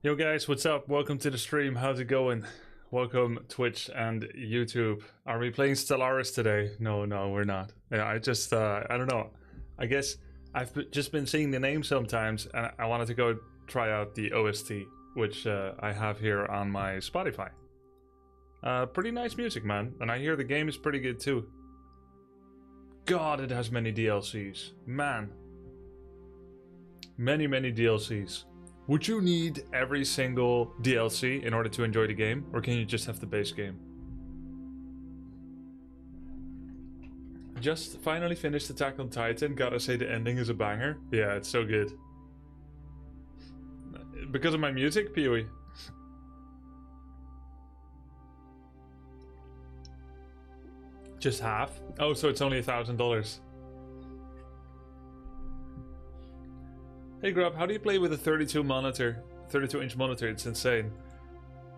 Yo guys, what's up? Welcome to the stream. How's it going? Welcome Twitch and YouTube. Are we playing Stellaris today? No, we're not. Yeah, I don't know. I guess just been seeing the name sometimes, and I wanted to go try out the OST, which I have here on my Spotify. Pretty nice music, man, and I hear the game is pretty good too. God, it has many DLCs, man. Many DLCs. Would you need every single DLC in order to enjoy the game, or can you just have the base game? Just finally finished Attack on Titan. Gotta say the ending is a banger. Yeah, it's so good. Because of my music, Pee-wee. Just half? Oh, so it's only $1,000. Hey Grub, how do you play with a 32-inch monitor? It's insane.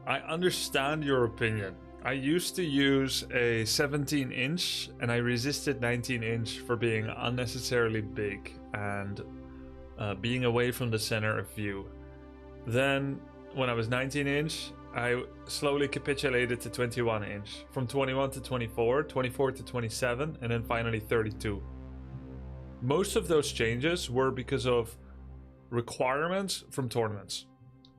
I understand your opinion. I used to use a 17-inch and I resisted 19-inch for being unnecessarily big and being away from the center of view. Then, when I was 19-inch, I slowly capitulated to 21-inch. From 21 to 24, 24 to 27, and then finally 32. Most of those changes were because of requirements from tournaments.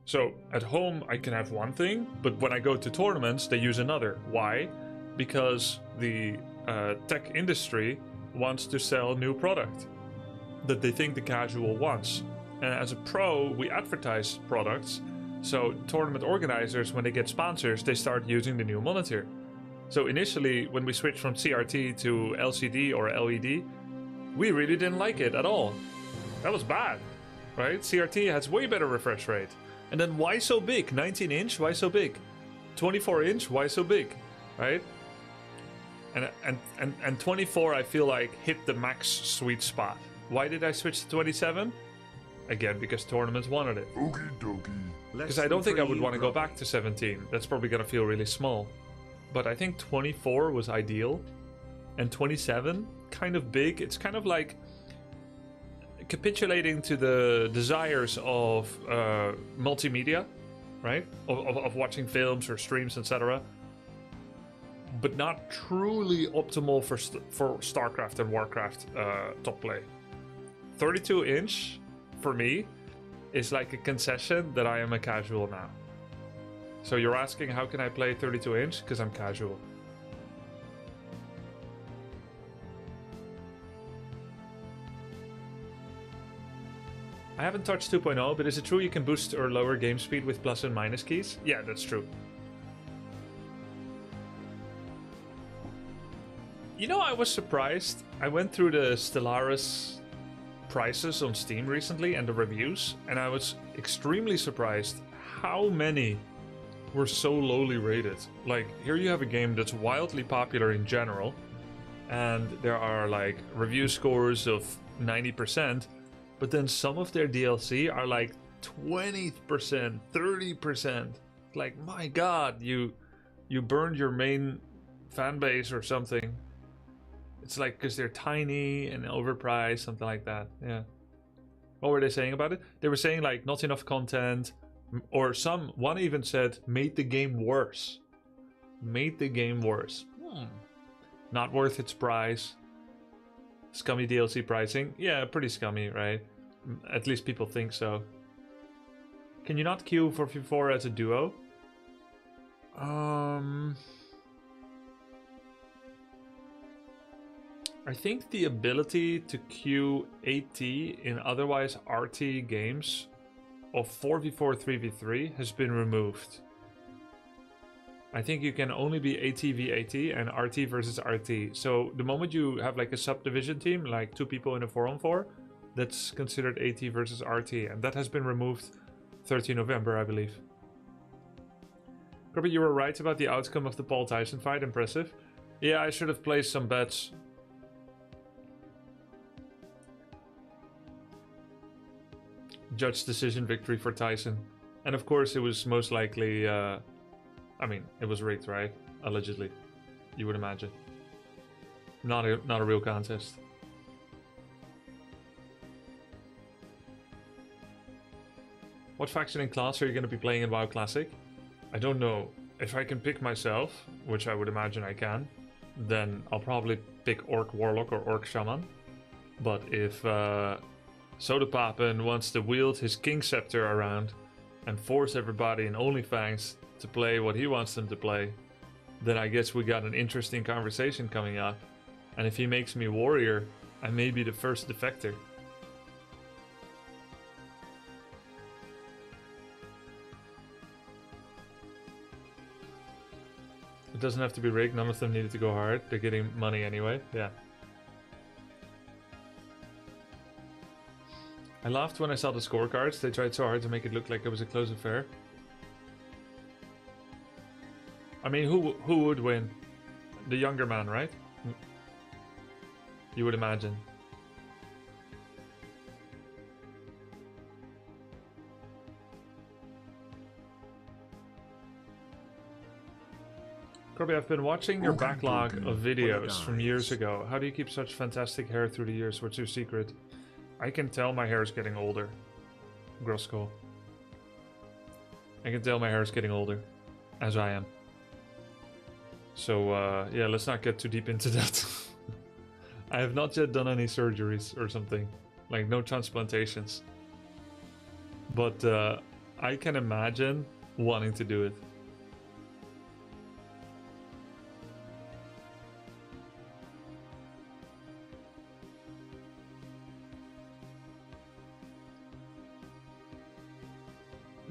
So at home I can have one thing, but when I go to tournaments they use another. Why? Because the tech industry wants to sell new product that they think the casual wants. And as a pro, we advertise products. So tournament organizers, when they get sponsors, they start using the new monitor. So initially, when we switched from CRT to LCD or LED, we really didn't like it at all. That was bad. Right? CRT has way better refresh rate. And then why so big? 19-inch, why so big? 24-inch, why so big? Right? And 24 I feel like hit the max sweet spot. Why did I switch to 27? Again, because tournaments wanted it. Okie dokie. Because I don't think I would want to go back to 17. That's probably gonna feel really small. But I think 24 was ideal. And 27, kind of big. It's kind of like capitulating to the desires of multimedia, right? Of watching films or streams, etc. But not truly optimal for StarCraft and Warcraft top play. 32-inch, for me, is like a concession that I am a casual now. So you're asking how can I play 32-inch? Because I'm casual. I haven't touched 2.0, but is it true you can boost or lower game speed with plus and minus keys? Yeah, that's true. You know, I was surprised. I went through the Stellaris prices on Steam recently and the reviews, and I was extremely surprised how many were so lowly rated. Like, here you have a game that's wildly popular in general, and there are like review scores of 90%, but then some of their DLC are like 20%, 30%. Like, my god, you burned your main fan base or something. It's like because they're tiny and overpriced, something like that. Yeah. What were they saying about it? They were saying like not enough content, or one even said made the game worse. Made the game worse. Not worth its price. Scummy DLC pricing. Yeah, pretty scummy, right? At least people think so. Can you not queue for V4 as a duo? I think the ability to queue AT in otherwise RT games of 4v4, 3v3 has been removed. I think you can only be AT v AT and RT versus RT. So the moment you have like a subdivision team, like 2 people in a 4-on-4, that's considered AT versus RT, and that has been removed 30 November, I believe. Grubby, you were right about the outcome of the Paul Tyson fight. Impressive. Yeah, I should have placed some bets. Judge decision victory for Tyson. And of course it was most likely, I mean, it was rigged, right? Allegedly. You would imagine. Not a real contest. What faction and class are you going to be playing in WoW Classic? I don't know. If I can pick myself, which I would imagine I can, then I'll probably pick Orc Warlock or Orc Shaman. But if Sodapapen wants to wield his King Scepter around and force everybody in OnlyFangs to play what he wants them to play, then I guess we got an interesting conversation coming up. And if he makes me warrior, I may be the first defector. It doesn't have to be rigged, none of them needed to go hard. They're getting money anyway, yeah. I laughed when I saw the scorecards. They tried so hard to make it look like it was a close affair. I mean, who would win? The younger man, right? You would imagine. Grubby, I've been watching your backlog of videos from years ago. How do you keep such fantastic hair through the years? What's your secret? I can tell my hair is getting older. Grosko. I can tell my hair is getting older. As I am. So, yeah, let's not get too deep into that. I have not yet done any surgeries or something. Like, no transplantations. But, I can imagine wanting to do it.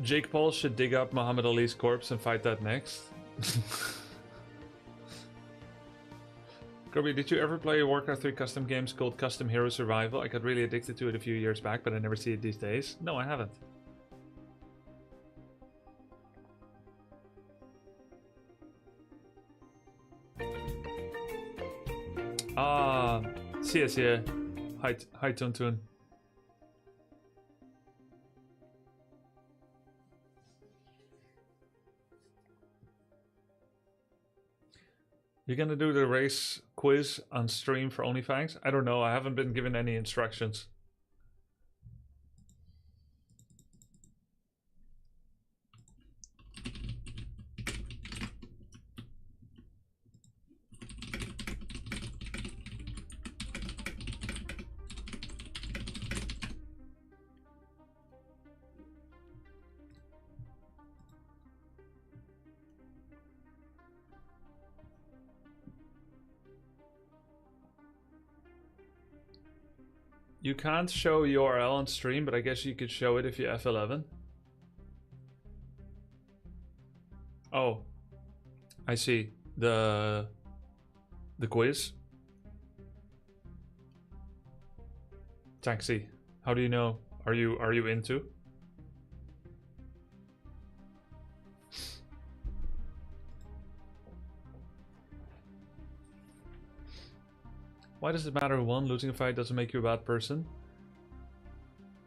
Jake Paul should dig up Muhammad Ali's corpse and fight that next. Grubby, did you ever play a Warcraft 3 custom games called Custom Hero Survival? I got really addicted to it a few years back, but I never see it these days. No, I haven't. Ah, CS, yeah. Hi, Tuntun. You're gonna do the race quiz on stream for OnlyFans? I don't know, I haven't been given any instructions. You can't show URL on stream, but I guess you could show it if you F11. Oh, I see. The quiz. Taxi. How do you know? Are you into? Why does it matter who won? Losing a fight doesn't make you a bad person.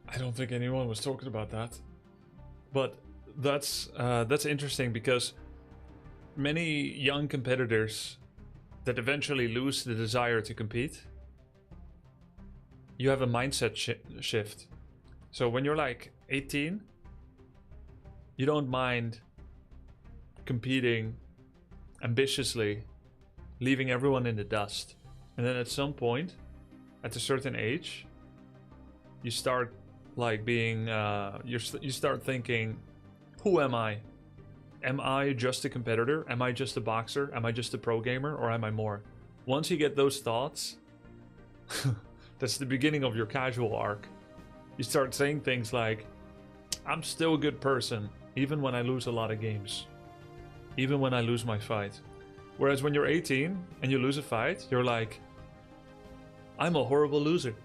I don't think anyone was talking about that. But that's interesting because many young competitors that eventually lose the desire to compete, you have a mindset shift. So when you're like 18, you don't mind competing ambitiously, leaving everyone in the dust. And then at some point, at a certain age, you start like being, you start thinking, who am I? Am I just a competitor? Am I just a boxer? Am I just a pro gamer? Or am I more? Once you get those thoughts, that's the beginning of your casual arc. You start saying things like, I'm still a good person, even when I lose a lot of games. Even when I lose my fight. Whereas when you're 18 and you lose a fight, you're like, I'm a horrible loser.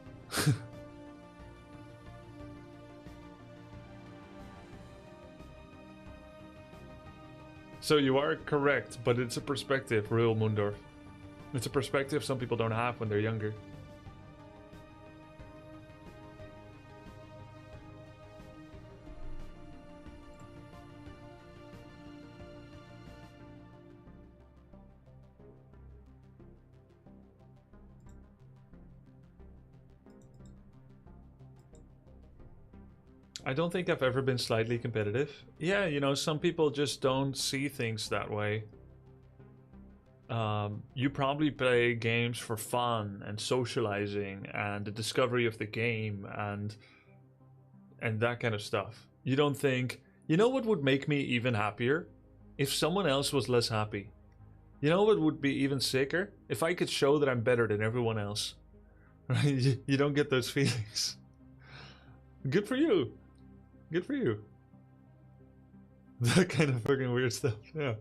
So you are correct, but it's a perspective, Real Moondorf. It's a perspective some people don't have when they're younger. I don't think I've ever been slightly competitive. Yeah, you know, some people just don't see things that way. You probably play games for fun and socializing and the discovery of the game and that kind of stuff. You don't think, you know what would make me even happier? If someone else was less happy. You know what would be even sicker? If I could show that I'm better than everyone else. Right? You don't get those feelings. Good for you. Good for you. That kind of fucking weird stuff, yeah.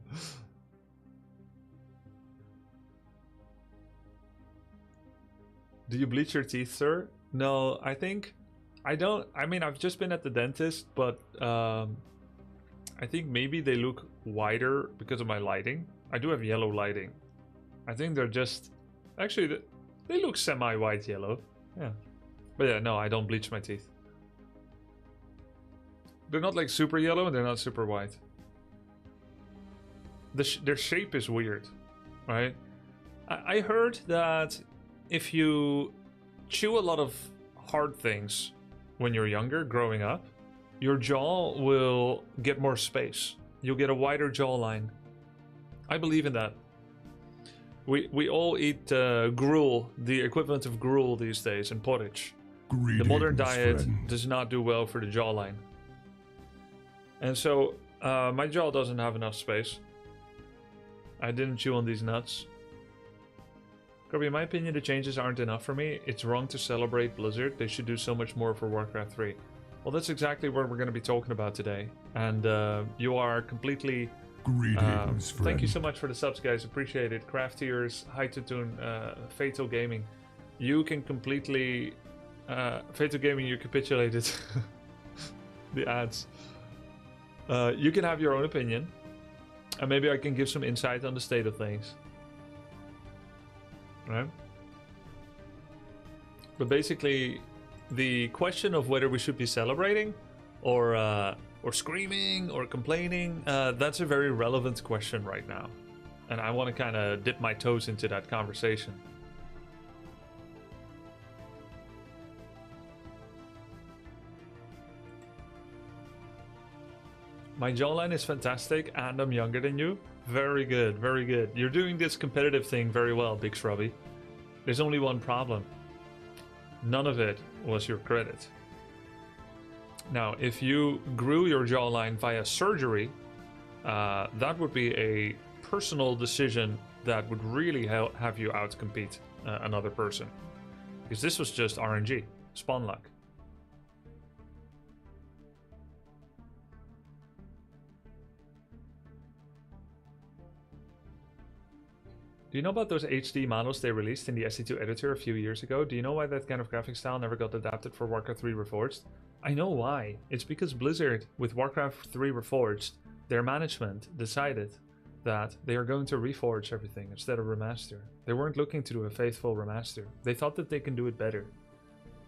Do you bleach your teeth, sir? No, I think... I don't... I mean, I've just been at the dentist, but... I think maybe they look whiter because of my lighting. I do have yellow lighting. I think they're just... Actually, they look semi-white yellow. Yeah. But yeah, no, I don't bleach my teeth. They're not like super yellow and they're not super white. Their shape is weird, right? I heard that if you chew a lot of hard things when you're younger, growing up, your jaw will get more space. You'll get a wider jawline. I believe in that. We all eat gruel, the equivalent of gruel these days, and porridge. The modern diet does not do well for the jawline. And so, my jaw doesn't have enough space. I didn't chew on these nuts. Grubby, in my opinion, the changes aren't enough for me. It's wrong to celebrate Blizzard. They should do so much more for Warcraft 3. Well, that's exactly what we're going to be talking about today. And you are completely... Greetings, friend. Thank you so much for the subs, guys. Appreciate it. Craftiers, High Tutun, Fatal Gaming. You can completely... Fatal Gaming, you capitulated. The ads. You can have your own opinion. And maybe I can give some insight on the state of things. Right? But basically, the question of whether we should be celebrating or screaming or complaining, that's a very relevant question right now. And I want to kind of dip my toes into that conversation. My jawline is fantastic and I'm younger than you. Very good, very good. You're doing this competitive thing very well, Big Scrubby. There's only one problem. None of it was your credit. Now, if you grew your jawline via surgery, that would be a personal decision that would really have you outcompete another person. Because this was just RNG, spawn luck. Do you know about those HD models they released in the SC2 editor a few years ago? Do you know why that kind of graphic style never got adapted for Warcraft 3 Reforged? I know why. It's because Blizzard, with Warcraft 3 Reforged, their management decided that they are going to reforge everything instead of remaster. They weren't looking to do a faithful remaster. They thought that they can do it better.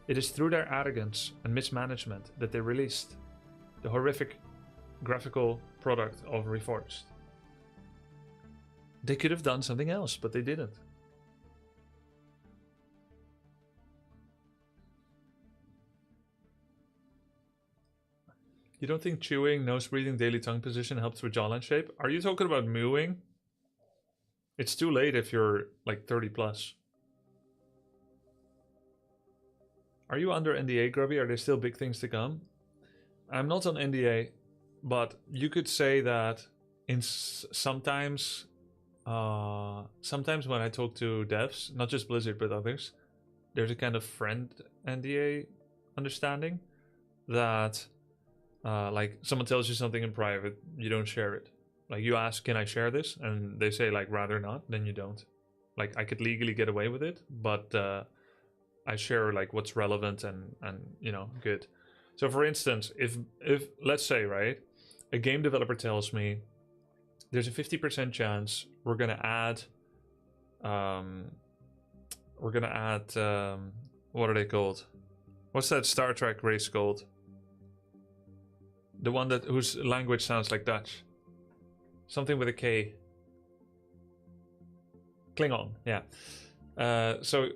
It is through their arrogance and mismanagement that they released the horrific graphical product of Reforged. They could have done something else, but they didn't. You don't think chewing, nose breathing, daily tongue position helps with jawline shape? Are you talking about mewing? It's too late if you're like 30 plus. Are you under NDA, Grubby? Are there still big things to come? I'm not on NDA, but you could say that in sometimes when I talk to devs, not just Blizzard but others, there's a kind of friend NDA understanding that like someone tells you something in private, you don't share it. Like you ask, can I share this? And they say like rather not, then you don't. Like I could legally get away with it, but I share like what's relevant and you know, good. So for instance, if let's say, right, a game developer tells me there's a 50% chance we're gonna add what are they called? What's that Star Trek race called? The one whose language sounds like Dutch. Something with a K. Klingon, yeah. So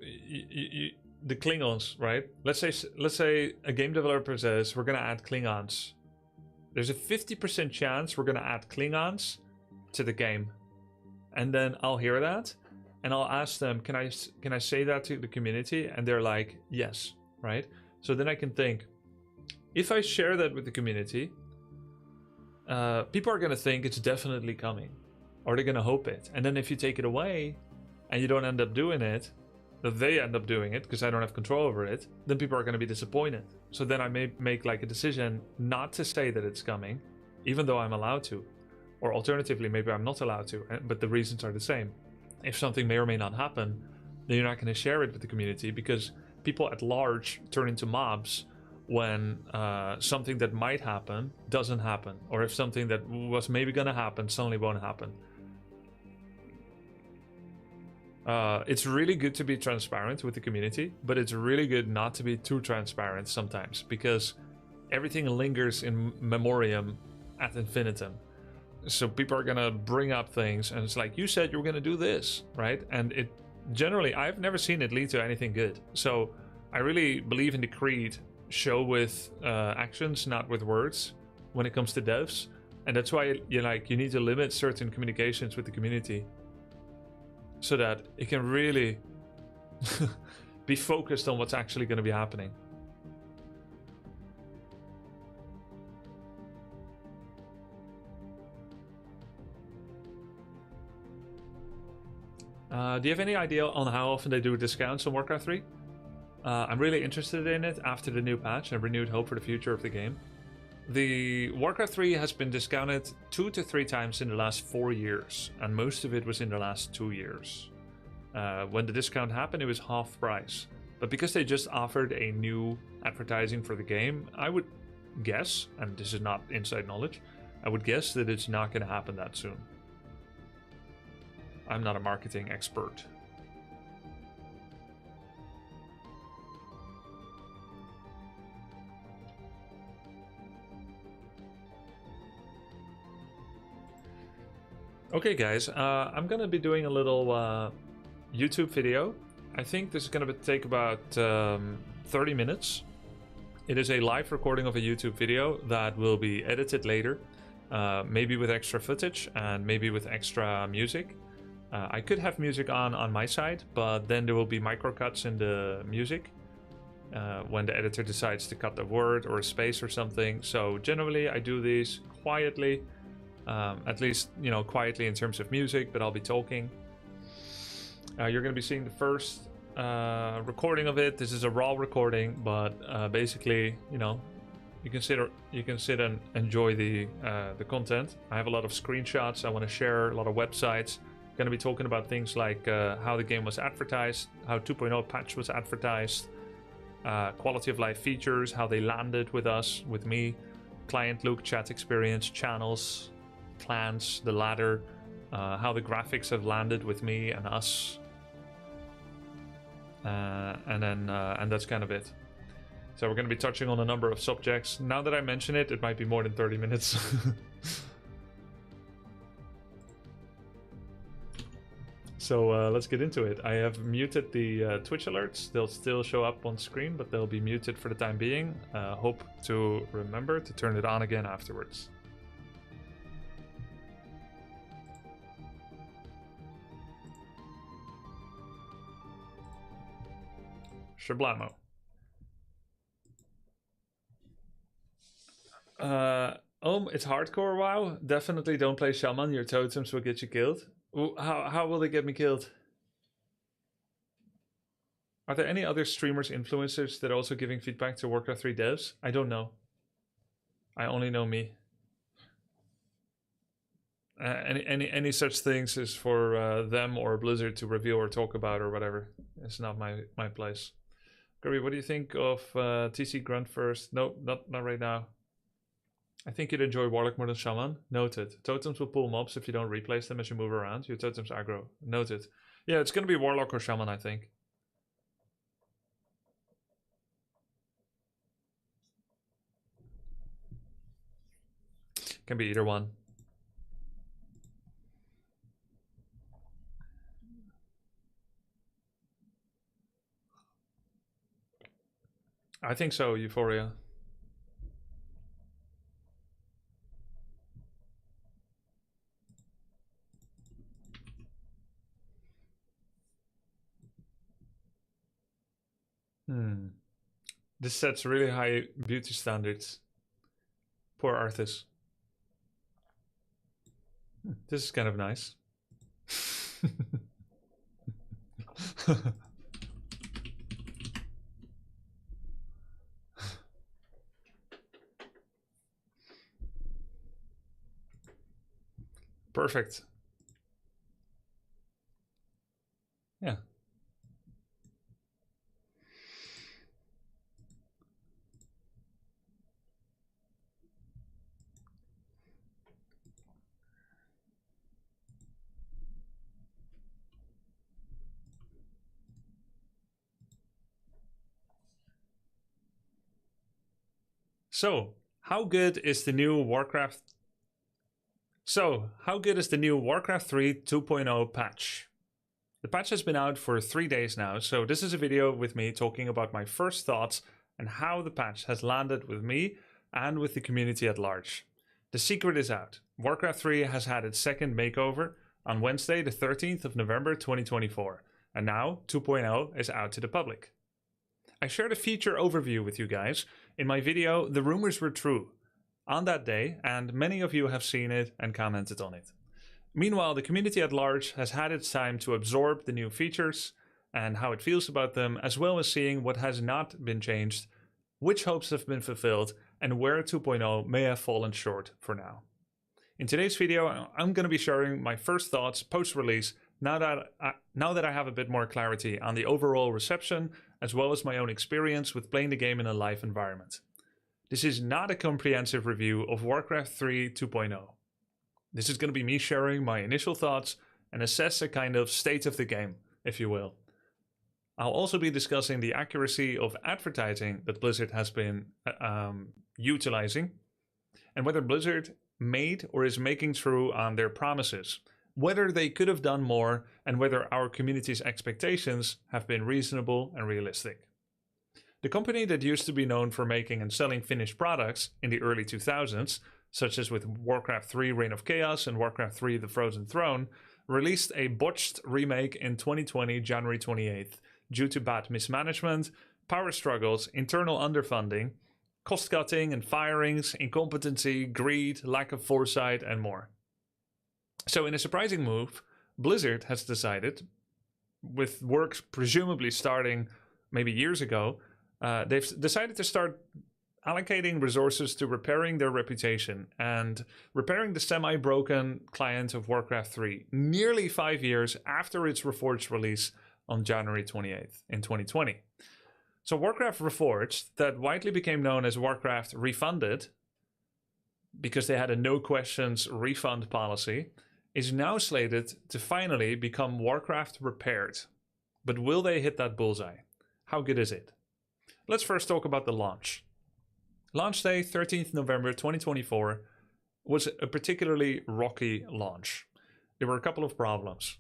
the Klingons, right? Let's say a game developer says we're gonna add Klingons. There's a 50% chance we're gonna add Klingons to the game, and then I'll hear that, and I'll ask them, can I say that to the community? And they're like, yes, right? So then I can think, if I share that with the community, people are gonna think it's definitely coming, or they're gonna hope it. And then if you take it away, and you don't end up doing it, that they end up doing it because I don't have control over it, then people are going to be disappointed. So then I may make like a decision not to say that it's coming, even though I'm allowed to. Or alternatively, maybe I'm not allowed to, but the reasons are the same. If something may or may not happen, then you're not going to share it with the community, because people at large turn into mobs when something that might happen doesn't happen, or if something that was maybe going to happen suddenly won't happen. It's really good to be transparent with the community, but it's really good not to be too transparent sometimes, because everything lingers in memoriam ad infinitum. So people are gonna bring up things, and it's like, you said you were gonna do this, right? And it generally, I've never seen it lead to anything good. So I really believe in the creed, show with actions, not with words, when it comes to devs. And that's why you need to limit certain communications with the community, so that it can really be focused on what's actually going to be happening. Do you have any idea on how often they do discounts on Warcraft 3? I'm really interested in it after the new patch and renewed hope for the future of the game. The Warcraft 3 has been discounted 2 to 3 times in the last 4 years, and most of it was in the last 2 years. When the discount happened, it was half price. But because they just offered a new advertising for the game, I would guess, and this is not inside knowledge, I would guess that it's not going to happen that soon. I'm not a marketing expert. Okay guys, I'm gonna be doing a little YouTube video. I think this is gonna take about 30 minutes. It is a live recording of a YouTube video that will be edited later, maybe with extra footage and maybe with extra music. I could have music on my side, but then there will be micro cuts in the music when the editor decides to cut a word or a space or something. So generally I do these quietly. At least, quietly in terms of music, but I'll be talking. You're going to be seeing the first recording of it. This is a raw recording, but basically, you can sit and enjoy the content. I have a lot of screenshots I want to share, a lot of websites. Going to be talking about things like how the game was advertised, how 2.0 patch was advertised, quality of life features, how they landed with us, with me, client look, chat experience, channels, clans, the ladder, how the graphics have landed with me and us, and that's kind of it. So we're going to be touching on a number of subjects. Now that I mention it, it might be more than 30 minutes. So let's get into it. I have muted the Twitch alerts. They'll still show up on screen, but they'll be muted for the time being. Hope to remember to turn it on again afterwards. Shablamo. It's hardcore WoW. Definitely don't play Shaman. Your totems will get you killed. How will they get me killed? Are there any other streamers, influencers that are also giving feedback to Warcraft 3 devs? I don't know. I only know me. Any such things is for them or Blizzard to reveal or talk about or whatever. It's not my place. Grubby, what do you think of TC Grunt first? No, not right now. I think you'd enjoy Warlock more than Shaman. Noted. Totems will pull mobs if you don't replace them as you move around. Your totems aggro. Noted. Yeah, it's gonna be Warlock or Shaman, I think. Can be either one. I think so, Euphoria. This sets really high beauty standards. Poor Arthas. This is kind of nice. Perfect. Yeah. So, how good is the new Warcraft? How good is the new Warcraft 3 2.0 patch? The patch has been out for 3 days now, so this is a video with me talking about my first thoughts and how the patch has landed with me and with the community at large. The secret is out. Warcraft 3 has had its second makeover on Wednesday, the 13th of November 2024, and now 2.0 is out to the public. I shared a feature overview with you guys in my video The Rumors Were True on that day, and many of you have seen it and commented on it. Meanwhile, the community at large has had its time to absorb the new features and how it feels about them, as well as seeing what has not been changed, which hopes have been fulfilled, and where 2.0 may have fallen short for now. In today's video, I'm going to be sharing my first thoughts post-release now that I have a bit more clarity on the overall reception, as well as my own experience with playing the game in a live environment. This is not a comprehensive review of Warcraft 3 2.0. This is going to be me sharing my initial thoughts and assess a kind of state of the game, if you will. I'll also be discussing the accuracy of advertising that Blizzard has been utilizing, and whether Blizzard made or is making true on their promises, whether they could have done more, and whether our community's expectations have been reasonable and realistic. The company that used to be known for making and selling finished products in the early 2000s, such as with Warcraft 3 Reign of Chaos and Warcraft 3 The Frozen Throne, released a botched remake in 2020, January 28th, due to bad mismanagement, power struggles, internal underfunding, cost-cutting and firings, incompetency, greed, lack of foresight, and more. So in a surprising move, Blizzard has decided, with work presumably starting maybe years ago, they've decided to start allocating resources to repairing their reputation and repairing the semi-broken client of Warcraft 3, nearly 5 years after its Reforged release on January 28th in 2020. So Warcraft Reforged, that widely became known as Warcraft Refunded, because they had a no questions refund policy, is now slated to finally become Warcraft Repaired. But will they hit that bullseye? How good is it? Let's first talk about the launch. Launch day, 13th November 2024, was a particularly rocky launch. There were a couple of problems.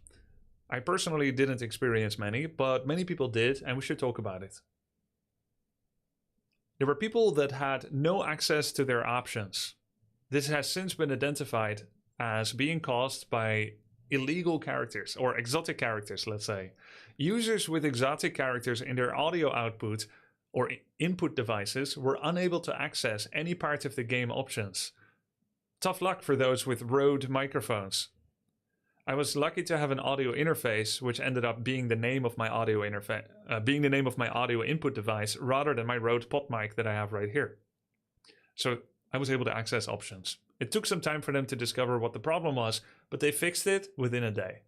I personally didn't experience many, but many people did, and we should talk about it. There were people that had no access to their options. This has since been identified as being caused by illegal characters, or exotic characters, let's say. Users with exotic characters in their audio output or input devices were unable to access any part of the game options. Tough luck for those with Rode microphones. I was lucky to have an audio interface, which ended up being the name of my audio input device, rather than my Rode pod mic that I have right here. So I was able to access options. It took some time for them to discover what the problem was, but they fixed it within a day.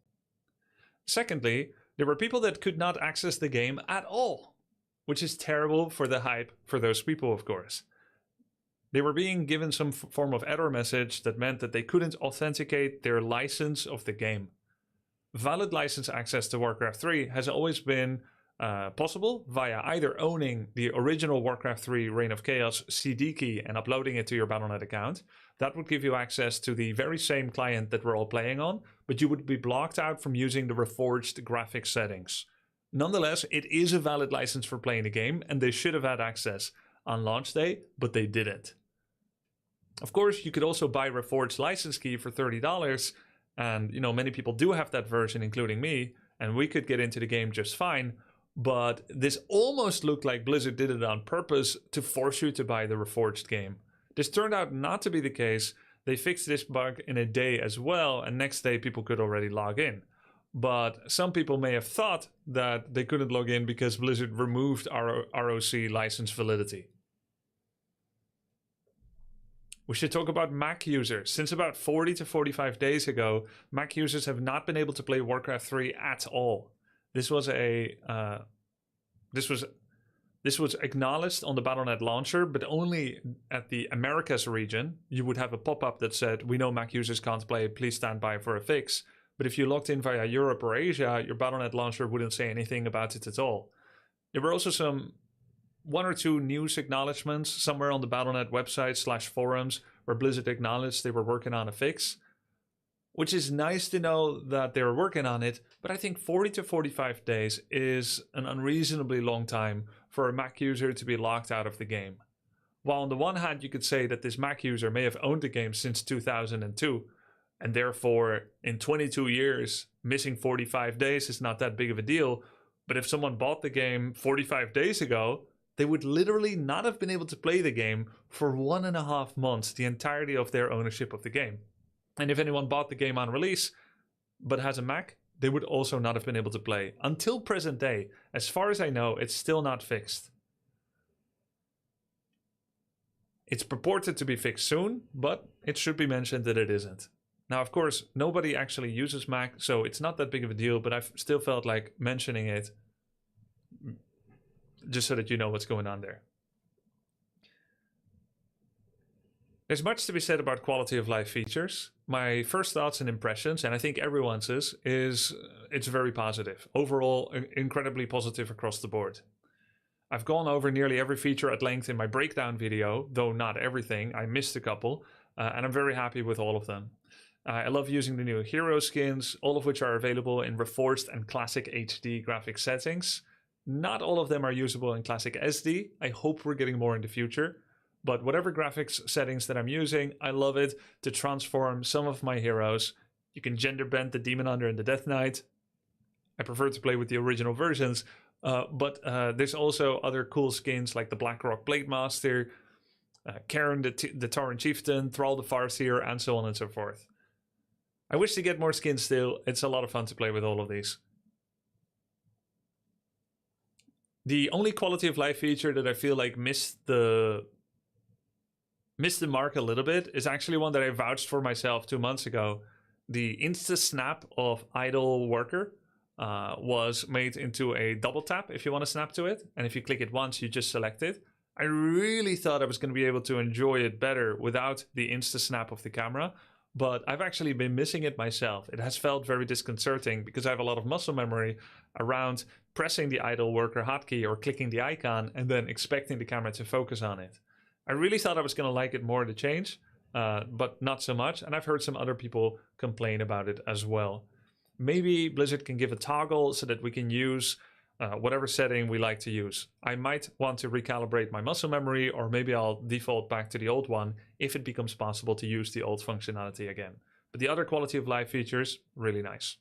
Secondly, there were people that could not access the game at all, which is terrible for the hype for those people, of course. They were being given some form of error message that meant that they couldn't authenticate their license of the game. Valid license access to Warcraft 3 has always been possible via either owning the original Warcraft 3 Reign of Chaos CD key and uploading it to your Battle.net account. That would give you access to the very same client that we're all playing on, but you would be blocked out from using the Reforged graphics settings. Nonetheless, it is a valid license for playing the game, and they should have had access on launch day, but they didn't. Of course, you could also buy Reforged license key for $30, and many people do have that version, including me, and we could get into the game just fine. But this almost looked like Blizzard did it on purpose to force you to buy the Reforged game. This turned out not to be the case. They fixed this bug in a day as well, and next day people could already log in. But some people may have thought that they couldn't log in because Blizzard removed ROC license validity. We should talk about Mac users. Since about 40 to 45 days ago, Mac users have not been able to play Warcraft 3 at all. This was acknowledged on the Battle.net launcher, but only at the Americas region. You would have a pop-up that said, "We know Mac users can't play, please stand by for a fix." But if you logged in via Europe or Asia, your Battle.net launcher wouldn't say anything about it at all. There were also one or two news acknowledgements somewhere on the Battle.net website /forums where Blizzard acknowledged they were working on a fix, which is nice to know that they were working on it, but I think 40 to 45 days is an unreasonably long time for a Mac user to be locked out of the game. While on the one hand you could say that this Mac user may have owned the game since 2002, and therefore in 22 years missing 45 days is not that big of a deal, but if someone bought the game 45 days ago, they would literally not have been able to play the game for 1.5 months, the entirety of their ownership of the game. And if anyone bought the game on release but has a Mac, they would also not have been able to play. Until present day, as far as I know, it's still not fixed. It's purported to be fixed soon, but it should be mentioned that it isn't. Now, of course, nobody actually uses Mac, so it's not that big of a deal, but I've still felt like mentioning it just so that you know what's going on there. There's much to be said about quality of life features. My first thoughts and impressions, and I think everyone's is it's very positive. Overall, incredibly positive across the board. I've gone over nearly every feature at length in my breakdown video, though not everything. I missed a couple, and I'm very happy with all of them. I love using the new hero skins, all of which are available in Reforged and Classic HD graphic settings. Not all of them are usable in Classic SD. I hope we're getting more in the future. But whatever graphics settings that I'm using, I love it to transform some of my heroes. You can gender bend the Demon Hunter and the Death Knight. I prefer to play with the original versions, but there's also other cool skins like the Blackrock Blade Master, Karen the Tauren Chieftain, Thrall the Farseer, and so on and so forth. I wish to get more skins still. It's a lot of fun to play with all of these. The only quality of life feature that I feel like missed the mark a little bit is actually one that I vouched for myself 2 months ago. The insta snap of idle worker was made into a double tap if you want to snap to it, and if you click it once you just select it. I really thought I was going to be able to enjoy it better without the insta snap of the camera, but I've actually been missing it myself. It has felt very disconcerting because I have a lot of muscle memory around pressing the idle worker hotkey or clicking the icon and then expecting the camera to focus on it. I really thought I was going to like it more to change, but not so much. And I've heard some other people complain about it as well. Maybe Blizzard can give a toggle so that we can use whatever setting we like to use. I might want to recalibrate my muscle memory, or maybe I'll default back to the old one if it becomes possible to use the old functionality again. But the other quality of life features, really nice.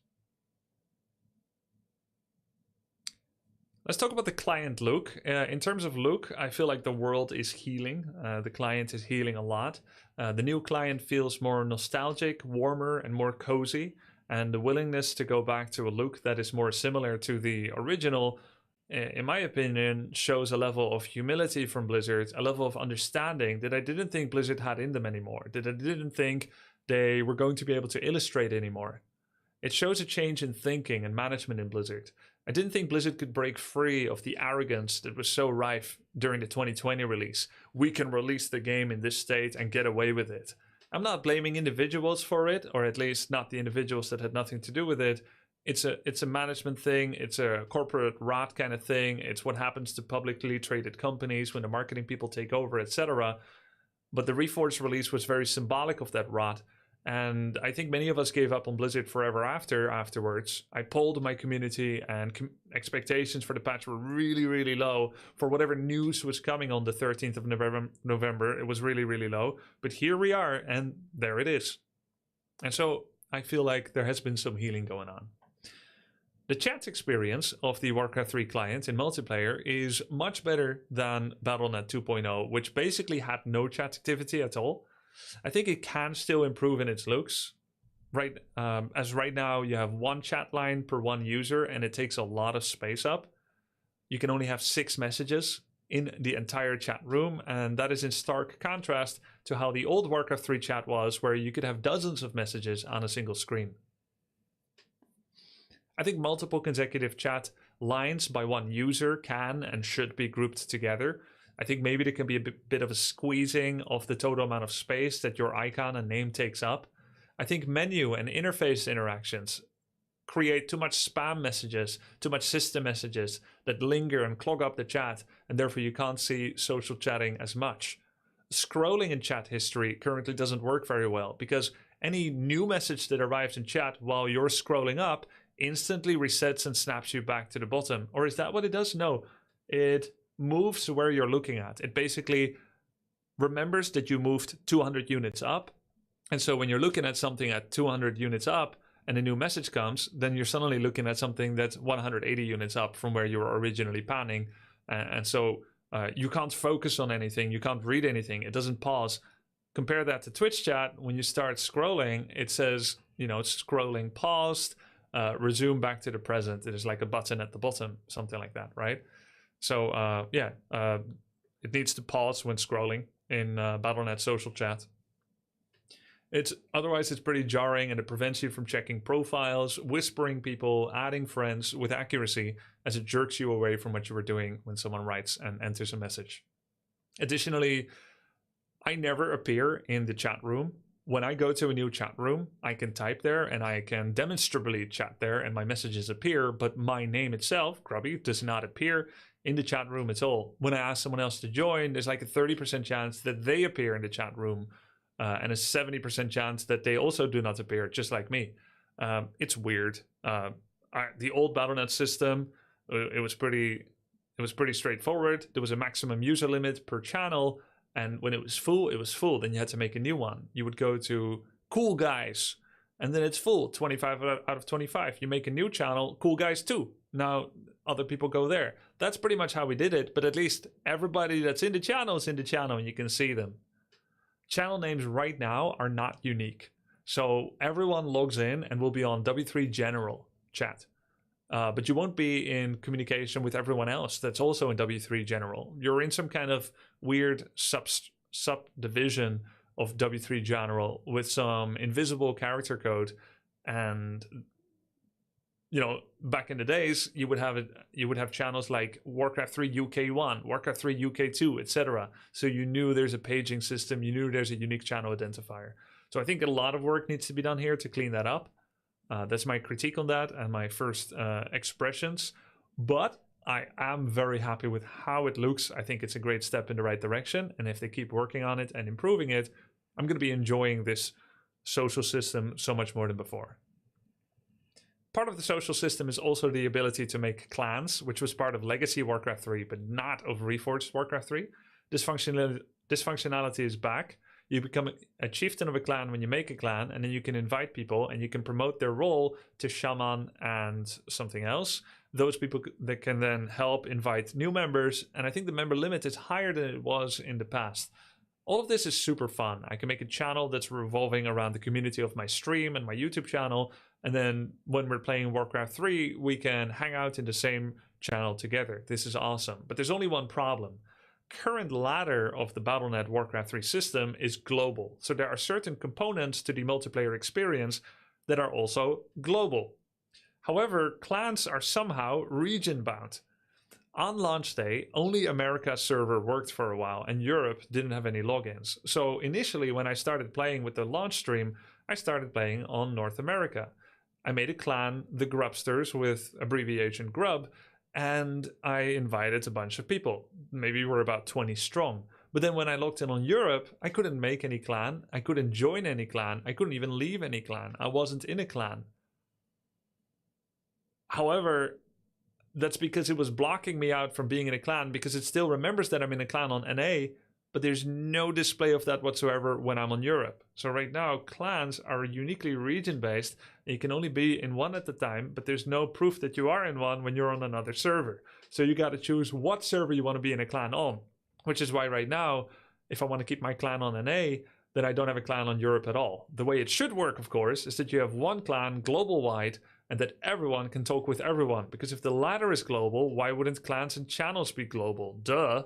Let's talk about the client look. In terms of look, I feel like the world is healing. The client is healing a lot. The new client feels more nostalgic, warmer, and more cozy. And the willingness to go back to a look that is more similar to the original, in my opinion, shows a level of humility from Blizzard, a level of understanding that I didn't think Blizzard had in them anymore, that I didn't think they were going to be able to illustrate anymore. It shows a change in thinking and management in Blizzard. I didn't think Blizzard could break free of the arrogance that was so rife during the 2020 release. We can release the game in this state and get away with it. I'm not blaming individuals for it, or at least not the individuals that had nothing to do with it. It's a management thing. It's a corporate rot kind of thing. It's what happens to publicly traded companies when the marketing people take over, etc. But the Reforged release was very symbolic of that rot. And I think many of us gave up on Blizzard forever afterwards. I polled my community, and expectations for the patch were really, really low. For whatever news was coming on the 13th of November, it was really, really low. But here we are, and there it is. And so I feel like there has been some healing going on. The chat experience of the Warcraft 3 client in multiplayer is much better than Battle.net 2.0, which basically had no chat activity at all. I think it can still improve in its looks. Right now you have one chat line per one user, and it takes a lot of space up. You can only have 6 messages in the entire chat room, and that is in stark contrast to how the old Warcraft 3 chat was, where you could have dozens of messages on a single screen. I think multiple consecutive chat lines by one user can and should be grouped together. I think maybe there can be a bit of a squeezing of the total amount of space that your icon and name takes up. I think menu and interface interactions create too much spam messages, too much system messages that linger and clog up the chat, and therefore you can't see social chatting as much. Scrolling in chat history currently doesn't work very well, because any new message that arrives in chat while you're scrolling up instantly resets and snaps you back to the bottom. Or is that what it does? No, it moves where you're looking at. It basically remembers that you moved 200 units up. And so when you're looking at something at 200 units up and a new message comes, then you're suddenly looking at something that's 180 units up from where you were originally panning. And so you can't focus on anything. You can't read anything. It doesn't pause. Compare that to Twitch chat. When you start scrolling, it says, scrolling paused, resume back to the present. There's like a button at the bottom, something like that, right? So it needs to pause when scrolling in Battle.net social chat. Otherwise it's pretty jarring, and it prevents you from checking profiles, whispering people, adding friends with accuracy, as it jerks you away from what you were doing when someone writes and enters a message. Additionally, I never appear in the chat room. When I go to a new chat room, I can type there and I can demonstrably chat there and my messages appear, but my name itself, Grubby, does not appear in the chat room at all. When I ask someone else to join, there's like a 30% chance that they appear in the chat room and a 70% chance that they also do not appear, just like me. It's weird. The old Battle.net system, it was pretty straightforward. There was a maximum user limit per channel, and when it was full, it was full. Then you had to make a new one. You would go to Cool Guys, and then it's full, 25 out of 25. You make a new channel, Cool Guys 2. Now other people go there. That's pretty much how we did it, but at least everybody that's in the channel is in the channel and you can see them. Channel names right now are not unique. So everyone logs in and will be on W3 General chat. But you won't be in communication with everyone else that's also in W3 General. You're in some kind of weird subdivision of W3 General with some invisible character code. And back in the days, you would have channels like Warcraft 3 UK1, Warcraft 3 UK2, etc. So you knew there's a paging system, you knew there's a unique channel identifier. So I think a lot of work needs to be done here to clean that up. That's my critique on that and my first expressions. But I am very happy with how it looks. I think it's a great step in the right direction. And if they keep working on it and improving it, I'm going to be enjoying this social system so much more than before. Part of the social system is also the ability to make clans, which was part of Legacy Warcraft 3, but not of Reforged Warcraft 3. This functionality is back. You become a chieftain of a clan when you make a clan, and then you can invite people and you can promote their role to shaman and something else. Those people that can then help invite new members, and I think the member limit is higher than it was in the past. All of this is super fun. I can make a channel that's revolving around the community of my stream and my YouTube channel, and then when we're playing Warcraft 3, we can hang out in the same channel together. This is awesome. But there's only one problem. Current ladder of the Battle.net Warcraft 3 system is global. So there are certain components to the multiplayer experience that are also global. However, clans are somehow region bound. On launch day, only America's server worked for a while and Europe didn't have any logins. So initially when I started playing with the launch stream, I started playing on North America. I made a clan, the Grubsters, with abbreviation Grub, and I invited a bunch of people. Maybe we're about 20 strong. But then when I logged in on Europe, I couldn't make any clan. I couldn't join any clan. I couldn't even leave any clan. I wasn't in a clan. However, that's because it was blocking me out from being in a clan, because it still remembers that I'm in a clan on NA, but there's no display of that whatsoever when I'm on Europe. So right now, clans are uniquely region-based. You can only be in one at a time, but there's no proof that you are in one when you're on another server. So you got to choose what server you want to be in a clan on, which is why right now, if I want to keep my clan on NA, then I don't have a clan on Europe at all. The way it should work, of course, is that you have one clan global-wide and that everyone can talk with everyone. Because if the latter is global, why wouldn't clans and channels be global? Duh.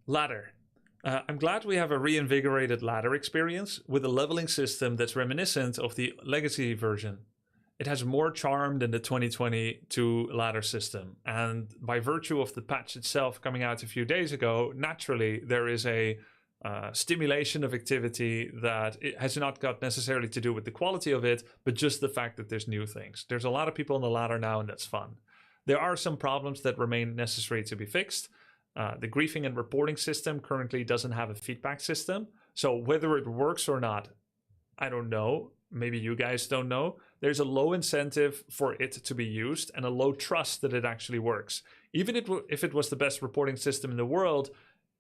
Ladder. I'm glad we have a reinvigorated ladder experience with a leveling system that's reminiscent of the legacy version. It has more charm than the 2022 ladder system, and by virtue of the patch itself coming out a few days ago, naturally there is a stimulation of activity that it has not got necessarily to do with the quality of it, but just the fact that there's new things. There's a lot of people on the ladder now, and that's fun. There are some problems that remain necessary to be fixed. The griefing and reporting system currently doesn't have a feedback system. So whether it works or not, I don't know. Maybe you guys don't know. There's a low incentive for it to be used and a low trust that it actually works. Even if it was the best reporting system in the world,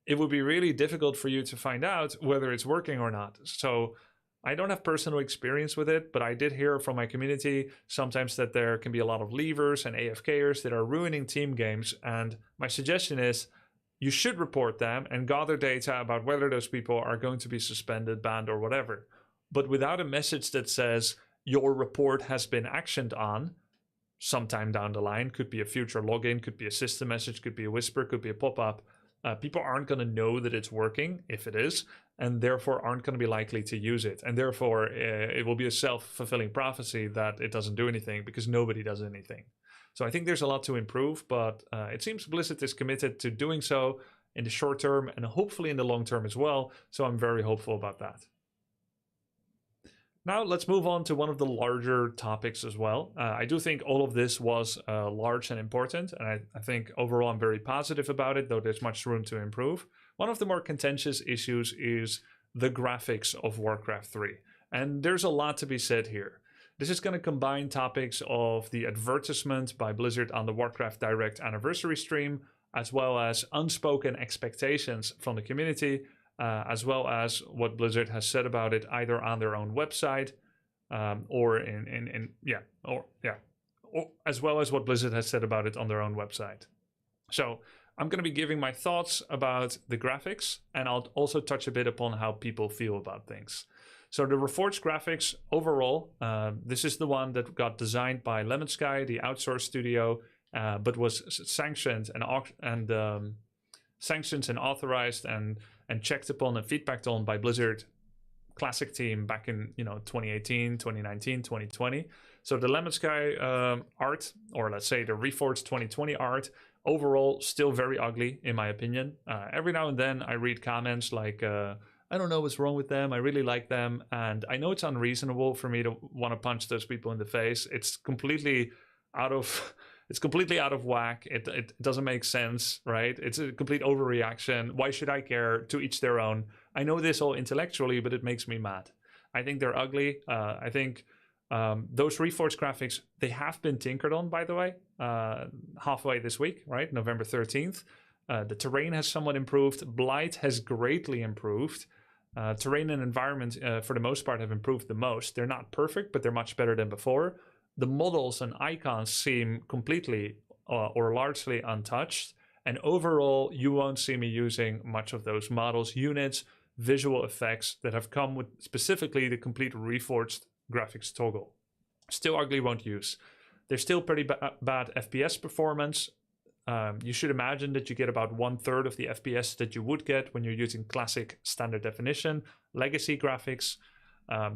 it would be really difficult for you to find out whether it's working or not. So I don't have personal experience with it, but I did hear from my community sometimes that there can be a lot of leavers and AFKers that are ruining team games. And my suggestion is, you should report them and gather data about whether those people are going to be suspended, banned, or whatever. But without a message that says your report has been actioned on, sometime down the line, could be a future login, could be a system message, could be a whisper, could be a pop-up, people aren't going to know that it's working, if it is, and therefore aren't going to be likely to use it. And therefore, it will be a self-fulfilling prophecy that it doesn't do anything because nobody does anything. So I think there's a lot to improve, but it seems Blizzard is committed to doing so in the short term and hopefully in the long term as well. So I'm very hopeful about that. Now let's move on to one of the larger topics as well. I do think all of this was large and important, and I think overall I'm very positive about it, though there's much room to improve. One of the more contentious issues is the graphics of Warcraft 3, and there's a lot to be said here. This is going to combine topics of the advertisement by Blizzard on the Warcraft Direct anniversary stream, as well as unspoken expectations from the community, as well as what Blizzard has said about it either on their own website or as well as what Blizzard has said about it on their own website. So I'm going to be giving my thoughts about the graphics, and I'll also touch a bit upon how people feel about things. So the Reforged graphics overall, this is the one that got designed by Lemon Sky, the outsourced studio, but was sanctioned and sanctioned and authorized and checked upon and feedbacked on by Blizzard Classic team back in 2018, 2019, 2020. So the Lemon Sky art, or let's say the Reforged 2020 art, overall still very ugly in my opinion. Every now and then I read comments like, I don't know what's wrong with them, I really like them, and I know it's unreasonable for me to want to punch those people in the face. It's completely out of whack. It doesn't make sense, right? It's a complete overreaction. Why should I care? To each their own. I know this all intellectually, but it makes me mad. I think they're ugly. I think those Reforged graphics, they have been tinkered on, by the way, halfway this week, right? November 13th. The terrain has somewhat improved. Blight has greatly improved. Terrain and environment, for the most part, have improved the most. They're not perfect, but they're much better than before. The models and icons seem completely or largely untouched. And overall, you won't see me using much of those models, units, visual effects that have come with specifically the complete Reforged graphics toggle. Still ugly, won't use. There's still pretty bad FPS performance. You should imagine that you get about 1/3 of the FPS that you would get when you're using classic standard definition, legacy graphics.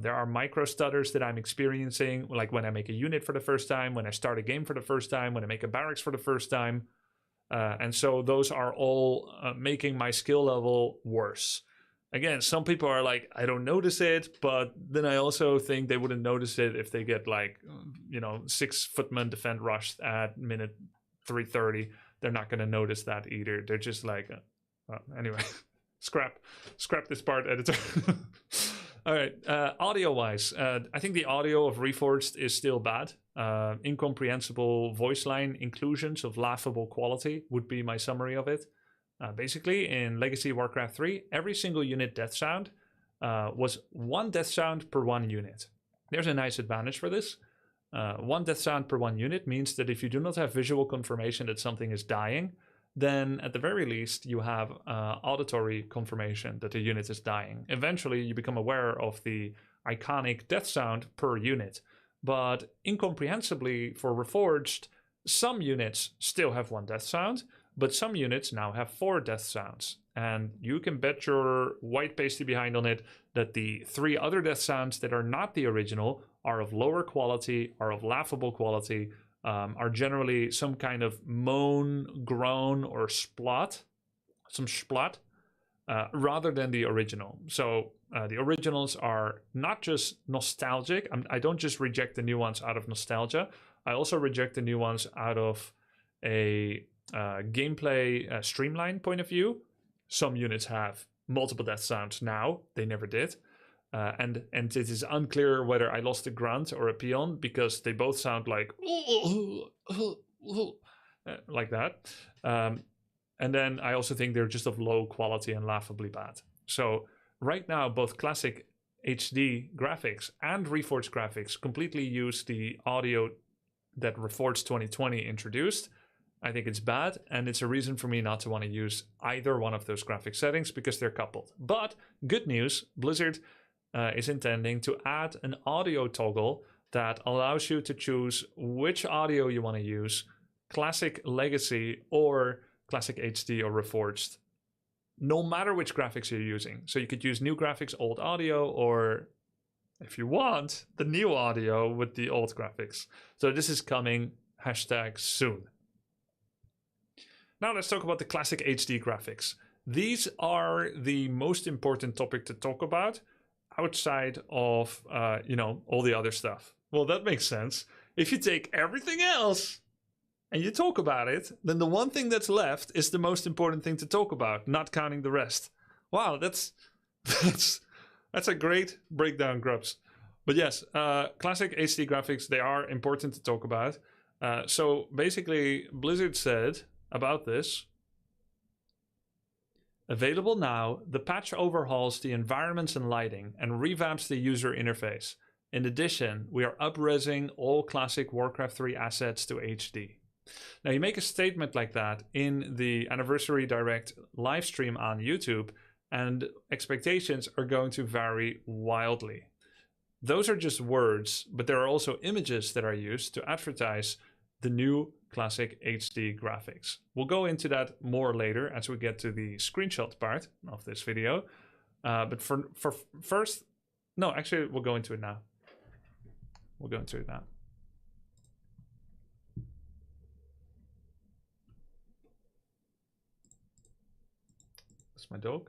There are micro stutters that I'm experiencing, like when I make a unit for the first time, when I start a game for the first time, when I make a barracks for the first time. And so those are all making my skill level worse. Again, some people are like, I don't notice it, but then I also think they wouldn't notice it if they get like, 6 footmen defend rushed at minute 330. They're not going to notice that either. They're just like, anyway, scrap this part, editor. All right, audio-wise, I think the audio of Reforged is still bad. Incomprehensible voice line inclusions of laughable quality would be my summary of it. Basically, in Legacy Warcraft 3, every single unit death sound was 1 death sound per 1 unit. There's a nice advantage for this. 1 death sound per 1 unit means that if you do not have visual confirmation that something is dying, then at the very least you have auditory confirmation that the unit is dying. Eventually you become aware of the iconic death sound per unit. But incomprehensibly for Reforged, some units still have 1 death sound, but some units now have 4 death sounds. And you can bet your white pasty behind on it that the 3 other death sounds that are not the original are of lower quality, are of laughable quality, are generally some kind of moan, groan, or splot, rather than the original. So the originals are not just nostalgic. I don't just reject the new ones out of nostalgia. I also reject the new ones out of a gameplay streamline point of view. Some units have multiple death sounds now. They never did. And it is unclear whether I lost a grunt or a peon because they both sound like like that. And then I also think they're just of low quality and laughably bad. So right now, both classic HD graphics and Reforged graphics completely use the audio that Reforged 2020 introduced. I think it's bad, and it's a reason for me not to want to use either one of those graphic settings because they're coupled. But good news, Blizzard is intending to add an audio toggle that allows you to choose which audio you want to use, Classic, Legacy, or Classic HD or Reforged, no matter which graphics you're using. So you could use new graphics, old audio, or if you want, the new audio with the old graphics. So this is coming, #soon. Now let's talk about the Classic HD graphics. These are the most important topic to talk about outside of, all the other stuff. Well, that makes sense. If you take everything else and you talk about it, then the one thing that's left is the most important thing to talk about, not counting the rest. Wow, that's a great breakdown, Grubs. But yes, Classic HD graphics, they are important to talk about. So basically, Blizzard said about this, available now, the patch overhauls the environments and lighting and revamps the user interface. In addition, we are up-resing all classic Warcraft 3 assets to HD. Now, you make a statement like that in the Anniversary Direct live stream on YouTube, and expectations are going to vary wildly. Those are just words, but there are also images that are used to advertise the new Classic HD graphics. We'll go into that more later as we get to the screenshot part of this video. But for first, no, actually, we'll go into it now. That's my dog.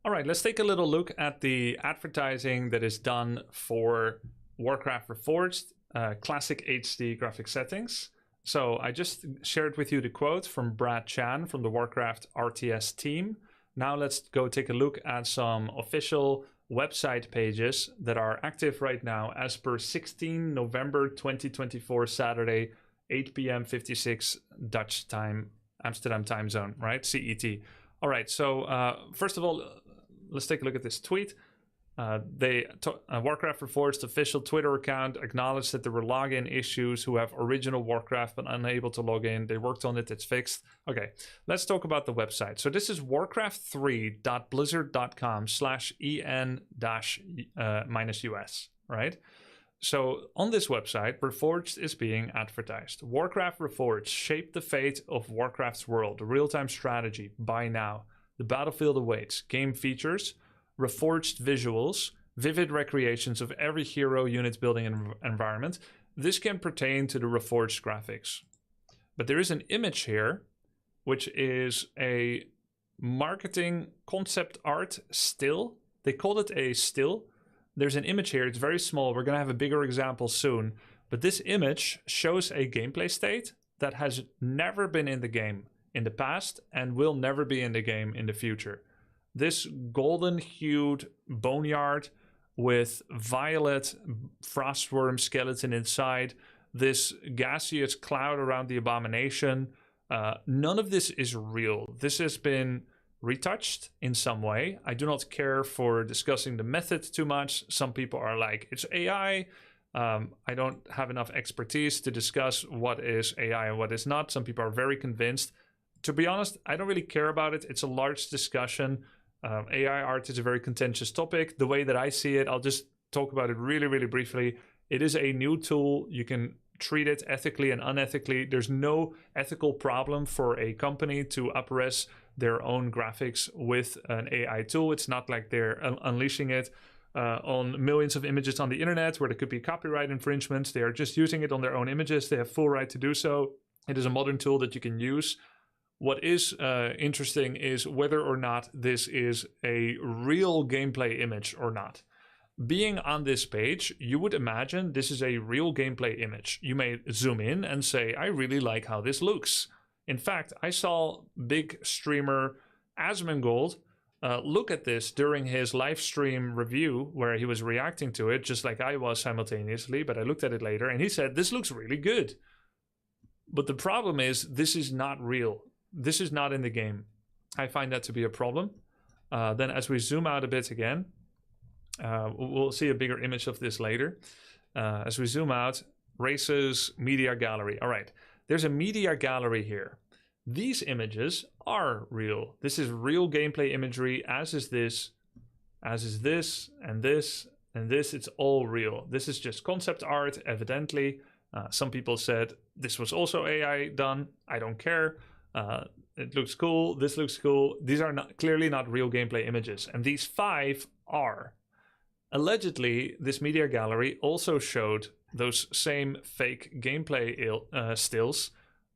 All right, let's take a little look at the advertising that is done for Warcraft Reforged Classic HD graphic settings. So I just shared with you the quote from Brad Chan from the Warcraft RTS team. Now let's go take a look at some official website pages that are active right now as per 16 November 2024 Saturday, 8 p.m. 56 Dutch time, Amsterdam time zone, right? CET. All right, so first of all, let's take a look at this tweet. Warcraft Reforged official Twitter account acknowledged that there were login issues who have original Warcraft but unable to log in. They worked on it, it's fixed. Okay, let's talk about the website. So this is warcraft3.blizzard.com/en-us, right? So on this website, Reforged is being advertised. Warcraft Reforged shaped the fate of Warcraft's world. Real-time strategy, buy now. The battlefield awaits. Game features, Reforged visuals, vivid recreations of every hero, unit building, and environment. This can pertain to the Reforged graphics. But there is an image here which is a marketing concept art still. They called it a still. There's an image here. It's very small. We're going to have a bigger example soon. But this image shows a gameplay state that has never been in the game in the past and will never be in the game in the future. This golden hued boneyard with violet frostworm skeleton inside, this gaseous cloud around the abomination. None of this is real. This has been retouched in some way. I do not care for discussing the method too much. Some people are like, it's AI. I don't have enough expertise to discuss what is AI and what is not. Some people are very convinced. To be honest, I don't really care about it. It's a large discussion. AI art is a very contentious topic. The way that I see it, I'll just talk about it really, really briefly. It is a new tool. You can treat it ethically and unethically. There's no ethical problem for a company to up-res their own graphics with an AI tool. It's not like they're unleashing it on millions of images on the internet where there could be copyright infringements. They are just using it on their own images. They have full right to do so. It is a modern tool that you can use. What is interesting is whether or not this is a real gameplay image or not. Being on this page, you would imagine this is a real gameplay image. You may zoom in and say, I really like how this looks. In fact, I saw big streamer Asmongold look at this during his live stream review where he was reacting to it, just like I was simultaneously, but I looked at it later and he said, this looks really good. But the problem is, this is not real. This is not in the game. I find that to be a problem. Then as we zoom out a bit again, we'll see a bigger image of this later. As we zoom out, races, media gallery. All right, there's a media gallery here. These images are real. This is real gameplay imagery, as is this, and this, and this. It's all real. This is just concept art, evidently. Some people said this was also AI done. I don't care. It looks cool. This looks cool. These are clearly not real gameplay images. And these 5 are. Allegedly, this media gallery also showed those same fake gameplay stills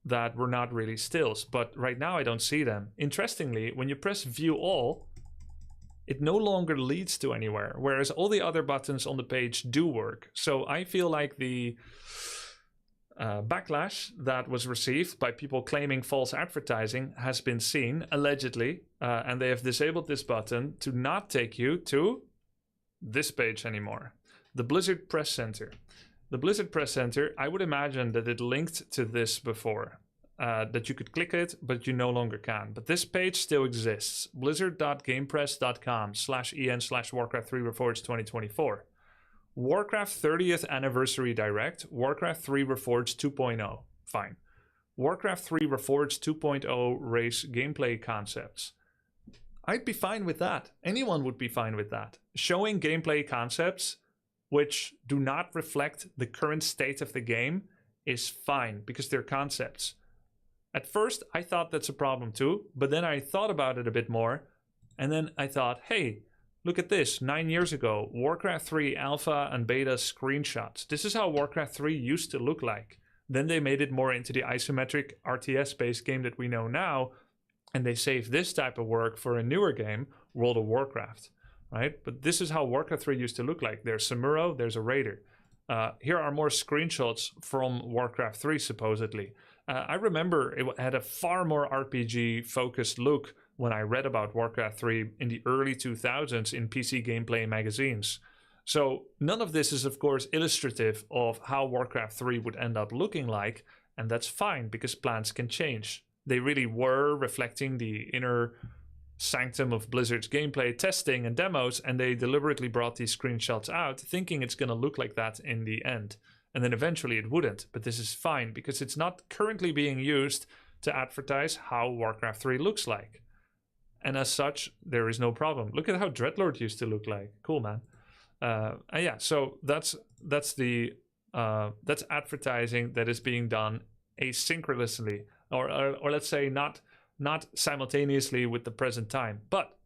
that were not really stills. But right now I don't see them. Interestingly, when you press view all, it no longer leads to anywhere, whereas all the other buttons on the page do work. So I feel like the backlash that was received by people claiming false advertising has been seen, allegedly, and they have disabled this button to not take you to this page anymore. The Blizzard Press Center. The Blizzard Press Center, I would imagine that it linked to this before, that you could click it, but you no longer can. But this page still exists. blizzard.gamepress.com/en/Warcraft 3 Reforged 2024. Warcraft 30th Anniversary Direct, Warcraft 3 Reforged 2.0. Fine. Warcraft 3 Reforged 2.0 race gameplay concepts. I'd be fine with that. Anyone would be fine with that. Showing gameplay concepts which do not reflect the current state of the game is fine because they're concepts. At first, I thought that's a problem too, but then I thought about it a bit more, and then I thought, hey, look at this, 9 years ago, Warcraft 3 alpha and beta screenshots. This is how Warcraft 3 used to look like. Then they made it more into the isometric RTS-based game that we know now, and they saved this type of work for a newer game, World of Warcraft, right? But this is how Warcraft 3 used to look like. There's Samuro, there's a Raider. Here are more screenshots from Warcraft 3, supposedly. I remember it had a far more RPG-focused look when I read about Warcraft 3 in the early 2000s in PC gameplay magazines. So none of this is, of course, illustrative of how Warcraft 3 would end up looking like, and that's fine because plans can change. They really were reflecting the inner sanctum of Blizzard's gameplay testing and demos, and they deliberately brought these screenshots out thinking it's going to look like that in the end. And then eventually it wouldn't, but this is fine because it's not currently being used to advertise how Warcraft 3 looks like. And as such, there is no problem. Look at how Dreadlord used to look like. Cool, man. Yeah, so that's advertising that is being done asynchronously, or let's say not simultaneously with the present time. But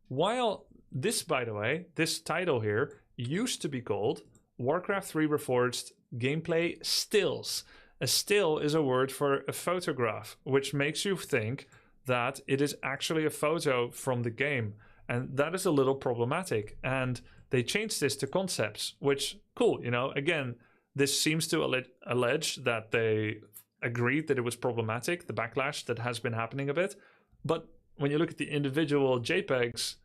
while this, by the way, this title here used to be called Warcraft 3 Reforged Gameplay Stills. A still is a word for a photograph, which makes you think that it is actually a photo from the game. And that is a little problematic. And they changed this to concepts, which, cool, you know, again, this seems to allege that they agreed that it was problematic, the backlash that has been happening a bit. But when you look at the individual JPEGs,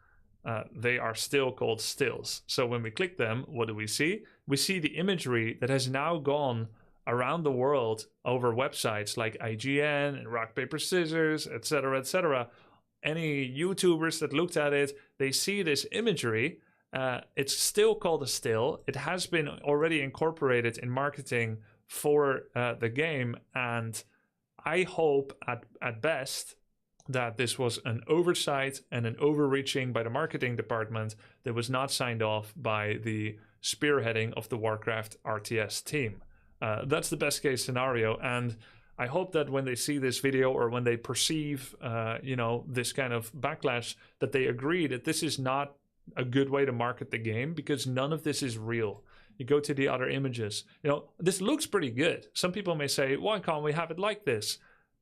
they are still called stills. So when we click them, what do we see? We see the imagery that has now gone around the world over websites like IGN and Rock, Paper, Scissors, etc., etc. Any YouTubers that looked at it, they see this imagery. It's still called a still. It has been already incorporated in marketing for the game, and I hope at best that this was an oversight and an overreaching by the marketing department that was not signed off by the spearheading of the Warcraft RTS team. That's the best case scenario, and I hope that when they see this video or when they perceive, this kind of backlash, that they agree that this is not a good way to market the game, because none of this is real. You go to the other images, this looks pretty good. Some people may say, why can't we have it like this?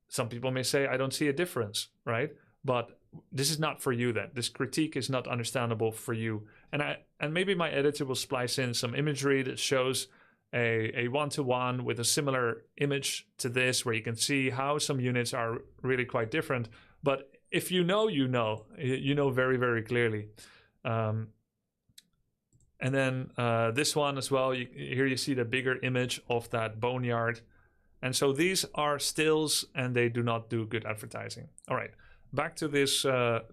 Some people may say, I don't see a difference, right? But this is not for you then. This critique is not understandable for you. And maybe my editor will splice in some imagery that shows a one-to-one with a similar image to this, where you can see how some units are really quite different. But if you know very, very clearly. And then this one as well, here you see the bigger image of that boneyard. And so these are stills, and they do not do good advertising. All right, back to this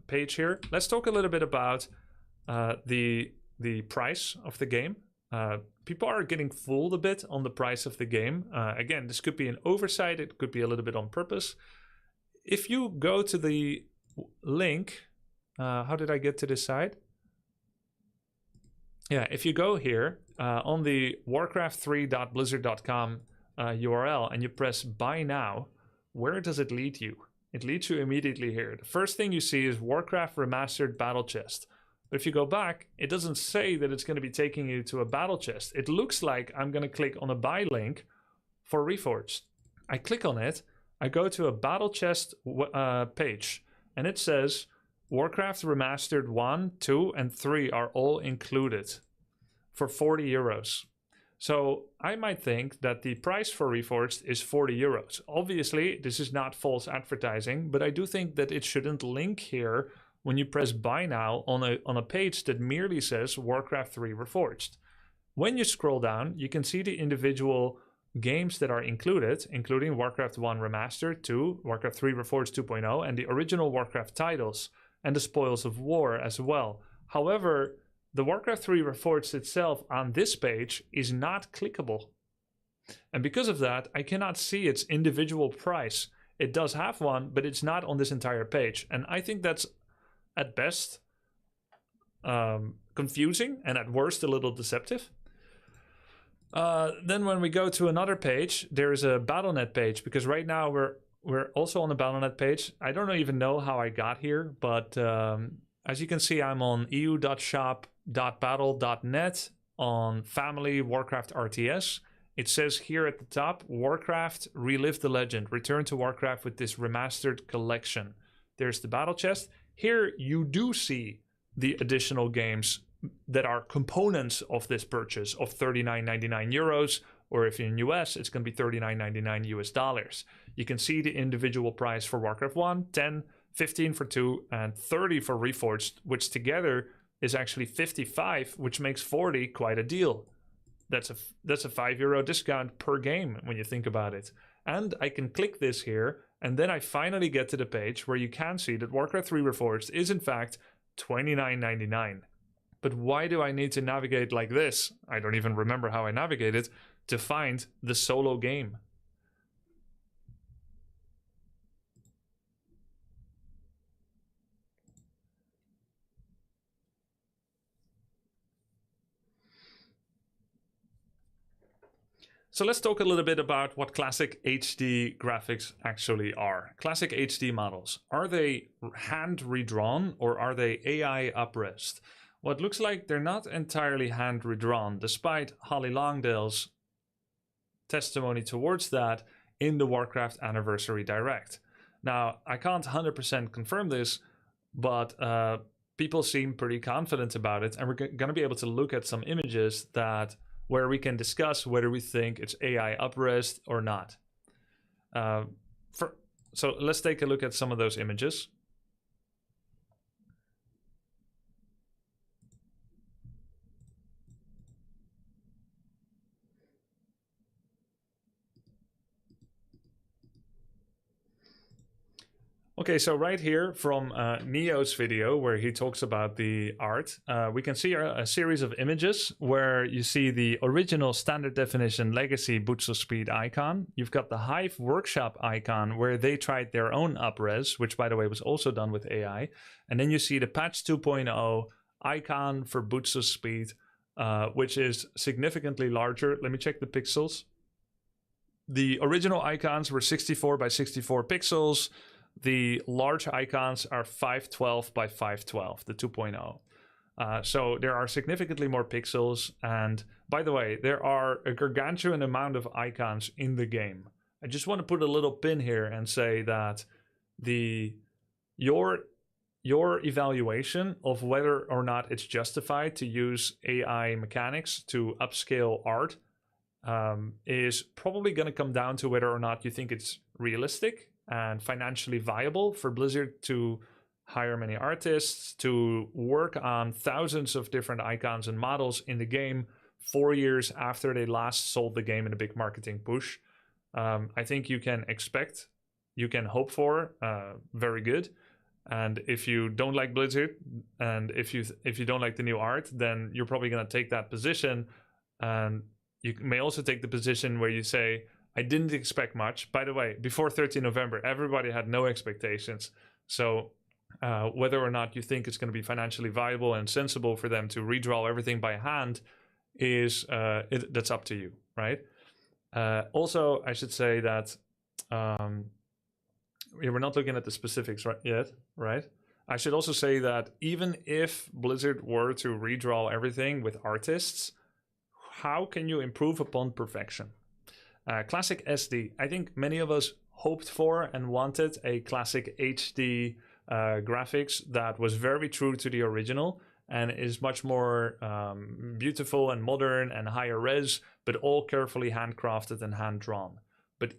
page here. Let's talk a little bit about the price of the game. People are getting fooled a bit on the price of the game. Again, this could be an oversight. It could be a little bit on purpose. If you go to the link, how did I get to this side? Yeah, if you go here on the warcraft3.blizzard.com URL and you press buy now, where does it lead you? It leads you immediately here. The first thing you see is Warcraft Remastered Battle Chest. But if you go back, it doesn't say that it's going to be taking you to a battle chest. It looks like I'm going to click on a buy link for Reforged. I click on it, I go to a battle chest page, and it says Warcraft Remastered 1, 2, and 3 are all included for 40 euros. So I might think that the price for Reforged is 40 euros. Obviously, this is not false advertising, but I do think that it shouldn't link here when you press buy now on a page that merely says Warcraft 3 Reforged. When you scroll down, you can see the individual games that are included, including Warcraft 1 Remastered, 2, Warcraft 3 Reforged 2.0, and the original Warcraft titles, and the Spoils of War as well. However, the Warcraft 3 Reforged itself on this page is not clickable. And because of that, I cannot see its individual price. It does have one, but it's not on this entire page. And I think that's at best confusing, and at worst a little deceptive. Then when we go to another page, there is a Battle.net page, because right now we're also on the Battle.net page. I don't even know how I got here, but as you can see, I'm on eu.shop.battle.net on Family Warcraft RTS. It says here at the top, Warcraft Relive the Legend. Return to Warcraft with this remastered collection. There's the battle chest. Here you do see the additional games that are components of this purchase of 39.99 euros, or if you're in US, it's going to be 39.99 US dollars. You can see the individual price for Warcraft 1, 10, 15 for 2, and 30 for Reforged, which together is actually 55, which makes 40 quite a deal. That's a €5 discount per game when you think about it. And I can click this here, and then I finally get to the page where you can see that Warcraft 3 Reforged is in fact $29.99. But why do I need to navigate like this? I don't even remember how I navigated to find the solo game. So let's talk a little bit about what classic HD graphics actually are. Classic HD models, are they hand redrawn or are they AI upresed? Well, it looks like they're not entirely hand redrawn, despite Holly Longdale's testimony towards that in the Warcraft Anniversary Direct. Now, I can't 100% confirm this, but people seem pretty confident about it, and we're going to be able to look at some images where we can discuss whether we think it's AI up-res or not. So let's take a look at some of those images. Okay, so right here from Neo's video where he talks about the art, we can see a series of images where you see the original standard definition legacy Butzel Speed icon. You've got the Hive Workshop icon where they tried their own up-res, which by the way was also done with AI. And then you see the patch 2.0 icon for Butzel Speed, which is significantly larger. Let me check the pixels. The original icons were 64 by 64 pixels. The large icons are 512 by 512, the 2.0. So there are significantly more pixels. And by the way, there are a gargantuan amount of icons in the game. I just want to put a little pin here and say that your evaluation of whether or not it's justified to use AI mechanics to upscale art is probably going to come down to whether or not you think it's realistic and financially viable for Blizzard to hire many artists to work on thousands of different icons and models in the game 4 years after they last sold the game in a big marketing push. I think you can hope for very good. And if you don't like Blizzard and if you don't like the new art, then you're probably going to take that position. And you may also take the position where you say, I didn't expect much. By the way, before 13 November, everybody had no expectations. So whether or not you think it's going to be financially viable and sensible for them to redraw everything by hand is that's up to you, right? Also, I should say that we're not looking at the specifics yet, right? I should also say that even if Blizzard were to redraw everything with artists, how can you improve upon perfection? Classic SD. I think many of us hoped for and wanted a classic HD graphics that was very true to the original and is much more beautiful and modern and higher res, but all carefully handcrafted and hand drawn. But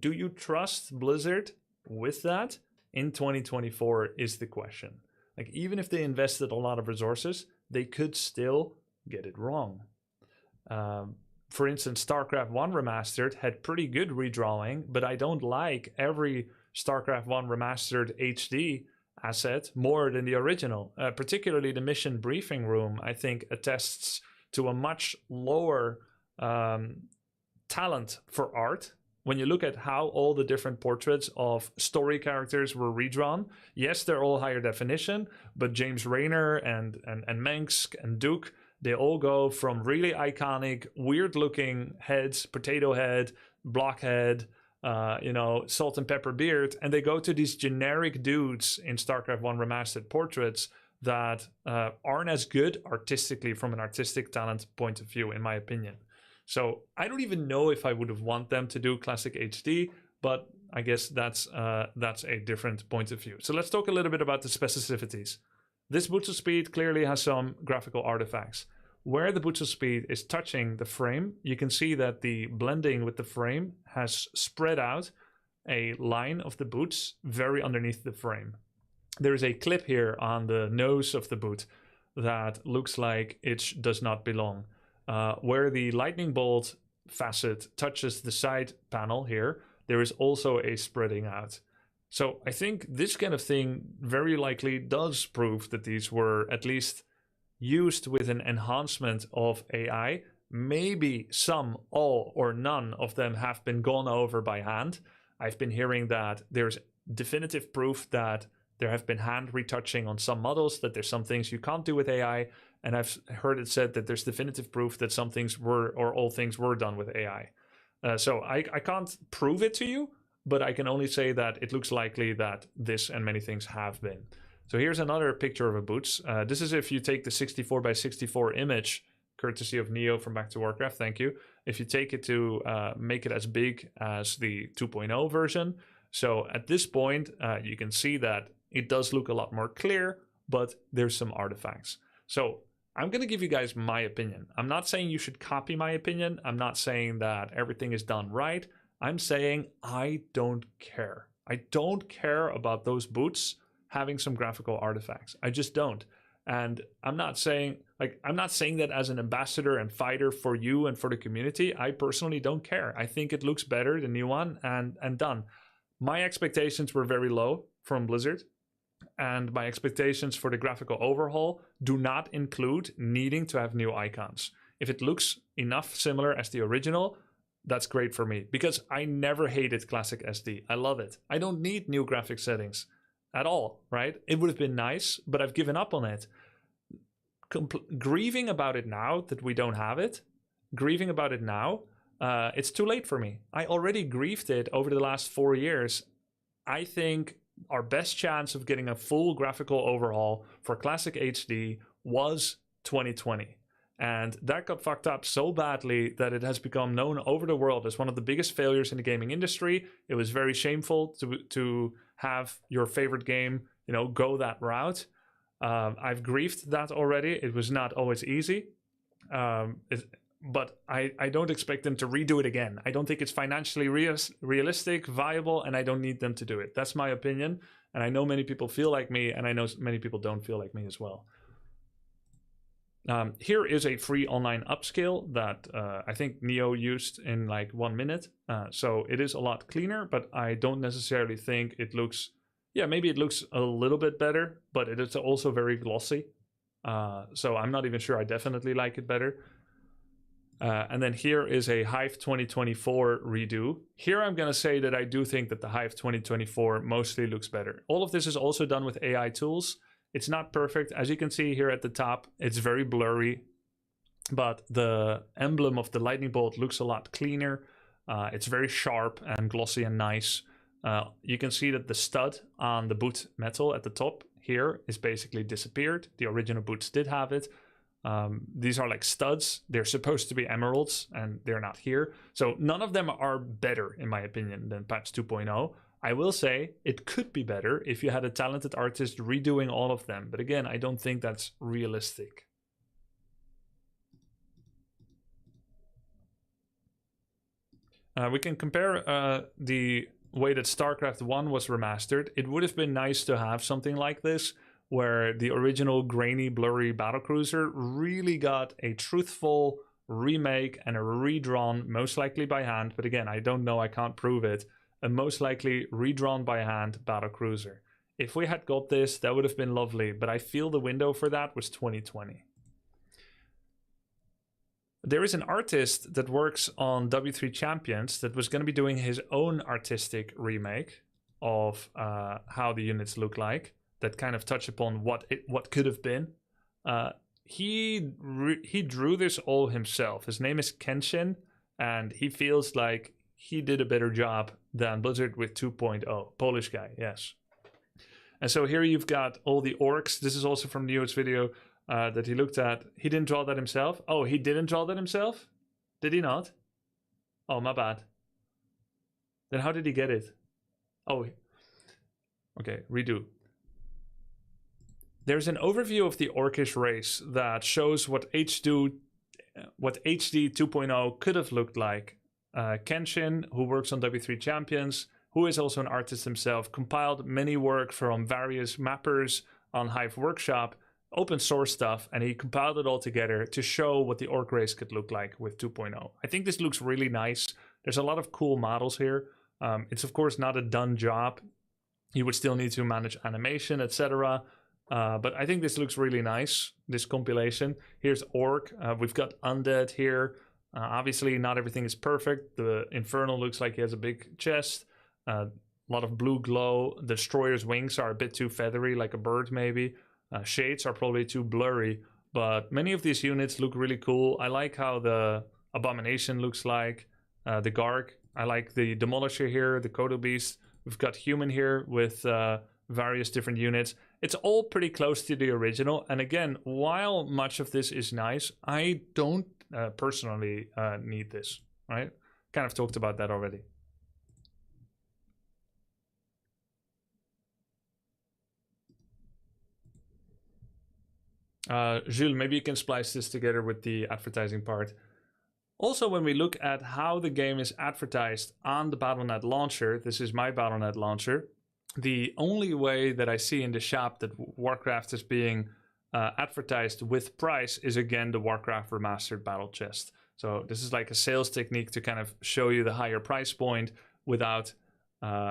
do you trust Blizzard with that in 2024 is the question. Like, even if they invested a lot of resources, they could still get it wrong. For instance, StarCraft 1 Remastered had pretty good redrawing, but I don't like every StarCraft 1 Remastered HD asset more than the original. Particularly the mission briefing room, I think, attests to a much lower talent for art. When you look at how all the different portraits of story characters were redrawn, yes, they're all higher definition, but James Raynor and Mengsk and Duke, they all go from really iconic, weird-looking heads, potato head, blockhead, salt and pepper beard, and they go to these generic dudes in StarCraft 1 Remastered portraits that aren't as good artistically from an artistic talent point of view, in my opinion. So I don't even know if I would have want them to do Classic HD, but I guess that's a different point of view. So let's talk a little bit about the specificities. This Butzel Speed clearly has some graphical artifacts. Where the Butzel Speed is touching the frame, you can see that the blending with the frame has spread out a line of the boots very underneath the frame. There is a clip here on the nose of the boot that looks like it does not belong. Where the lightning bolt facet touches the side panel here, there is also a spreading out. So I think this kind of thing very likely does prove that these were at least used with an enhancement of AI. Maybe some, all, or none of them have been gone over by hand. I've been hearing that there's definitive proof that there have been hand retouching on some models, that there's some things you can't do with AI. And I've heard it said that there's definitive proof that some things were, or all things were done with AI. So I can't prove it to you, but I can only say that it looks likely that this and many things have been. So here's another picture of a boots. This is if you take the 64 by 64 image, courtesy of Neo from Back to Warcraft, thank you. If you take it to make it as big as the 2.0 version. So at this point, you can see that it does look a lot more clear, but there's some artifacts. So I'm going to give you guys my opinion. I'm not saying you should copy my opinion. I'm not saying that everything is done right. I'm saying I don't care. I don't care about those boots having some graphical artifacts. I just don't. And I'm not saying that as an ambassador and fighter for you and for the community. I personally don't care. I think it looks better, the new one, and done. My expectations were very low from Blizzard, and my expectations for the graphical overhaul do not include needing to have new icons. If it looks enough similar as the original, that's great for me, because I never hated Classic SD. I love it. I don't need new graphic settings at all, right? It would have been nice, but I've given up on it. Grieving about it now that we don't have it, it's too late for me. I already grieved it over the last 4 years. I think our best chance of getting a full graphical overhaul for Classic HD was 2020. And that got fucked up so badly that it has become known over the world as one of the biggest failures in the gaming industry. It was very shameful to have your favorite game, go that route. I've grieved that already. It was not always easy. But I don't expect them to redo it again. I don't think it's financially realistic, viable, and I don't need them to do it. That's my opinion. And I know many people feel like me, and I know many people don't feel like me as well. Here is a free online upscale that I think Neo used in like 1 minute. So it is a lot cleaner, but I don't necessarily think it looks... Yeah, maybe it looks a little bit better, but it is also very glossy. So I'm not even sure I definitely like it better. And then here is a Hive 2024 redo. Here I'm going to say that I do think that the Hive 2024 mostly looks better. All of this is also done with AI tools. It's not perfect. As you can see here at the top, it's very blurry, but the emblem of the lightning bolt looks a lot cleaner. It's very sharp and glossy and nice. You can see that the stud on the boot metal at the top here is basically disappeared. The original boots did have it. These are like studs. They're supposed to be emeralds, and they're not here. So none of them are better, in my opinion, than patch 2.0. I will say it could be better if you had a talented artist redoing all of them. But again, I don't think that's realistic. We can compare the way that StarCraft 1 was remastered. It would have been nice to have something like this, where the original grainy, blurry battlecruiser really got a truthful remake and a redrawn, most likely by hand, but again, I don't know, I can't prove it, a most likely redrawn by hand battlecruiser. If we had got this, that would have been lovely, but I feel the window for that was 2020. There is an artist that works on W3 Champions that was going to be doing his own artistic remake of how the units look like, that kind of touch upon what could have been. He drew this all himself. His name is Kenshin, and he feels like he did a better job than Blizzard with 2.0. Polish guy, yes. And so here you've got all the orcs. This is also from Neo's video that he looked at. He didn't draw that himself. Oh, he didn't draw that himself? Did he not? Oh, my bad. Then how did he get it? Oh, okay, redo. There's an overview of the orcish race that shows what HD 2.0 could have looked like. Kenshin, who works on W3 Champions, who is also an artist himself, compiled many work from various mappers on Hive Workshop, open source stuff, and he compiled it all together to show what the orc race could look like with 2.0. I think this looks really nice. There's a lot of cool models here. It's of course not a done job. You would still need to manage animation, etc. But I think this looks really nice, this compilation. Here's Orc. We've got Undead here. Obviously, not everything is perfect. The Infernal looks like he has a big chest. A lot of blue glow. The Destroyer's wings are a bit too feathery, like a bird maybe. Shades are probably too blurry. But many of these units look really cool. I like how the Abomination looks like. The Garg. I like the Demolisher here, the Kodo Beast. We've got Human here with various different units. It's all pretty close to the original. And again, while much of this is nice, I don't personally need this, right? Kind of talked about that already. Jules, maybe you can splice this together with the advertising part. Also, when we look at how the game is advertised on the Battle.net launcher, this is my Battle.net launcher, the only way that I see in the shop that Warcraft is being advertised with price is again the Warcraft Remastered Battle Chest. So this is like a sales technique to kind of show you the higher price point without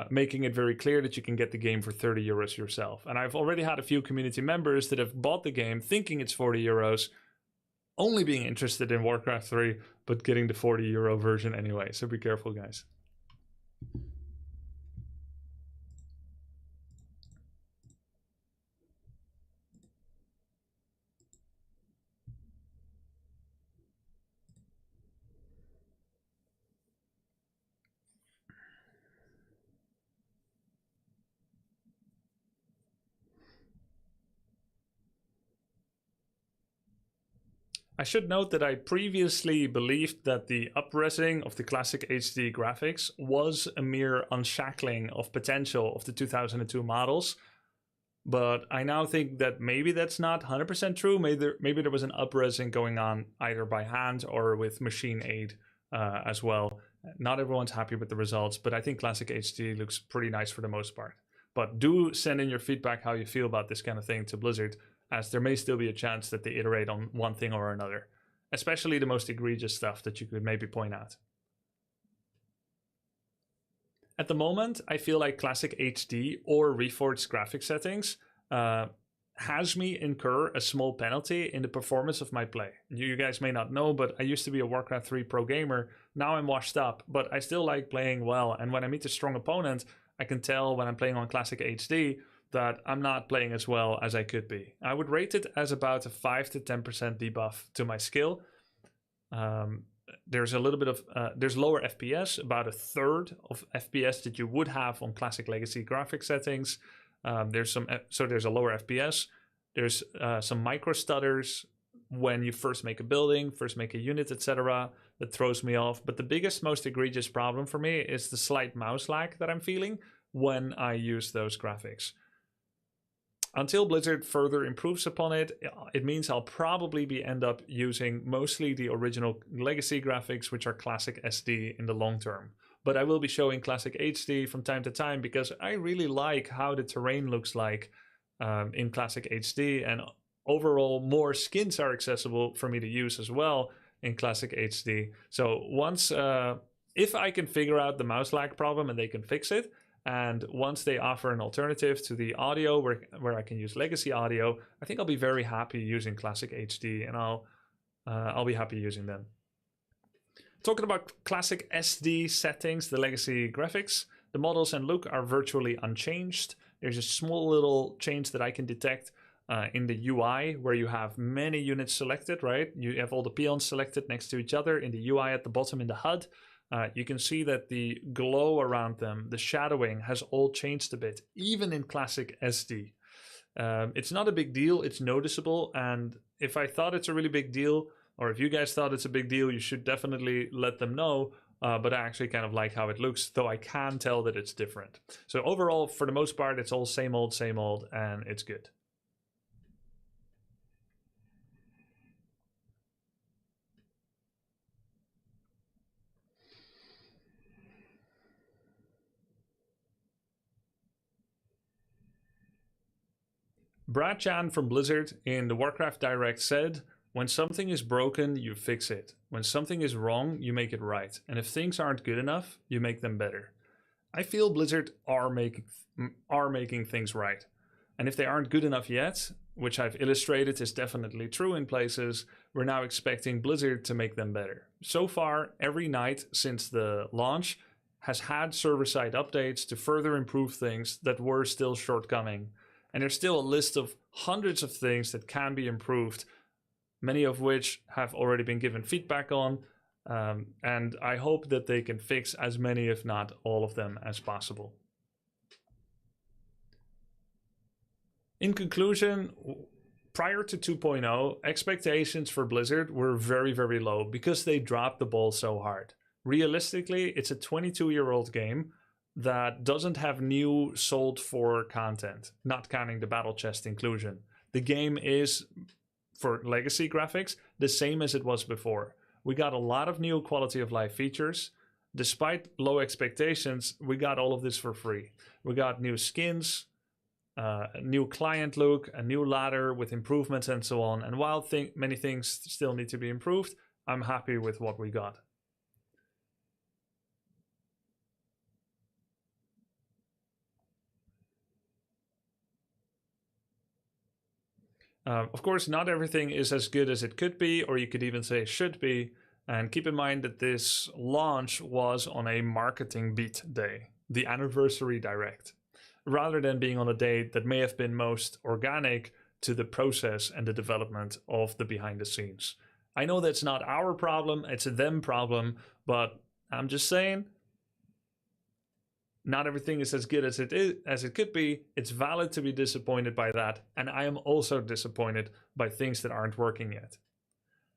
making it very clear that you can get the game for 30 euros yourself. And I've already had a few community members that have bought the game thinking it's 40 euros, only being interested in Warcraft 3, but getting the 40 euro version anyway. So be careful, guys. I should note that I previously believed that the upresing of the classic HD graphics was a mere unshackling of potential of the 2002 models, but I now think that maybe that's not 100% true. Maybe there was an upresing going on either by hand or with machine aid as well. Not everyone's happy with the results, but I think classic HD looks pretty nice for the most part. But do send in your feedback how you feel about this kind of thing to Blizzard, as there may still be a chance that they iterate on one thing or another, especially the most egregious stuff that you could maybe point out. At the moment, I feel like Classic HD or Reforged graphic settings has me incur a small penalty in the performance of my play. You guys may not know, but I used to be a Warcraft 3 pro gamer. Now I'm washed up, but I still like playing well. And when I meet a strong opponent, I can tell when I'm playing on Classic HD that I'm not playing as well as I could be. I would rate it as about a 5 to 10% debuff to my skill. There's a little bit of, there's lower FPS, about a third of FPS that you would have on classic legacy graphic settings. There's a lower FPS. There's some micro stutters when you first make a building, first make a unit, etc. That throws me off. But the biggest, most egregious problem for me is the slight mouse lag that I'm feeling when I use those graphics. Until Blizzard further improves upon it, it means I'll probably end up using mostly the original legacy graphics, which are classic SD in the long term. But I will be showing classic HD from time to time because I really like how the terrain looks like in classic HD, and overall more skins are accessible for me to use as well in classic HD. So once, if I can figure out the mouse lag problem and they can fix it, and once they offer an alternative to the audio where I can use legacy audio, I think I'll be very happy using classic HD, and I'll be happy using them. Talking about classic SD settings, the legacy graphics, the models and look are virtually unchanged. There's a small little change that I can detect in the UI where you have many units selected, right? You have all the peons selected next to each other in the UI at the bottom in the HUD. You can see that the glow around them, the shadowing, has all changed a bit, even in classic SD. It's not a big deal, it's noticeable, and if I thought it's a really big deal, or if you guys thought it's a big deal, you should definitely let them know, but I actually kind of like how it looks, though I can tell that it's different. So overall, for the most part, it's all same old, and it's good. Brad Chan from Blizzard in the Warcraft Direct said, "When something is broken, you fix it. When something is wrong, you make it right. And if things aren't good enough, you make them better." I feel Blizzard are making things right. And if they aren't good enough yet, which I've illustrated is definitely true in places, we're now expecting Blizzard to make them better. So far, every night since the launch has had server-side updates to further improve things that were still shortcoming. And there's still a list of hundreds of things that can be improved, many of which have already been given feedback on, and I hope that they can fix as many, if not all of them, as possible. In conclusion, prior to 2.0, expectations for Blizzard were very, very low because they dropped the ball so hard. Realistically, it's a 22-year-old game that doesn't have new sold for content, not counting the battle chest inclusion. The game is, for legacy graphics, the same as it was before. We got a lot of new quality of life features. Despite low expectations, we got all of this for free. We got new skins, a new client look, a new ladder with improvements and so on. And while many things still need to be improved, I'm happy with what we got. Of course, not everything is as good as it could be, or you could even say should be. And keep in mind that this launch was on a marketing beat day, the anniversary direct, rather than being on a day that may have been most organic to the process and the development of the behind the scenes. I know that's not our problem, it's a them problem, but I'm just saying, not everything is as good as it could be. It's valid to be disappointed by that, and I am also disappointed by things that aren't working yet.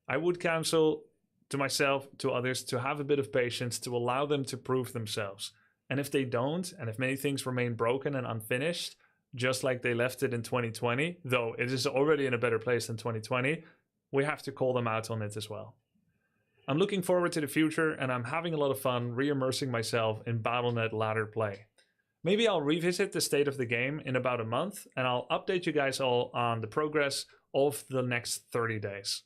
I would counsel to myself, to others, to have a bit of patience, to allow them to prove themselves. And if they don't, and if many things remain broken and unfinished, just like they left it in 2020, though it is already in a better place than 2020, we have to call them out on it as well. I'm looking forward to the future, and I'm having a lot of fun re-immersing myself in Battle.net ladder play. Maybe I'll revisit the state of the game in about a month, and I'll update you guys all on the progress of the next 30 days.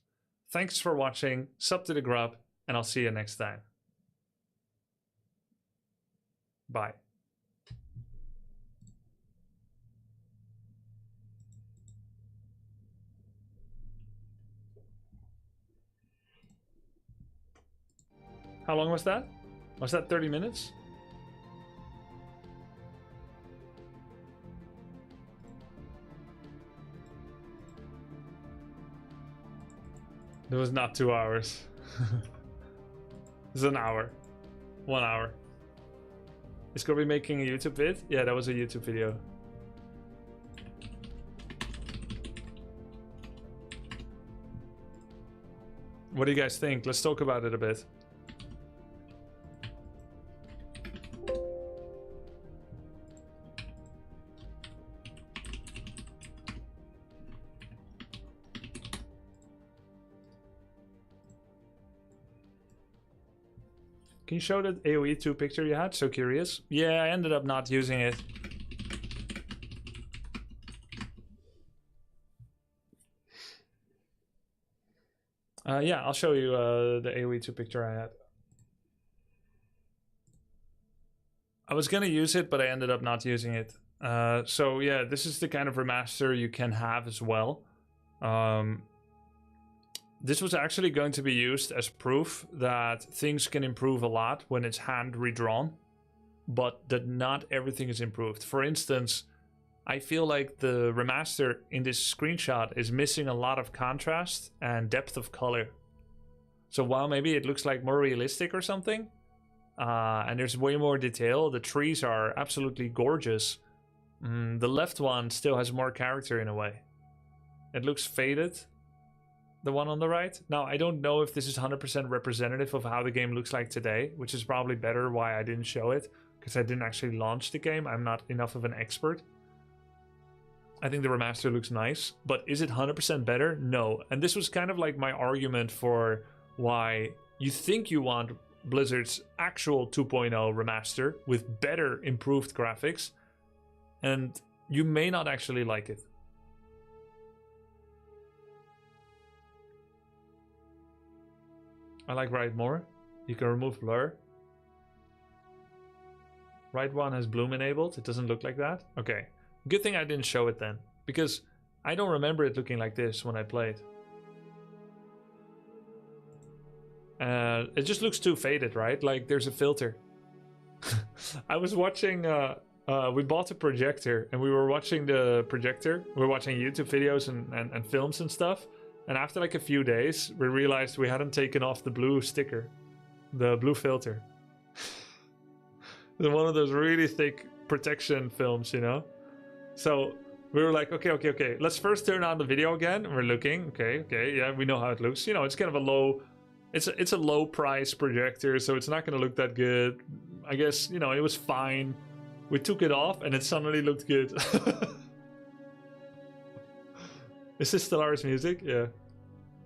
Thanks for watching, sub to the grub, and I'll see you next time. Bye. How long was that? Was that 30 minutes? It was not 2 hours. It was an hour. 1 hour. Is Grubby making a YouTube vid? Yeah, that was a YouTube video. What do you guys think? Let's talk about it a bit. Can you show that AoE 2 picture you had? So curious. Yeah, I ended up not using it. Yeah, I'll show you the AoE 2 picture I had. I was gonna use it, but I ended up not using it. So yeah, this is the kind of remaster you can have as well. This was actually going to be used as proof that things can improve a lot when it's hand redrawn, but that not everything is improved. For instance, I feel like the remaster in this screenshot is missing a lot of contrast and depth of color. So while maybe it looks like more realistic or something, and there's way more detail, the trees are absolutely gorgeous. The left one still has more character in a way. It looks faded. The one on the right. Now, I don't know if this is 100% representative of how the game looks like today, which is probably better why I didn't show it, because I didn't actually launch the game. I'm not enough of an expert. I think the remaster looks nice, but is it 100% better? No. And this was kind of like my argument for why you think you want Blizzard's actual 2.0 remaster with better improved graphics, and you may not actually like it. I like right more. You can remove blur. Right one has bloom enabled. It doesn't look like that. Okay. Good thing I didn't show it then, because I don't remember it looking like this when I played. It just looks too faded, right? Like there's a filter. I was watching, we bought a projector and we were watching the projector. We were watching YouTube videos and films and stuff. And after like a few days, we realized we hadn't taken off the blue sticker, the blue filter. One of those really thick protection films, you know? So We were like, okay. Let's first turn on the video again. We're looking. Okay. Yeah, we know how it looks. You know, it's kind of a low. It's a low price projector, so it's not going to look that good. I guess, you know, it was fine. We took it off, and it suddenly looked good. Is this Stellaris music? Yeah.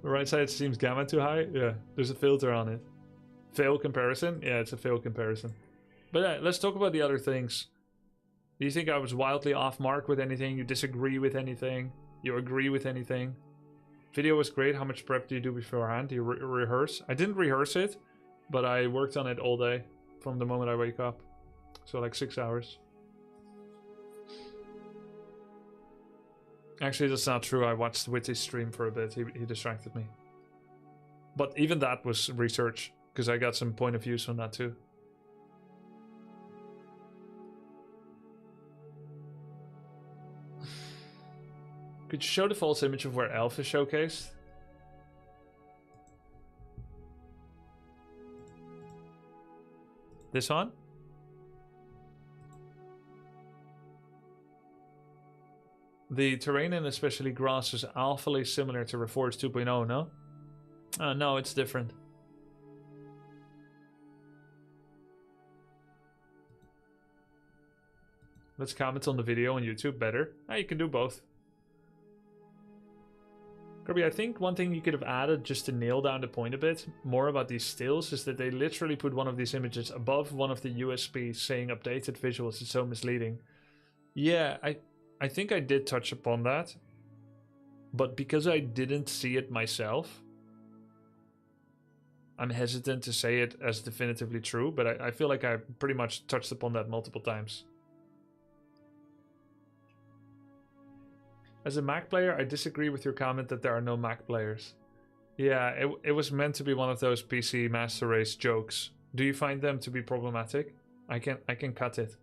The right side seems gamma too high. Yeah, there's a filter on it. Fail comparison? Yeah, it's a fail comparison. But yeah, let's talk about the other things. Do you think I was wildly off mark with anything? You disagree with anything? You agree with anything? Video was great. How much prep do you do beforehand? Do you rehearse? I didn't rehearse it, but I worked on it all day from the moment I wake up. So like 6 hours. Actually, that's not true. I watched Witty's stream for a bit. He distracted me. But even that was research, because I got some point of views on that too. Could you show the false image of where Elf is showcased? This one? The terrain and especially grass is awfully similar to Reforged 2.0, no? No, it's different. Let's comment on the video on YouTube better. You can do both. Grubby, I think one thing you could have added just to nail down the point a bit more about these stills is that they literally put one of these images above one of the USBs saying updated visuals. It's so misleading. Yeah, I think I did touch upon that. But because I didn't see it myself, I'm hesitant to say it as definitively true, but I feel like I pretty much touched upon that multiple times. As a Mac player, I disagree with your comment that there are no Mac players. Yeah, it was meant to be one of those PC Master Race jokes. Do you find them to be problematic? I can cut it.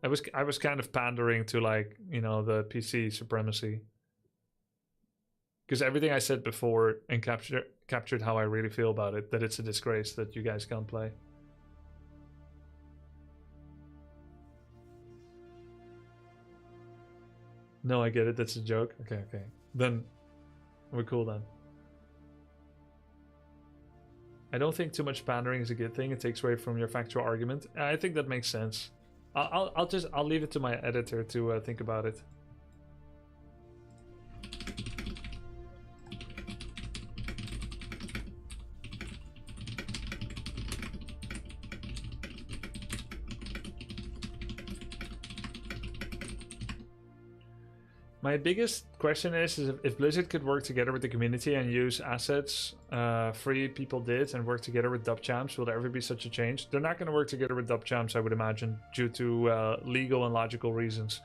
I was kind of pandering to, like, you know, the PC supremacy. Because everything I said before and captured how I really feel about it, that it's a disgrace that you guys can't play. No, I get it. That's a joke. Okay. Then we're cool then. I don't think too much pandering is a good thing. It takes away from your factual argument. I think that makes sense. I'll leave it to my editor to think about it. My biggest question is if Blizzard could work together with the community and use assets free people did and work together with dub champs, will there ever be such a change? They're not going to work together with dub champs, I would imagine, due to legal and logical reasons.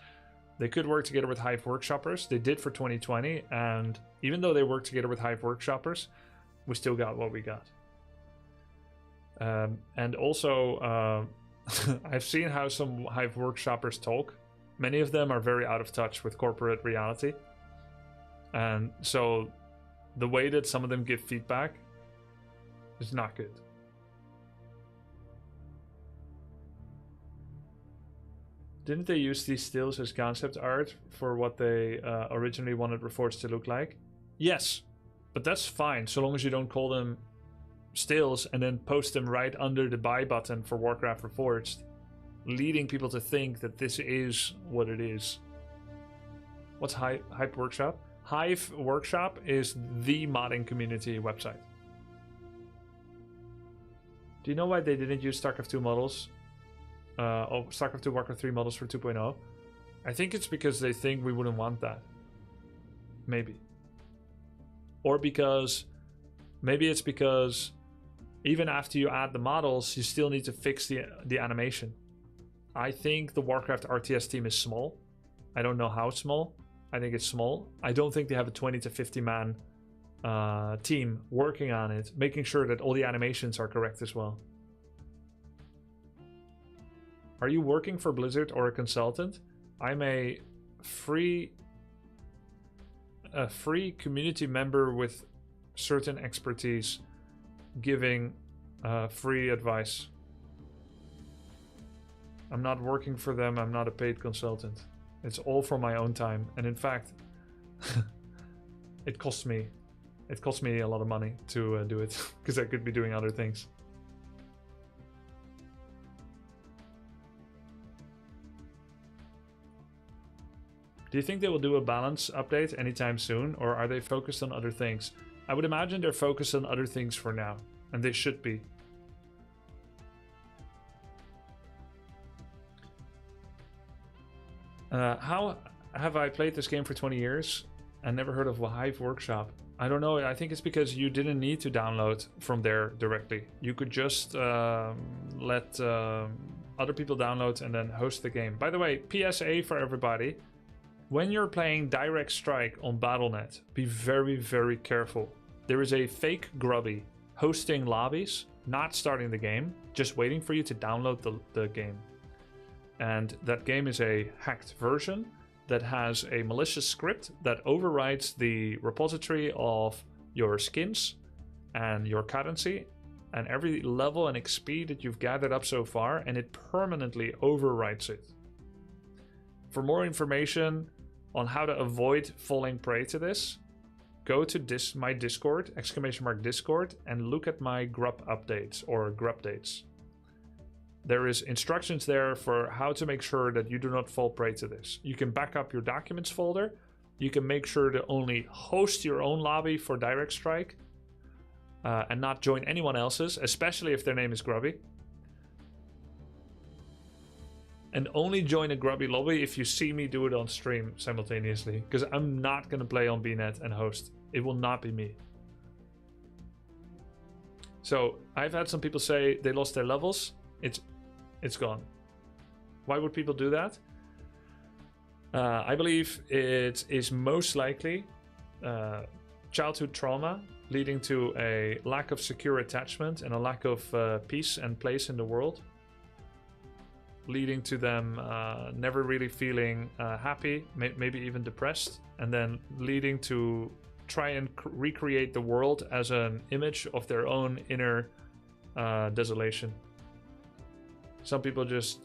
They could work together with Hive Workshoppers. They did for 2020, and even though they worked together with Hive Workshoppers, we still got what we got. And also, I've seen how some Hive Workshoppers talk. Many of them are very out of touch with corporate reality. And so the way that some of them give feedback is not good. Didn't they use these stills as concept art for what they originally wanted Reforged to look like? Yes, but that's fine so long as you don't call them stills and then post them right under the buy button for Warcraft Reforged, leading people to think that this is what it is. What's Hive Workshop? Hive Workshop is the modding community website. Do you know why they didn't use StarCraft 2 models? StarCraft 2 Warcraft 3 models for 2.0? I think it's because they think we wouldn't want that. Maybe. Or because... Maybe it's because even after you add the models, you still need to fix the animation. I think the Warcraft RTS team is small. I don't know how small. I think it's small. I don't think they have a 20 to 50 man team working on it, making sure that all the animations are correct as well. Are you working for Blizzard or a consultant? I'm a free community member with certain expertise giving free advice. I'm not working for them. I'm not a paid consultant. It's all for my own time. And in fact, it costs me a lot of money to do it, because I could be doing other things. Do you think they will do a balance update anytime soon, or are they focused on other things? I would imagine they're focused on other things for now, and they should be. How have I played this game for 20 years and never heard of Hive Workshop? I don't know. I think it's because you didn't need to download from there directly. You could just let other people download and then host the game. By the way, PSA for everybody. When you're playing Direct Strike on Battle.net, be very, very careful. There is a fake Grubby hosting lobbies, not starting the game, just waiting for you to download the game. And that game is a hacked version that has a malicious script that overrides the repository of your skins and your currency and every level and XP that you've gathered up so far, and it permanently overwrites it. For more information on how to avoid falling prey to this, go to my Discord, !Discord, and look at my Grub updates or Grubdates. There is instructions there for how to make sure that you do not fall prey to this. You can back up your documents folder. You can make sure to only host your own lobby for Direct Strike and not join anyone else's, especially if their name is Grubby. And only join a Grubby lobby if you see me do it on stream simultaneously, because I'm not going to play on BNet and host. It will not be me. So I've had some people say they lost their levels. It's gone. Why would people do that? I believe it is most likely childhood trauma leading to a lack of secure attachment and a lack of peace and place in the world, leading to them never really feeling happy, maybe even depressed, and then leading to try and recreate the world as an image of their own inner desolation. Some people just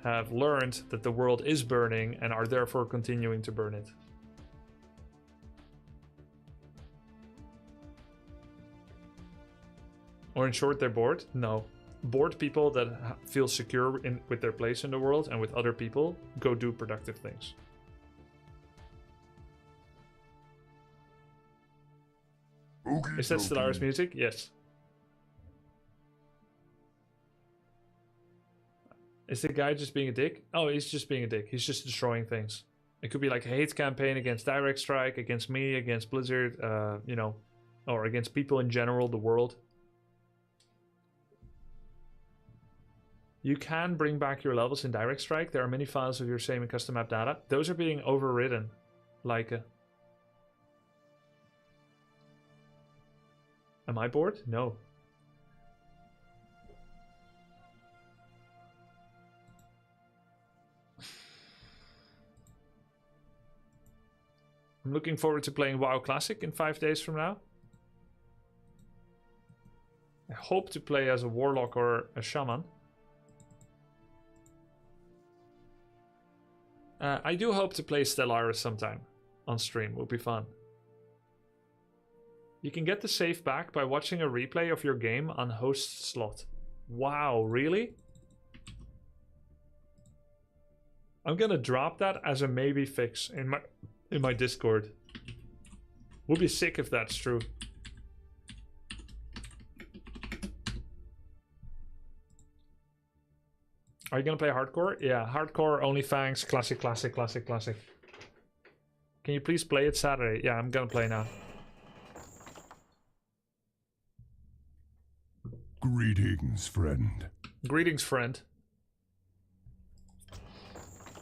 have learned that the world is burning and are therefore continuing to burn it. Or in short, they're bored? No. Bored people that feel secure with their place in the world and with other people go do productive things. Okay, is that Stellaris music? Yes. Is the guy just being a dick? Oh, he's just being a dick. He's just destroying things. It could be like a hate campaign against Direct Strike, against me, against Blizzard, you know, or against people in general, the world. You can bring back your levels in Direct Strike. There are many files of your same and custom map data. Those are being overridden. Like, am I bored? No. I'm looking forward to playing WoW Classic in 5 days from now. I hope to play as a Warlock or a Shaman. I do hope to play Stellaris sometime on stream. Will be fun. You can get the save back by watching a replay of your game on host slot. Wow, really? I'm gonna drop that as a maybe fix in my Discord. Would be sick if that's true. Are you gonna play hardcore? Yeah, hardcore, OnlyFangs, classic, classic, classic, classic. Can you please play it Saturday? Yeah, I'm gonna play now. Greetings, friend. Greetings, friend.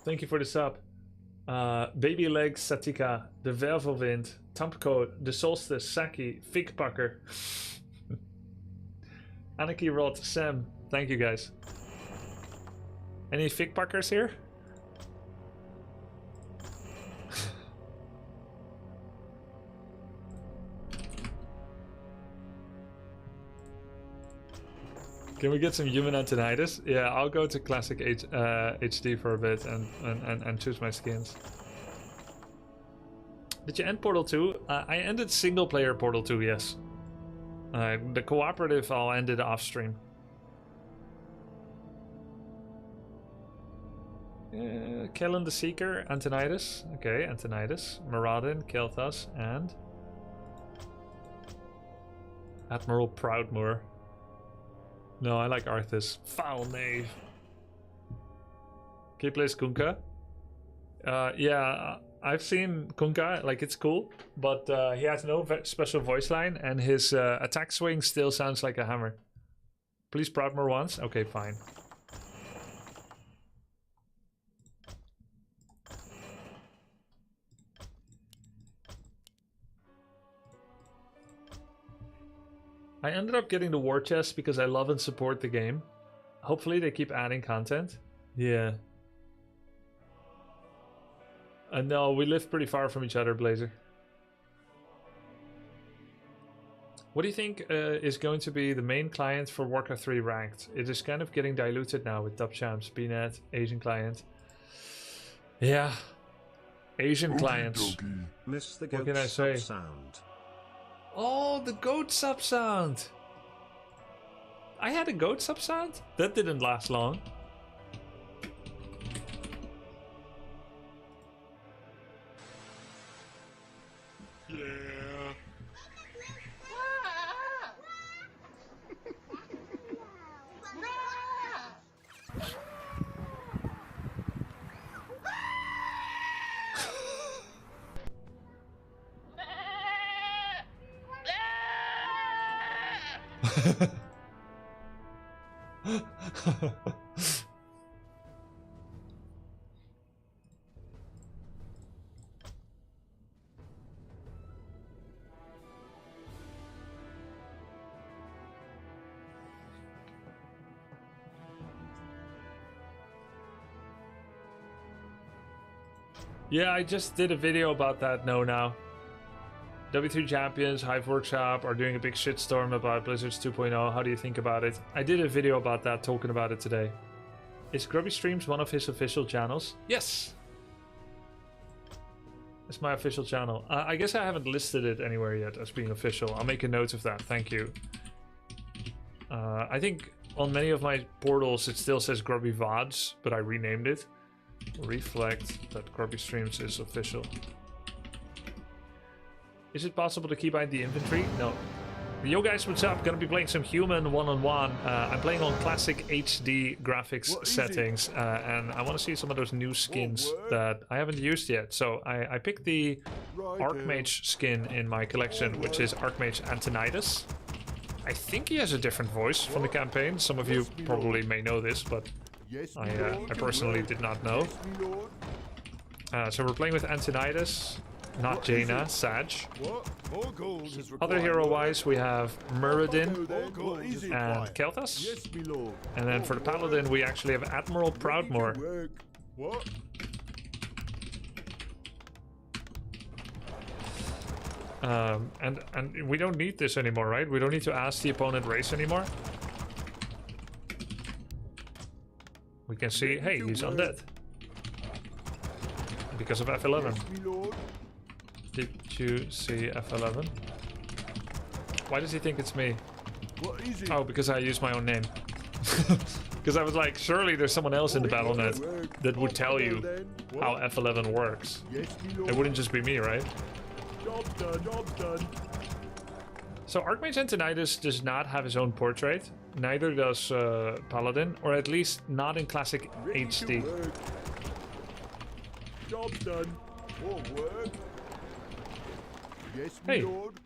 Thank you for the sub. Baby Legs, Satika, De Wervelwind, Tampco, De Solstice, Saki, Fikpakker, Anarchy Rod, Sam. Thank you guys. Any Fikpakkers here? Can we get some human Antonitis? Yeah, I'll go to classic HD for a bit and choose my skins. Did you end Portal 2? I ended single player Portal 2, yes. The cooperative I'll end it off stream. Kellen the Seeker, Antonitis. Okay, Antonitis. Muradin, Kel'Thas, and Admiral Proudmoore. No, I like Arthas. Foul knave. Can you play as Kunkka? Yeah, I've seen Kunkka, like it's cool, but he has no special voice line and his attack swing still sounds like a hammer. Please Proudmoore once? Okay, fine. I ended up getting the war chest because I love and support the game. Hopefully they keep adding content. Yeah. No, we live pretty far from each other, Blazer. What do you think is going to be the main client for Warcraft 3 Ranked? It is kind of getting diluted now with Top Champs, BNet, Asian client. Yeah. Asian clients. Miss the What can I say? sound. Oh, the goat sub sound. I had a goat sub sound? That didn't last long. Yeah. Yeah, I just did a video about that now. W3 Champions, Hive Workshop are doing a big shitstorm about Blizzard's 2.0. How do you think about it? I did a video about that, talking about it today. Is Grubby Streams one of his official channels? Yes! It's my official channel. I guess I haven't listed it anywhere yet as being official. I'll make a note of that, thank you. I think on many of my portals it still says Grubby VODs, but I renamed it. Reflect that Grubby Streams is official. Is it possible to keep out the inventory? No. Yo guys, what's up? Gonna be playing some human one-on-one. I'm playing on classic HD graphics settings, and I want to see some of those new skins that I haven't used yet. So I picked the Archmage skin in my collection, which is Archmage Antonitis. I think he has a different voice from the campaign. Some of you probably may know this, but I personally did not know. So we're playing with Antonitis. Not Jaina, Sag. Other hero-wise, we have Muradin and Kel'Thas. And then for the Paladin, we actually have Admiral Proudmoore. And we don't need this anymore, right? We don't need to ask the opponent race anymore. We can see, hey, he's undead. Because of F11. Did you see F11? Why does he think it's me? Oh, because I use my own name. Because I was like, surely there's someone else in the BattleNet that would tell you how F11 works. It wouldn't just be me, right? Job done. So Archmage Antonitis does not have his own portrait. Neither does Paladin, or at least not in classic HD. Job done. More work. Yes, hey. Lord.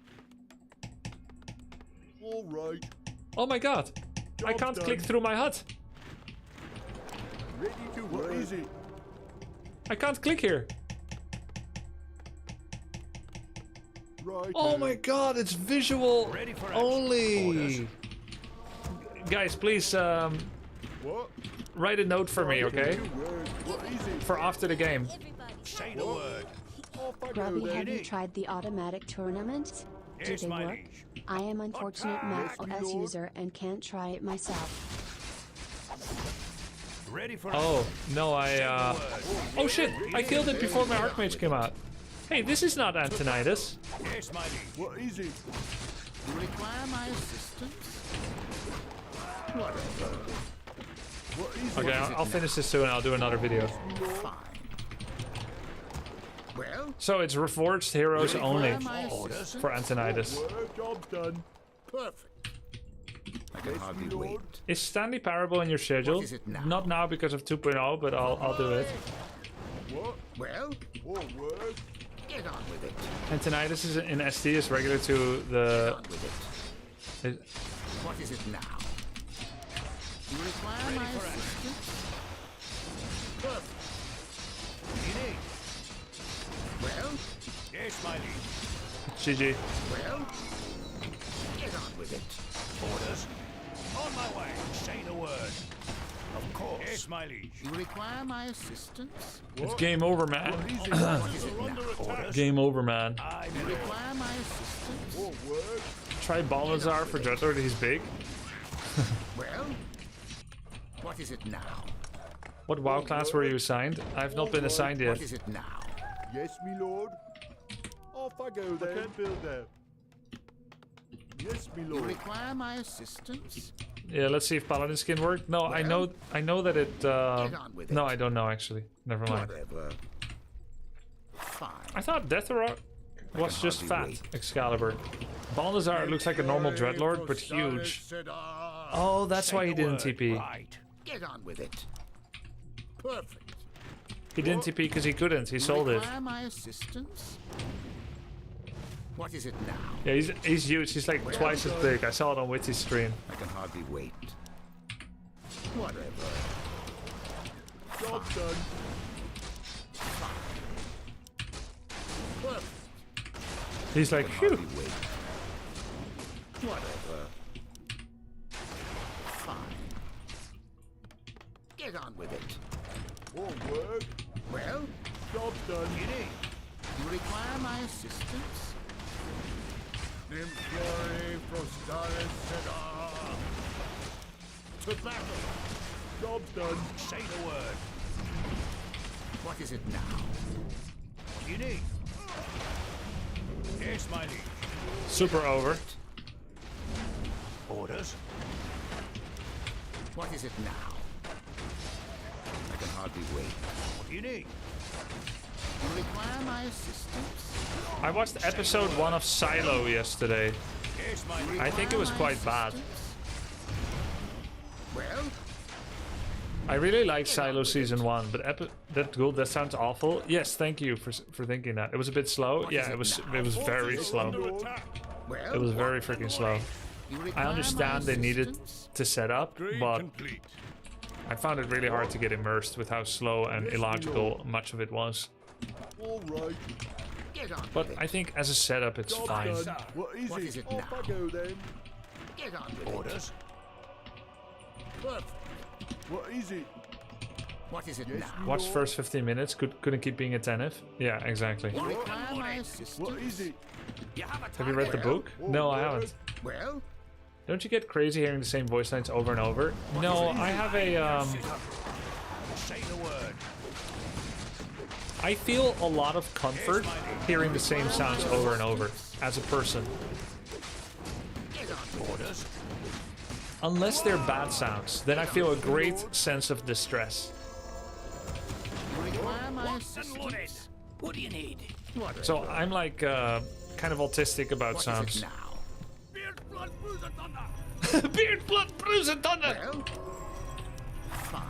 All right. Oh my god. I can't click through my hut. Ready to work. What is it? I can't click here. Right. Oh my god, it's visual only. Guys, please write a note for me, okay? For after the game. Say the word. Grubby, have you tried the automatic tournaments? Do they work? I am unfortunate Mac OS user and can't try it myself. Ready for Oh, no, Oh shit, I killed it before my Archmage came out. Hey, this is not Antonidas. Yes, my liege. What is it? You require my assistance? Whatever. What is Okay, it? I'll finish this soon and I'll do another video. Fine. Well, So it's Reforged heroes only my assistance? for Antonidas. Work, job's done. Perfect. I can hardly Lord. wait. Is Stanley Parable in your schedule? What is it now? Not now because of 2.0, but I'll do it. What? Well, More work? get on with it. Antonidas is in SD is regular to the. On with it. What is it now? You require my assistance? Perfect. You need. Well, Yes, my liege. GG. well, get on with it. Orders. On my way. Say the word. Of course. Yes, my liege. You require my assistance? It's game over, man. What is it now? Game over, man. I'm You in order. require my assistance? More work? Try Balazar for Dreadlord, he's big. Well, what is it now? What WoW class were you assigned? I've not been assigned What yet. is it now? Yes, me lord. Off I go then. I can't build that. Yes, me You lord. require my assistance? Yeah, let's see if Paladin skin worked. No, I know that it. Get on with No, it. I don't know actually. Never mind. Whatever. Fine. I thought Deathrock was just fat. Excalibur. Balazar looks like a normal Dreadlord, but huge. Oh, that's why he didn't TP. Right. Get on with it. Perfect. He didn't TP because he couldn't. He sold it. Require my assistance? What is it now? Yeah, he's huge. He's like twice as big. I saw it on Witty's stream. I can hardly wait. Whatever. Job done. Perfect. He's like, phew. Hardly wait. Whatever. Fine. Get on with it. More work? Well, Job done. You need. you require my assistance? Implore Frostalis Sedar. To battle. Job's done. Say the word. What is it now? You need. Yes, my liege. Super over. Orders. What is it now? I can hardly wait. You need. You require my assistance? I watched episode 1 of Silo yesterday. Yes, my liege. I think it was quite bad. Well, I really liked Silo season 1, but that sounds awful. Yes, thank you for thinking that. It was a bit slow. Yeah, it was very slow. well. It was very freaking slow. you I require understand my they needed assistance? to set up, but Complete. I found it really hard to get immersed with how slow and illogical much of it was. All right. Get on But with I it. think as a setup, it's Job fine. done. What is What it? is it Off now? I go then. Get on with it. Orders. Perfect. What is it? What is it Yes, now? me Watch lord. first 15 minutes, couldn't keep being attentive. Yeah, exactly. You require my assistance? What is it? You have a Have you read the book? No, I haven't. Well, Don't you get crazy hearing the same voice lines over and over? No, I have a Say the word. I feel a lot of comfort hearing the same sounds over and over as a person. get on. Orders. Unless they're bad sounds, then I feel a great sense of distress. You require my And loaded. assistance? What do you need? Whatever. So I'm like kind of autistic about What is sounds. it now? Beard, blood, bruise, and thunder. Beard, blood, bruise, and thunder! Well, fine.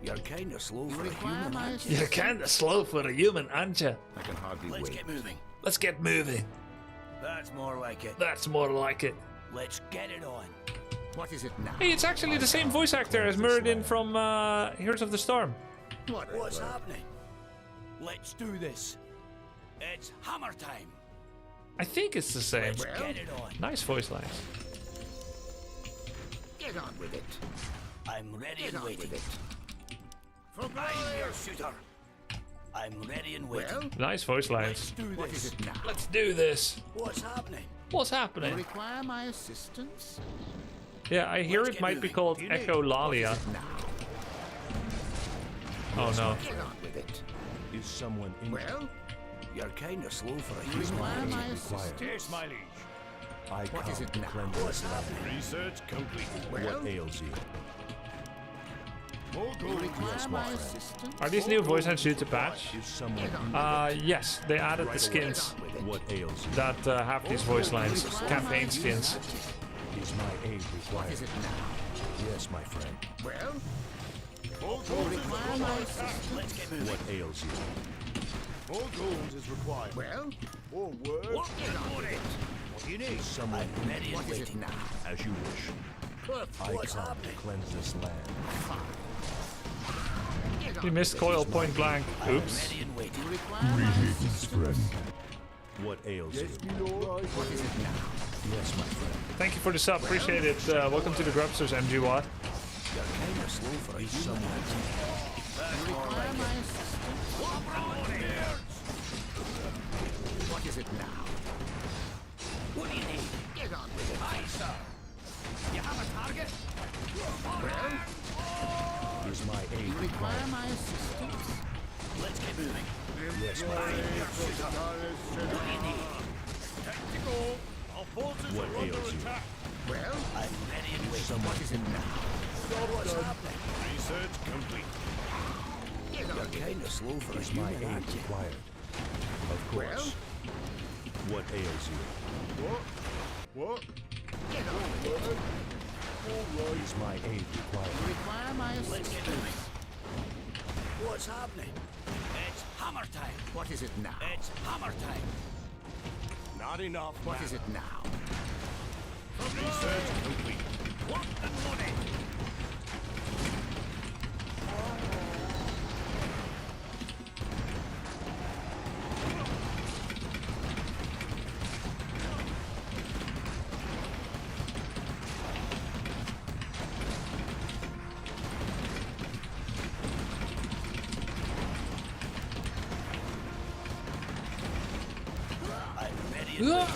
You're kind of slow You for a require human. my aren't you? You're kinda slow for a human, aren't you? I can hardly Let's wait. get moving. Let's get moving. That's more like it. That's more like it. Let's get it on. What is it now? Hey, it's actually the same voice actor as Muradin from Heroes of the Storm. Whatever. What's happening? Let's do this. It's hammer time. I think it's the same. Let's Well? get it on. Nice voice lines. Get on with it. I'm ready Get and on waiting. with it. For I'm glory. your shooter. I'm ready and waiting. Well, Nice voice Let's lines. do what is this. it now? Let's do this. What's happening? What's You happening? require my assistance? Yeah, I hear Let's it get might be moving. called You need- Echolalia. Now. Oh no. Get on with it. Is someone in? Well, you're kind of slow for a Is my human. aid required? Yes, my liege. I What is come it to now? cleanse What's this land. happening? Research complete. Well, What ails you? More gold. Yes, my friend. Are these new voice lines due to patch? Is someone in? Yes, they added the skins What ails you? that have these voice lines, campaign skins. Is my aid what required? is it now? Yes, my friend. Well, More gold is required. What ails you? More gold is required. well, More words? What do you need? Is someone in? what is it now? As you wish. I What's come happening? to cleanse this land. He missed coil point blank. Oops. Ready and waiting. Greetings, friend. What ails you? What is it now? Yes, my friend. Thank you for the sub, appreciate it. Welcome to the Grubsters, MG Watt. You're kind of slow for a Is human. someone What is it now? What do you need? Get on with it. Aye, sir. You have a target? Well, is my aid required? my assistance? Let's get moving. Yes, my friend. What do you need? Tactical. Our forces What are under ails you? attack. Well, I'm ready and waiting. Someone- What is it now? What's happening? Research complete. You're kind of slow for a Is my human, aid aren't you? required? Of course. What ails you? What? Get on with it. Is my aid required? Require my assistance. What's happening? It's hammer time. What is it now? It's hammer time. Not enough. What is it now? Research complete. What the money? I'm ready and waiting.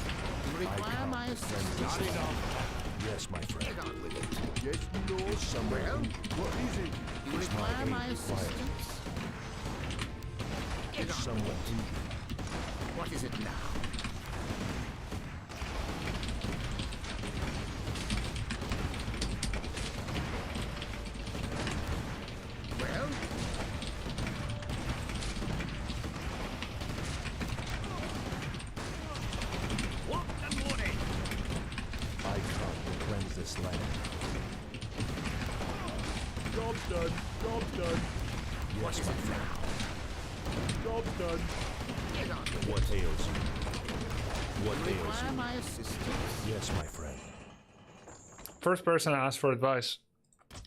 Require my assistance. Not enough. Yes, my friend. Get on with it. Yes, my Lord. Is someone Well, what is it? Is my aid required? Get Is on. someone injured? What is it now? Well, what the money? I come to cleanse this land. Job's done. Job's done. Yes, my friend. Job's done. Get on with What ails you? What ails Require you? my assistance. Yes, my friend. First person I asked for advice.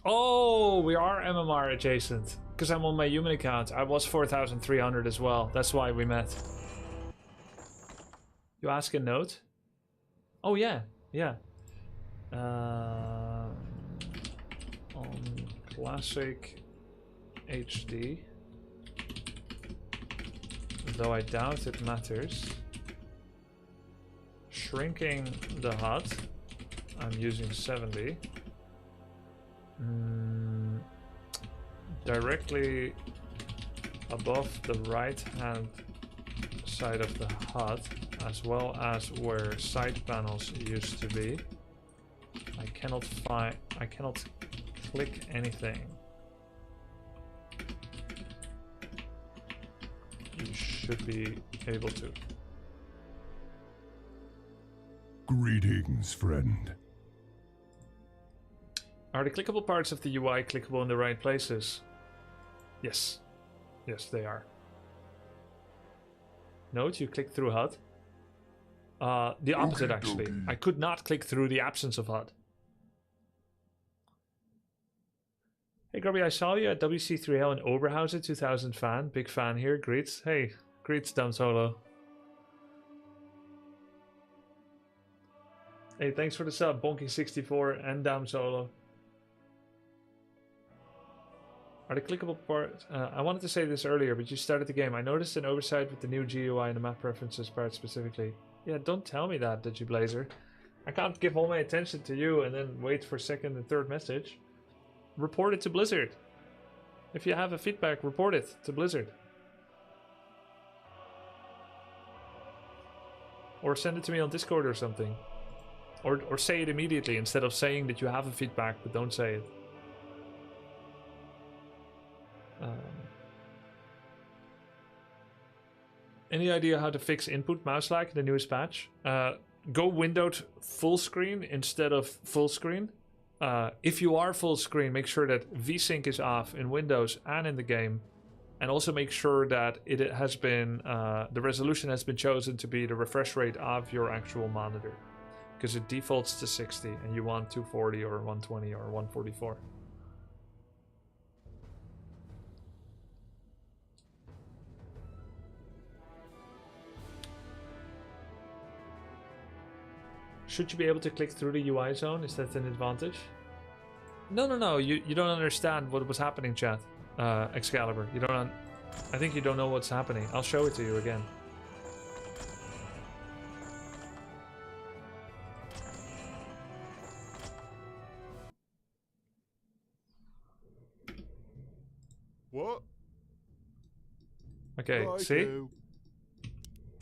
Oh, we are MMR adjacent. Because I'm on my human account. I was 4,300 as well. That's why we met. You ask a note? Oh, yeah. Yeah. On Classic HD. Though I doubt it matters. Shrinking the HUD. I'm using 70. Directly above the right hand side of the HUD, as well as where side panels used to be. I cannot click anything. You should be able to. Greetings, friend. Are the clickable parts of the UI clickable in the right places? Yes. Yes, they are. Note, you click through HUD. The opposite, actually. I could not click through the absence of HUD. Hey, Grubby, I saw you at WC3 in Oberhausen, 2000 fan. Big fan here. Greets. Hey, greets, Dumb Solo. Hey, thanks for the sub, Bonking64 and Dumb Solo. Are the clickable parts... I wanted to say this earlier, but you started the game. I noticed an oversight with the new GUI and the map preferences part specifically. Yeah, don't tell me that, Digiblazer. I can't give all my attention to you and then wait for second and third message. Report it to Blizzard. If you have a feedback, report it to Blizzard. Or send it to me on Discord or something. Or say it immediately instead of saying that you have a feedback, but don't say it. Any idea how to fix input mouse lag in the newest patch? Go windowed full screen instead of full screen. If you are full screen, make sure that VSync is off in Windows and in the game. And also make sure that it has been, the resolution has been chosen to be the refresh rate of your actual monitor. Because it defaults to 60 and you want 240 or 120 or 144. Should you be able to click through the UI zone? Is that an advantage? No. You don't understand what was happening, chat. Excalibur. You don't. I think you don't know what's happening. I'll show it to you again. What? Okay, Righto. see?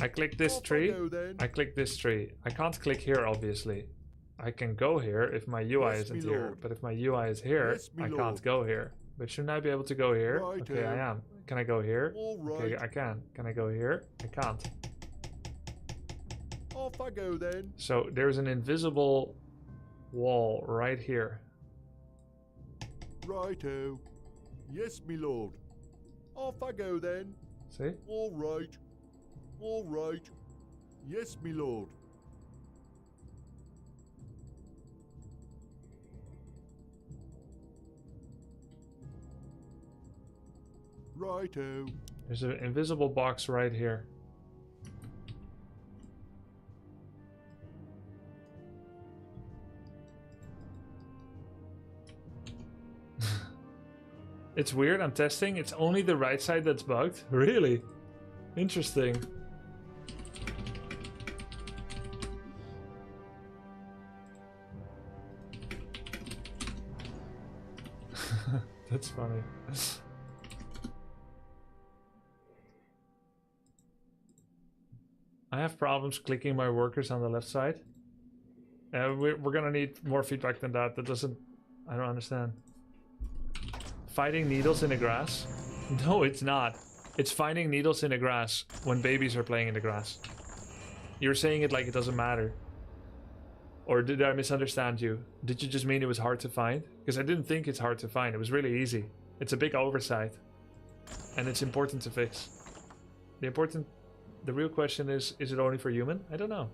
I click this Off I tree. go then. I click this tree. I can't click here, obviously. I can go here if my UI Yes, isn't me here. lord. But if my UI is here, Yes, me I lord. can't go here. But shouldn't I be able to go here? Righto. Okay, I am. Can I go here? All Okay, right. I can. Can I go here? I can't. Off I go then. So there's an invisible wall right here. Righto. Yes, me lord. Off I go then. See? All right. All right. Yes, me lord. Righto. There's an invisible box right here. It's weird, I'm testing. It's only the right side that's bugged. Really? Interesting. That's funny. I have problems clicking my workers on the left side. We're gonna need more feedback than that. That doesn't... I don't understand. Fighting needles in the grass? No, it's not. It's finding needles in the grass when babies are playing in the grass. You're saying it like it doesn't matter. Or did I misunderstand you? Did you just mean it was hard to find? Because I didn't think it's hard to find. It was really easy. It's a big oversight. And it's important to fix. The real question is it only for human? I don't know.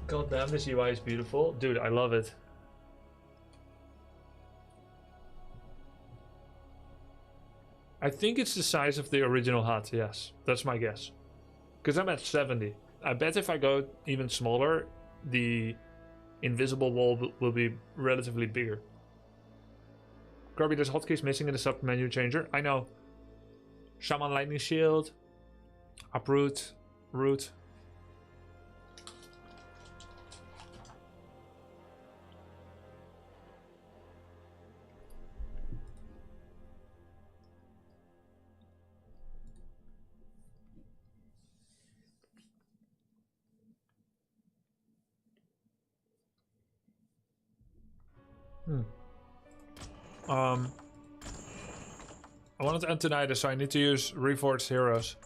God damn, this UI is beautiful. Dude, I love it. I think it's the size of the original HUD, yes. That's my guess. Because I'm at 70. I bet if I go even smaller, the invisible wall will be relatively bigger. Grubby, there's hotkeys missing in the sub-menu changer. I know. Shaman Lightning Shield. Uproot. Root. I wanted Antonidas, so I need to use Reforged Heroes.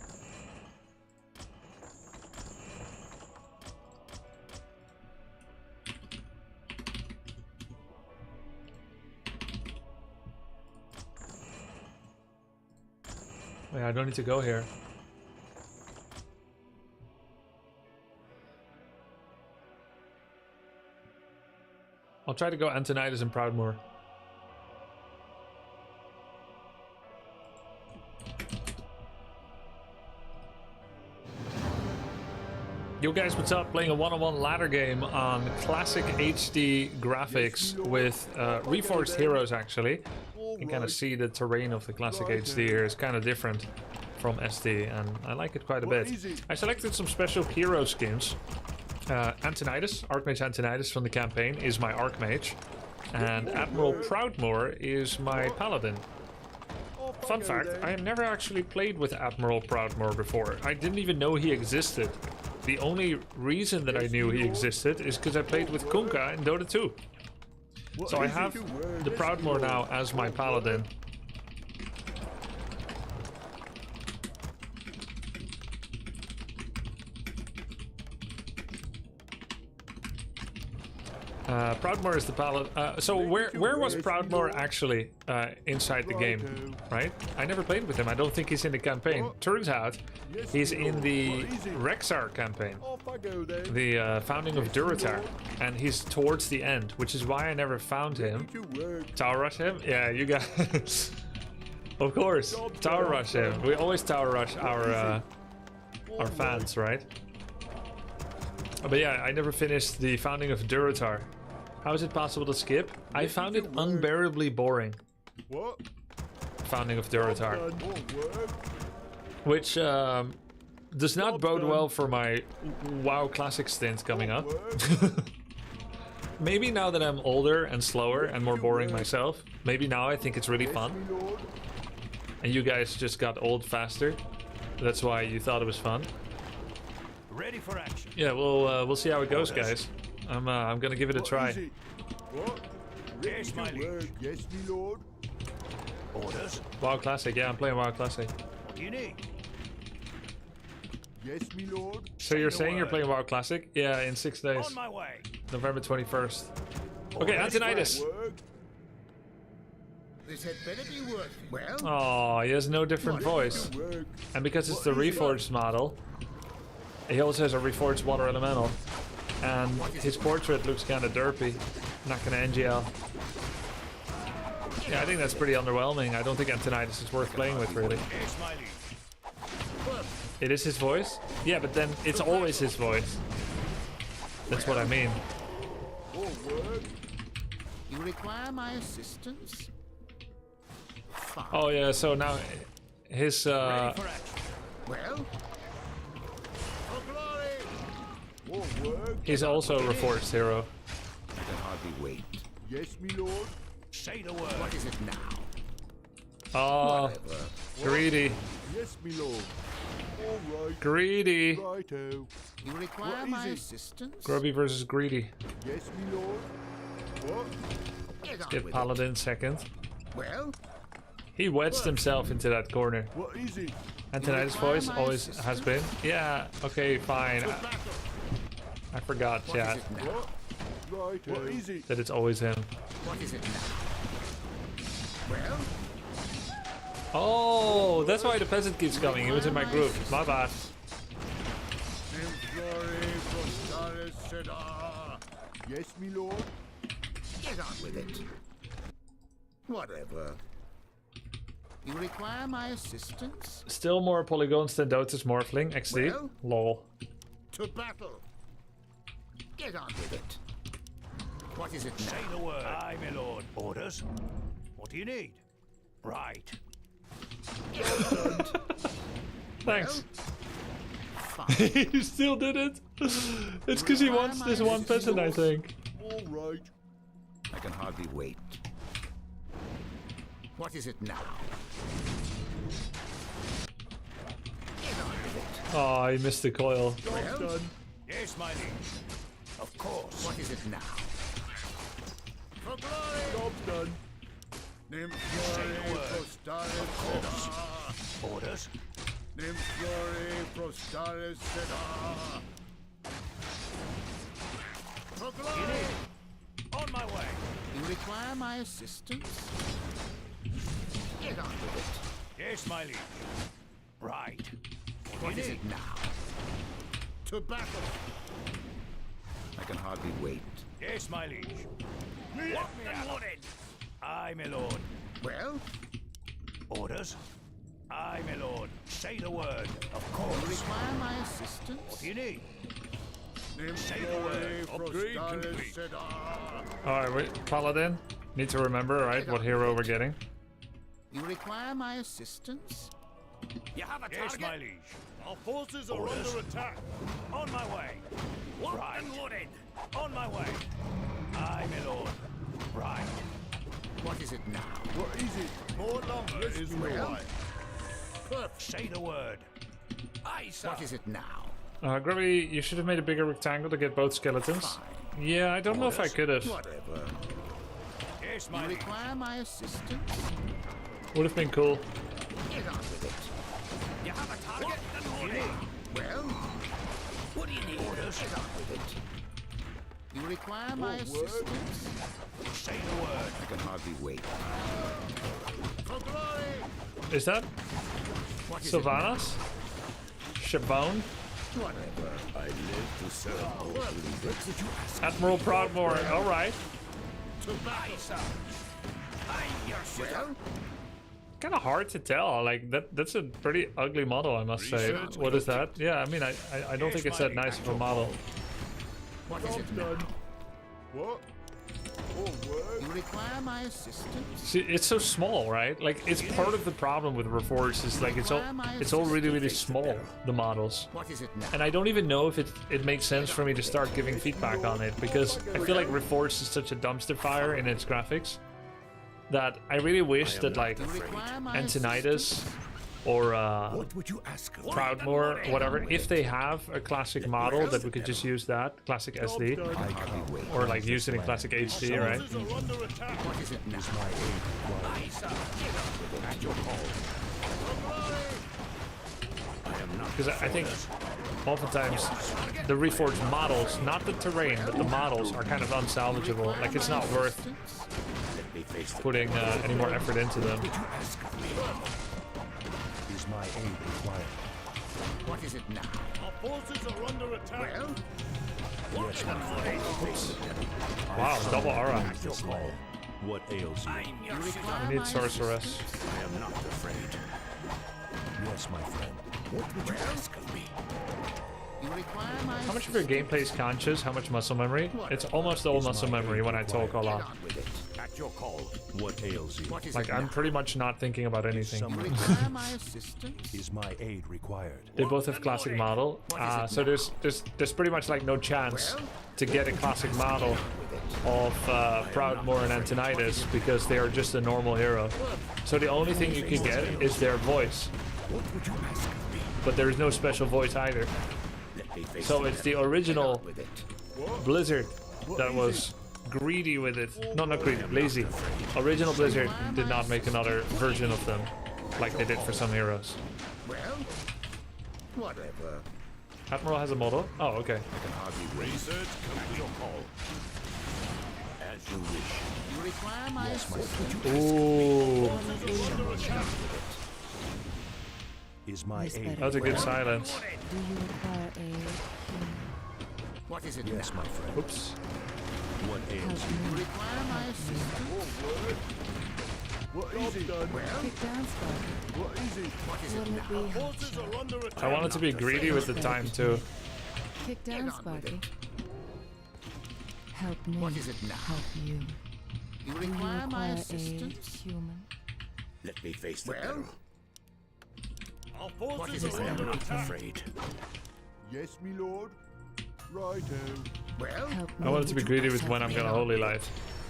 Wait, I don't need to go here. I'll try to go Antonidas and Proudmoore. Yo guys, what's up? Playing a one-on-one ladder game on classic HD graphics with Reforged Heroes, actually. You can kind of see the terrain of the classic HD here is kind of different from SD, and I like it quite a bit. I selected some special hero skins. Antonidas, Archmage Antonidas from the campaign, is my Archmage. And Admiral Proudmoore is my paladin. Off I Fun go fact, then. I have never actually played with Admiral Proudmoore before. I didn't even know he existed. The only reason that I knew he existed is because I played with Kunkka in Dota 2. What So I is it have you word? the Yes, Proudmoore my now lord. as my What paladin. word? Proudmoore is the paladin. So where was Proudmoore actually inside the game? Right? I never played with him. I don't think he's in the campaign. What? Turns out Yes, he's my in lord. the What is it? Rexar campaign. Off I go then. The founding of Yes, my Durotar, lord. and he's towards the end, which is why I never found him. Did you work? Tower rush him? Yeah, you guys. Of course, Job tower done. rush him. We always tower rush our All right. fans, right? But yeah, I never finished the founding of Durotar. How is it possible to skip? I found it unbearably boring. What? Founding of Durotar, Done. Won't work. which does not Job bode done. well for my WoW Classic stint coming up. Won't work. Maybe now that I'm older and slower and more boring myself, maybe now I think it's really Yes, fun. my lord. And you guys just got old faster. That's why you thought it was fun. Ready for action. Yeah, we'll see how it goes, guys. I'm gonna give it a What try. is it? What? Yes, my Ready to liege. work. Yes, my lord. Orders. WoW Classic, yeah, I'm playing WoW Classic. What do you need? Yes, my lord. So you're the saying you're word. playing WoW Classic? Yeah, in 6 days, On my way. November 21st. Okay, Orders. Antonidas. Work. This had better be worth it. Well, Oh, he has no different voice, Work. and because it's the What is it? Reforged model, he also has a Reforged Water Elemental, and his portrait looks kind of derpy. Not gonna NGL. Yeah, I think that's pretty underwhelming. I don't think Antonidas is worth playing with, really. Yes, my liege. It is his voice? Yeah, but then it's always his voice. That's what I mean. Won't work. you require my assistance? Fine. Oh yeah, so now his Ready for action. Well, for glory! Won't work. he's also a Reforged hero. I can hardly wait. Yes, my lord. Say the word. What is it now? Oh, Whatever. greedy, Yes, my lord. All right. greedy. Righto. You require What is my it? assistance? Grubby versus greedy. Yes, my lord. What? Get on Get with Paladin second. it. Well, He wedged himself into that corner. What is it? Antonidas' voice always has been. Yeah, okay, fine. I forgot, what chat, is it now? What? Righto. What is it? that it's always him. What is it now? Well, Oh, that's why the peasant keeps coming. He was in my group. My bad. Yes, my lord. get on with it. Whatever. You require my assistance? Still more polygons than Dota's Morphling. XD. Well? Lol. To battle. Get on with it. What is it Say now? the word. Aye, my lord. Orders. What do you need? Right. Thanks. Fine. He still did it. It's because he wants this one peasant, I think. All right. I can hardly wait. What is it now? Get on with it. Oh, he missed the coil. Job Well? done. Yes, my liege. Of course. What is it now? For glory! Job done. Say the word. Orders. For You glory! need. On my way. You require my assistance? Get on with it. Yes, my liege. Right. What you is need? it now? To battle! I can hardly wait. Yes, my liege. Lock me out. Aye, my lord. Well, Orders. Aye, my lord. Say the word. Of you course. require my assistance? What do you need? Say the word. Upgrade complete. Alright, wait. Paladin. Need to remember, right, what hero we're getting. You require my assistance? You have a Yes, target? my liege. Our forces are Orders. under attack. On my way. Right. On my way. Aye, my lord. Right. What is it now? What is it? More lumber is well. required. Say the word. Aye, sir. What is it now? Grubby, you should have made a bigger rectangle to get both skeletons. Yeah, I don't know if I could have. Whatever. Yes, You my lady. require my assistance? Would have been cool. Get on with it. You have a target? Well, What do you need? Orders. get on with it. You require my assistance? Say the word. I can hardly wait. For glory. Is that What is Sylvanas? Shabone? it? Whatever. I live to serve all believers. Would you ask Admiral Proudmore, alright. to buy, sir? I'm your sister. Well, Kind of hard to tell. Like that's a pretty ugly model, I must say. What is that? Yeah, I mean, I don't think it's that nice of a model. what is it now? Done. What? More work? You require my assistance? See, it's so small, right? Like it's part of the problem with Reforged is like it's all really small, the models. What is it now? And I don't even know if it makes sense for me to start giving feedback on it because I feel like Reforged is such a dumpster fire in its graphics that I really wish that like You require my Antonidas or What would you ask of me? Proudmore or whatever, if they have a classic model that we could just use that, classic SD, Done. I can't wait. or like use it in classic HD, right? Soldiers are under attack. What is it now? Aye, sir. At your call. For glory. I am not. Because I think oftentimes the Reforged models, not the terrain, but the models are kind of unsalvageable. Like it's not worth Let me face the putting any more effort into them. you ask of me. Is my aid required? What is it now? Our forces are under attack. Well, Wow, double aura. At your call. What ails you? I'm your you sister. require We need my sorceress. I am not afraid. Yes, my friend. What would you ask of me? You require my How much of your gameplay is conscious? How much muscle memory? It's almost all muscle memory when I talk a Get lot. on with it. At your call. What ails you? What is Like it I'm now? pretty much not thinking about anything. You require my assistance? Is my aid required? They both have classic model, so there's pretty much like no chance to get a classic model of Proudmore and Antonidas because they are just a normal hero. So the only thing you can get is their voice, What would you ask of me? but there is no special voice either. Let me face So it's the original With it. Blizzard that was greedy with it. No, not greedy, lazy. Original Blizzard did not make another version of them like they did for some heroes. Well, whatever. Admiral has a model? Oh, okay. I can hardly wait. Research complete. At your call. As you wish. You require my assistance? Ooh, Is my aid? that's a good silence. Do you require aid? What is it Yes, now? my friend. Oops. What ails Help you? You me. require my assistance? What is it? Done. Kick down, Sparky. What is it? What is it Wouldn't now? it be Forces are under attack. I wanted to be greedy with the time too. kick down, Get on with Sparky? it. Help me. What is it now? Help you. You Do you require my require aid, assistance? human? Let me face the Well, peril. Our what is forces it are I am under now? not attack. afraid. Yes, me lord. Righto. Well, Help me. I wanted to be greedy with when I'm gonna holy light.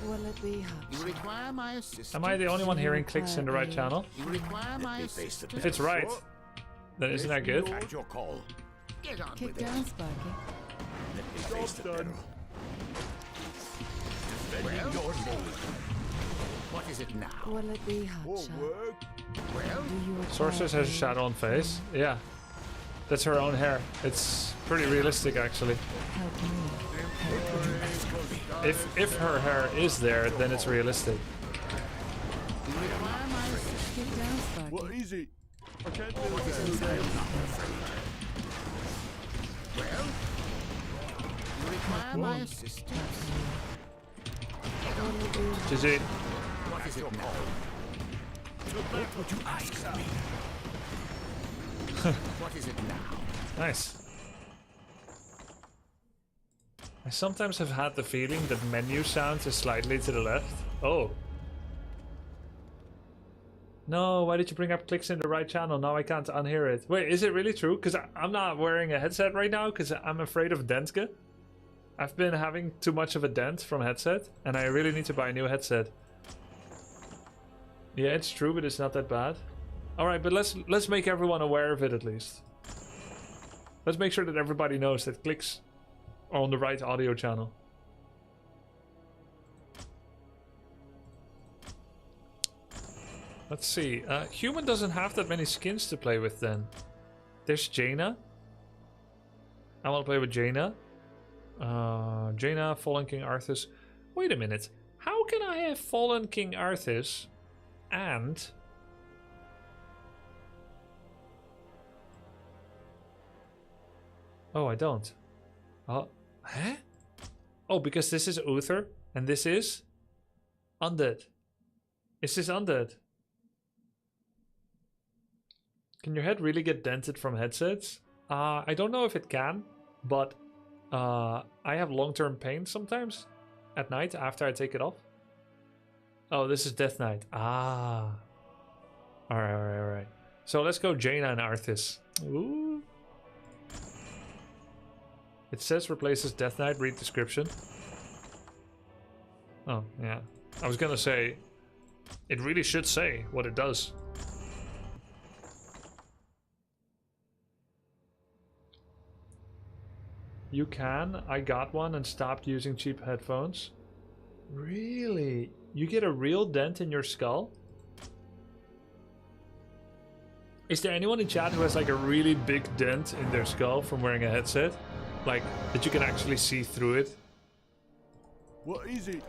Will it be you hot? require my assistance? Am I the only one hearing clicks in the right channel? You require my me face the assistance? If it's right, then isn't that good? At your call. Get on Kick with it. down, Sparky. Let me face the done. peril. Defending your lord. What is it now? Will it be hot, More shot? work. Well, Do you require Sorceress has a aid? shadow on face. Yeah. That's her own hair. It's pretty realistic actually. Help me. If her hair is there, then it's realistic. you require my assistance? Kick down, Sparky. What is it? I can't do that. Well, you require my assistance? Will it be GG. What is it now? What would you ask of me? What is it now? Nice. I sometimes have had the feeling that menu sound is slightly to the left. Oh. No, why did you bring up clicks in the right channel? Now I can't unhear it. Wait, is it really true? Because I'm not wearing a headset right now because I'm afraid of Denske. I've been having too much of a dent from headset, and I really need to buy a new headset. Yeah, it's true, but it's not that bad. All right, but let's make everyone aware of it at least. Let's make sure that everybody knows that clicks are on the right audio channel. Let's see. Human doesn't have that many skins to play with then. There's Jaina. I want to play with Jaina. Jaina, Fallen King Arthas. Wait a minute. How can I have Fallen King Arthas and... Oh, I don't. Huh? Oh, because this is Uther and this is Undead. Is this Undead? Can your head really get dented from headsets? I don't know if it can, but I have long-term pain sometimes at night after I take it off. Oh, this is Death Knight. Ah. Alright. So let's go Jaina and Arthas. Ooh. It says replaces Death Knight, read description. Oh, yeah. I was gonna say, it really should say what it does. You can. I got one and stopped using cheap headphones. Really? You get a real dent in your skull? Is there anyone in chat who has like a really big dent in their skull from wearing a headset? Like, that you can actually see through it? What is it?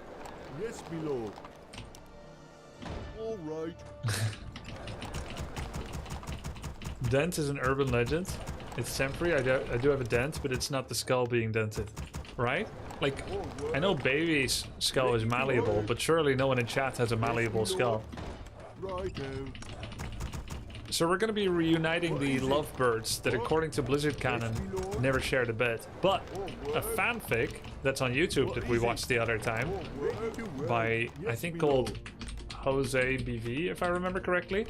Yes, my lord. All right. Dent is an urban legend. It's temporary. I do have a dent, but it's not the skull being dented, right? Like, I know Baby's skull is malleable, but surely no one in chat has a malleable skull. Righto. So we're going to be reuniting the lovebirds that, according to Blizzard canon, never shared a bed. But a fanfic that's on YouTube that we watched the other time by, I think, called Jose BV, if I remember correctly.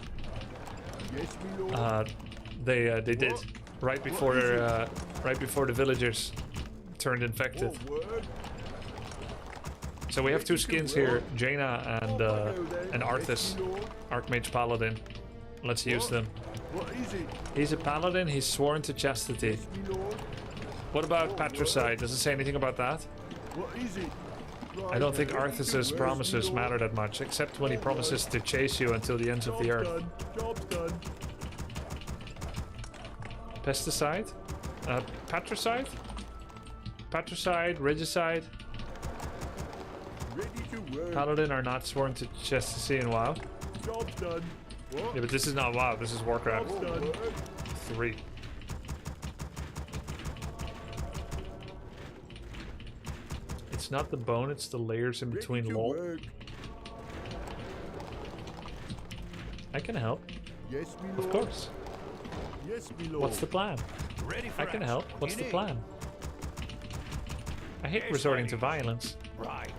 Yes, my lord. They did right before the villagers turned infected. So we have two skins here, Jaina and Arthas, Archmage Paladin. Let's use them. What is it? He's a paladin, he's sworn to chastity. My lord. What about patricide? Does it say anything about that? What is it? I don't think Arthas's promises matter that much, except when he promises to chase you until the ends of the earth. Job's done. Pesticide? Patricide? Patricide, regicide. Ready to work. Paladin are not sworn to chastity in WoW. Job's done. What? Yeah, but this is not WoW, this is Warcraft Job's done. 3. It's not the bone, it's the layers in between, Ready to lol. work. I can help, Yes, my lord. of course. Yes, my lord. What's the plan? Ready for I can action. help. What What's do the you plan? I hate Yes, resorting lady. to violence. need? Right.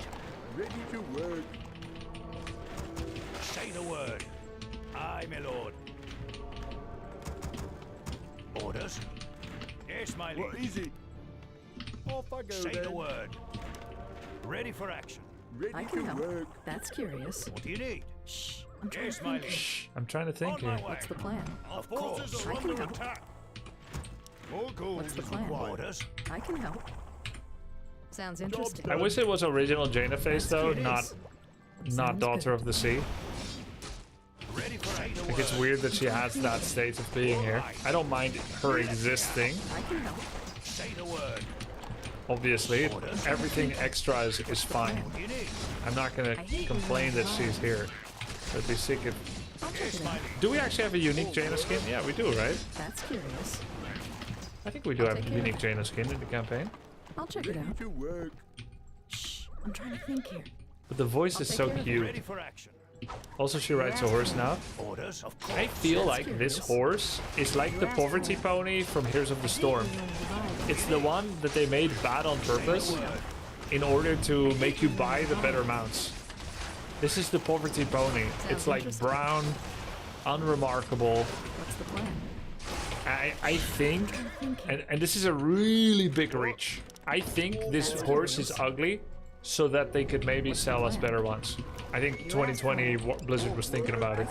Ready to work. Say the word. Aye, my lord. Orders? Yes, my What liege. is it? Off I go Say then. the word. Ready for action. Ready I to can help. work. That's curious. What do you need? Shh. I'm trying Yes, to my think liege. here. Shh, I'm trying to think On here. my way. What's the plan? Of course. I can help. All gold What's the is plan? required. Orders? I can help. Sounds interesting. I wish it was original Jaina face though, That's not curious. not Sounds Daughter good. of the Sea. Ready for action. Like, it's weird that she has that state of being here. I don't mind her existing, I can help. Say the word. obviously. Everything extra is fine. What do you need? I'm not gonna complain that she's here. It'd be sick if... I'll check Yes, it my out. liege. Do we actually have a unique Jaina skin? Yeah, we do, right? That's curious. I think we do have take a care of unique it. Jaina skin in the campaign. I'll check it Ready out. to work. Shh. I'm trying to think here. But the voice is take so care of it. cute. Ready for action. Also, she rides a horse now. Orders? Of course. I feel That's like curious. this horse is like the poverty pony from Heroes of the Storm. It's the one that they made bad on purpose in order to make you buy the better mounts. This is the poverty pony. It's like interesting. brown, unremarkable. What's the plan? I think, and this is a really big reach, I think this horse is ugly so that they could maybe sell us better ones. I think 2020 Blizzard was thinking about it.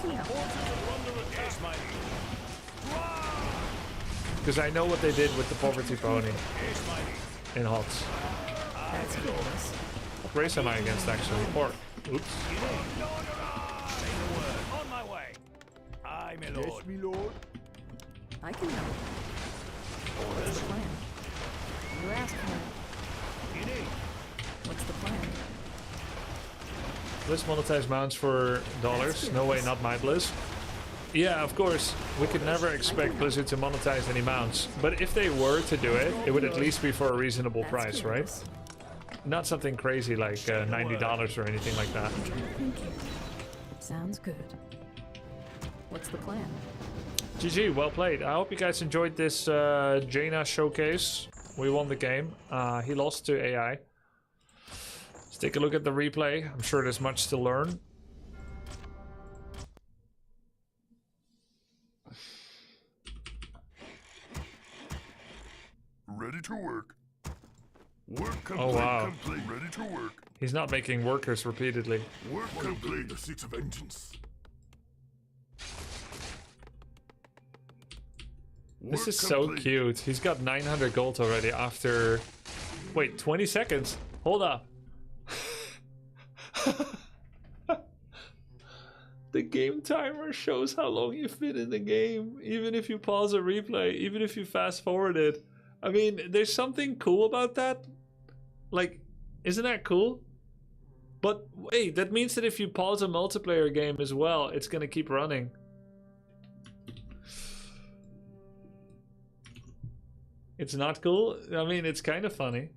Because I know what they did with the poverty pony in HOTS. That's curious. What race am I against actually? Or, oops. On my way. Aye, my Yes, lord. me lord. I can help. What's the plan? You asked for it. What's the plan? Blizz monetize mounts for dollars. No way, not my Blizz. Yeah, of course. We could never expect Blizzard to monetize any mounts. But if they were to do it, it would at least be for a reasonable That's price, right? curious. Not something crazy like $90 or anything like that. I'm trying to think here. Sounds good. What's the plan? GG, well played. I hope you guys enjoyed this Jaina showcase. We won the game. He lost to AI. Let's take a look at the replay. I'm sure there's much to learn. Ready to work. Work complete. Oh, wow. Complete. Ready to work. He's not making workers repeatedly. Work complete. The Six of Vengeance. This is so cute. He's got 900 gold already after... Wait, 20 seconds? Hold up. The game timer shows how long you've been in the game. Even if you pause a replay, even if you fast forward it. I mean, there's something cool about that. Like, isn't that cool? But wait, that means that if you pause a multiplayer game as well, it's gonna keep running. It's not cool? I mean, it's kind of funny.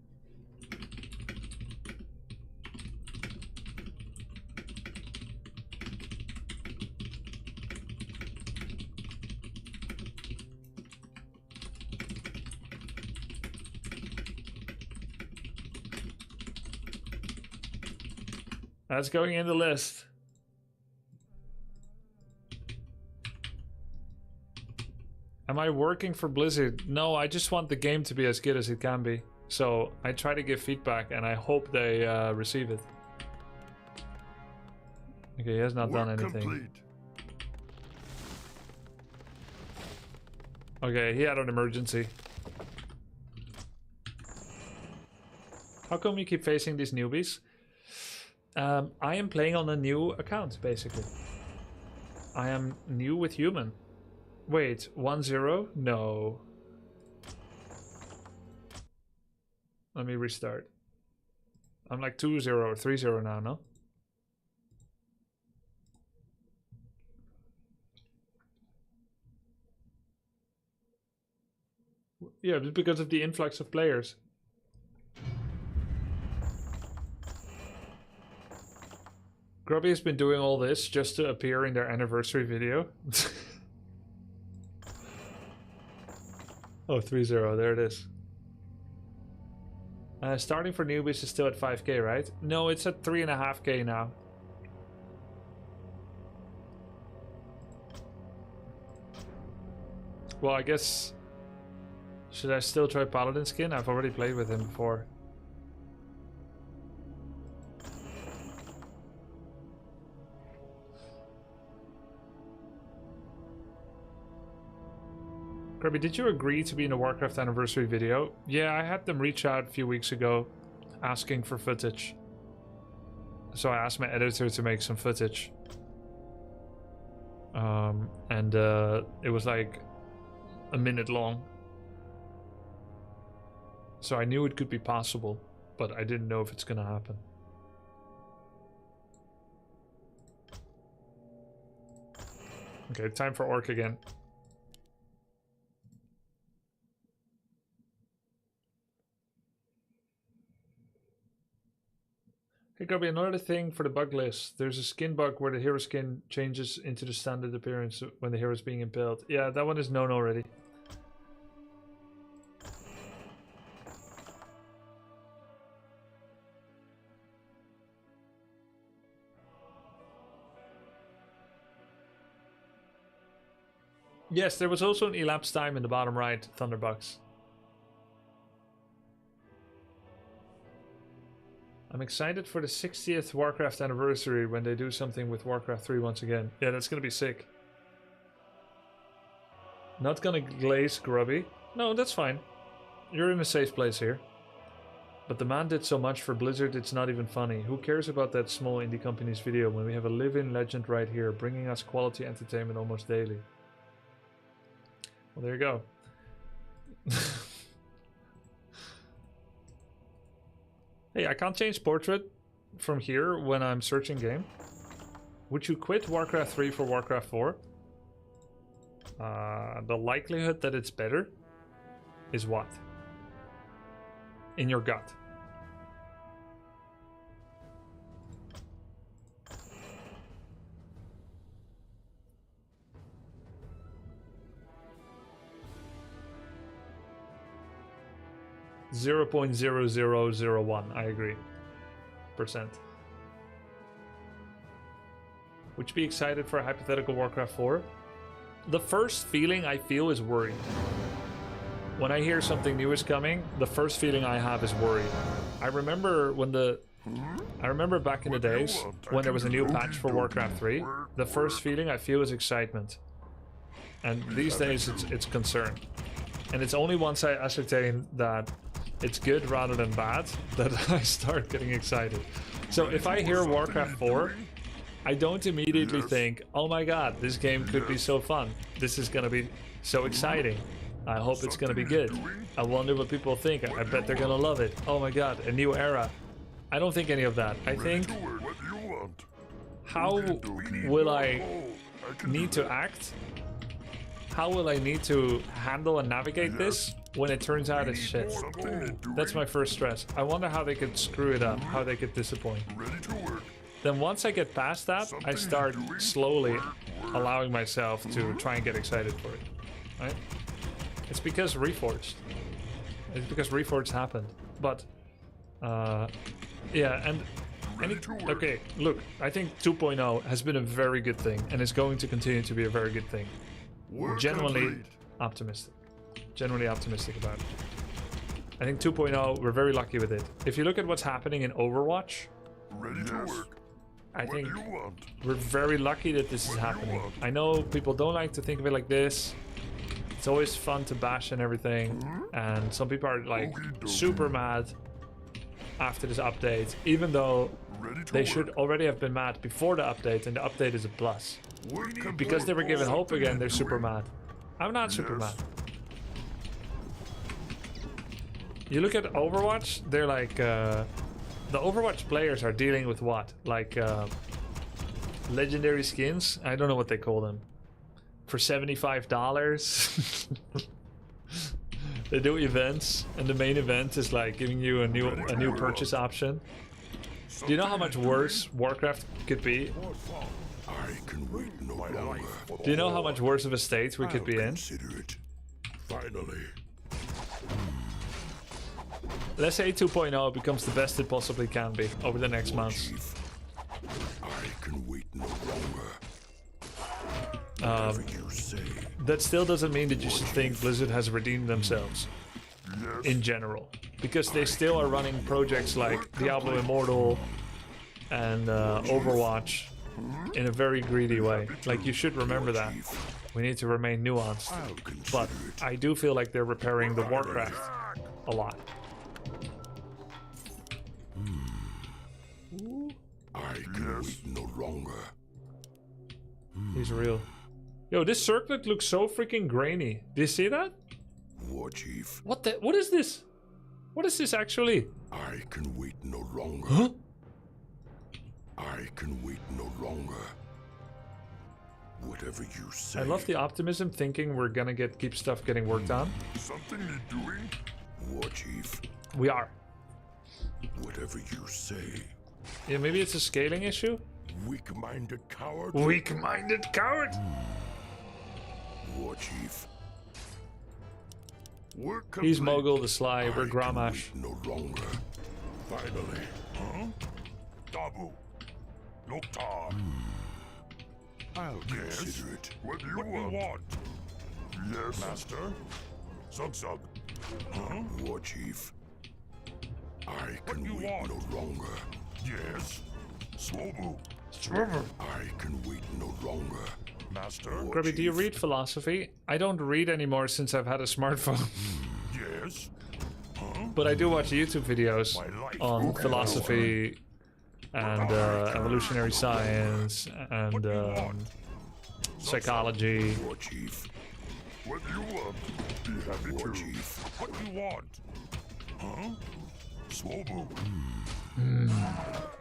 That's going in the list. Am I working for Blizzard? No, I just want the game to be as good as it can be. So I try to give feedback and I hope they receive it. Okay, he has not done anything. Complete. Okay, he had an emergency. How come you keep facing these newbies? I am playing on a new account, basically. I am new with human. Wait, 1-0? No. Let me restart. I'm like 2-0 or 3-0 now, no? Yeah, just because of the influx of players. Grubby has been doing all this just to appear in their anniversary video. Oh, 3-0, there it is. Starting for newbies is still at 5k, right? No, it's at 3.5k now. Well, I guess... Should I still try Paladin skin? I've already played with him before. Grubby, did you agree to be in a Warcraft anniversary video? Yeah, I had them reach out a few weeks ago asking for footage. So I asked my editor to make some footage. It was like a minute long. So I knew it could be possible, but I didn't know if it's gonna happen. Okay, time for Orc again. Hey Grubby, another thing for the bug list. There's a skin bug where the hero skin changes into the standard appearance when the hero is being impaled. Yeah, that one is known already. Yes, there was also an elapsed time in the bottom right, Thunderbucks. excited for the 60th Warcraft anniversary when they do something with Warcraft 3 once again. Yeah, that's gonna be sick. Not gonna glaze Grubby. No, that's fine. You're in a safe place here. But the man did so much for Blizzard, it's not even funny. Who cares about that small indie company's video when we have a live-in legend right here, bringing us quality entertainment almost daily? Well, there you go. Hey, I can't change portrait from here when I'm searching game. Would you quit Warcraft 3 for Warcraft 4? The likelihood that it's better is what? In your gut. .0001, I agree. %. Would you be excited for a hypothetical Warcraft 4? The first feeling I feel is worried. When I hear something new is coming, the first feeling I have is worried. I remember back in the days when there was a new patch for Warcraft 3, the first feeling I feel is excitement. And these days it's concern. And it's only once I ascertain that it's good rather than bad that I start getting excited. So if I hear Warcraft 4, I don't immediately think, oh my god, this game could be so fun. This is gonna be so exciting. I hope it's gonna be good. I wonder what people think. I bet they're gonna love it. Oh my god, a new era. I don't think any of that. I think, how will I need to act? How will I need to handle and navigate this when it turns out it's shit? That's my first stress. I wonder how they could screw it up, how they could disappoint. Then once I get past that, I start slowly allowing myself to try and get excited for it. Right? It's because Reforged. It's because Reforged happened. But, yeah, and okay, look, I think 2.0 has been a very good thing, and is going to continue to be a very good thing. Genuinely optimistic. Genuinely optimistic about it. I think 2.0, we're very lucky with it. If you look at what's happening in Overwatch, I think we're very lucky that this is happening. I know people don't like to think of it like this. It's always fun to bash and everything, and some people are like super mad after this update, even though they should already have been mad before the update, and the update is a plus. Because they were given hope again, they're super mad. I'm not super mad. You look at Overwatch, they're like, the Overwatch players are dealing with what? Like, legendary skins? I don't know what they call them. For $75. They do events, and the main event is like giving you a new purchase option. Do you know how much worse Warcraft could be? I can wait no longer. Do you know how much worse of a state we could be in? Consider it. Finally. Let's say 2.0 becomes the best it possibly can be over the next months. I can wait no longer. Whatever you say. That still doesn't mean that you should think Blizzard has redeemed themselves in general, because they still are running projects like Diablo Immortal and Overwatch in a very greedy way. Like, you should remember that. We need to remain nuanced. But I do feel like they're repairing the Warcraft a lot. I can wait no longer. He's real. Yo, this circlet looks so freaking grainy. Do you see that? War Chief. What is this? What is this actually? I can wait no longer. Huh? I can wait no longer. Whatever you say. I love the optimism, thinking we're gonna keep stuff getting worked on. Something need doing? War Chief. We are. Whatever you say. Yeah, maybe it's a scaling issue? Weak-minded coward. Weak-minded coward! War Chief. Work He's complete. Mogul the Sly, we're I can Gramash. wait no longer. Finally. Huh? Dabu. Loktar. I'll consider it. What do you want? Yes. Master? Sug. Huh? War Chief. I can wait no longer. Yes. Swobu. I can wait no longer. Master. Grubby, do you read philosophy? I don't read anymore since I've had a smartphone. Yes. But I do watch YouTube videos My life. on philosophy and evolutionary science and psychology. War chief. What you want? Be happy War to. chief. What you want? Huh? Swobu.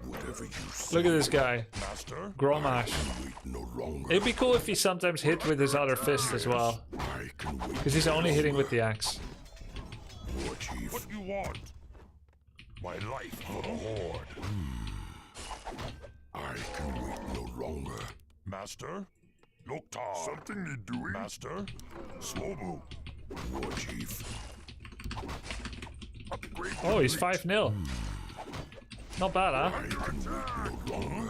Whatever you say. Look at this guy, Master. Gromash. Wait no longer. It'd be cool if he sometimes hit with his other fist as well, I can wait. because he's only hitting with the axe. War chief. What you want? My life for the Horde. I can wait no longer. Master. Loktar. Something need doing. Master. Swobu. War chief. Upgrade. Oh, he's 5-0. Not bad, huh? I can wait no longer.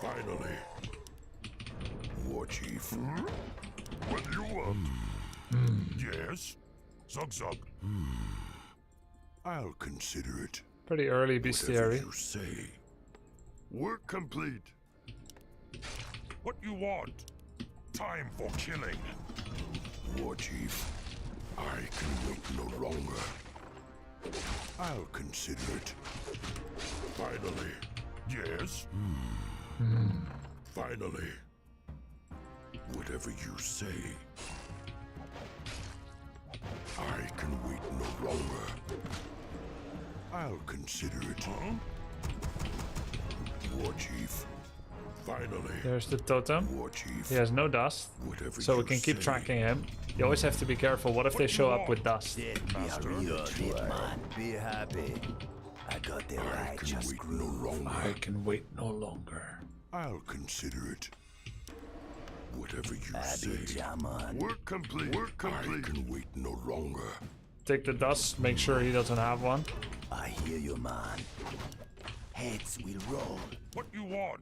Finally. War chief. What you want? Yes. Zug Zug. I'll consider it. Pretty early Whatever bestiary. you say. Work complete. What you want? Time for killing. War chief. I can wait no longer. I'll consider it. Finally. Yes. Finally. Whatever you say. I can wait no longer. I'll consider it. War chief. Finally. There's the totem. War chief. He has no dust, Whatever so we you can keep say. tracking him. You always have to be careful. What if they show up with dust? Master. Be happy. I got the I can righteous wait no groove. longer. can wait no longer. I'll consider it. Whatever you Abby say. Jaman. Work complete. Work I complete. can wait no longer. Take the dust, make sure he doesn't have one. I hear you, man. Heads will roll. What you want?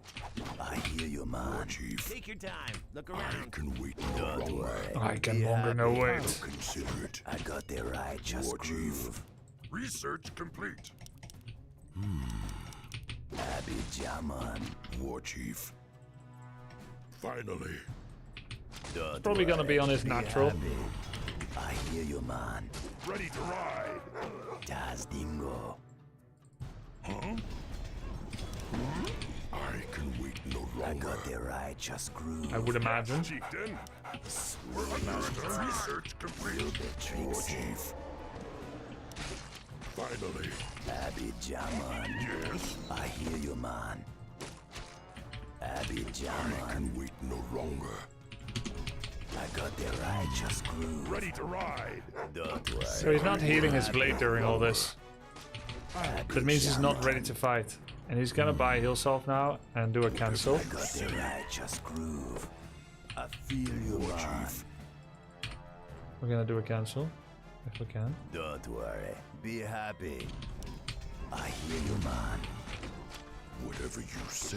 I hear you, War man. chief. Take your time. Look I can wait no Don't longer. worry. I can Be longer no happy. wait. I'll consider it. I got the righteous War chief. groove. Research complete. Abby Jaman. War chief. Finally. Don't Probably gonna be worry. on his natural. happy. I hear you, man. Ready to ride. Das Dingo. I can wait no I longer. got the righteous groove. I would imagine. Chieftain. Master. Research complete. The War tricks. chief. Finally. Abby Jaman. Yes. I hear you, man. Abby I Jaman. can wait no longer. I got the righteous groove. Ready to ride. Don't worry. So he's not healing his blade during all this. That means he's not ready to fight. And he's gonna buy heal salve now and do a cancel. I got the righteous groove. I feel you, man. We're gonna do a cancel, if we can. Don't worry. Be happy. I hear you, man. Whatever you say.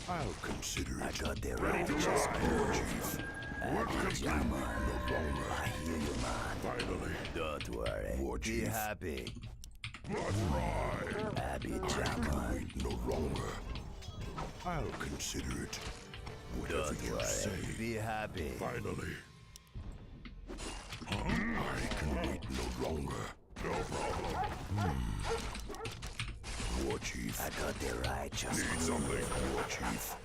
I'll consider I it. got the righteous War chief. Abby Jaman. No longer. I hear you, man. Finally. Don't worry. War Be chief. happy. Let's ride. Abby I can Jaman. wait no longer. I'll consider it. Whatever Don't you worry. say. Be happy. Finally. I can wait no longer. No problem. War chief. I got the righteous Need groove. something. War chief.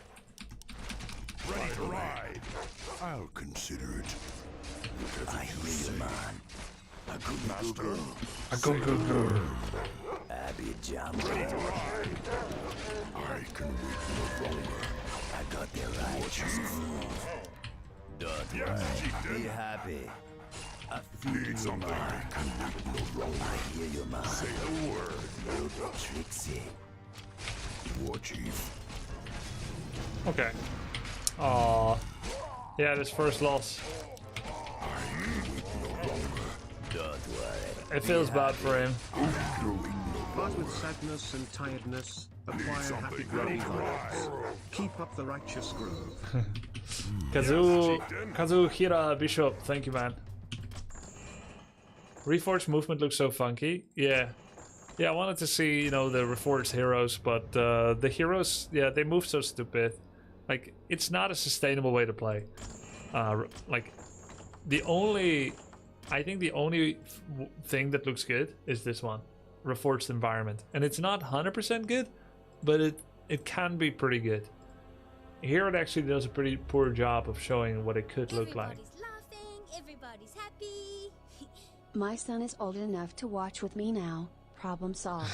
Ready to ride. I'll consider it. I Whatever you hear say. you, man. A good Master. A go go go. Abby Jaman. I can wait no longer. I got the righteous groove. Don't Yes, worry. chieftain. Be happy. I feel Need you, something. man. Can wait no longer. I hear you, man. Say the word. Little bit tricksy. War chief. Okay. Aww. Yeah, this first loss. Don't worry. It feels bad for him. But with sadness and tiredness, acquire happy growing vibes. Keep up the righteous groove. Kazuhira Bishop, thank you, man. Reforged movement looks so funky. Yeah. Yeah, I wanted to see, you know, the Reforged heroes, but the heroes, yeah, they move so stupid. Like, it's not a sustainable way to play. Like, I think the only thing that looks good is this one, Reforged environment. And it's not 100% good, but it can be pretty good. Here it actually does a pretty poor job of showing what it could look like. Everybody's laughing, everybody's happy. My son is old enough to watch with me now. Problem solved.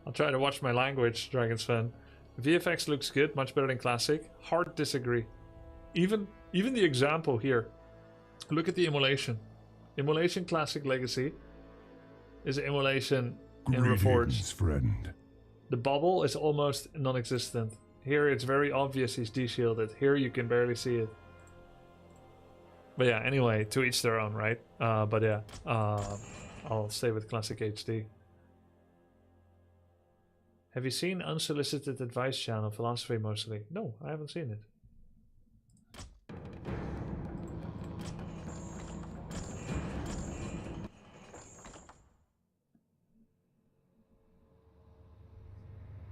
I'll try to watch my language, Dragon's fan. VFX looks good, much better than classic. Hard disagree. Even the example here. Look at the immolation. Immolation classic legacy is immolation in Reforged. Friend. The bubble is almost non-existent. Here it's very obvious he's de-shielded. Here you can barely see it. But yeah, anyway, to each their own, right? But yeah, I'll stay with classic HD. Have you seen Unsolicited Advice channel, Philosophy mostly? No, I haven't seen it.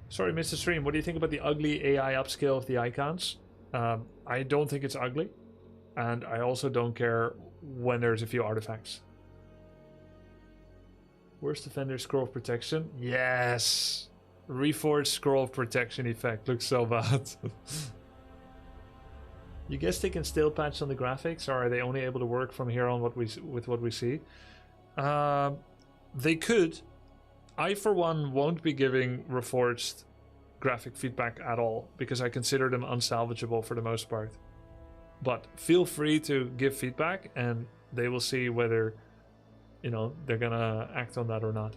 Sorry, Mr. Stream, what do you think about the ugly AI upscale of the icons? I don't think it's ugly. And I also don't care when there's a few artifacts. Worst Defender Scroll of Protection? Yes! Reforged Scroll of Protection effect looks so bad. You guess they can still patch on the graphics, or are they only able to work from here on with what we see? They could. I, for one, won't be giving Reforged graphic feedback at all, because I consider them unsalvageable for the most part. But feel free to give feedback, and they will see whether, you know, they're gonna act on that or not.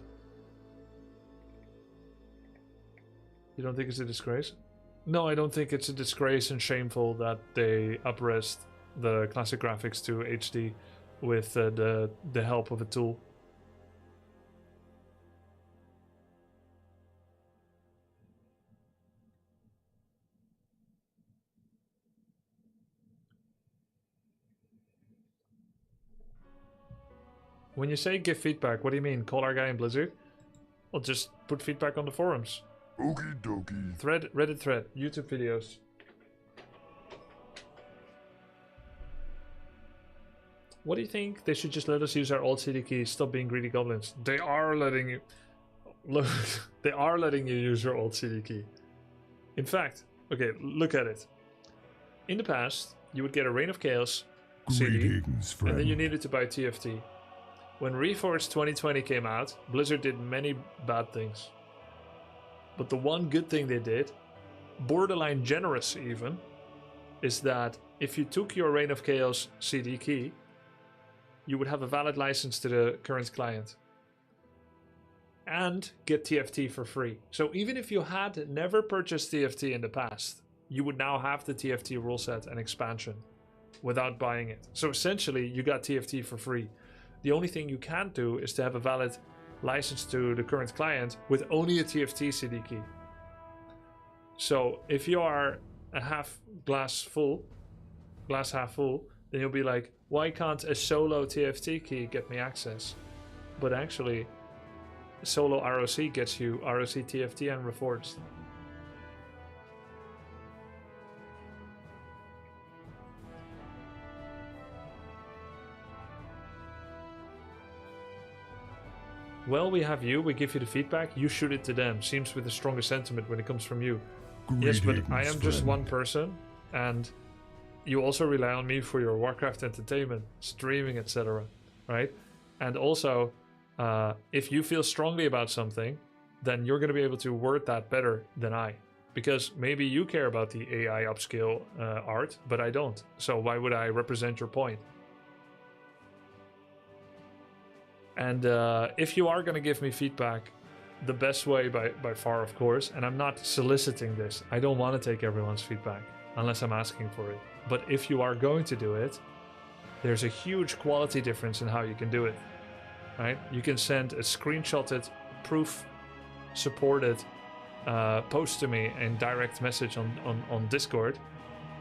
You don't think it's a disgrace? No, I don't think it's a disgrace and shameful that they uprest the classic graphics to HD with the help of a tool. When you say give feedback, what do you mean? Call our guy in Blizzard? Well, just put feedback on the forums. Okie dokie. Thread, Reddit thread, YouTube videos. What do you think? They should just let us use our old CD keys, stop being greedy goblins. They are letting you... Look, they are letting you use your old CD key. In fact, okay, look at it. In the past, you would get a Reign of Chaos CD, and then you needed to buy TFT. When Reforged 2020 came out, Blizzard did many bad things. But the one good thing they did, borderline generous even, is that if you took your Reign of Chaos CD key, you would have a valid license to the current client. And get TFT for free. So even if you had never purchased TFT in the past, you would now have the TFT rule set and expansion without buying it. So essentially, you got TFT for free. The only thing you can't do is to have a valid license to the current client with only a TFT CD key. So if you are a glass half full, then you'll be like, why can't a solo TFT key get me access? But actually, solo ROC gets you ROC TFT and Reforged. Well, we have you, we give you the feedback, you shoot it to them. Seems with the strongest sentiment when it comes from you. Yes, but I am just one person, and you also rely on me for your Warcraft entertainment, streaming, etc. Right? And also, if you feel strongly about something, then you're going to be able to word that better than I. Because maybe you care about the AI upscale art, but I don't. So why would I represent your point? And if you are going to give me feedback, the best way by far, of course, and I'm not soliciting this, I don't want to take everyone's feedback unless I'm asking for it. But if you are going to do it, there's a huge quality difference in how you can do it, right? You can send a screenshotted, proof supported post to me in direct message on Discord,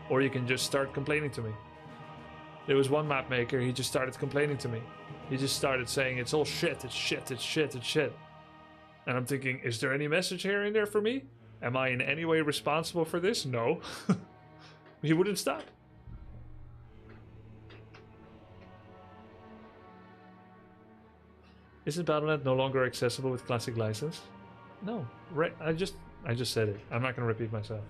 or you can just start complaining to me. There was one map maker, he just started complaining to me. He just started saying, it's all shit, it's shit, it's shit, it's shit. And I'm thinking, is there any message here in there for me? Am I in any way responsible for this? No. He wouldn't stop. Isn't Battle.net no longer accessible with classic license? No. Right. I just said it. I'm not gonna repeat myself.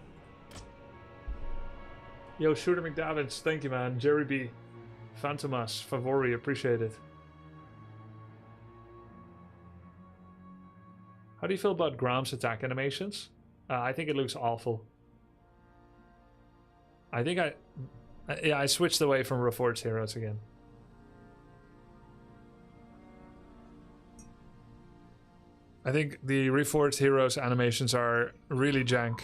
Yo, Shooter McDavids, thank you, man. Jerry B, Phantomas, Favori, appreciate it. How do you feel about Graham's attack animations? I think it looks awful. I think I switched away from Reforged Heroes again. I think the Reforged Heroes animations are really jank.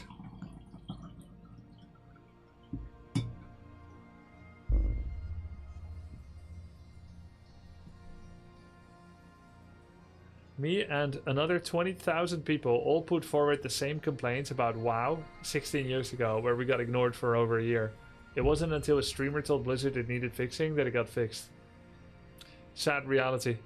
Me and another 20,000 people all put forward the same complaints about WoW 16 years ago, where we got ignored for over a year. It wasn't until a streamer told Blizzard it needed fixing that it got fixed. Sad reality.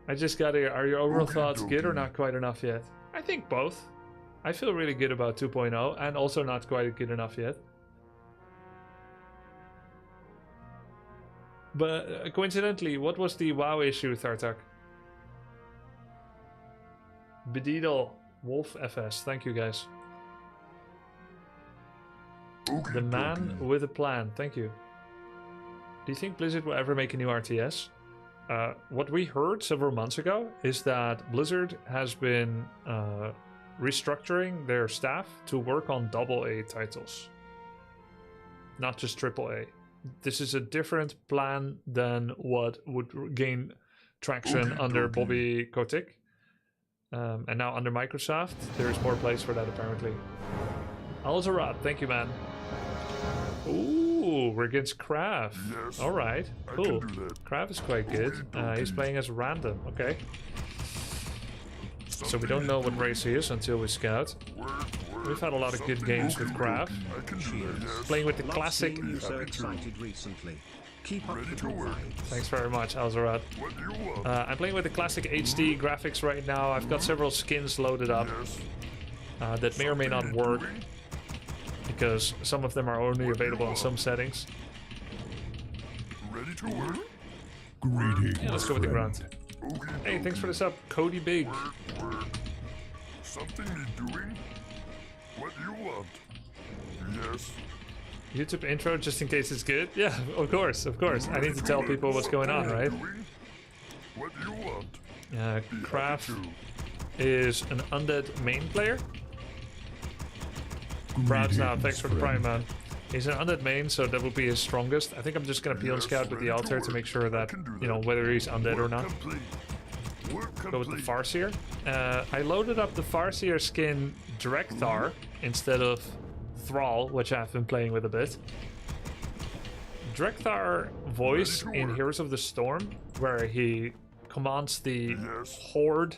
I just got here. Are your overall thoughts good or not quite enough yet? I think both. I feel really good about 2.0 and also not quite good enough yet. But coincidentally, what was the WoW issue, Thartak? Bedeedle, Wolf FS, thank you guys. The man with a plan, thank you. Do you think Blizzard will ever make a new RTS? What we heard several months ago is that Blizzard has been restructuring their staff to work on AA titles, not just AAA. This is a different plan than what would gain traction under Bobby Kotick. And now under Microsoft, there's more place for that apparently. Alzarat, thank you, man. Ooh, we're against Krav. Yes, alright, cool. Krav is quite good. He's playing as random, okay. So we don't know what race he is until we scout. We've had a lot of good games with Krav. Playing with the classic... Thanks very much, Alzarat. I'm playing with the classic HD graphics right now. I've got several skins loaded up that may or may not work, because some of them are only available in some settings. Yeah, let's go with the grunt. Hey, thanks for the sub, Cody Big. Something me doing? What do you want? Yes. YouTube intro, just in case it's good? Yeah, of course, of course. I need to tell people what's going on, right? What do you want? Kraft is an undead main player. Proud now, thanks for the prime, man. He's an undead main, so that will be his strongest. I think I'm just gonna peon scout with the altar to make sure that, you know, whether he's undead or not. Go with the Farseer. I loaded up the Farseer skin Dreadlord instead of Thrall, which I've been playing with a bit. Dreadlord voice in Heroes of the Storm, where he commands the Horde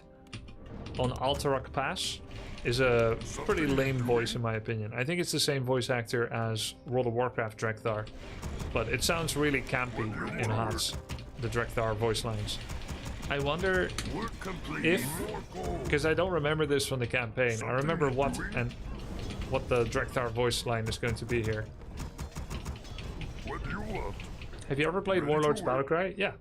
on Alterac Pass, is a pretty lame voice in my opinion. I think it's the same voice actor as World of Warcraft Dreadlord, but it sounds really campy in HOTS, the Dreadlord voice lines. I wonder if, because I don't remember this from the campaign, I remember what the Dreadlord voice line is going to be here. What do you want? Have you ever played Warlord's Battlecry? Yeah.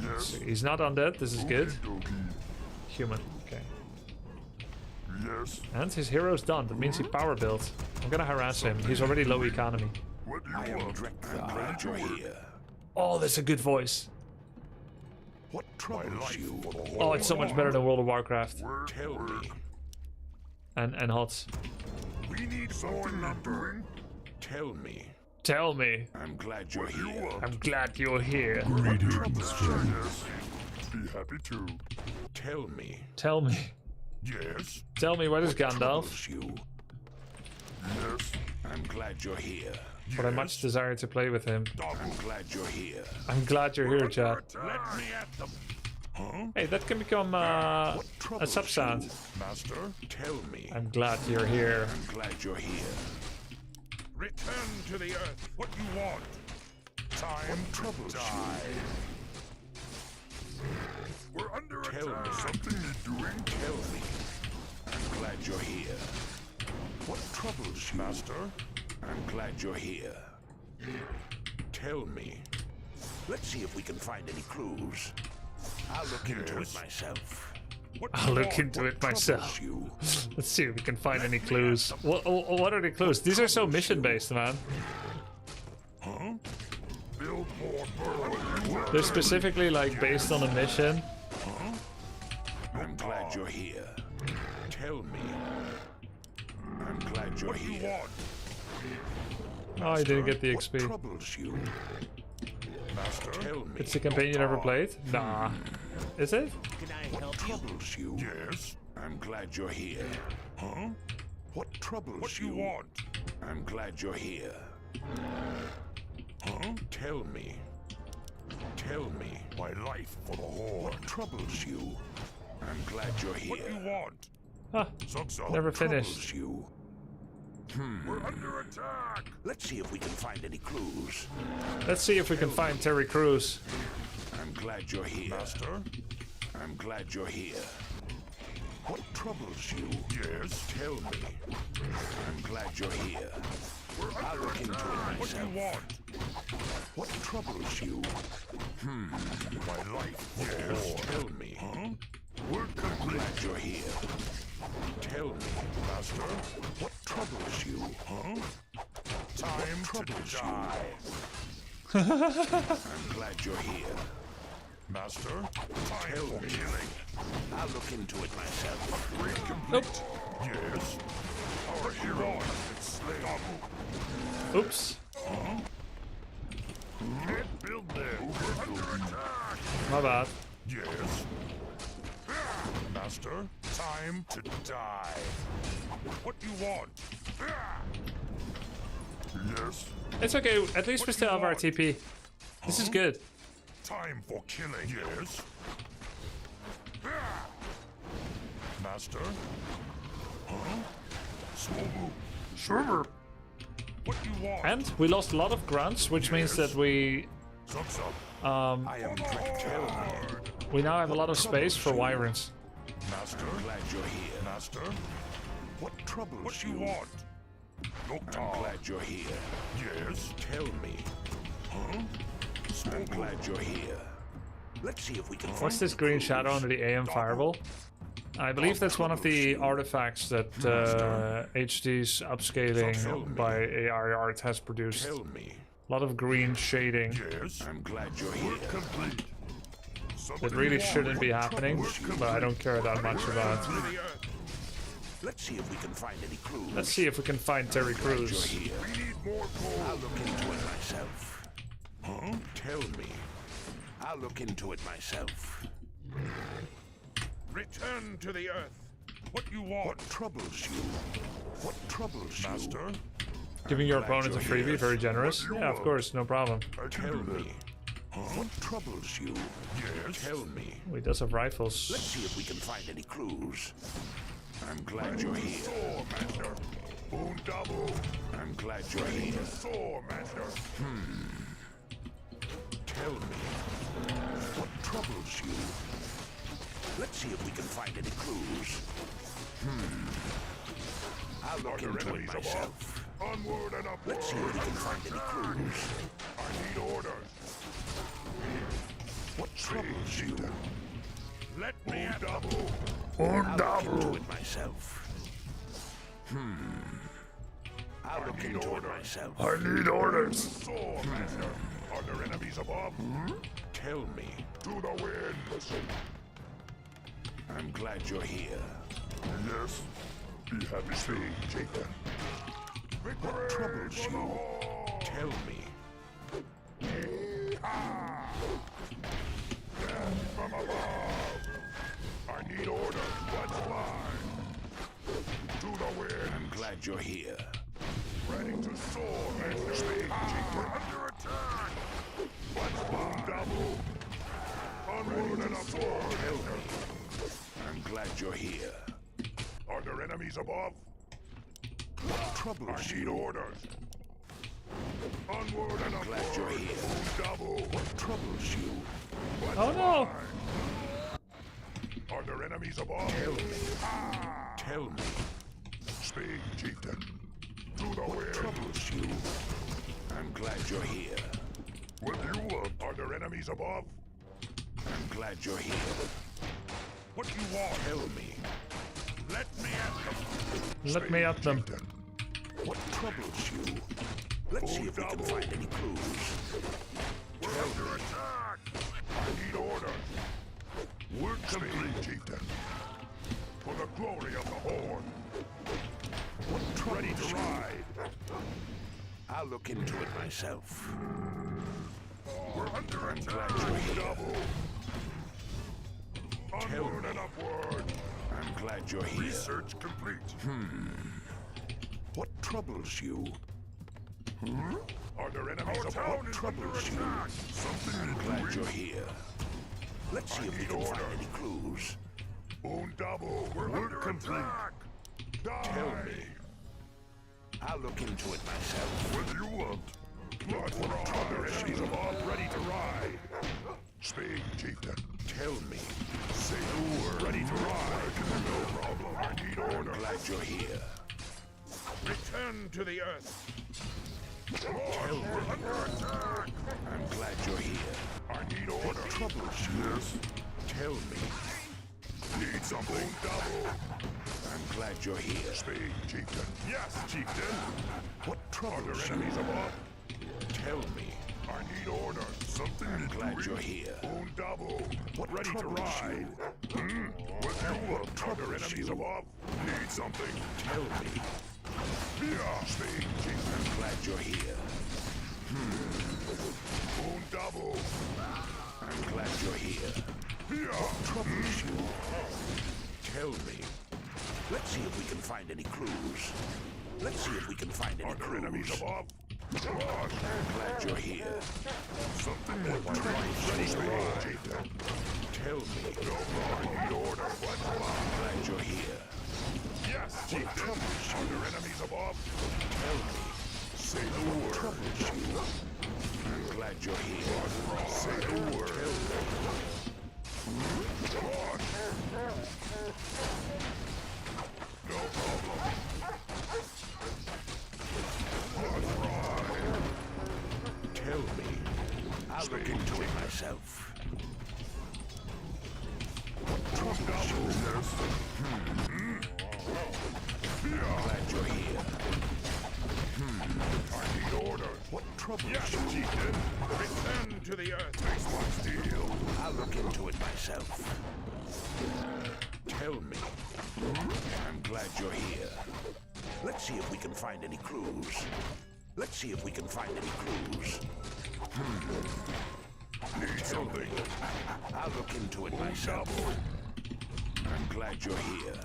Yes. So he's not undead, this is good. Human, okay. Yes. And his hero's done, that means he power built. I'm gonna harass him, he's already low economy. What do you want? Glad you're here. Oh, that's a good voice. What troubles you? Oh, it's so much better than World of Warcraft. Tell me. And HOTS. We need something not doing. Tell me. Tell me. I'm glad you're here. I'm glad you're here. Yes. Be happy to. Tell me. Tell me. Yes. Tell me, what is Gandalf? Troubles you? Yes. I'm glad you're here. But I much desire to play with him. I'm glad you're here. I'm glad you're here, chat. Let me at them. Hey, that can become a sub sound. Master, tell me. I'm glad you're here. I'm glad you're here. Return to the earth. What you want? Time troubles die. We're under attack. Tell me something you're doing. Tell me. I'm glad you're here. What troubles you, Master? I'm glad you're here. Tell me. Let's see if we can find any clues. I'll look into it myself. I'll look into it myself. Let's see if we can find any clues. What are the clues? These are so mission-based, man. Huh? Build more. They're specifically like based on a mission. Huh? I'm glad you're here. Tell me. I'm glad you're here. Oh, I didn't get the XP. What troubles you? Master, tell me. It's a campaign you never played? Nah. Is it? Can I help Troubles you? Yes. I'm glad you're here. Huh? What troubles you? What you want? I'm glad you're here. Huh? Tell me. Tell me. My life for the Horde. What troubles you? I'm glad you're here. What you want? Huh. Never finished. You? We're under attack. Let's see if we can find any clues. Let's see if we can find Terry Crews. I'm glad you're here. Master? I'm glad you're here. What troubles you? Yes, tell me. I'm glad you're here. I'll look into it myself. What do you want? What troubles you? My life. Yes, tell me. Huh? I'm glad you're here. Tell me, Master. What troubles you? Huh? Time troubles to die. I'm glad you're here. Master, time for killing. I'll look into it myself. Nope. Yes. Our hero has been slain. Oops. Huh? Can't build there. We're under attack. My bad. Yes. Master, time to die. What do you want? Yes. It's okay. At least we still have our TP. This is good. Time for killing. Yes. Master. Huh? Swobu. Server. What do you want? And we lost a lot of grunts, which means that we I am tell me. we now have a lot of space for wyverns. Master, glad you're here. Master, what troubles what you? Want? I'm glad you're here. Yes, tell me. Huh? I'm glad you're here. Let's see if we can. What's this green shadow under the AM fireball? I believe that's one of the artifacts that HD's upscaling by AI Art has produced. Tell me. A lot of green shading. Yes, I'm glad you're here. Complete. It really shouldn't be happening, but I don't care that much about it. Let's see if we can find any clues. Let's see if we can find Terry Crews. We need more gold. I'll look into it myself. Huh? Tell me. I'll look into it myself. Return to the earth. What you want? What troubles you? What troubles you? Master? Giving your opponent a freebie, very generous. Yeah, of course, no problem. Tell me. What troubles you? Yes. Tell me. He does have rifles. Let's see if we can find any clues. I'm glad you're here. Master. I'm glad you're here. Master. Tell me. What troubles you? Let's see if we can find any clues. I'll look into it myself. Onward and upward. Let's see if we can find any clues. I need orders. What troubles you? Let me double. I'll look into it myself. I'll look into it myself. I need orders. Sword, Master. Are there enemies above? Tell me. To the wind. I'm glad you're here. Yes. Be happy to Jacob. What troubles you? Tell me. From above. I need orders. What's mine? To the wind. I'm glad you're here. Ready to soar, Master. We're under attack. What's mine? Double. Onward and upward. you're here. Are there enemies above? What troubles you? I need orders. Onward and upward. Glad you're here. Double. What troubles you? Oh no! Are there enemies above? Tell me. Tell me. Speak, chieftain. Through the wind. What troubles you? I'm glad you're here. What do you want? Are there enemies above? I'm glad you're here. What do you want? Tell me. Let me at them. Let me at them. Chieftain. What troubles you? Let's see if we can find any clues. We're under attack. I need orders. We're complete, chieftain. For the glory of the Horde. What ready to ride? I'll look into it myself. We're under attack. Double. Onward and upward. I'm glad you're here. Research complete. What troubles you? Are there enemies above? What troubles you? I'm glad you're here. Let's see if we can find any clues. Double. We're complete. Tell me. I'll look into it myself. What do you want? What are there enemies above? Ready to ride. Speak, chieftain. Tell me. Say the word. Ready to ride. No problem. I need order. I'm glad you're here. Return to the earth. Tell me. We're under attack. I'm glad you're here. I need order. What troubles you? Yes. Tell me. Need something. Double. I'm glad you're here. Speak, chieftain. Yes, chieftain. What troubles you? Are there enemies above? Tell me. I need order. Something. I'm glad you're here. Double. What ready to ride? What do you want? Are there enemies above? Need something. Tell me. Yeah. Speak, chieftain. I'm glad you're here. Double. I'm glad you're here. What troubles you? Tell me. Let's see if we can find any clues. Let's see if we can find any clues. Are there enemies above? I'm glad you're here. Something ready to ride. Tell me. No, I need order. I'm glad you're here. Yes, chieftain. Are there enemies above? Tell me. Say the word. Troubles you? I'm glad you're here. Say the word. Tell me. Come on. No problem. Tell me. I'll look into it myself. What troubles you? I'm glad you're here. I need order. What troubles you? Chieftain. Return to the earth. Face one steel. I'll look into it myself. Tell me. I'm glad you're here. Let's see if we can find any clues. Let's see if we can find any clues. Need something. I'll look into it myself. I'm glad you're here.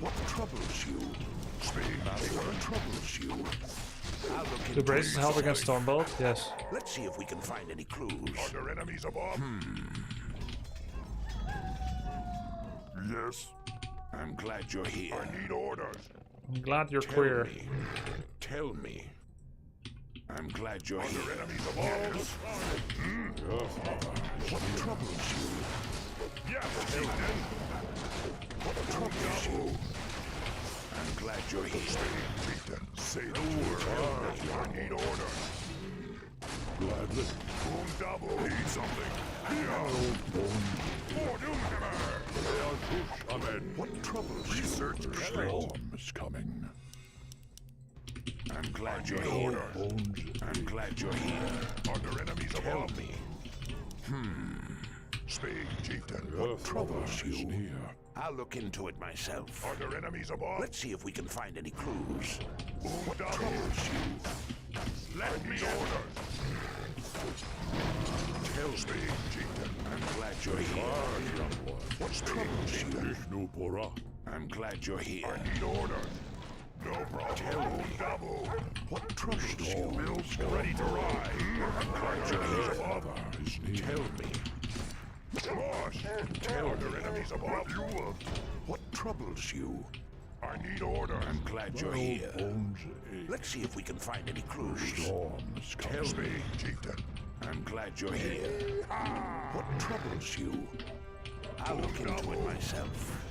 What troubles you? Speak. What troubles you? I'll look into The braces help against Stormbolt? Yes. Let's see if we can find any clues. Are there enemies above? Yes. I'm glad you're here. I need orders. I'm glad you're queer. Tell me. I'm glad you're here. Are there enemies above? What troubles you? Yes, chieftain. What troubles you? I'm glad you're here. Chieftain, say the word. I need orders. Gladly. Double. Need something. What troubles you? Research storms coming. I'm glad you're here. I'm glad you're here. Are there enemies above? Tell me. Speak, chieftain. What troubles you? I'll look into it myself. Are there enemies above? Let's see if we can find any clues. What troubles you? Let me order. Tell me, chieftain. I'm glad you're here. What troubles you? I'm glad you're here. I need order. No problem. Tell me. Double. What troubles you? Bills ready to ride. I'm glad you're here. Tell me. Come on. Tell me. Enemies above you. What troubles you? I need order. I'm glad you're here. Let's see if we can find any clues. Tell me, Chieftain. I'm glad you're here. What troubles you? I'll look into it myself.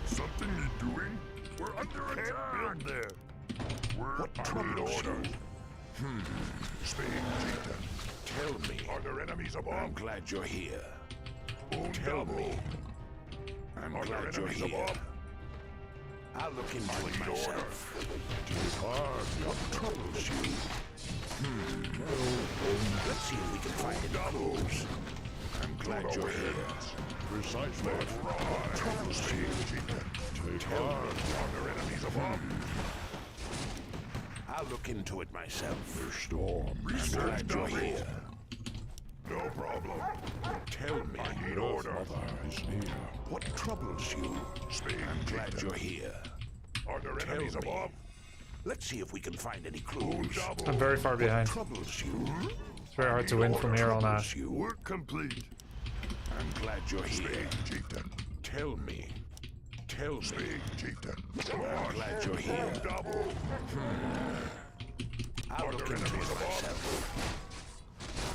Something you're doing? We're under attack. Build there. What troubles you? Speak, Chieftain. Tell me. Are there enemies above? I'm glad you're here. Tell me. I'm glad you're here. I'll look into it myself. What troubles you? Let's see if we can find any clues. I'm glad you're here. Precisely. What troubles you? Tell me. Are there enemies above? I'll look into it myself. I'm glad you're here. No problem. Tell me. I need order. What troubles you? I'm glad you're here. Are there enemies above? Let's see if we can find any clues. I'm very far behind. Troubles you? It's very hard to win from here on out. Work complete. I'm glad you're here. Chieftain. Tell me. Tell me, Chieftain. I'm glad you're here. I'll look into it myself.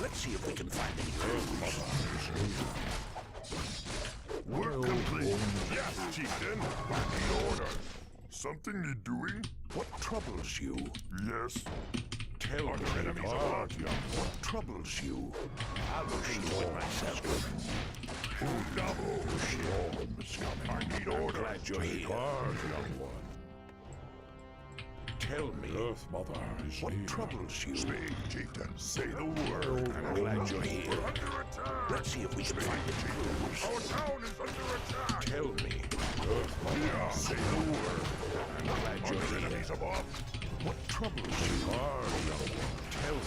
Let's see if we can find any clues. Work complete. Yes, Chieftain. I need order. Something you're doing? What troubles you? Yes. Tell me. Enemies about you. What troubles you? I'll look into it myself. Double. I need order. I'm glad you're here. Young one. Tell me. Earth Mother is what here. Troubles you? Speak, Chieftain. Say the word. I'm glad you're here. We're under attack. Let's see if we can find the clues. Our town is under attack. Tell me. Earth Mother. Say the word. I'm glad you're here. Enemies above. What troubles you? Tell me.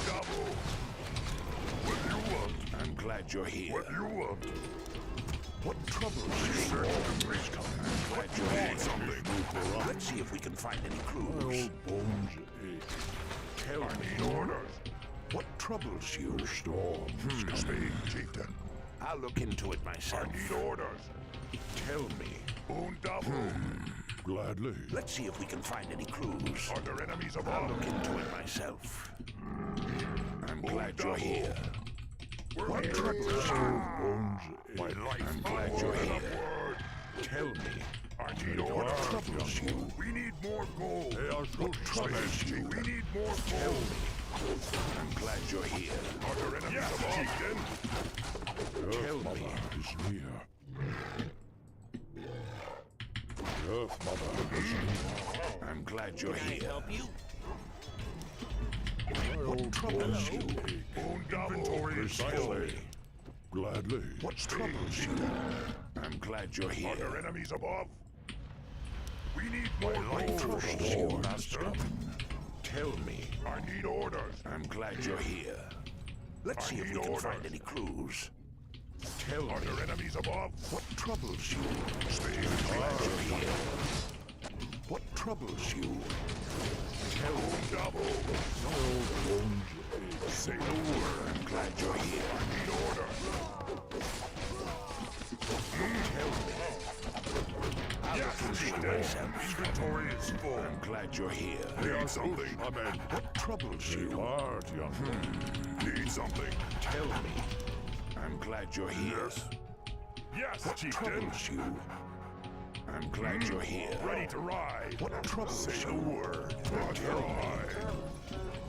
Double. What you want? I'm glad you're here. What you want? What troubles you? Sir, please come. I'm glad you're here. Something. Let's see if we can find any clues. Tell me. Orders. What troubles you? Storm. Speak, Chieftain. I'll look into it myself. I need orders. Tell me. Double. Gladly. Let's see if we can find any clues. Are there enemies above? I'll look into it myself. I'm glad you're here. What troubles you? My life. I'm glad you're here. Tell me. I need order. What troubles you? We need more gold. They are so troubles you. We need more gold. Tell me. I'm glad you're here. Are there enemies above? Chieftain. Tell me. Is near. Earth Mother is near. I'm glad you're here. Can I help you? What troubles you? Inventory is full. Gladly. What troubles you? I'm glad you're here. Are there enemies above? We need more gold, Master. Tell me. I need orders. I'm glad you're here. Let's see if we can find any clues. Tell me. Are there enemies above? What troubles you? I'm glad you're here. What troubles you? Tell me. Double. Say the word. I'm glad you're here. I need order. Tell me. Yes, inventory is full. I'm glad you're here. Need something. Amen. What troubles you? Hard, young man. Need something. Tell me. I'm glad you're here. Yes, what troubles you? I'm glad you're here. Ready to ride. What troubles you? Say the word. Tell me.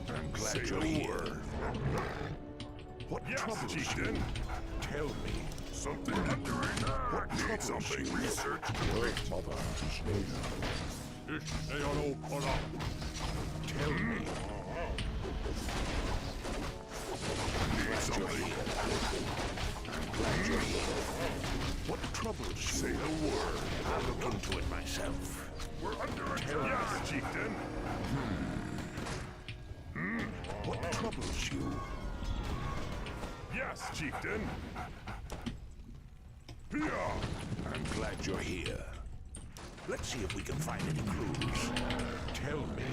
I'm glad you're here. What troubles you? Tell me. Something under attack. What troubles you? Research complete. Mother is near. Tell me. Need something. I'm glad you're here. What troubles you? Say the word. I'll look into it myself. We're under attack. Yes, Chieftain. What troubles you? Yes, Chieftain. I'm glad you're here. Let's see if we can find any clues. Tell me.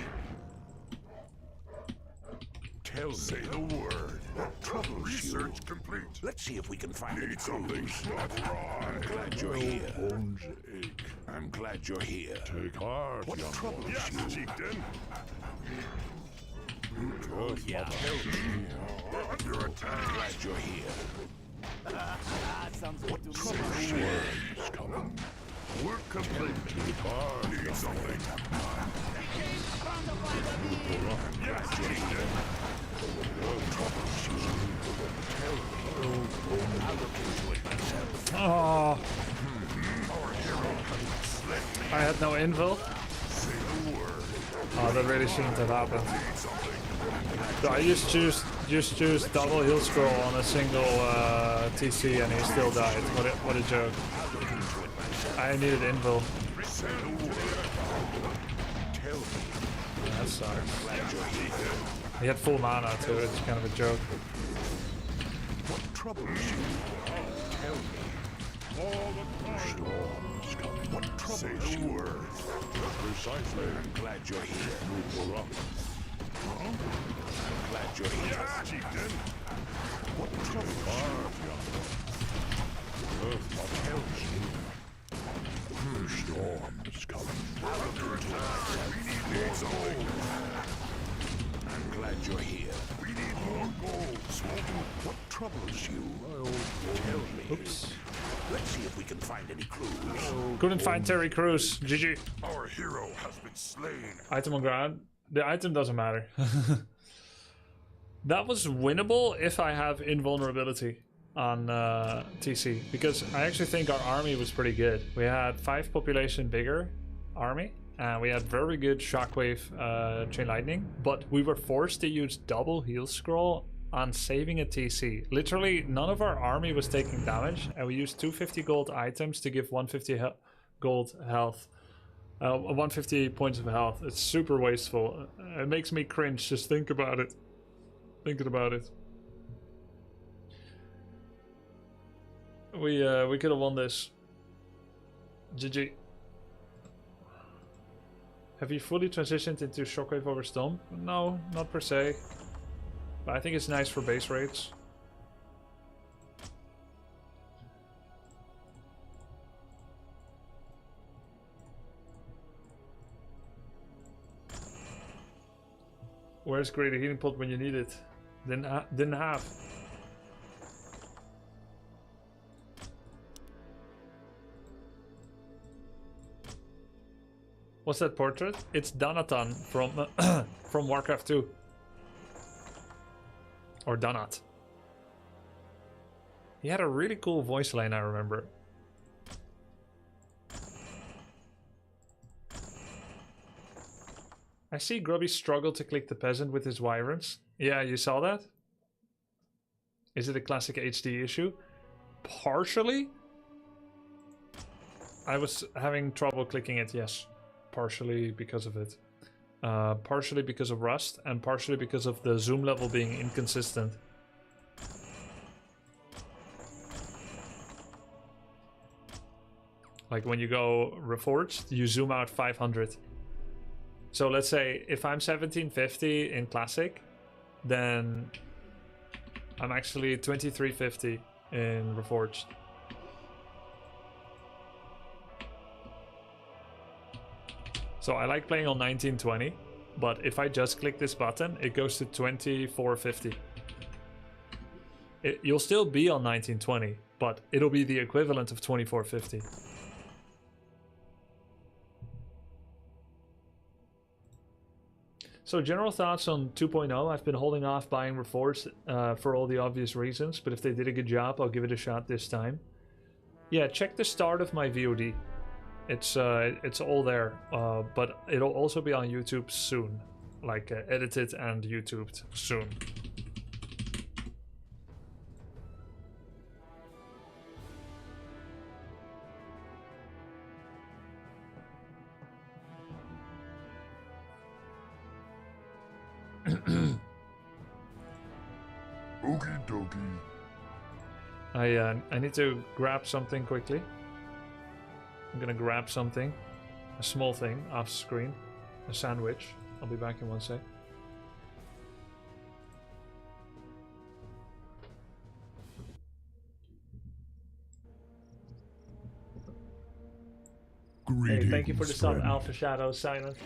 Tell me. Say the word. What troubles Research you? Complete. Let's see if we can find any something. I'm glad you're here. Bones ache. I'm glad you're here. Take heart, what troubles you? Chieftain. Yeah. We're under attack. I'm glad you're here. What troubles you? Is coming. We're complete. Take heart. Need something. Yes, Chieftain. Oh, I had no invul. Oh, that really shouldn't have happened. So I just choose double heal scroll on a single TC and he still died. What a joke. I needed invul. That sucks. He had full mana too, it's kind of a joke. What troubles you? Tell me. All the storms coming. What troubles you? Precisely. I'm glad you're here. We're up. I'm glad you're here. Yes, Chieftain. What troubles you? Earth tells you. The storm is coming. Under attack. We need something. I'm glad you're here. We need more gold. What troubles you? Tell me. Oops. Let's see if we can find any clues. Couldn't find Terry Crews. GG. Our hero has been slain. Item on ground. The item doesn't matter. That was winnable if I have invulnerability on TC. Because I actually think our army was pretty good. We had 5 population bigger army. And we had very good shockwave chain lightning. But we were forced to use double heal scroll on saving a TC. Literally, none of our army was taking damage. And we used 250 gold items to give 150 gold health. 150 points of health. It's super wasteful. It makes me cringe just think about it. Thinking about it. We could have won this. GG. Have you fully transitioned into Shockwave over Storm? No, not per se. But I think it's nice for base rates. Where's Greater Healing Pot when you need it? Didn't have. What's that portrait? It's Donatan from from Warcraft 2. Or Donat. He had a really cool voice line, I remember. I see Grubby struggle to click the peasant with his wyverns. Yeah, you saw that? Is it a classic HD issue? Partially? I was having trouble clicking it, yes. Partially because of it. Partially because of Rust, and partially because of the zoom level being inconsistent. Like when you go Reforged, you zoom out 500. So let's say if I'm 1750 in Classic, then I'm actually 2350 in Reforged. So I like playing on 1920, but if I just click this button, it goes to 2450. You'll still be on 1920, but it'll be the equivalent of 2450. So general thoughts on 2.0. I've been holding off buying Reforged for all the obvious reasons, but if they did a good job, I'll give it a shot this time. Yeah, check the start of my VOD. It's all there, but it'll also be on YouTube soon, like edited and YouTubed soon. Okie dokie. I need to grab something quickly. I'm gonna grab something, a small thing off screen, a sandwich. I'll be back in one sec. Hey, thank you for the sub, Alpha Shadow Silent.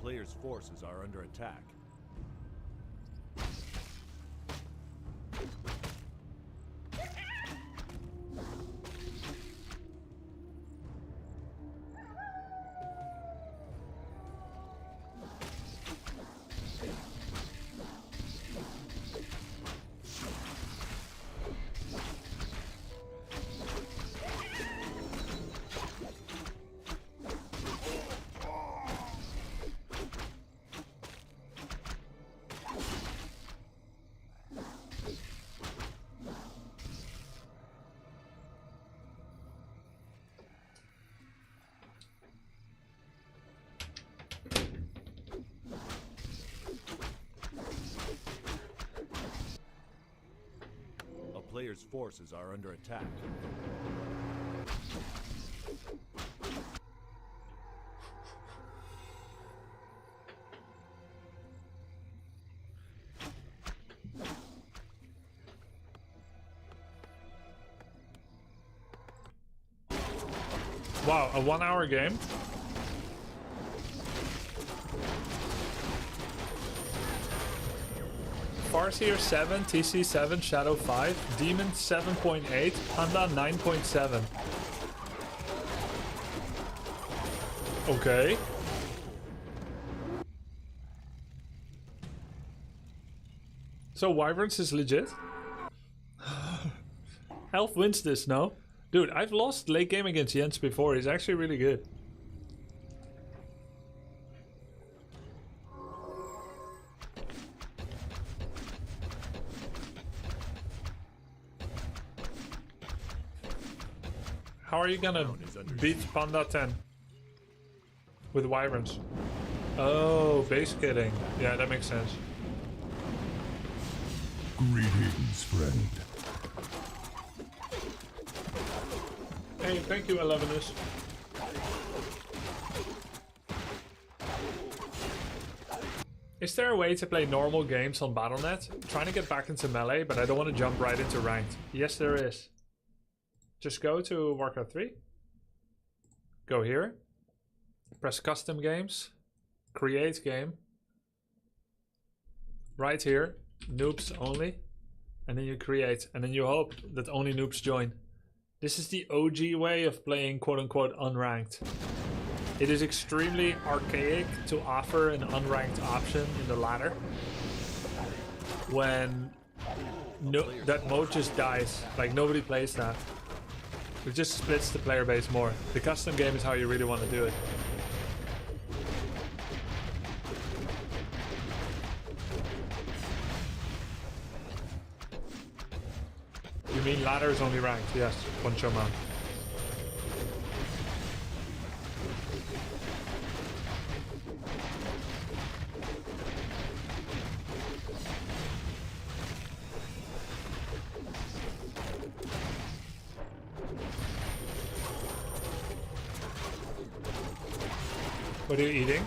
Player's forces are under attack. A player's forces are under attack. A player's forces are under attack. Wow, a 1 hour game? Farseer 7, TC 7, Shadow 5, Demon 7.8, Panda 9.7. Okay. So Wyverns is legit? Elf wins this, no? Dude, I've lost late game against Jens before. He's actually really good. How are you gonna beat Panda 10? With Wyverns? Oh, base kitting. Yeah, that makes sense. Greetings, friend. Hey, thank you, Elevenus. Is there a way to play normal games on Battle.net? I'm trying to get back into Melee, but I don't want to jump right into Ranked. Yes, there is. Just go to Warcraft 3. Go here. Press Custom Games. Create Game. Right here. Noobs only. And then you create. And then you hope that only noobs join. This is the OG way of playing quote-unquote unranked. It is extremely archaic to offer an unranked option in the ladder when that mode just dies. Like, nobody plays that. It just splits the player base more. The custom game is how you really want to do it. You mean ladder is only ranked? Yes, Poncho Man. What are you eating?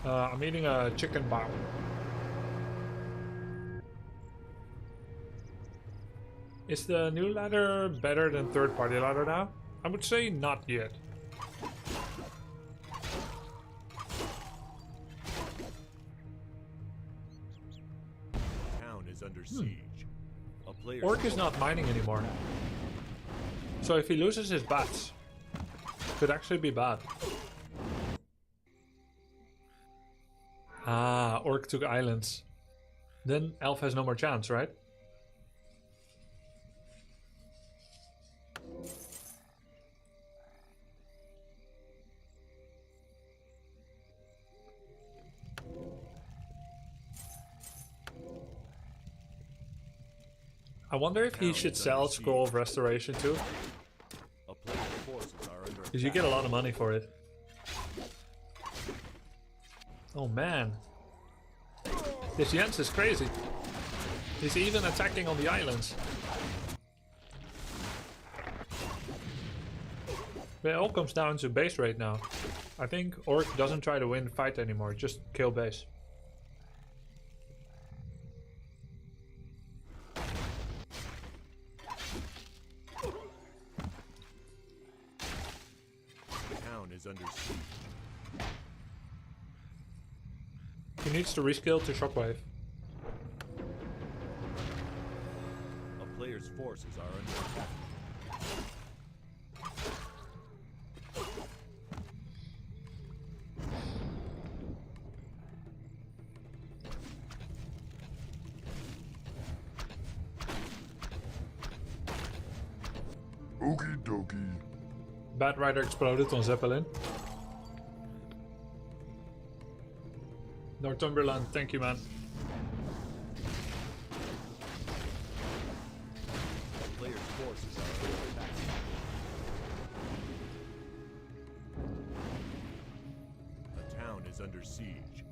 I'm eating a chicken bar. Is the new ladder better than third-party ladder now? I would say not yet. Town is under siege. A player Orc is not mining anymore. So if he loses his bats, could actually be bad. Ah, Orc took islands. Then Elf has no more chance, right? I wonder if he should sell Scroll of Restoration too. Because you get a lot of money for it. Oh man. This Jens is crazy. He's even attacking on the islands. But it all comes down to base rate now. I think Orc doesn't try to win fight anymore, just kill base. Under siege. He needs to reskill to Shockwave. A player's forces are under attack. Okie dokie. Bat Rider exploded on Zeppelin. Northumberland, thank you, man. The player's forces are under attack. The town is under siege.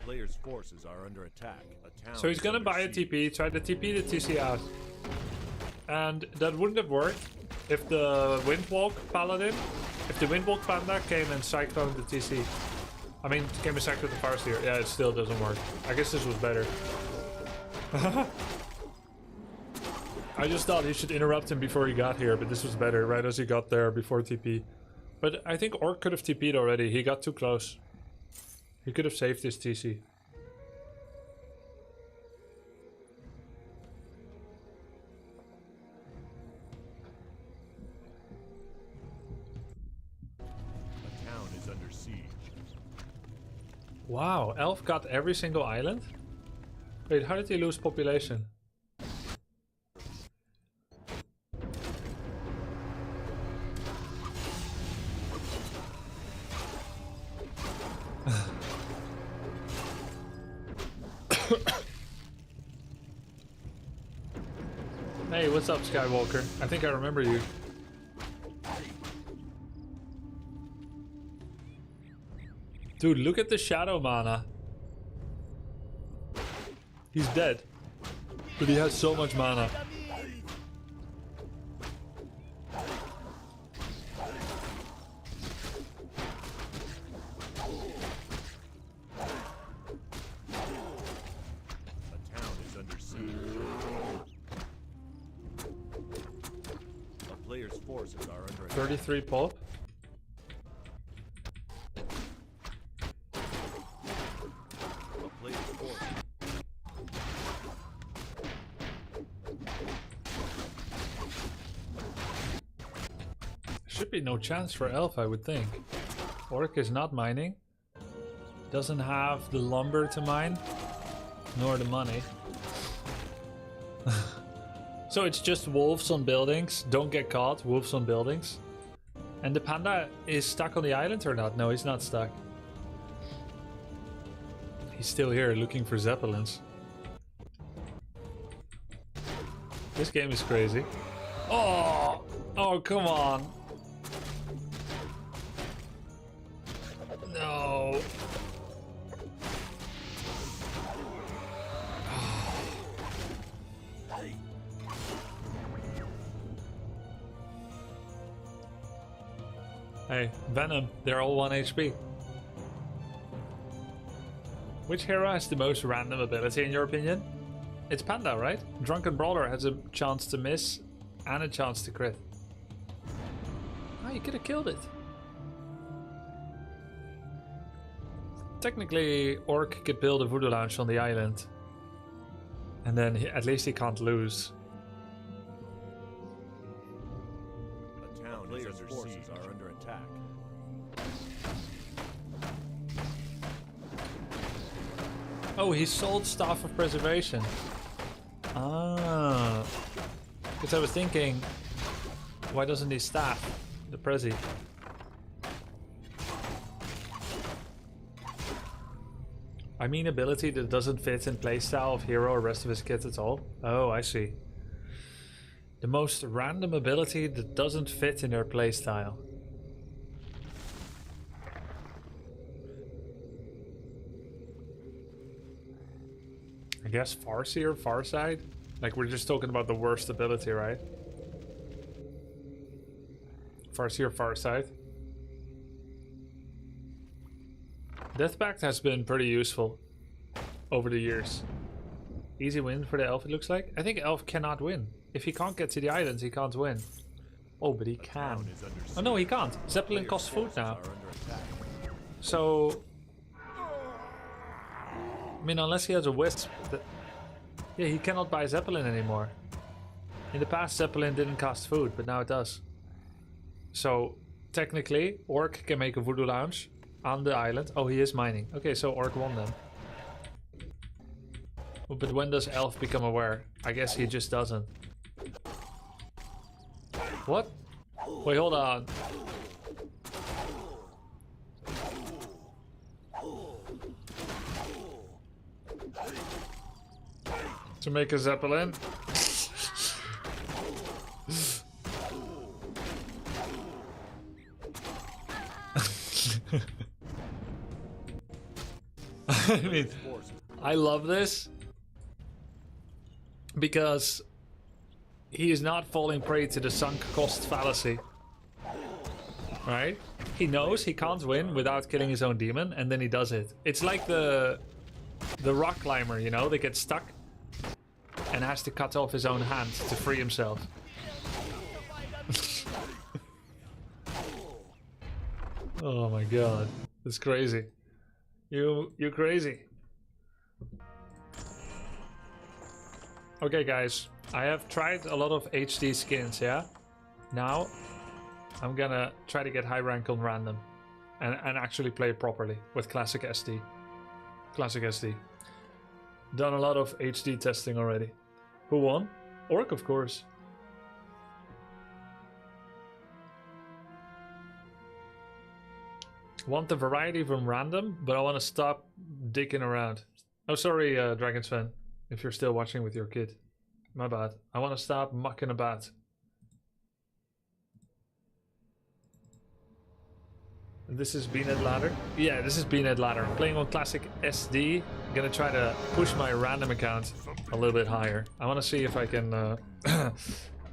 Player's forces are under attack. A town So he's gonna buy a TP, try to TP the TC out. And that wouldn't have worked if the Windwalk Paladin, if the Windwalk Panda came and cycloned the TC. I mean, came and cycloned the Farseer. Yeah, it still doesn't work. I guess this was better. I just thought he should interrupt him before he got here, but this was better, right as he got there before TP. But I think Orc could have TP'd already. He got too close. He could have saved his TC. A town is under siege. Wow, Elf got every single island? Wait, how did he lose population? Hey, what's up, Skywalker? I think I remember you. Dude, look at the shadow mana. He's dead. But he has so much mana. Player's forces are under attack. 33 pulp. A player's force. Should be no chance for Elf, I would think. Orc is not mining. Doesn't have the lumber to mine. Nor the money. So it's just wolves on buildings. Don't get caught. Wolves on buildings. And the panda is stuck on the island or not? No, he's not stuck. He's still here looking for zeppelins. This game is crazy. Oh! Oh, come on. No. Hey, Venom, they're all 1 HP. Which hero has the most random ability in your opinion? It's Panda, right? Drunken Brawler has a chance to miss and a chance to crit. Oh, you could have killed it. Technically, Orc could build a Voodoo Lounge on the island. And then at least he can't lose. The town players' forces are under attack. Oh, he sold Staff of Preservation. Ah. Because I was thinking, why doesn't he staff the Prezi? I mean ability that doesn't fit in playstyle of hero or rest of his kit at all. Oh, I see. The most random ability that doesn't fit in their playstyle. I guess Farseer, Farside? Like, we're just talking about the worst ability, right? Farseer, Farside. Death Pact has been pretty useful over the years. Easy win for the elf, it looks like. I think elf cannot win. If he can't get to the islands, he can't win. Oh, but he can. Oh no, he can't. Zeppelin costs food now. So... I mean, unless he has a wisp, yeah, he cannot buy Zeppelin anymore. In the past, Zeppelin didn't cost food, but now it does. So, technically, Orc can make a Voodoo Lounge on the island. Oh, he is mining. Okay, so Orc won then. But when does Elf become aware? I guess he just doesn't. What? Wait, hold on. To make a Zeppelin. I mean, I love this because he is not falling prey to the sunk cost fallacy. Right? He knows he can't win without killing his own demon, and then he does it. It's like the rock climber, you know, that gets stuck and has to cut off his own hand to free himself. Oh my god, that's crazy. You're crazy. Okay guys, I have tried a lot of HD skins, yeah? Now, I'm gonna try to get high rank on random and actually play properly with Classic SD. Classic SD. Done a lot of HD testing already. Who won? Orc, of course. Want the variety from random, but I want to stop dicking around. Oh, sorry, Dragon's fan, if you're still watching with your kid. My bad. I want to stop mucking about. This is BNet Ladder? Yeah, this is BNet Ladder. I'm playing on Classic SD. I'm gonna try to push my random account a little bit higher. I want to see if I can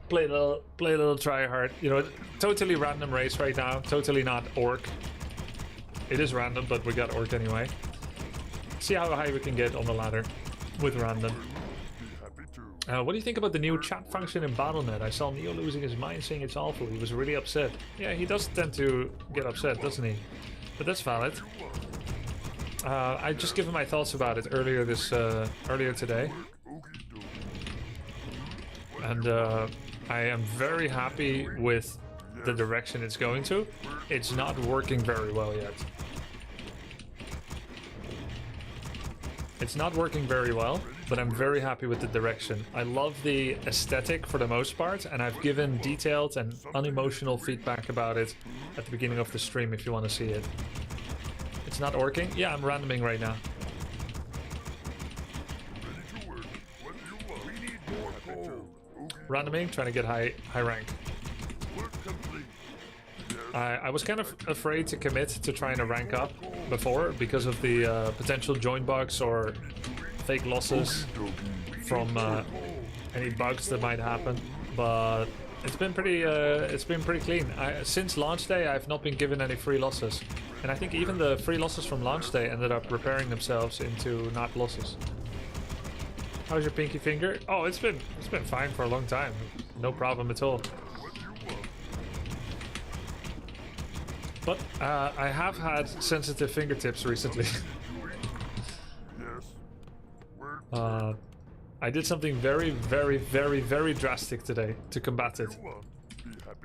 play a little try hard. You know, totally random race right now. Totally not Orc. It is random, but we got Orc anyway. See how high we can get on the ladder with random. What do you think about the new chat function in Battle.net? I saw Neo losing his mind saying it's awful. He was really upset. Yeah, he does tend to get upset, doesn't he? But that's valid. I just given my thoughts about it earlier today. And I am very happy with the direction it's going to. It's not working very well yet. It's not working very well, but I'm very happy with the direction. I love the aesthetic for the most part, and I've given detailed and unemotional feedback about it at the beginning of the stream if you want to see it. It's not working? Yeah, I'm randoming right now. randoming, trying to get high rank. I was kind of afraid to commit to trying to rank up before because of the potential join bugs or fake losses from any bugs that might happen, but it's been pretty clean. Since launch day, I've not been given any free losses, and I think even the free losses from launch day ended up repairing themselves into not losses. How's your pinky finger? Oh, it's been fine for a long time. No problem at all. But I have had sensitive fingertips recently. I did something very, very, very, very drastic today to combat it.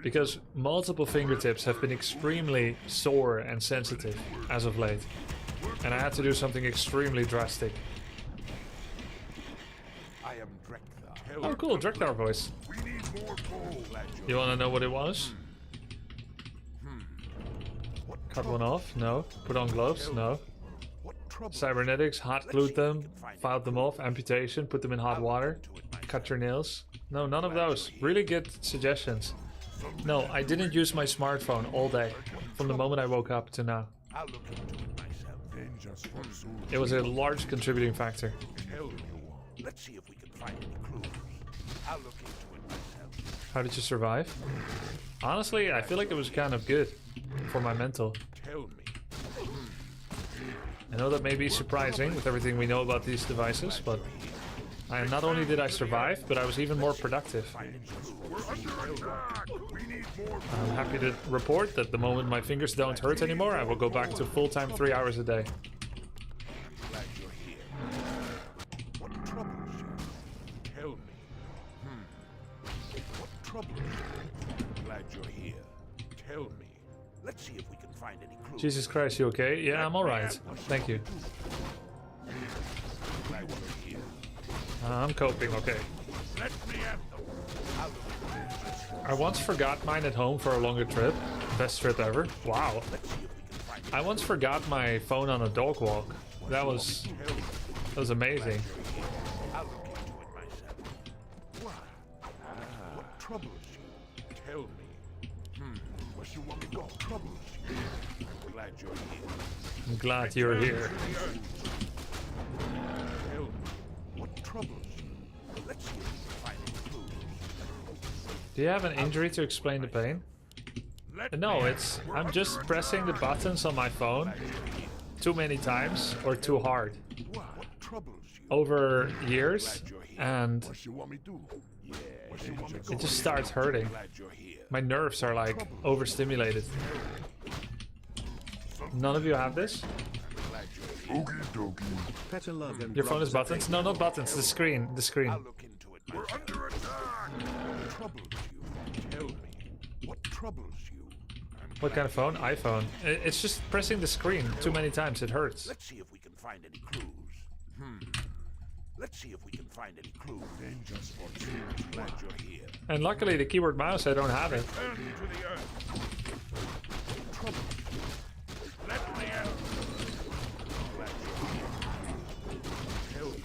Because multiple fingertips have been extremely sore and sensitive as of late. And I had to do something extremely drastic. Oh cool, Dreadlord voice. You wanna know what it was? Cut one off? No. Put on gloves? No. Cybernetics, hot glued them, filed them off, amputation, put them in hot water, cut your nails. No, none of those. Really good suggestions. No, I didn't use my smartphone all day, from the moment I woke up to now. It was a large contributing factor. Let's see if we can find any clues. I'll look into it myself. How did you survive? Honestly, I feel like it was kind of good for my mental. Tell me. I know that may be surprising with everything we know about these devices, but not only did I survive, but I was even more productive. I'm happy to report that the moment my fingers don't hurt anymore, I will go back to full-time 3 hours a day. Glad you're here. What troubles you? Tell me. What troubles you? Glad you're here. Tell me. Let's see if we can find any clues. Jesus Christ, you okay? Yeah, I'm alright. Thank you. Glad you're here. I'm coping, okay. Let me at them. I once forgot mine at home for a longer trip. Best trip ever. Wow. I once forgot my phone on a dog walk. That was amazing. I'll look into it myself. What troubles you? Tell me. Where you want me to go? Troubles you? I'm glad you're here. I'm glad you're here. Tell me. What troubles you? Let's see if we can find any clues. Do you have an injury to explain the pain? No, I'm just pressing the buttons on my phone too many times or too hard over years, and it just starts hurting. My nerves are like overstimulated. None of you have this? Your phone is buttons? No, not buttons. The screen. The screen. We're under attack. Troubles you? Tell me. What troubles you? What kind of phone? iPhone. It's just pressing the screen too many times. It hurts. Let's see if we can find any clues. Let's see if we can find any clues. Just for you. Glad you're here. And luckily, the keyboard mouse, I don't have it. Turn to the earth. Trouble. Let me out. Glad you're here. Tell me.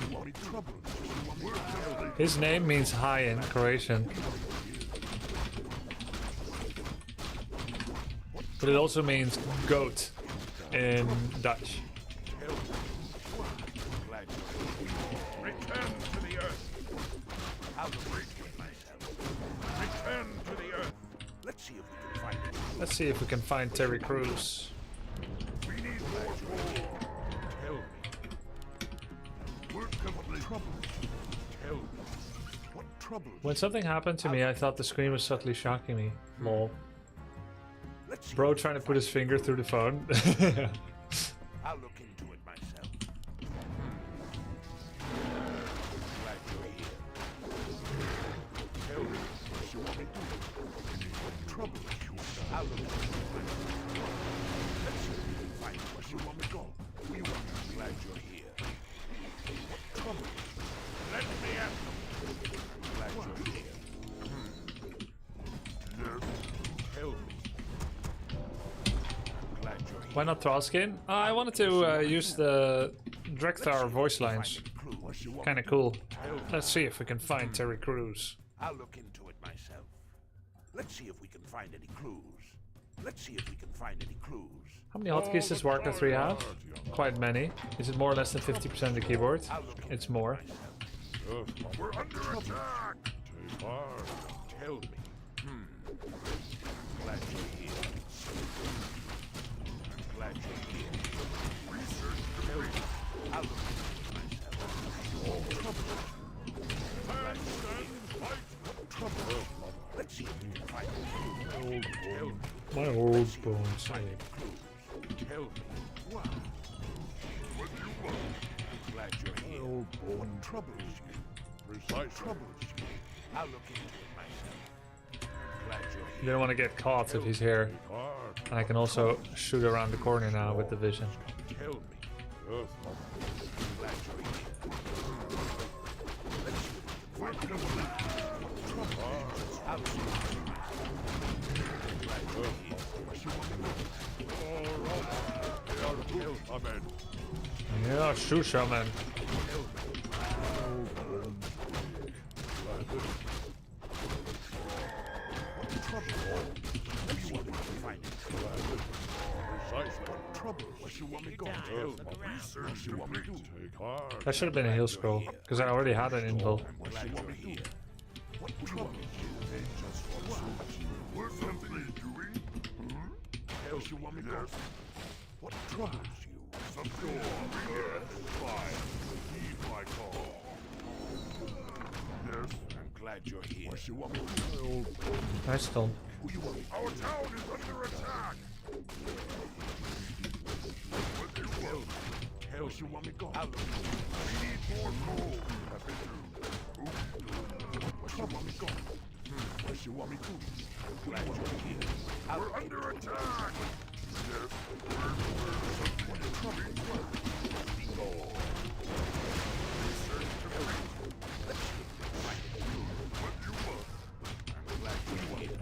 You want me trouble? You want me trouble? His name means high in Croatian. But it also means goat in Dutch. Return to the earth. I'll break with myself. Return to the earth. Let's see if we can find it. Let's see if we can find Terry Crews. We need more gold. Tell me. We're completely troubled. Tell me. What trouble? When something happened to me, I thought the screen was subtly shocking me. Lol. Bro trying to put his finger through the phone. I'll look into it myself. Glad you're here. Tell me what you want me to do. What trouble you want? I'll look into it myself. Let's see if we can find where you want me to go. We want you. Glad you're here. What trouble? Let me at them. Glad you're here. Yes. Tell me. Why not Thrallskin? I wanted to use the Dreadlord voice lines. Kinda cool. Let's see if we can find Terry Crews. I'll look into it myself. Let's see if we can find any clues. How many hotkeys does Warcraft 3 have? Quite many. Is it more or less than 50% of the keyboard? It's more. We're under attack! Take heart. Tell me. Glad you're here. Glad you're here. Research. Tell me. I'll look into it myself. Trouble. Trouble. Let's see if we can find it. Tell me. My old bones. Tell me. Why? What do you want? Glad you're here. What troubles you? Precise troubles you. I'll look into it myself. Glad you're here. You don't want to get caught if he's here. And I can also shoot around the corner now with the vision. Tell me. Glad you're here. Let's see if we can find it. I'll look into it. Glad you're here. Yeah, shoot, shaman. That should have been a heal scroll, because I already had an invul. What troubles you? Some door. Yes, fine. Heed my call. Yes, I'm glad you're here. What you want me to do? Nice stone. Who you want? Our town is under attack. What do you want? Hell, you want me gone? We need more gold. What you want me gone? What you want me to? Glad you're here. We're under attack. Yes, what trouble? Go. Research to me. Let's see what you want. I'm glad you're here.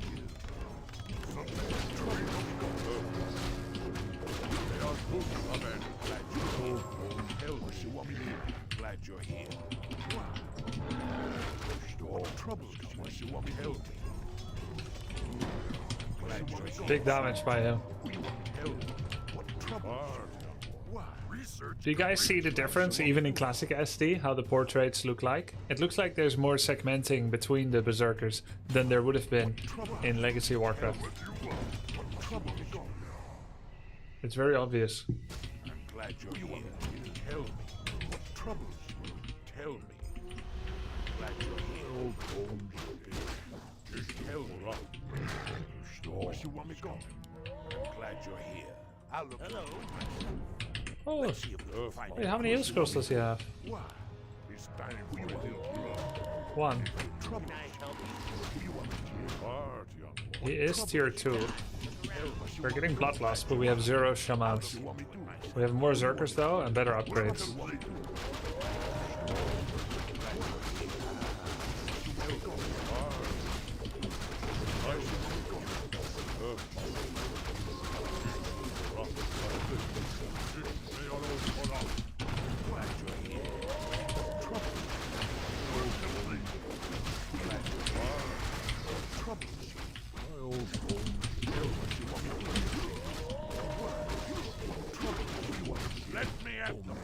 Something trouble. They are good, man. Glad you're here. Hell, what you want me to? Glad you're here. What troubles? What you want me to help me? Big damage by him. Do you guys see the difference even in classic SD, how the portraits look like? It looks like there's more segmenting between the berserkers than there would have been in Legacy Warcraft. It's very obvious. I'm glad you're here. Tell me. What troubles you? Tell me. Glad you're here. Tell me. Where you want me going? I'm glad you're here. I'll look. Hello. Oh, Let's see if we can find wait, how many heal scrolls does he have? Why? It's time for you to One. trouble. You want to He is tier 2. We're getting bloodlust, but we have 0 shamans. We have more berserkers though, and better upgrades. Let me at them.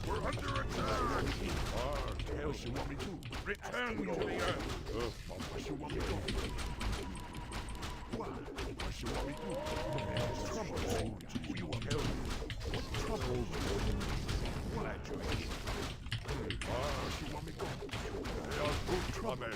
We're under attack. What else you want me to? Return to the earth. What you want me to? What you want me to? Trouble. Who you want to help? What trouble? Glad you're here. What you want me to? They are good trouble.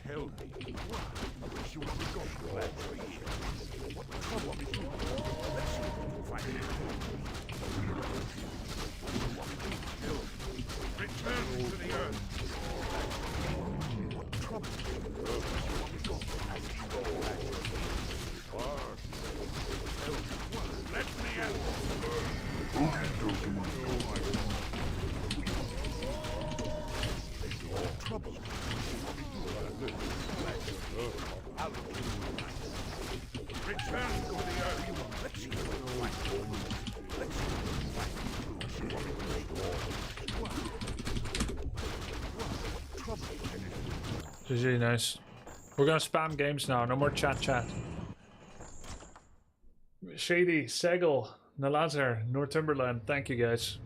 Tell me. Where you want me to go? Glad you're here. What trouble me to? Let's see if we can find it. Return to the earth. What trouble? Where you want me to go? This is really nice. We're gonna spam games now. No more chat. Shady, Segel, Nalazar, Northumberland. Thank you guys.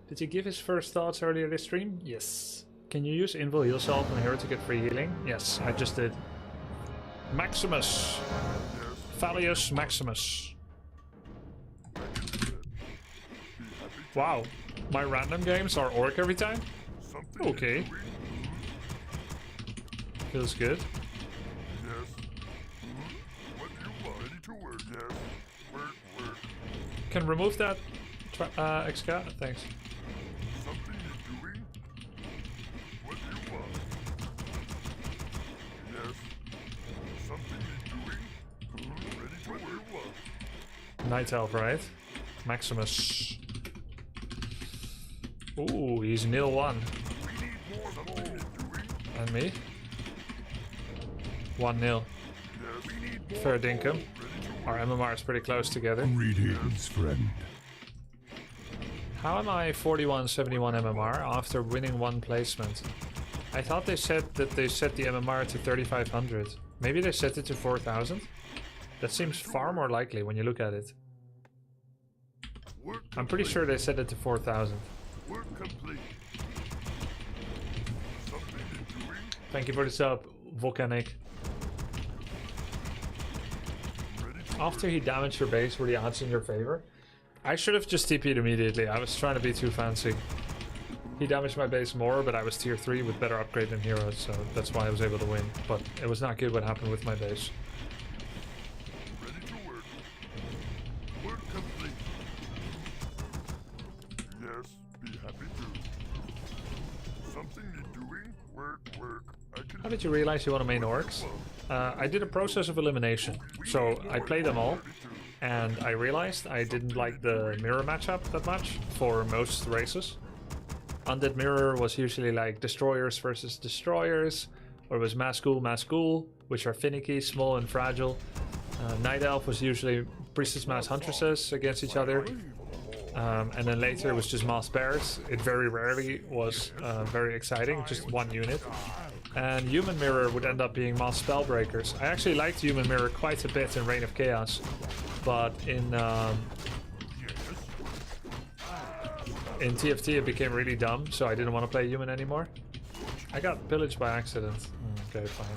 Did he give his first thoughts earlier this stream? Yes. Can you use Invul heal self and hero to get free healing? Yes, I just did. Maximus. Fallius Maximus. Wow. My random games are orc every time? Okay. Feels good. Can remove that XK? Thanks. Night Elf, right? Maximus. Ooh, he's nil 1. And me? 1-0. Fair dinkum. Our MMR is pretty close together. Greetings, friend. How am I 4171 MMR after winning 1 placement? I thought they said that they set the MMR to 3500. Maybe they set it to 4000? That seems far more likely when you look at it. I'm pretty sure they set it to 4000. Thank you for the sub, Volcanic. After he damaged your base, were the odds in your favor? I should have just TP'd immediately. I was trying to be too fancy. He damaged my base more, but I was tier 3 with better upgrade than heroes, so that's why I was able to win. But it was not good what happened with my base. How did you realize you want to main orcs? I did a process of elimination. So I played them all, and I realized I didn't like the mirror matchup that much for most races. Undead mirror was usually like destroyers versus destroyers, or it was mass ghoul, which are finicky, small and fragile. Night elf was usually priestess mass huntresses against each other. And then later it was just mass bears. It very rarely was very exciting, just one unit. And human mirror would end up being mass spellbreakers. I actually liked human mirror quite a bit in Reign of Chaos, but in TFT it became really dumb, so I didn't want to play human anymore. I got pillaged by accident. Okay, fine.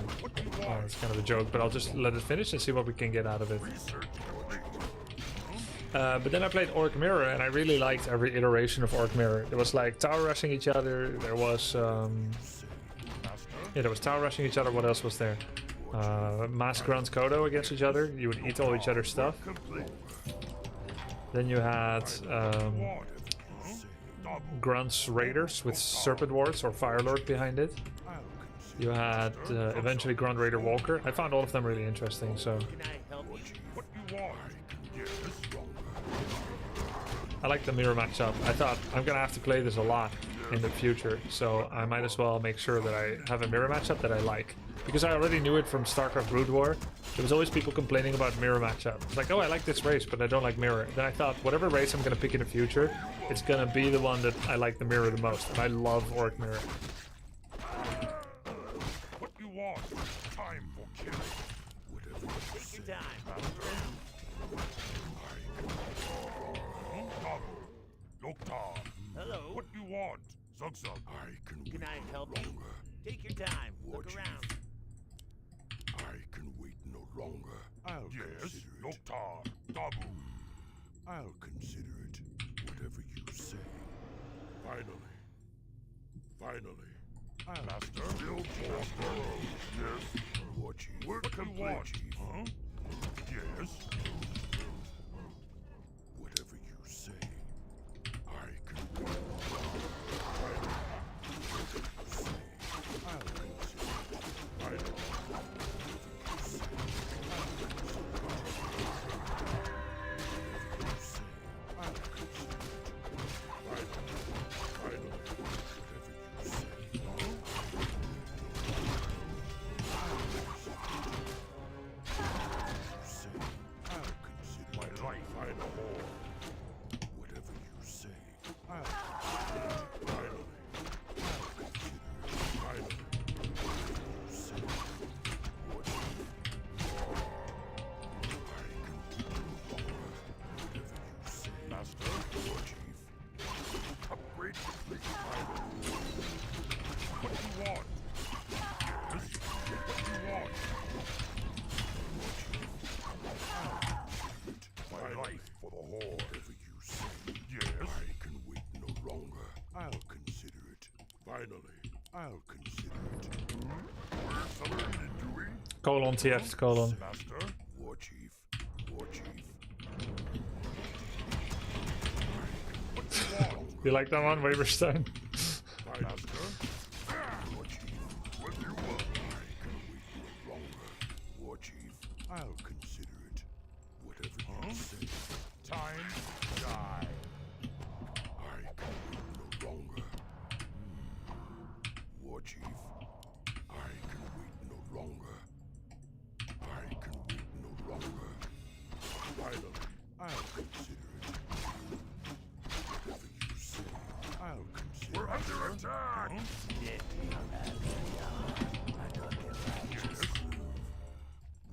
Oh, it's kind of a joke, but I'll just let it finish and see what we can get out of it. But then I played Orc Mirror, and I really liked every iteration of Orc Mirror. There was like tower rushing each other. There was there was tower rushing each other. What else was there? Mass Grunt Kodo against each other. You would eat all each other's stuff. Then you had Grunts Raiders with Serpent Wards or Firelord behind it. You had eventually Grunt Raider Walker. I found all of them really interesting. So I like the mirror matchup. I thought I'm gonna have to play this a lot in the future, so I might as well make sure that I have a mirror matchup that I like. Because I already knew it from StarCraft Brood War. There was always people complaining about mirror matchup. It's like, oh, I like this race, but I don't like mirror. Then I thought, whatever race I'm gonna pick in the future, it's gonna be the one that I like the mirror the most. And I love Orc Mirror. What you want? Time for killing. Whatever. Take your time. Hello. What you want? Zug. Can I help you? Take your time. Look around. I can wait no longer. I'll consider it. I'll consider it. Whatever you say. Finally. Master. Still yes. What you want? Huh? Yes. Whatever you say. I can wait. I'll consider it. Where's something doing? Colon TF colon. Master? War Chief. War Chief. You like that one, Waverstone? Master? War Chief. What do you want? I can wait no longer. War Chief. I'll consider it. Whatever you say. Time. Die. I can wait no longer. War Chief. I can wait no longer. I can wait no longer. Finally, I'll consider it. Whatever you say, I'll consider it. We're under attack! Yes.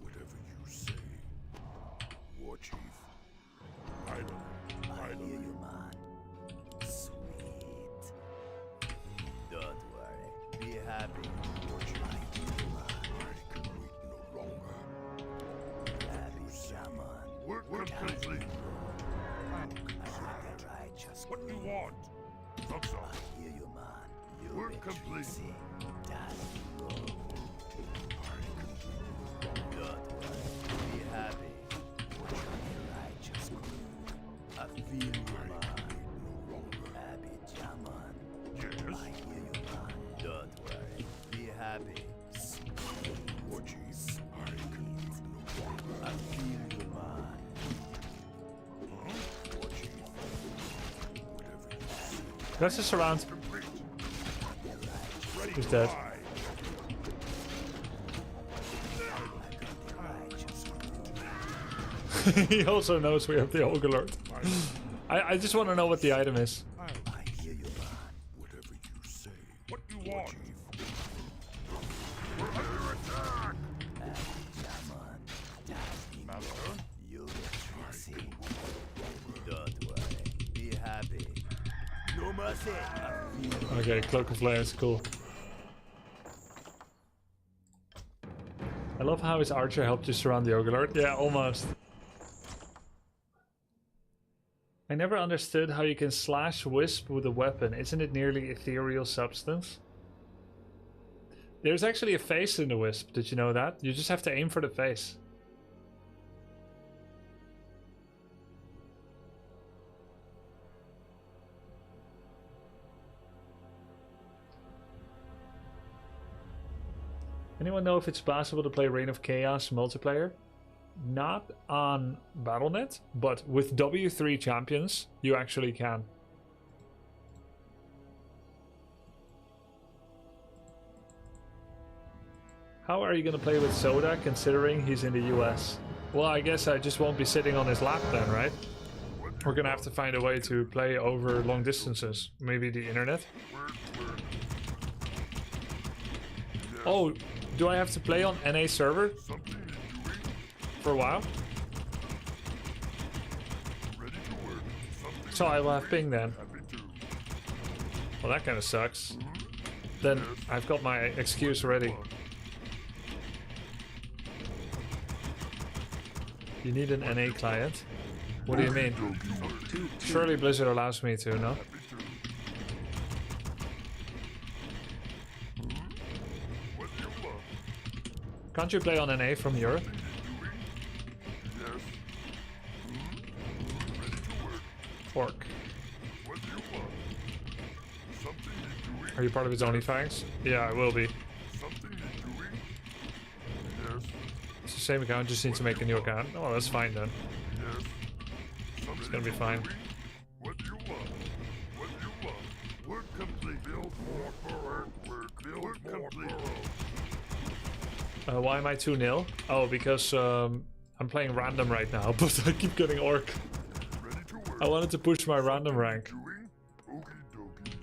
Whatever you say. War Chief. I hear you, man. Sweet. Don't worry. Be happy. War Chief. I can wait no longer. Happy shaman. Work complete. I the righteous. What do you want? Thumbs up. I hear you, man. You Work complete. That's go. I can wait no longer. Don't worry. Be happy. The righteous crew. I feel you, man. No longer. Happy shaman. Yes. I hear you, man. Don't worry. Be happy. War Chief. I can wait no longer. I feel you, man. War Chief. Whatever you say. Let's just surround. Complete. He's dead. He also knows we have the Ogre. I just want to know what the item is. I hear you, man. Whatever you say. What do you want? We're under attack. Shaman. That's Master? you will succeed. Don't worry. Be happy. No mercy. I feel you. Okay, Cloak of Flame is cool. I love how his archer helped you surround the Ogre. Yeah, almost. I never understood how you can slash Wisp with a weapon. Isn't it nearly ethereal substance? There's actually a face in the Wisp. Did you know that? You just have to aim for the face. Anyone know if it's possible to play Reign of Chaos multiplayer? Not on Battle.net, but with W3 champions, you actually can. How are you going to play with Soda considering he's in the US? Well, I guess I just won't be sitting on his lap then, right? We're going to have to find a way to play over long distances. Maybe the internet? Oh, do I have to play on NA server? For a while? So I will have ping then. Well, that kind of sucks. Then I've got my excuse ready. You need an NA client? What do you mean? Surely Blizzard allows me to, no? Can't you play on NA from Europe? Orc. Are you part of his OnlyFans? Yeah, I will be. It's the same account, just need to make a new account. Oh, that's fine then. It's gonna be fine. What do you want? What do you want? Work complete. Build more for work. Build complete. Why am I 2-0? Oh, because I'm playing random right now, but I keep getting Orc. I wanted to push my random rank.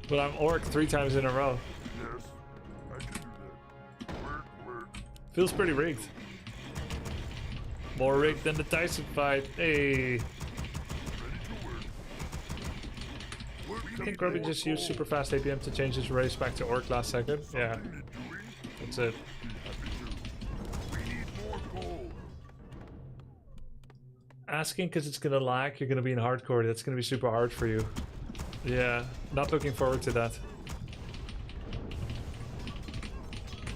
But I'm Orc 3 times in a row. Yes, I can do that. Work. Feels pretty rigged. More rigged than the Tyson fight. Hey. I think Grubby just used super fast APM to change his race back to Orc last second. Yeah. That's it. Asking because it's gonna lag, you're gonna be in hardcore. That's gonna be super hard for you. Yeah, not looking forward to that.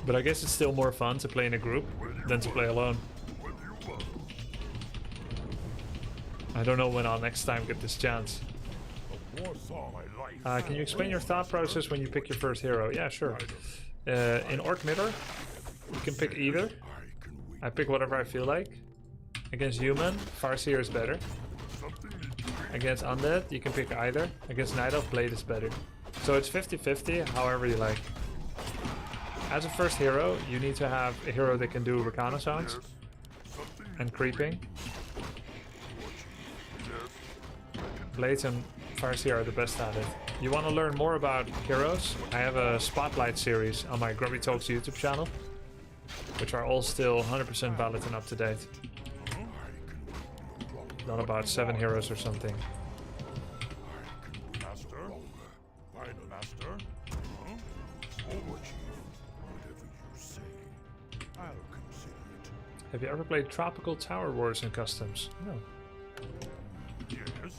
But I guess it's still more fun to play in a group than to play alone. I don't know when I'll next time get this chance. Can you explain your thought process when you pick your first hero? Yeah, sure. In Orc Mirror, you can pick either. I pick whatever I feel like. Against human, Farseer is better. Against undead, you can pick either. Against Night Elf, Blade is better. So it's 50-50, however you like. As a first hero, you need to have a hero that can do reconnaissance and creeping. Blades and Farseer are the best at it. You want to learn more about heroes? I have a Spotlight series on my Grubby Talks YouTube channel, which are all still 100% valid and up to date. Not about 7 heroes or something. Have you ever played Tropical Tower Wars in Customs? No.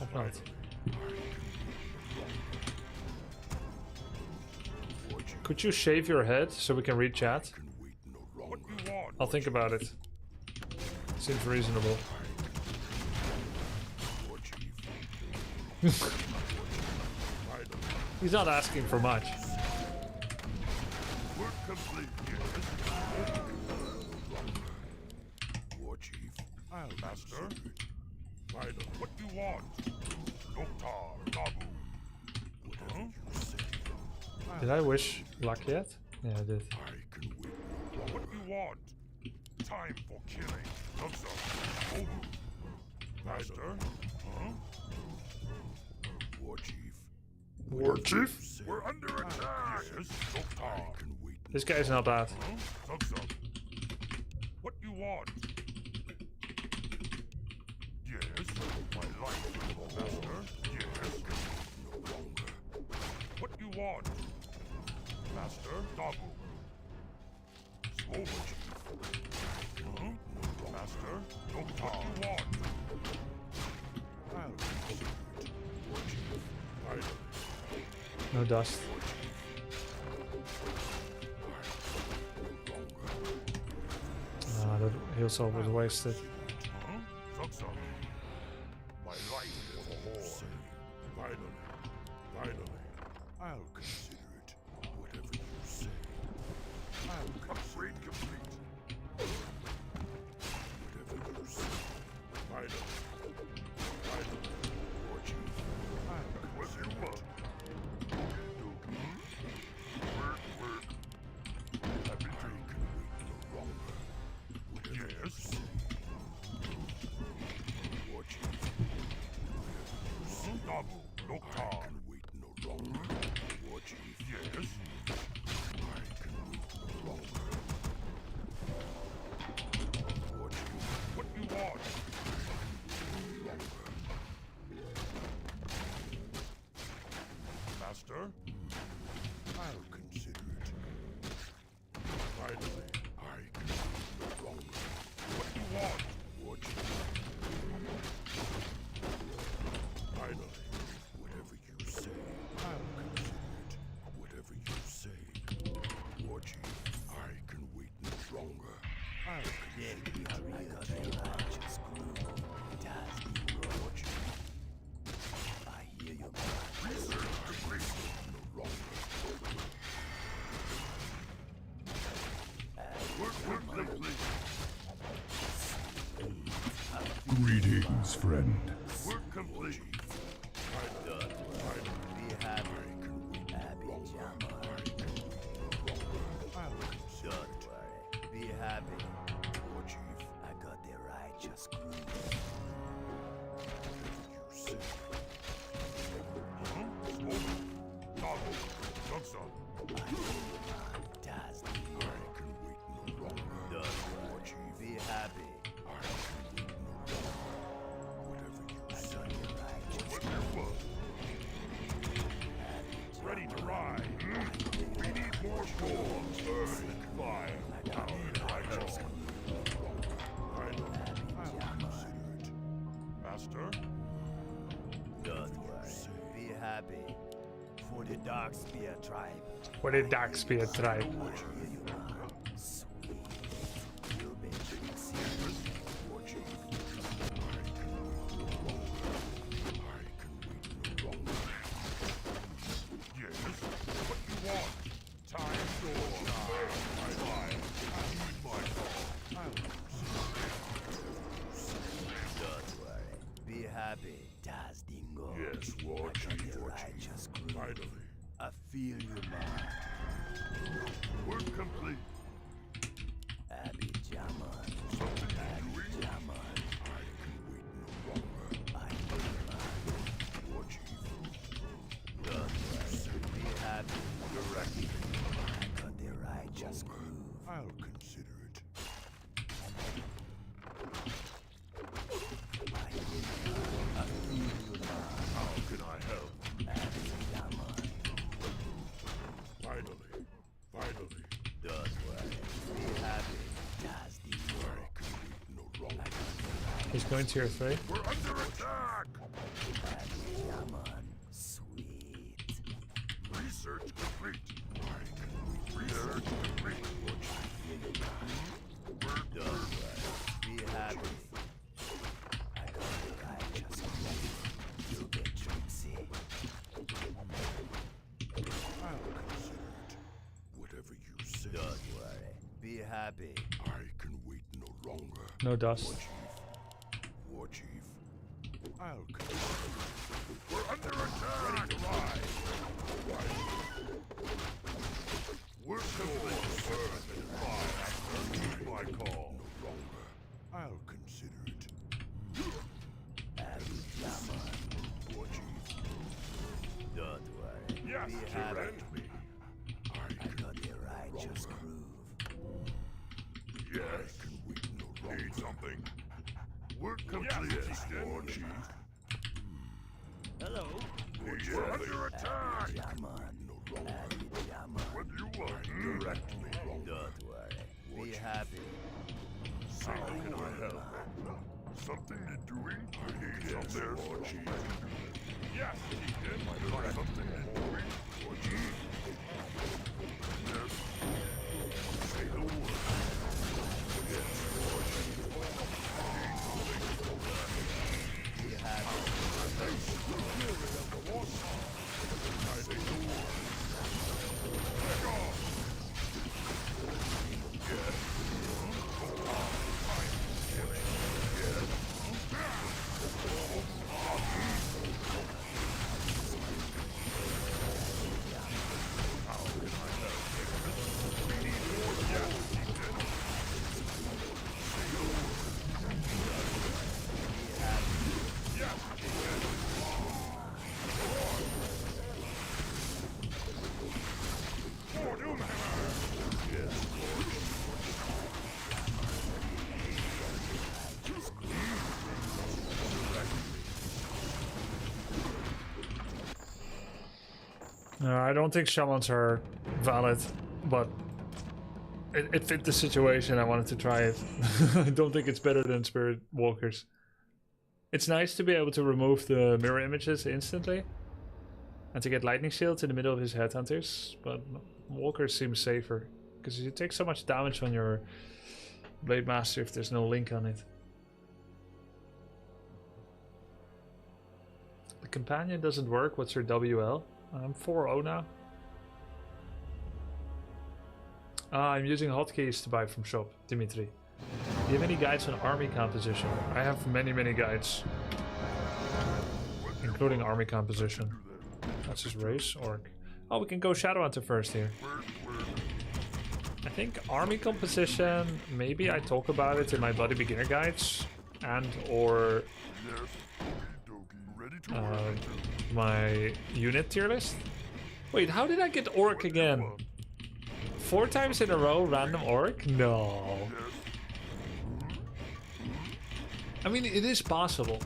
I've not. Could you shave your head so we can read chat? I'll think about it. Seems reasonable. He's not asking for much. Master, what do you want? Did I wish luck yet? Yeah, I did. What do you want? Time for killing. Master, War Chief. War Chief? We're under attack. This guy's not bad. What do you want? Yes, my life, Master. Yes, no longer. What do you want? Master, Dabu. Small Chief. Master, what do you want? No dust. Ah, that heal soul was wasted. My life is a whore. Finally, I'll consider it. Whatever you say. I'll upgrade complete. Whatever you say. Finally, War Chief. I'll consider it. Work. I've been drinking no longer. Whatever you say. War Chief. Double, no car. I can wait no longer. War Chief. Yes. I can wait no longer. War Chief. What do you want? No longer. Master? I'll consider it. Finally, I can wait no longer. What do you want? War Chief. Finally, whatever you say, I'll consider it. Whatever you say, War Chief, I can wait no longer. I'll consider it. War Chief, I hear you. research complete. No longer. Work complete. Greetings, friend. Work complete. Finally. Be happy. Happy Jammer. I'll consider Don't it. worry. Be happy. War Chief, I got the righteous crew. whatever you say. Smoke. Double. Johnson. Fantastic. I can wait no longer. Don't War Chief, be happy. I can wait no longer. Whatever you I say. got the righteous What you want? Ready to ride. We need more storms. Earth, fire, power, righteous. I'll consider it. Master? Don't worry. Be happy. For the Dark Spear tribe. What did Dark Spear tribe? I hear you now. happy, Das Dingo. Yes, War Chief, War Chief. Finally. I feel your mind. Work complete. Happy Jamon. Something Happy doing? Jamon. I can wait no longer. I feel your mind. War Chief. Don't worry. Be happy. Directly. I got the righteous groove. I'll consider it. How can I help? Finally. Finally. Don't worry. Be happy. Das Dingo. I can wait no longer. He's going tier 3. We're under attack! Happy Jamon. Sweet. Research complete. I can wait. Research complete. Don't worry. Be happy. I got the righteous groove. You get tricksy. I'll consider it. Whatever you say. Don't worry. Be happy. I can wait no longer. No dust. War Chief. I'll consider it. We're under attack! Ready to ride! We're complete. My call. No longer. I'll consider it. Happy Jamon. War Chief. Don't worry. Yes, Be happy. direct me. I got the righteous groove. Yes. I can wait no longer. Need something. Work complete. Yes, War Chief. Hello. We're under attack! Jamon. No longer. Happy Jamon. What do you want? Direct me. Don't worry. Be happy. How can I help? Something you're doing? I need something. War Chief. Yes, Chieftain. Something you're doing? War Chief. Yes. Say the word. Yes, War Chief. Be happy. I say the word. Back off. Yes. No, I don't think shamans are valid, but it fit the situation. I wanted to try it. I don't think it's better than spirit walkers. It's nice to be able to remove the mirror images instantly and to get lightning shields in the middle of his headhunters, but walkers seem safer because you take so much damage on your blade master if there's no link on it. The companion doesn't work. What's your WL? I'm 4-0 now. I'm using hotkeys to buy from shop, Dimitri. Do you have any guides on army composition? I have many guides, including army composition. That's his race, orc. Oh, we can go Shadowhunter first here. I think army composition, maybe I talk about it in my Bloody Beginner guides and or my unit tier list. Wait, how did I get orc again? 4 times in a row, random orc? No. I mean, it is possible.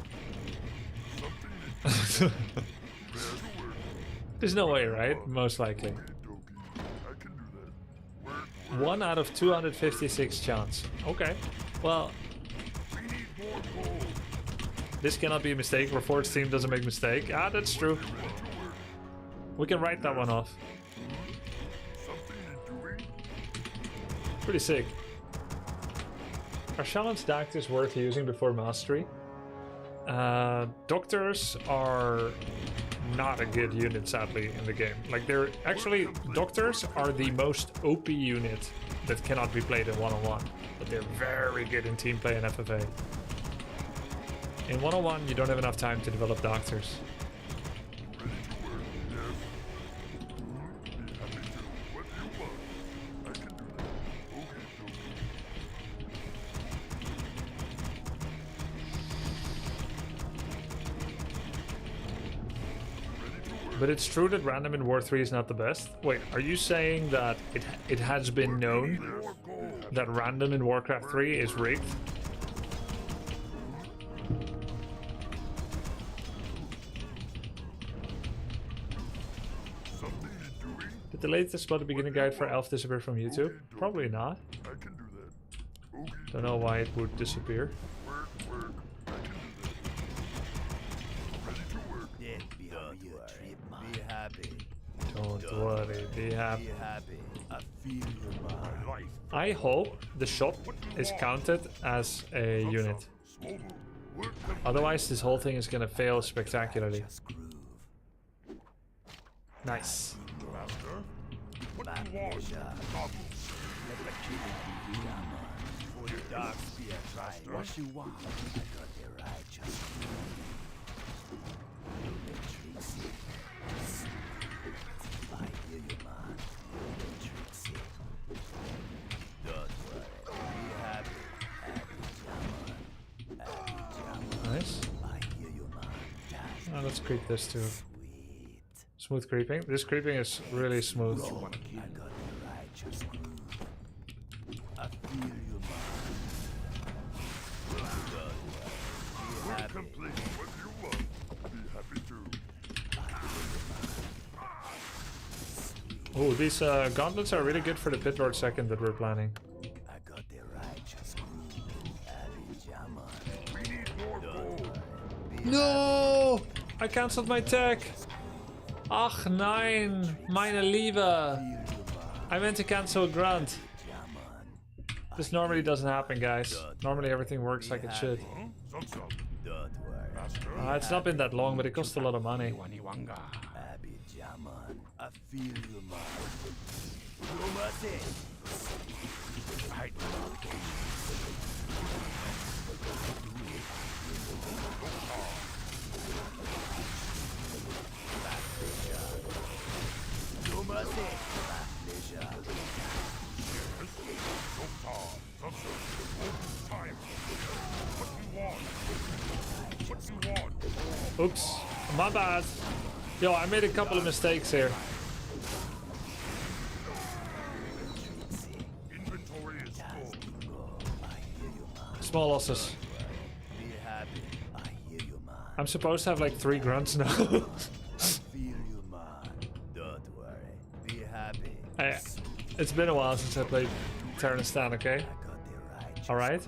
There's no way, right? Most likely. 1 out of 256 chance. Okay. Well, this cannot be a mistake. Reforged team doesn't make mistake. Ah, that's true. We can write that one off. Pretty sick. Are Shaman's Doctors worth using before mastery? Doctors are not a good unit, sadly, in the game. Like, they're actually, Doctors are the most OP unit that cannot be played in one-on-one, but they're very good in team play and FFA. In 101, you don't have enough time to develop doctors. But it's true that random in War 3 is not the best. Wait, are you saying that it has been known that random in Warcraft 3 is rigged? Did the latest about the beginner guide for Elf disappear from YouTube? Probably not. Don't know why it would disappear. Don't worry, be happy. I hope the shop is counted as a unit. Otherwise, this whole thing is gonna fail spectacularly. Nice. Nice. Oh, let's creep this too. Smooth creeping. This creeping is really smooth. Oh, these gauntlets are really good for the Dreadlord second that we're planning. No! I cancelled my tech! Ach nein! Meine Liebe! I meant to cancel a grunt. This normally doesn't happen, guys. Normally everything works like it should. It's not been that long, but it costs a lot of money. Oops, my bad. Yo, I made a couple of mistakes here. Small losses. I'm supposed to have like 3 grunts now. Hey, it's been a while since I played Terranistan, okay? Alright?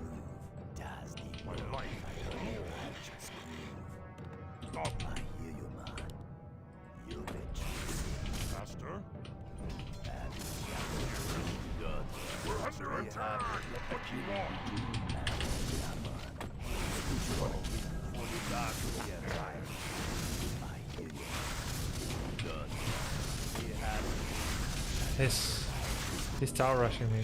He's tower rushing me.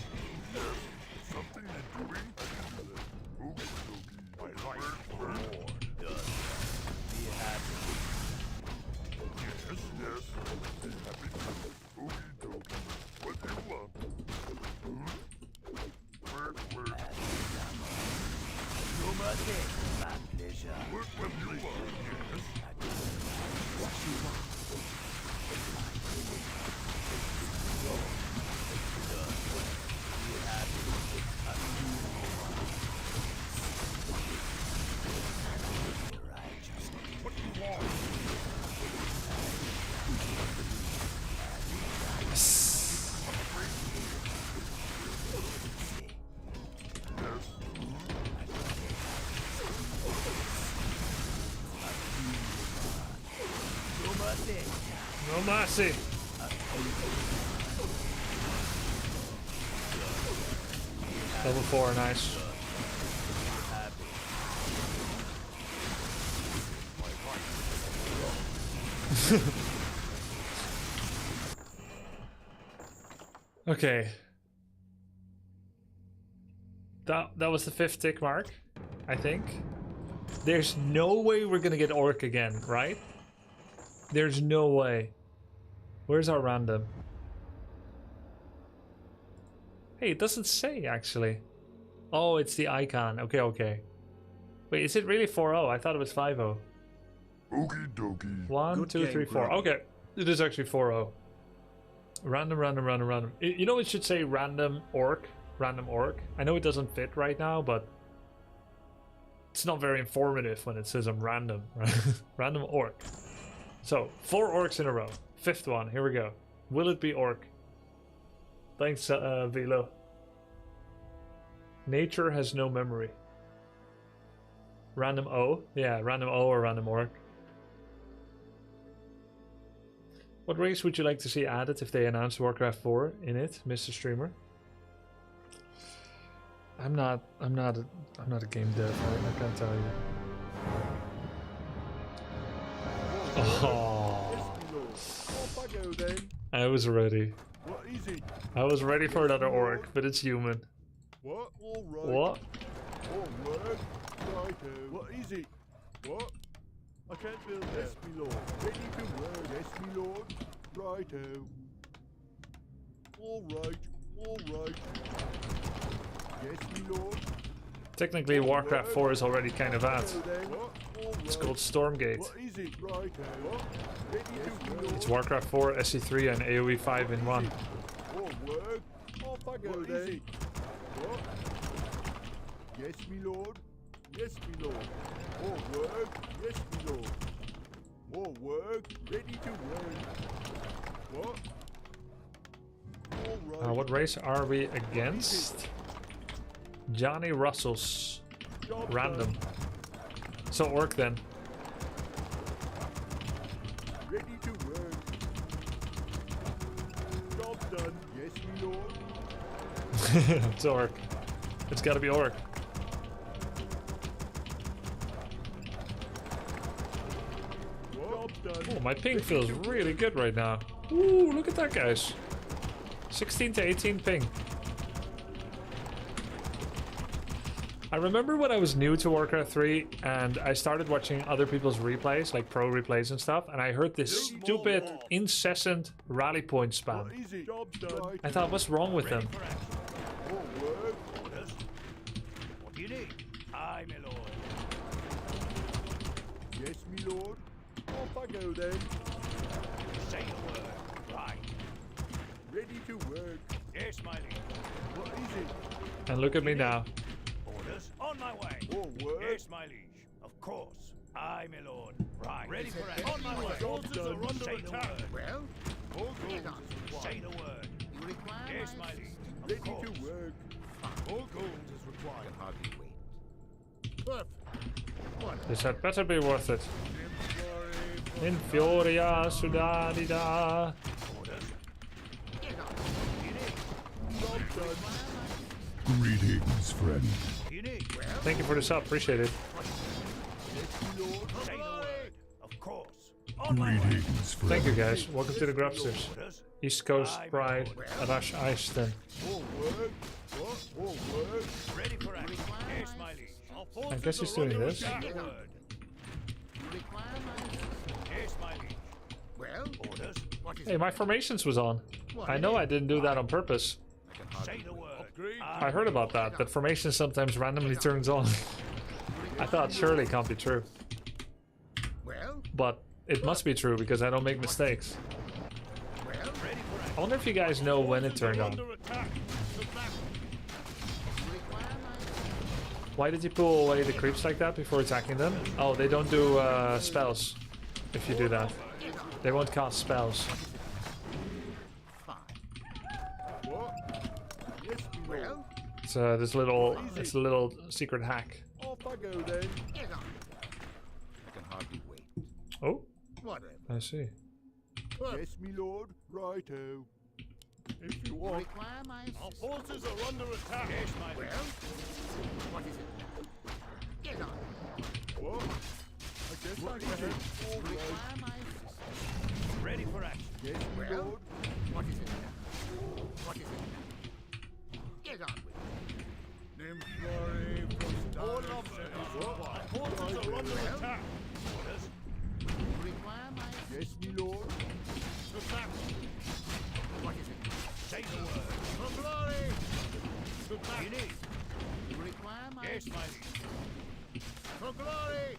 No mercy. Level 4, nice. Okay. That was the 5th tick mark, I think. There's no way we're gonna get orc again, right? There's no way. Where's our random? Hey, it doesn't say actually. Oh, it's the icon. Okay, okay. Wait, is it really 4-0? I thought it was 5-0. Okie dokie. 1, 2, 3, 4. Okay, it is actually 4-0. Random, random, random, random. You know, it should say random orc. Random orc. I know it doesn't fit right now, but it's not very informative when it says I'm random. Random orc. So, 4 orcs in a row. 5th one. Here we go. Will it be orc? Thanks, Velo. Nature has no memory. Random O? Yeah, random O or random orc. What race would you like to see added if they announced Warcraft 4 in it, Mr. Streamer? I'm not a game dev, right? I can't tell you. Oh. I was ready. What is it? I was ready for another orc, but it's human. What? All right. What? All right. Righto. What is it? What? I can't build that. Yes, me lord. Ready to work. Yes, me lord. Righto. All right. All right. Yes, me lord. Technically, Warcraft 4 is already kind of out. It's called Stormgate. What is it? Righto. What? Ready to It's Warcraft 4, SC3, and AoE 5 in one. All work. Off I go then. What? Yes, me lord. Yes, me lord. All work. Yes, me lord. All work. Ready to work. What? All right. What race are we against? Johnny Russell's. Random. So orc then. Ready to work. Job done. Yes, me lord. It's orc. It's gotta be orc. Job done. Oh, my ping feels really good right now. Ooh, look at that, guys. 16 to 18 ping. I remember when I was new to Warcraft 3 and I started watching other people's replays, like pro replays and stuff, and I heard this stupid, incessant rally point spam. I thought, what's wrong with them? What do you need? Aye, my lord. Yes, me lord. Off I go then. Say the word. Right. Ready to work. Yes, my liege. What is it? And look at me now. Orders on my way. All work. Yes, my liege. Of course. Aye, my lord. Right. Ready for action. On my way. Soldiers are under Say attack. Well, all goals Say the word. You require Yes, my liege. Of ready course. to work. All goals is required. hardly wait. Perfect. This had better be worth it. In Fioria Sudadida. Job done. Greetings, friend. You need. Thank you for the sub, appreciate it. Yes, me lord. Say the word. Of course. On my way. Greetings, friend. Thank you guys. Welcome to the Grubsters. Orders. East Coast Pride, Rush Eiston. All work. What? All work. Ready for action. Yes, my liege. Our I forces guess he's are doing under this. attack. You require my Yes, my liege. well? Orders. What is Hey, my formations was on. I know I didn't do that on purpose. Say the word. I heard about that, that formation sometimes randomly turns on. I thought surely it can't be true. well? But it must be true because I don't make mistakes. Well? I wonder if you guys know when it turned on. You require my Why did you pull away the creeps like that before attacking them? Oh, they don't do spells if you do that. They won't cast spells. What? Yes, me lord. well? It's it's a little secret hack. Off I go then. Get on. I can hardly wait. Oh, Whatever. I see. Yes, me lord. Righto. If you You want. require my Our forces are under attack. Yes, my liege. well? What is it? Get on. What? I guess I can. All You right. require my Ready for action. Yes, me well? lord. What is it now? What is it now? Get on with it. Nymphary from All Star of them are Forces are under attack. Require my Yes, me lord. to battle. What is it? Say the word. For glory! To battle. You need. Require my Yes, my liege. for glory!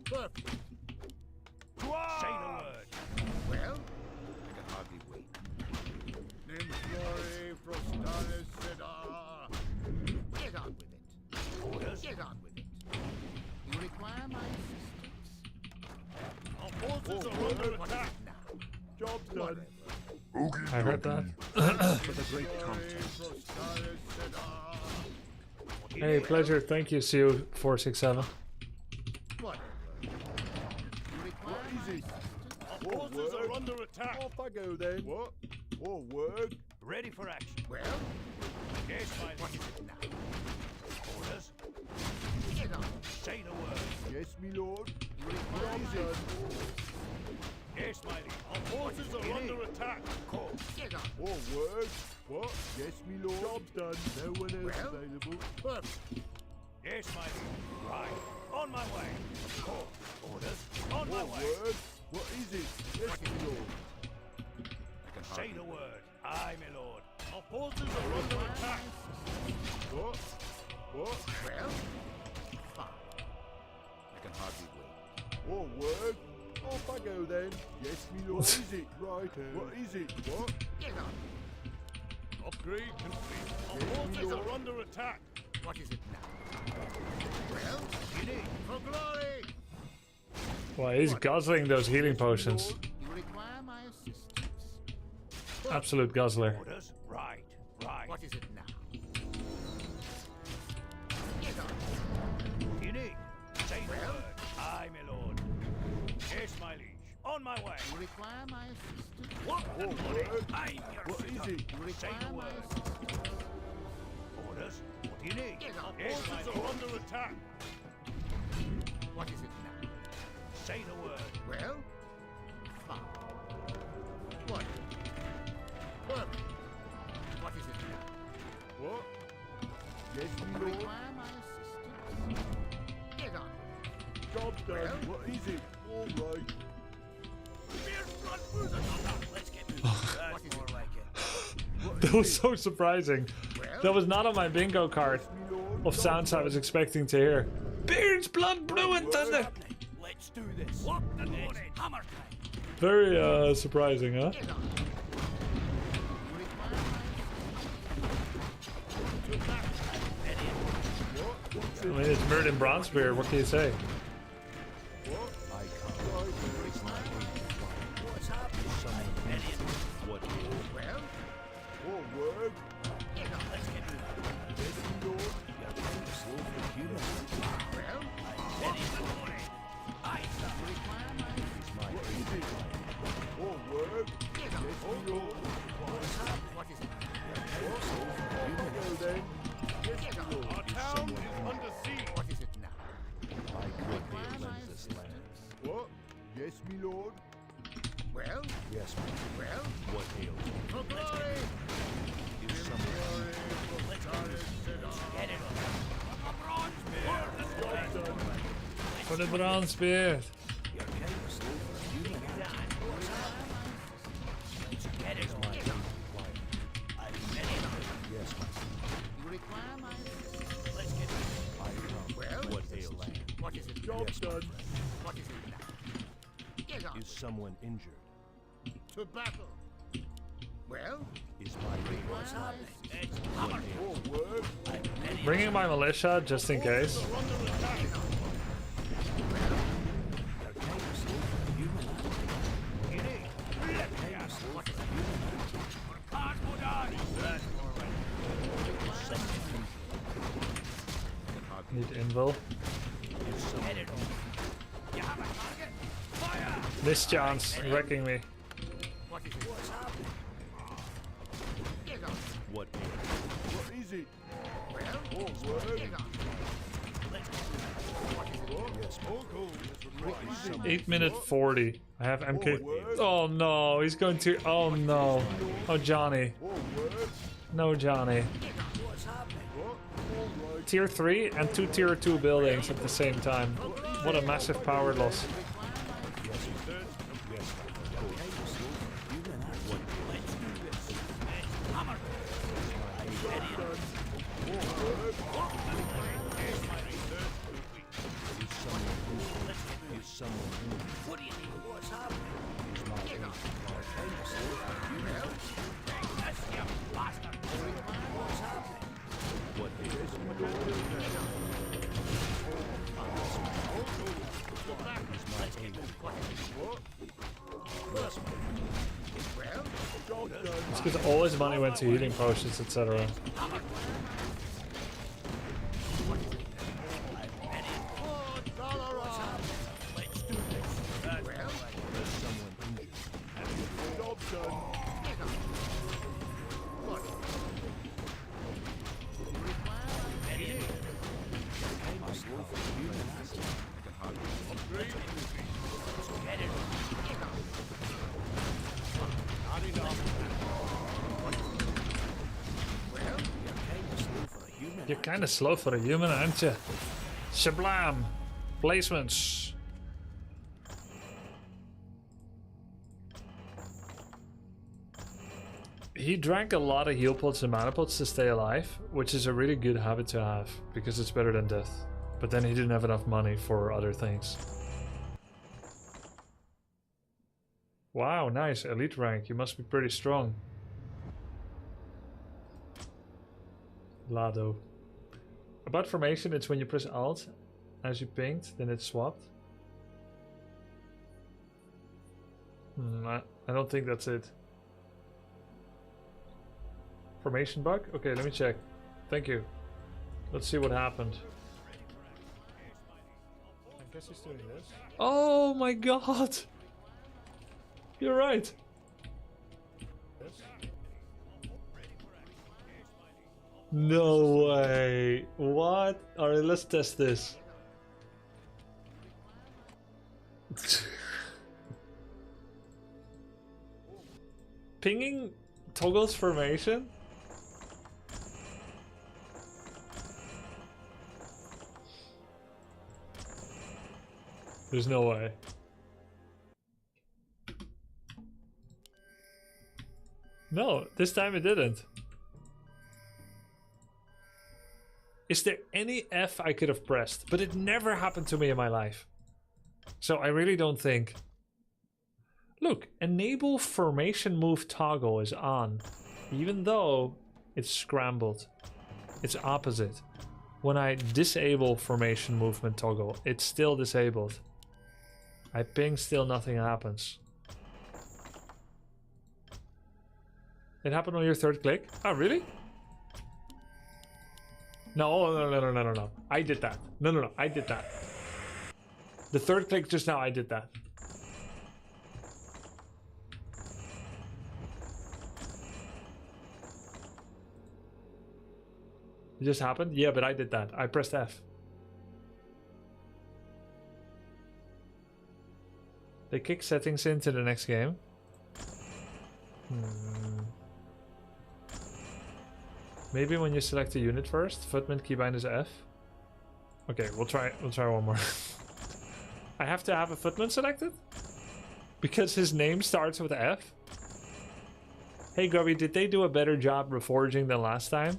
Perfect. Say the word. Well, I can hardly wait. in glory, Frostanis Sedar. Get on with it. Orders. Get on with it. You require my assistance. Our forces are under What is attack. it now? Job's done. I heard that. For the great content. Frostanis Sedar. Hey, pleasure. Thank you, CU467. Whatever. You require my Easy. assistance. Our forces are under attack. Off I go then. What? More work. Ready for action. Well, Yes, my what liege. is it now? Orders. Get on. Say the word. Yes, me lord. You require my Job's assistance. done. Yes, my liege. Our forces are under attack. Call. Get on. More work. What? Yes, me lord. Job's done. No one else Well? available. Perfect. Yes, my liege. Right. On my way. Call. Orders. On my More way. work. What is it? Yes, me lord. I can say the word. Aye, my lord. Our forces are under attack. What? What? Well, fine. I can hardly wait. More work. Off I go then. Yes, me lord. What is it? Right. What is it? What? Get on. Upgrade complete. Our Yes, me forces lord. are under attack. What is it now? Well, You need. for glory! Well, he's guzzling those healing potions. You require my assistance. Absolute guzzler. Orders. Right. Right. What is it now? Get on. You need. Say the Well? word. Aye, my lord. Yes, my liege. On my way. You require my assistance. What? More work. I'm your What is it? You Say require the my word. assistance. Orders. What do you need? Get on. Yes, my Forces lord. are under attack. What is it now? Say the word. Well, fine. What? Perfect. What is it now? What? Yes, You me lord. require my assistance. Get on. Job's done. Well? What is it? All right. Let's get moving. That's more like it. That was so surprising. Well, That was not on my bingo card Me lord. of sounds I was expecting to hear. Beard's blood, blue and thunder. Let's do this. What the Lord? Hammer time. Very surprising, huh? get on. You require my I mean, it's Merlin Bronzebeard. What can you say? What's happening? What well, More work. get on. Let's get moving. Yes, me lord. You're kind of slow for human. Well, Ready for glory. Aye, sir. you require my assistance. What is it? More work. Get on. Yes, me lord. What is it? Off I go then. Yes, Get me on. lord. Our town is under siege. What is it now? My Require my assistance. What? Yes, me lord. Well, Yes, well, what ails you? for glory! Is someone get it on? A bronze bear. For the Bronzebeard. You're kind of slow for human. Let's get it on. I'm ready. Yes, You require my assistance. let's get it. Well, What ails you? what is it? Job's done. What is it now? Get on. Is someone injured? To battle. Well, Is my what's happening? More work. Bringing my militia just in case. Are under attack. You're kind of slow for human. You need. Let me ask. What is Can't go down. That's more like it. Need invul. Get it on. You have a target. Fire. This chance wrecking me. What is it? What's happening? Get on. What What is it? Well, More work. get on. What is it? What? Yes, More gold. What is it? 8 minute 40. I have MK. Oh no, he's going to. Oh no. Oh Johnny. More work. No Johnny. Get on. What's happening? What? All right. tier 3 and 2 tier 2 buildings at the same time. What a massive power loss. It's because all his money went to healing potions, etc. You're kinda slow for a human, aren't you? Sublime! Placements! He drank a lot of heal pots and mana pots to stay alive, which is a really good habit to have, because it's better than death. But then he didn't have enough money for other things. Wow, nice. Elite rank. You must be pretty strong. Lado. About formation, it's when you press Alt as you pinged, then it's swapped. I don't think that's it. Formation bug? Okay, let me check. Thank you. Let's see what happened. I guess he's doing this. Oh my god! You're right. No way. What? Alright, let's test this. Pinging toggles formation? There's no way. No, this time it didn't. Is there any F I could have pressed? But it never happened to me in my life. So I really don't think. Look, enable formation move toggle is on. Even though it's scrambled. It's opposite. When I disable formation movement toggle, it's still disabled. I ping, still nothing happens. It happened on your third click? Oh, really? No. I did that. No. I did that. The third click just now, I did that. It just happened? Yeah, but I did that. I pressed F. They kick settings into the next game. Maybe when you select a unit first, footman keybind is F. Okay, we'll try one more. I have to have a footman selected? Because his name starts with F? Hey Grubby, did they do a better job reforging than last time?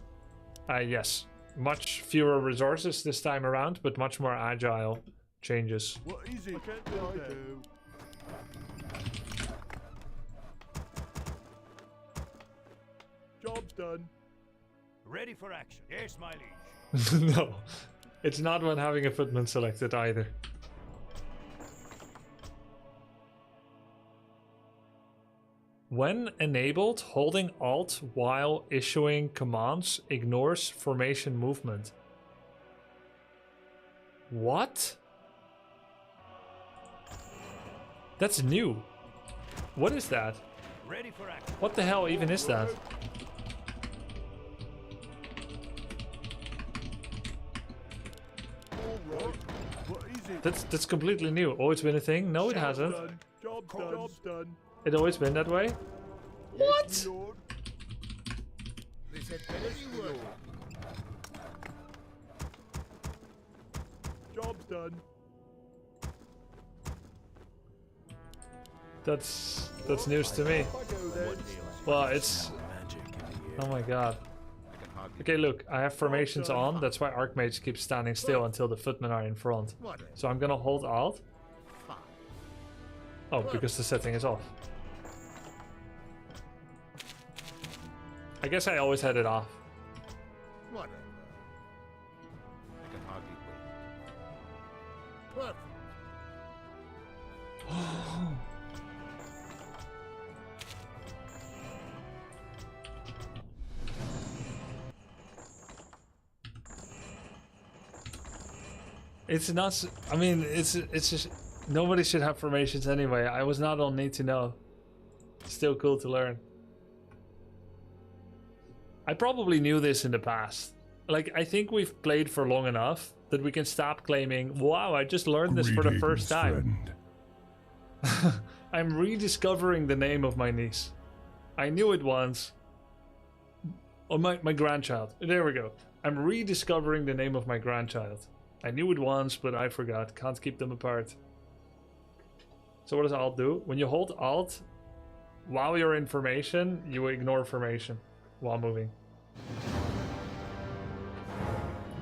Yes. Much fewer resources this time around, but much more agile changes. What is it? I can't build that. Job's done. Ready for action. Yes, my liege. No, it's not when having a footman selected either. When enabled, holding Alt while issuing commands ignores formation movement. What? That's new. What is that? Ready for action. What the hell even is that? That's completely new. Always been a thing? No, it hasn't. Job's done. It's always been that way? What? Yes, Job's done. That's news to me. Off I go then. Well, it's... Oh my god. Okay, look, I have formations on. That's why Archmage keeps standing still until the footmen are in front. So I'm gonna hold Alt. Oh, because the setting is off. I guess I always had it off. Whatever. I can hardly wait. Perfect. It's not... I mean, it's just... Nobody should have formations anyway. I was not on need to know. Still cool to learn. I probably knew this in the past. Like, I think we've played for long enough that we can stop claiming, wow, I just learned this for the first time. I'm rediscovering the name of my niece. I knew it once. Oh, my grandchild. There we go. I'm rediscovering the name of my grandchild. I knew it once, but I forgot. Can't keep them apart. So what does Alt do? When you hold Alt, while you're in formation, you ignore formation while moving.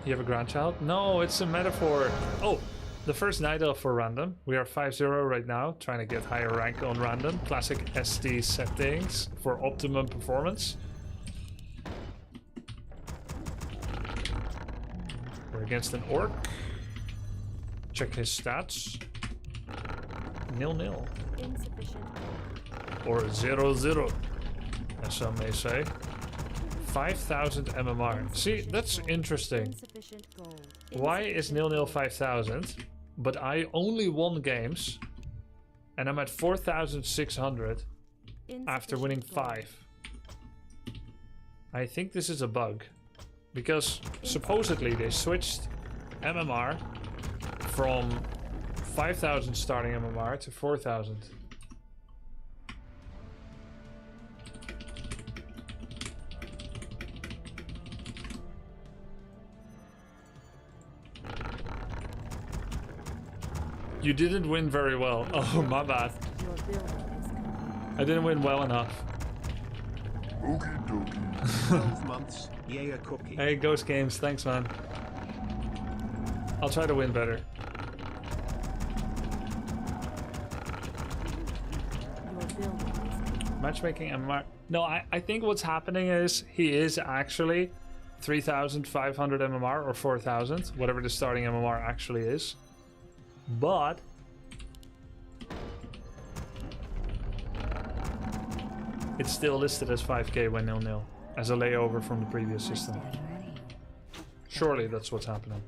You have a grandchild? No, it's a metaphor. Oh, the first night elf for random. We are 5-0 right now, trying to get higher rank on random. Classic ST settings for optimum performance. We're against an orc. Check his stats. 0-0. Insufficient. Or 0-0, as some may say. 5,000 MMR. See, that's interesting. Insufficient gold. Why is 0-0 5,000, but I only won games, and I'm at 4,600 after winning 5? I think this is a bug, because supposedly they switched MMR from 5,000 starting MMR to 4,000. You didn't win very well. Oh, my bad. I didn't win well enough. 12 months, yay a cookie. Hey, Ghost Games, thanks, man. I'll try to win better. Matchmaking MMR. No, I think what's happening is he is actually 3,500 MMR or 4,000, whatever the starting MMR actually is. But it's still listed as 5k when 0-0, as a layover from the previous system. Surely that's what's happening.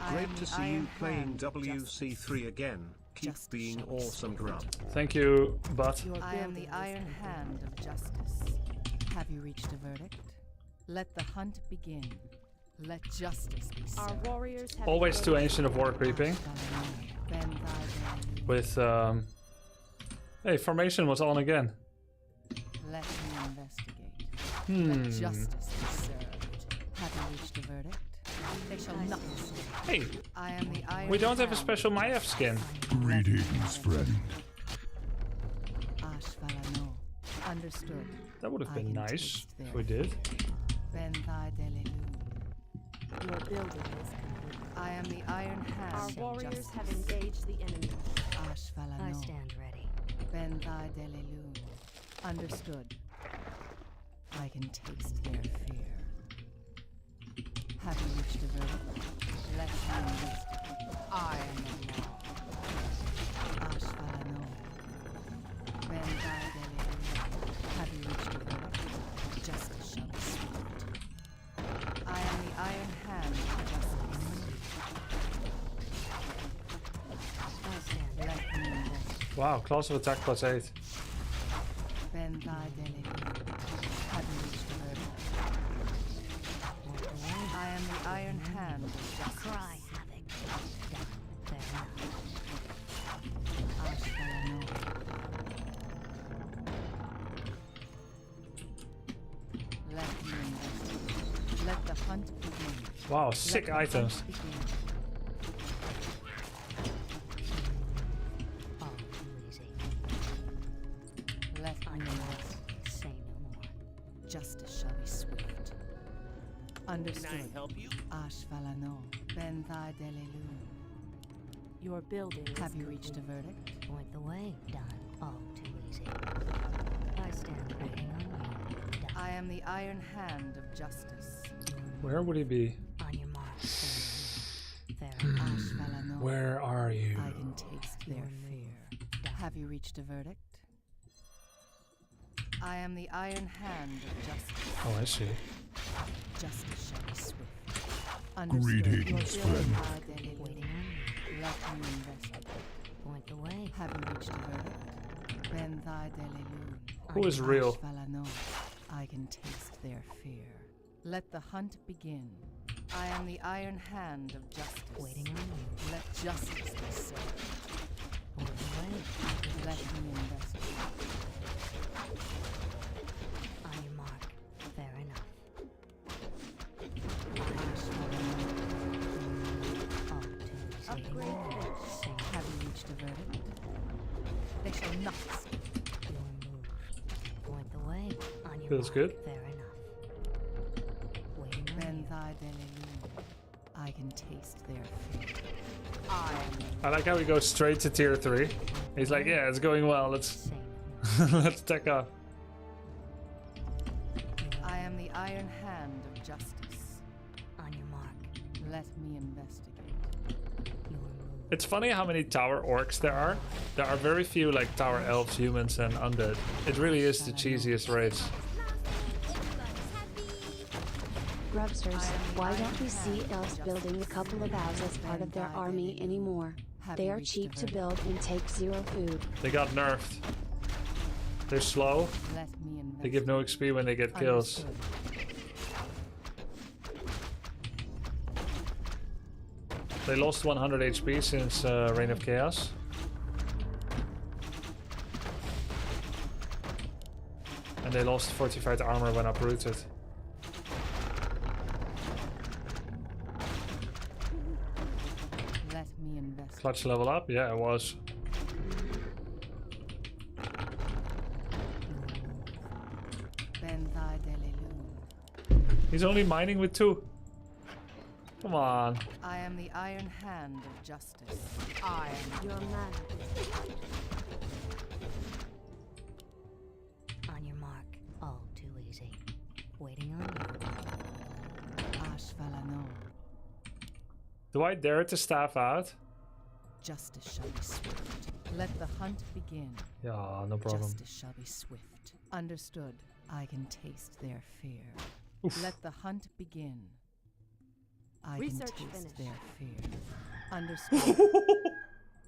Great to see you playing WC3 again. Keep being awesome, Grub. Thank you, but I am the Iron Hand of Justice. Have you reached a verdict? Let the hunt begin. Let justice be served. Our warriors have always too ancient of war creeping. With hey, formation was on again. Let me investigate. Let justice be served. Have you reached a verdict? They shall not escape. Hey, I am the Iron we don't have a special Maiev skin. Greetings, friend. Ashvalano. Understood. That would have been nice if we did. Your building is complete. I am the Iron Hand. Our warriors have engaged the enemy. Ashvalano. I stand ready. Understood. I can taste their fear. Have you reached a verdict? Let me investigate. I am the law. Ashvalano. Have you reached a verdict? Justice shall be served. Wow, class of attack +8. Ben thy dele. Have you reached the verdict? I am the iron hand of justice. Cry havoc. Done. Fair enough. Ashvalano. Let me investigate. Let the hunt begin. Wow, sick Let the items. hunt begin. All too easy. Let On me your investigate. mark, say no more. Justice shall be swift. Understood. Can I help you? Ashvalano. Ben thy delelu. Your building is Have you reached a verdict? Point the way. Done. All too easy. I stand waiting on you. Done. I am the iron hand of justice. Where would he be? On your mark, say no more. Fair enough. Ashvalano. Where are you? I can taste their fear. Have you reached a verdict? I am the iron hand of justice. Oh, I see. Justice shall be swift. Understood. Greetings, Your friend. building are delelu. Waiting on you. Let me investigate. Point the way. Have you reached a verdict? Ben thy delelu. Who is real? Ashvalano. I can taste their fear. Let the hunt begin. I am the iron hand of justice. Waiting on you. Let justice be served. Point the way. Let me investigate. On your mark. Fair enough. All too easy. Upgrade finished. Have you reached a verdict? They shall not escape. Your move. Point the way. On your Feels mark. good. Fair enough. Waiting on Ben you. thy delelu. I can taste their fear. I like how he goes straight to tier 3. He's like, yeah, it's going well. Let's Say no more. let's take off. I am the iron hand of justice. On your mark. Let me investigate. Your move. It's funny how many tower orcs there are. There are very few like tower elves, humans, and undead. It really is the cheesiest race. Grubsters, why don't we see elves building a couple of owls as part of their army anymore? They are cheap to build and take 0 food. They got nerfed. They're slow. Let me investigate. They give no XP when they get kills. Understood. They lost 100 HP since Reign of Chaos. And they lost fortified armor when uprooted. Let me investigate. Clutch level up? Yeah, it was. Ben thy delelu. He's only mining with 2. Come on. I am the iron hand of justice. I am Your man. On your mark. All too easy. Waiting on you. Ashvalano. Do I dare to staff out? Justice shall be swift. Let the hunt begin. Yeah, no problem. Justice shall be swift. Understood. I can taste their fear. Oof. Let the hunt begin. I Research can taste finished. their fear. Understood.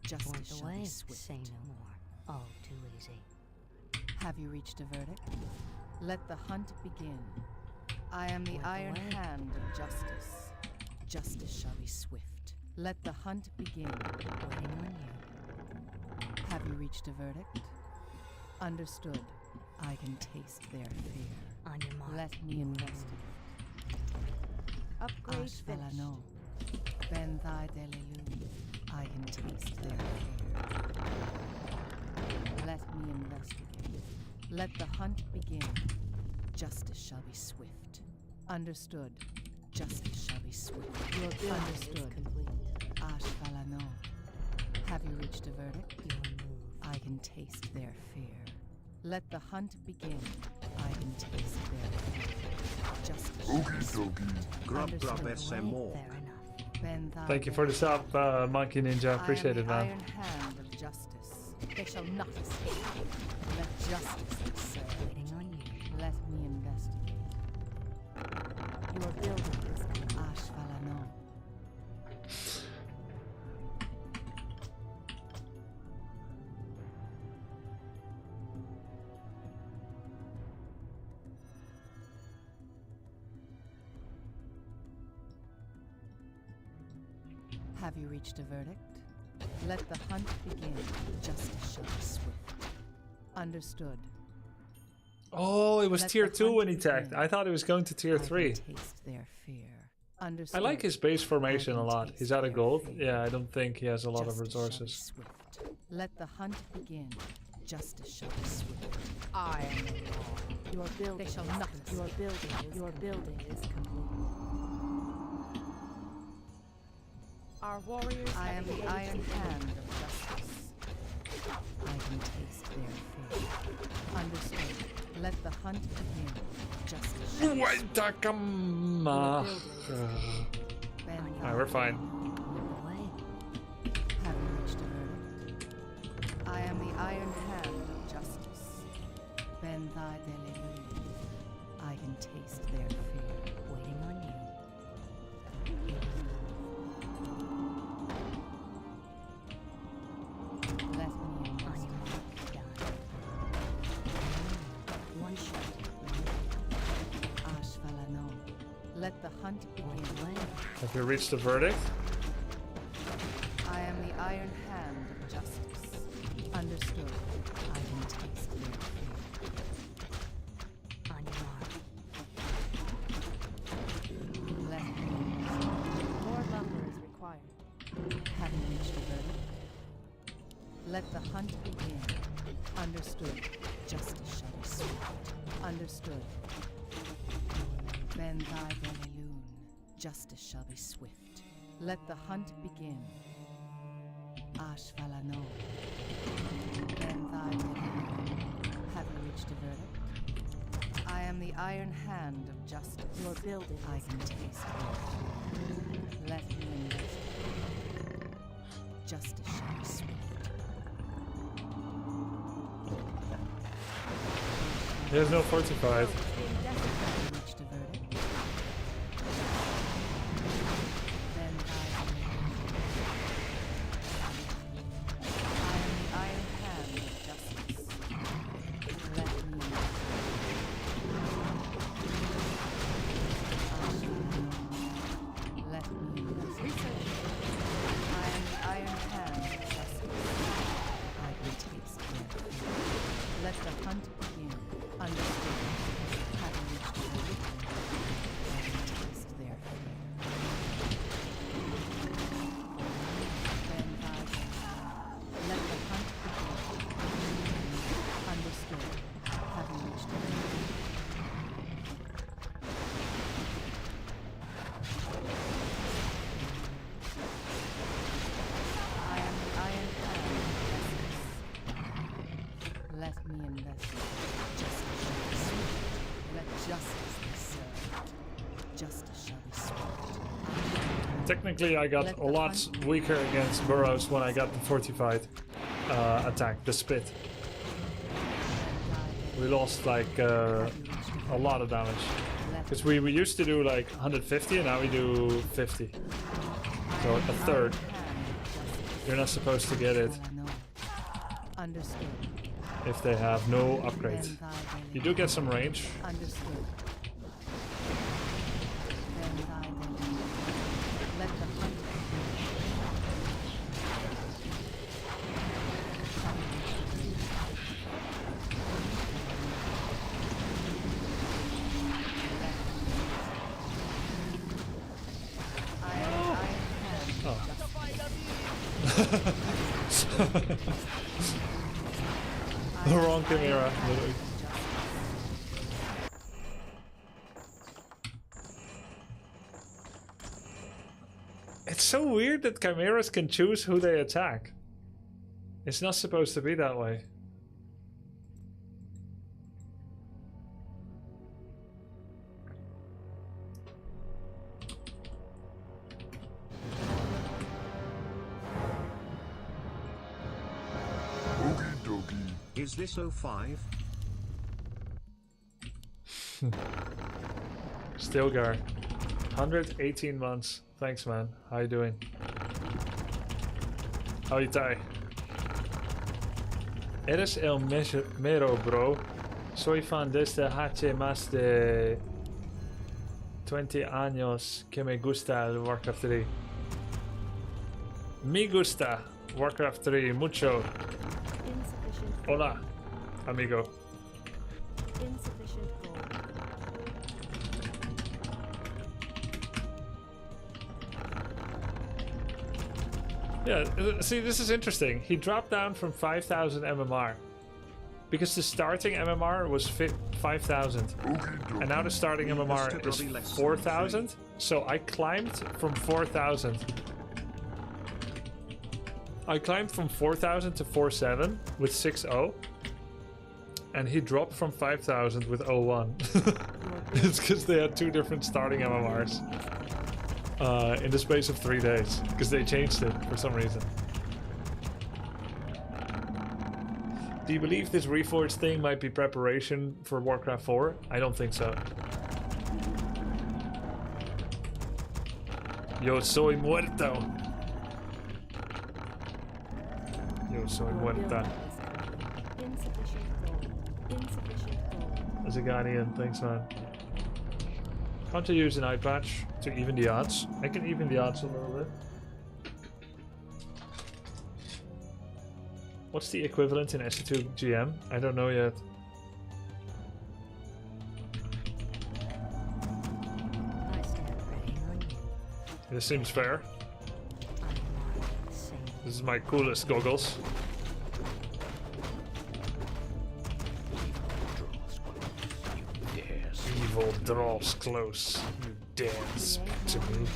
Justice Point the shall way. be swift. Say no more. All too easy. Have you reached a verdict? Let the hunt begin. I am the Point the iron way. hand of justice. Justice shall be swift. Let the hunt begin. Waiting on you. Have you reached a verdict? Understood. I can taste their fear. On your mark. Let me investigate. Upgrade finished. Ashvalano. Ben thy delelu. I can taste their fear. Let me investigate. Let the hunt begin. Justice shall be swift. Understood. Justice shall be swift. Your building is Understood. complete. Ashvalano. Have you reached a verdict? Your move. I can taste their fear. Let the hunt begin. I can taste their fear. Justice shall be swift. Grub Understood. grub SMO. Fair enough. Ben thy Thank you for the sub, Monkey Ninja. Appreciate it, I am man. the iron hand of justice. They shall not escape. Let justice be served. Waiting on you. Let me investigate. Your building is complete. Ashvalano. Have you reached a verdict? Let the hunt begin. Justice shall be swift. Understood. Oh, it was Let tier the 2 hunt when he tagged. begin. I thought he was going to tier I can 3. taste their fear. I Understood. like his base formation I a can lot. taste He's out of their gold. fear. Yeah, I don't think he has a lot of Justice shall be resources. swift. Let the hunt begin. Justice shall be swift. I am the law. Your building. They shall is not complete. Your building. Your building is complete. Our warriors. I am have the engaged iron the hand enemy. of justice. I can taste their fear. Understood. Let the hunt begin. Justice shall be swift. Waitakama. Alright, we're fine. Have you reached a verdict? I am the iron hand of justice. Ben thy delelu. I can taste their fear. Waiting on you. Let me investigate. One shot. Ashvalano. Let the hunt begin. Have you reached the verdict? I am the iron hand of justice. Understood. I can taste their fear. On your mark. Let me investigate. More lumber is required. Have you reached a verdict? Let the hunt begin. Understood. Justice shall be swift. Understood. Ben thy Beliloon. Justice shall be swift. Let the hunt begin. Ashvalano. Ben thy Beliloon. Have you reached a verdict? I am the iron hand of justice. Your building I is can taste it. Let me investigate. Justice shall be swift. There's no fortified. Have you reached a verdict? Then I am the iron hand of justice. Let me Let me investigate. I am the iron hand of justice. I can taste their fear. Let the hunt begin. Understood. Having reached a verdict, I can taste their fear. Then I let the hunt begin. Understood. Having reached a verdict. I am the iron hand of justice. Let me investigate. Justice shall be swift. Let justice be served. Justice shall be swift. Technically, I got a lot weaker against burrows when I got the fortified attack, the spit. We lost like a lot of damage. Because we used to do like 150 and now we do 50. So a third. You're not supposed to get it Understood. if they have no upgrade. You do get some range. Understood. Then thy belief. Let the hunt I am the iron hand. Oh. The wrong chimera, literally. It's so weird that chimeras can choose who they attack. It's not supposed to be that way. Is this 05? Stilgar. 118 months. Thanks, man. How you doing? How you die? Eres el mero, bro. Soy fan desde hace más de 20 años que me gusta el Warcraft 3. Me gusta. Warcraft 3. Mucho. Insufficient. Hola, amigo. Insufficient gold. Yeah, see, this is interesting. He dropped down from 5,000 MMR. Because the starting MMR was 5,000. And now the starting MMR is 4,000. So I climbed from 4,000. I climbed from 4,000 to 4,7 with 6.0. And he dropped from 5,000 with 0.1. It's because they had two different starting MMRs. In the space of 3 days. Because they changed it for some reason. Do you believe this Reforged thing might be preparation for Warcraft 4? I don't think so. Yo soy muerto. Yo soy muerta. Insufficient gold. Insufficient gold. As a Guardian, thanks man. Can't you use an eye patch to even the odds? I can even the odds a little bit. What's the equivalent in SC2 GM? I don't know yet. I stand ready on you. This seems fair. This is my coolest goggles. Evil draws close. You dare speak to me.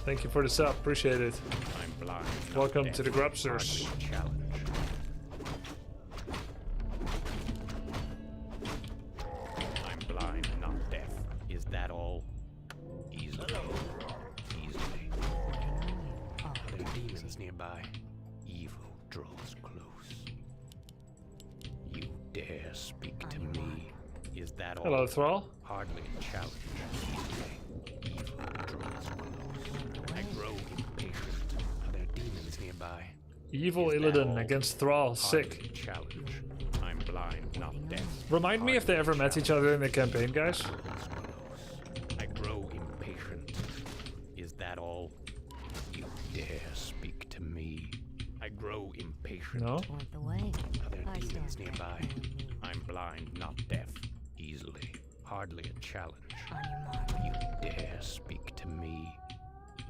Thank you for the sub, appreciate it. I'm blind. Welcome to the Grubsters. I'm blind, not deaf. Is that all? Easily. Easily. There are demons nearby. Evil draws close. You dare speak to me. Is that all? Hello, Thrall. Hardly a challenge. Easily. Evil draws close. I grow impatient. Are there demons nearby? Evil Illidan against Thrall, sick. Challenge. I'm blind, not deaf. Remind me if they ever met each other in the campaign, guys. I grow impatient. Is that all? You dare speak to me. I grow impatient. No. Are there demons nearby? I'm blind, not deaf. Easily. Hardly a challenge. You dare speak to me.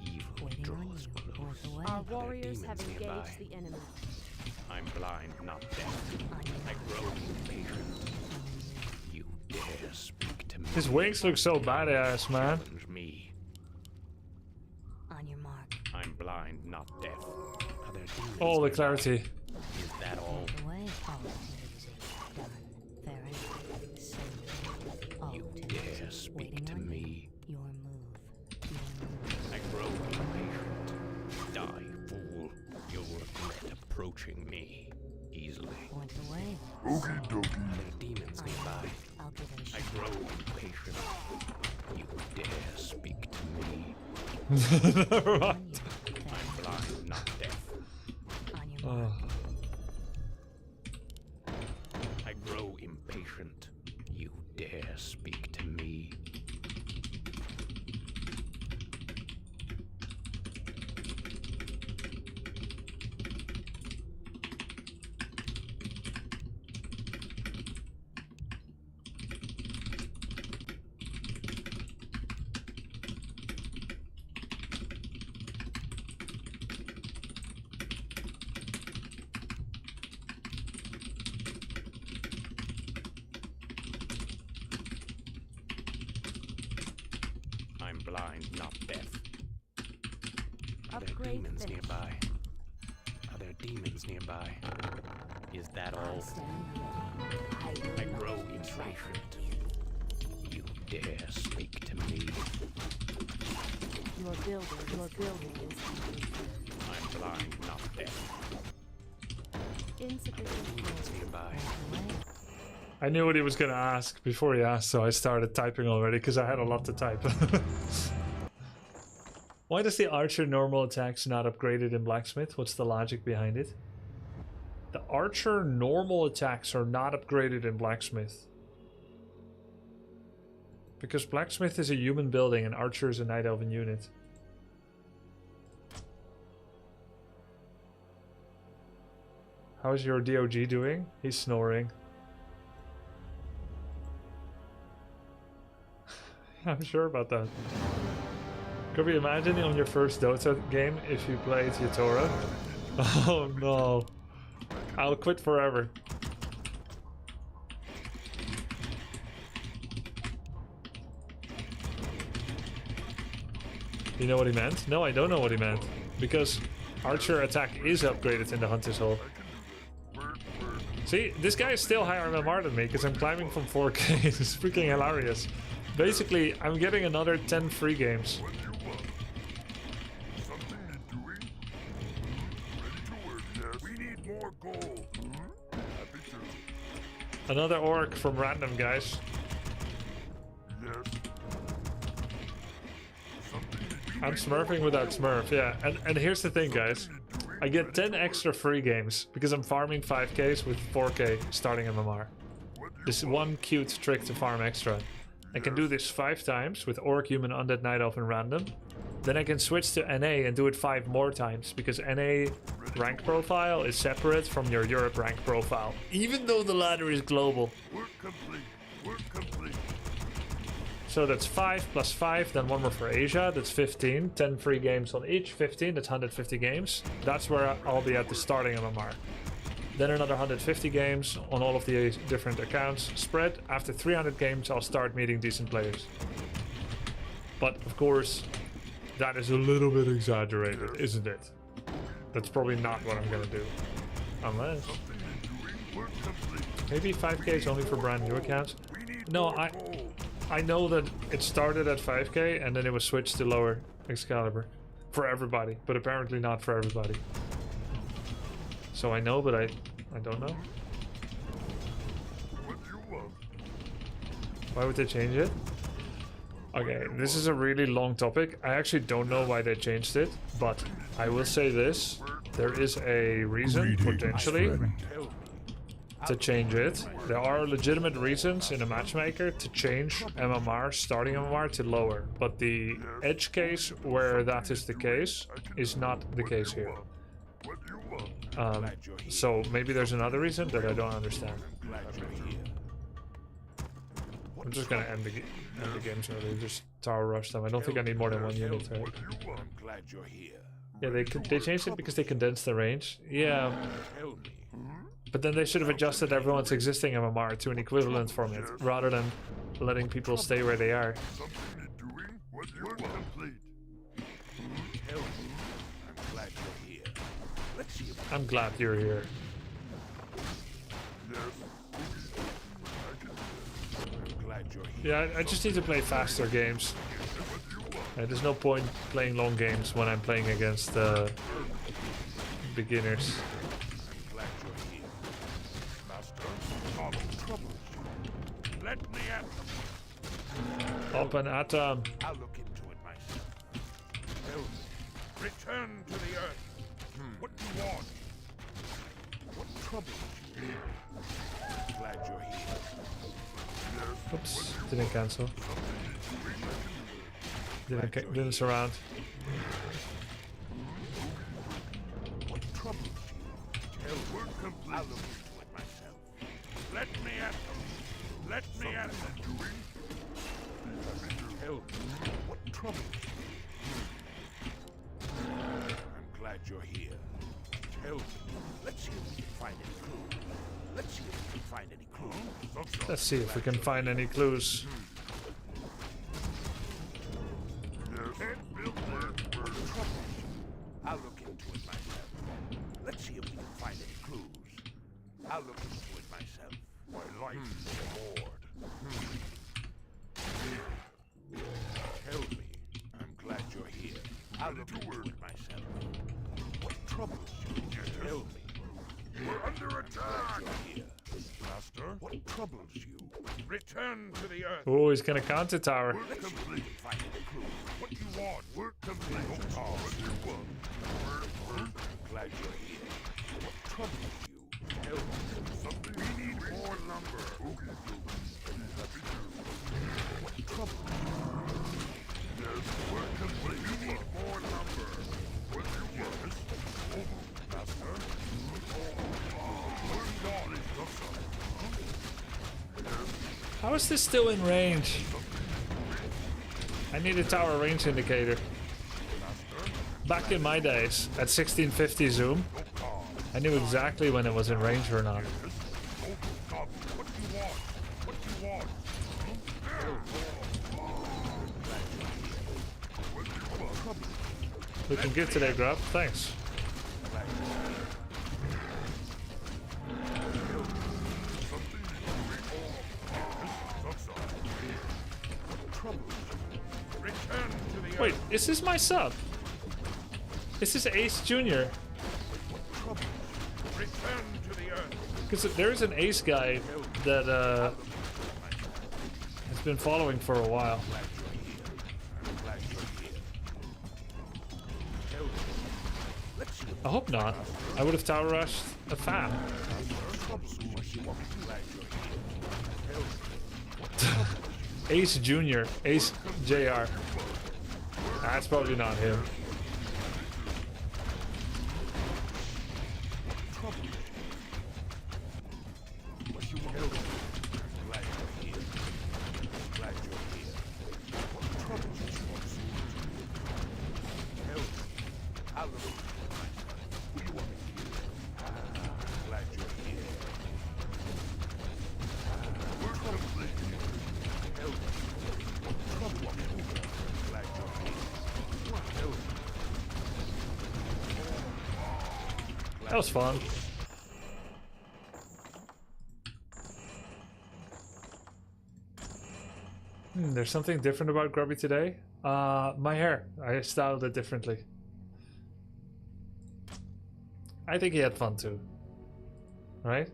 Evil draws close. Our warriors have engaged the enemy. I'm blind, not deaf. I grow impatient. You dare speak to me. His wings look so badass, man. Challenge me. On your mark. I'm blind, not deaf. Are there demons Oh, the nearby? clarity. Is that all? You dare speak to me. Your move. I grow impatient. Die, fool. You'll regret approaching me easily. Point the way. Okie dokie. Are there demons nearby? I'll give it a I shot. grow impatient. You dare speak to me. Never mind. I'm blind, not deaf. On your mark. I grow impatient. You dare speak to me. I'm blind, not deaf. Are there Upgrade demons finished. nearby? Are there demons nearby? Is that all? I grow impatient. You dare speak to me. Your building is complete. I'm blind, not deaf. Insufficient Demons nearby. I knew what he was gonna ask before he asked, so I started typing already because I had a lot to type. Why does the archer normal attacks not upgraded in blacksmith? What's the logic behind it? The archer normal attacks are not upgraded in blacksmith. Because blacksmith is a human building and archer is a night elven unit. How's your DOG doing? He's snoring. I'm sure about that. Could we imagine on your first Dota game if you played Yatora? Oh no. I'll quit forever. You know what he meant? No, I don't know what he meant. Because archer attack is upgraded in the Hunter's Hall. See, this guy is still higher MMR than me because I'm climbing from 4K. It's freaking hilarious. Basically, I'm getting another 10 free games. Another orc from random, guys. I'm smurfing without smurf, yeah. And here's the thing, guys. I get 10 extra free games because I'm farming 5Ks with 4K starting MMR. This is one cute trick to farm extra. I can do this 5 times with Orc, Human, Undead, Night Elf and Random. Then I can switch to NA and do it 5 more times because NA rank profile is separate from your Europe rank profile, even though the ladder is global. Work complete. Work complete. So that's 5 plus 5, then one more for Asia, that's 15. 10 free games on each, 15, that's 150 games. That's where I'll be at the starting MMR. Then another 150 games on all of the different accounts spread. After 300 games, I'll start meeting decent players. But of course, that is a little bit exaggerated, isn't it? That's probably not what I'm gonna do. Unless... maybe 5K is only for brand new accounts. No, I know that it started at 5K and then it was switched to lower Excalibur for everybody, but apparently not for everybody. So I know, but I don't know. Why would they change it? Okay, this is a really long topic. I actually don't know why they changed it, but I will say this. There is a reason, potentially, to change it. There are legitimate reasons in a matchmaker to change MMR, starting MMR, to lower. But the edge case where that is the case is not the case here. So maybe there's another reason that I don't understand. I'm just gonna end the games early, just tower rush them. I don't think I need more than 1 unit, right? Yeah, they changed it because they condensed the range. Yeah. But then they should have adjusted everyone's existing MMR to an equivalent format, rather than letting people stay where they are. I'm glad you're here. Yeah, I just need to play faster games. There's no point playing long games when I'm playing against beginners. Let me at them. Open atom. I'll look into it myself. Help. Return to the earth. What do you want? What trouble is you? Glad you're here. Oops, didn't cancel. Didn't surround. What trouble is you? Help. Work complete. I'll look into it myself. Let me at them. Let me at them. Help. What trouble? I'm glad you're here. Help. Let's see if we can find any clues. Let's see if we can find any clues. Let's see if we can find any clues. I'll look into it myself. Let's see if we can find any clues. I'll look into it myself. My life is bored. Help me. I'm glad you're here. I'll look into it myself. What troubles you? Help me. We're under attack. You're here. Master, what troubles you? Return to the earth. Oh, he's gonna counter tower. Work complete. Find the clue. What you want? Work complete. No cause. What you want? Glad you're here. What troubles you? Help. Something. We need more lumber. What troubles you? Yes, work complete. We need more lumber. What you want? Master. Work on it. How is this still in range? I need a tower range indicator. Back in my days, at 1650 zoom, I knew exactly when it was in range or not. Looking good today, Grub. Thanks. Wait, is this my sub? Is this Ace Jr.? Because there is an Ace guy that has been following for a while. I hope not. I would have tower rushed a fan. Ace Jr. Ace JR. That's probably not him. That was fun. There's something different about Grubby today. My hair. I styled it differently. I think he had fun too. Right?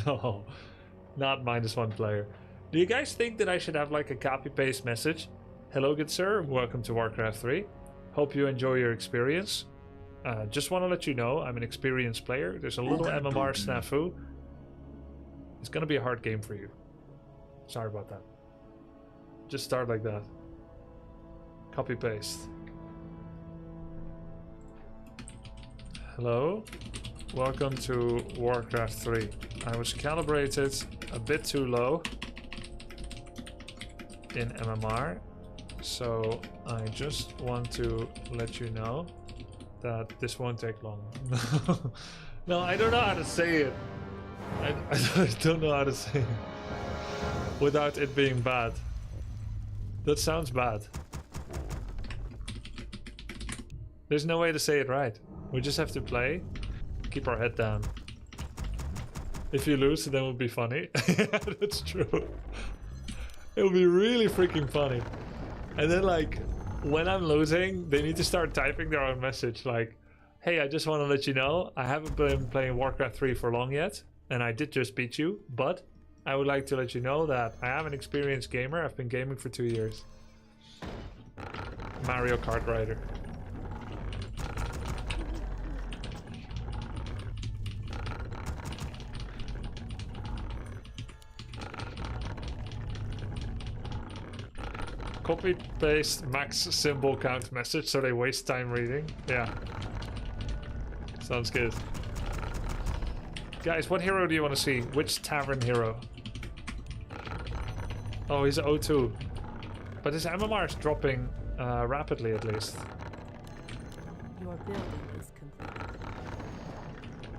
No. Not -1 player. Do you guys think that I should have like a copy-paste message? Hello, good sir. Welcome to Warcraft 3. Hope you enjoy your experience. Just want to let you know I'm an experienced player. There's a little MMR snafu. It's gonna be a hard game for you. Sorry about that. Just start like that. Copy paste. Hello. Welcome to Warcraft 3. I was calibrated a bit too low in MMR. So I just want to let you know that this won't take long. No, I don't know how to say it. I don't know how to say it without it being bad. That sounds bad. There's no way to say it right. We just have to play, keep our head down. If you lose, then it would be funny. Yeah, that's true. It would be really freaking funny. And then like, when I'm losing, they need to start typing their own message like, hey, I just want to let you know, I haven't been playing Warcraft 3 for long yet, and I did just beat you, but I would like to let you know that I am an experienced gamer. I've been gaming for 2 years. Mario Kart rider. Copy paste max symbol count message so they waste time reading. Yeah. Sounds good. Guys, what hero do you want to see? Which tavern hero? Oh, he's O2. But his MMR is dropping rapidly at least. Your building is complete.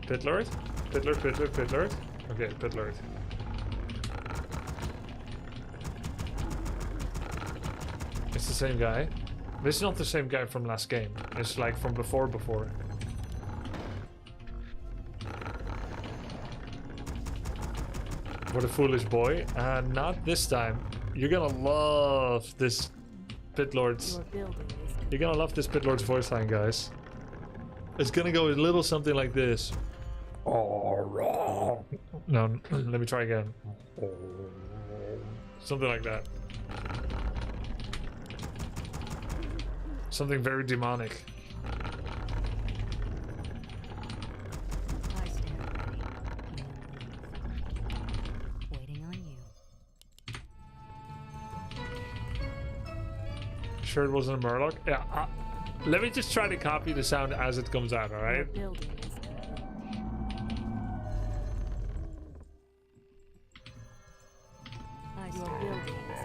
Dreadlord? Dreadlord? Okay, Dreadlord. It's the same guy. This is not the same guy from last game. It's like from before. What a foolish boy. And not this time. You're gonna love this Dreadlord's. You're gonna love this Dreadlord's voice line, guys. It's gonna go a little something like this. Oh, no, let me try again. Something like that. Something very demonic. I stand ready. You leave. Waiting on you. Sure it wasn't a Murloc? Yeah, let me just try to copy the sound as it comes out, alright? Your building is complete. Your building is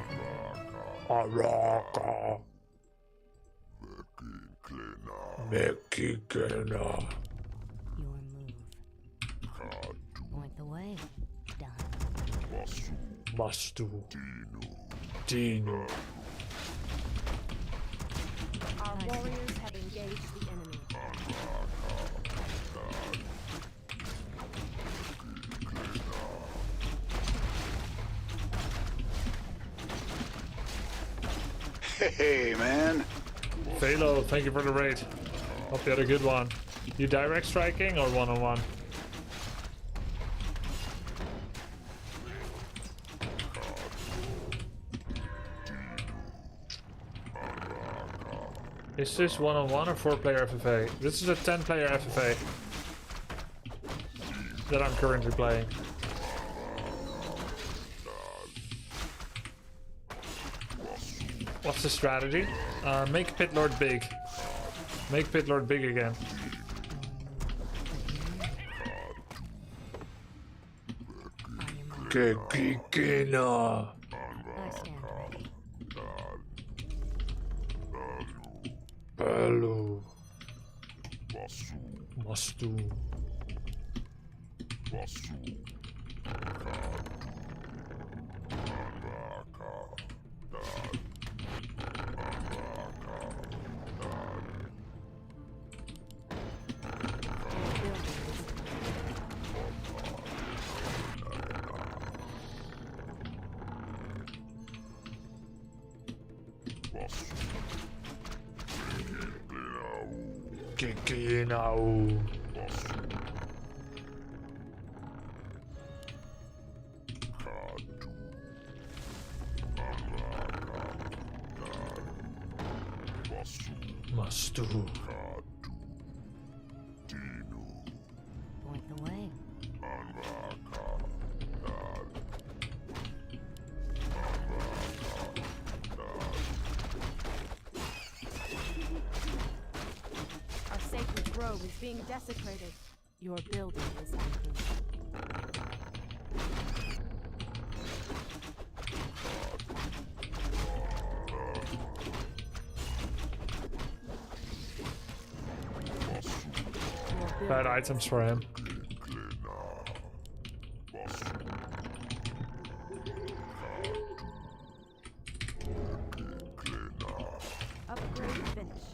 Mekikena. Your move. Point the way. Done. Mastu. Dino. Our warriors have engaged the enemy. Hey, man. Phalo, thank you for the raid. Hope you had a good one. You direct striking or one-on-one? Is this one-on-one or 4-player FFA? This is a 10-player FFA that I'm currently playing. What's the strategy? Make Pitlord big. Make Pitlord big again. Kekikina. I stand ready. Hello. Mastu. Kikinau. Mastu. Point the way. Our sacred grove is being desecrated. Your building is complete. Bad items for him. Upgrade finished.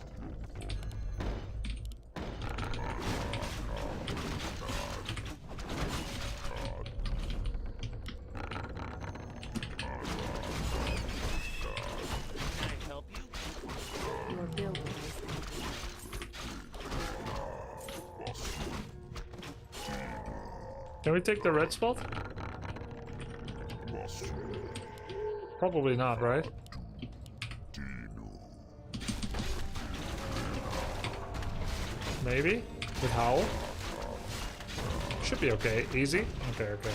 Your building is complete. Can we take the red spot? Probably not, right? Maybe? With Howl? Should be okay. Easy? Okay, okay.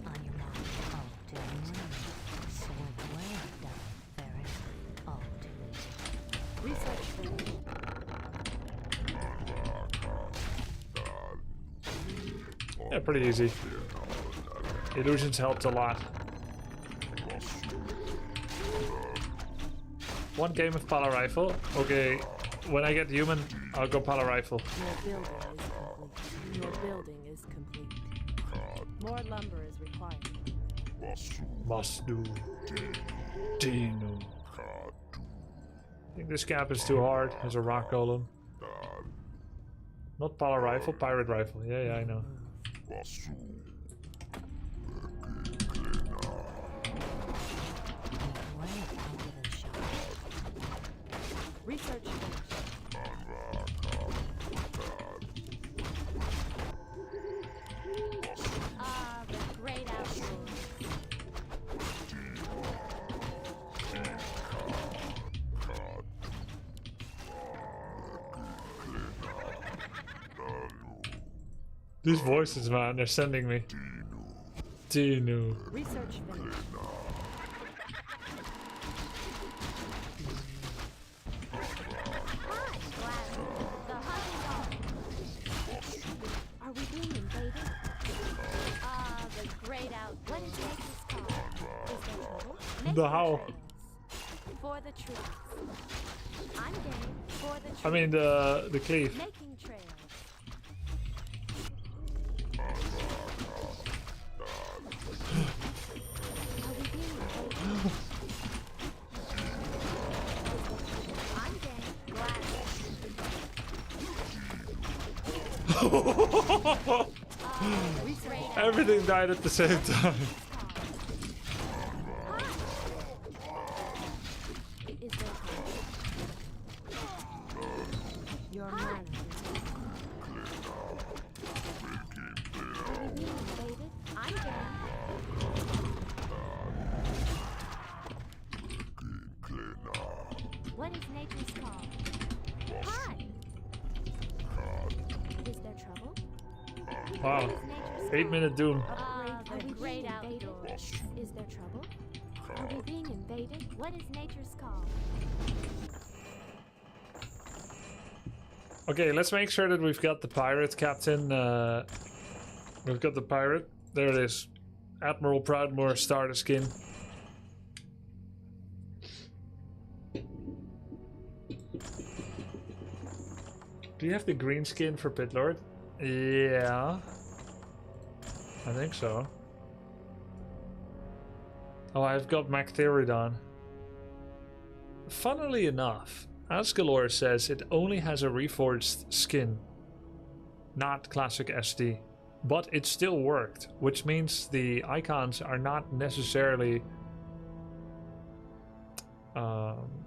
On your mark. All too easy. Point the way. Done. Very. All too easy. Research finished. Yeah, pretty easy. Illusions helped a lot. One game of Pala Rifle. Okay, when I get human, I'll go Pala Rifle. Your building is complete. Your building is complete. More lumber is required. Must do. Dino. I think this cap is too hard. There's a rock golem. Not Pala Rifle, Pirate Rifle. Yeah, yeah, I know. These voices, man, they're sending me. Dino. Research finished. Are we being invaded? The grayed out. What is nature's call? Is there trouble? The how? For the trees. I'm game for the trees. I mean the cleave. Making trails. Are we being invaded? I'm game. Glad. Everything died at the same time. Your manner. Are we being invaded? I'm game. What is nature's call? Hi. Is there trouble? Wow. 8-minute doom. Are we being invaded? Is there trouble? Are we being invaded? What is nature's call? Okay, let's make sure that we've got the pirate captain. We've got the pirate. There it is. Admiral Proudmoore starter skin. Do you have the green skin for Pitlord? Yeah. I think so. Oh, I've got Mactherodon. Funnily enough, Asgalore says it only has a reforged skin, not classic SD, but it still worked, which means the icons are not necessarily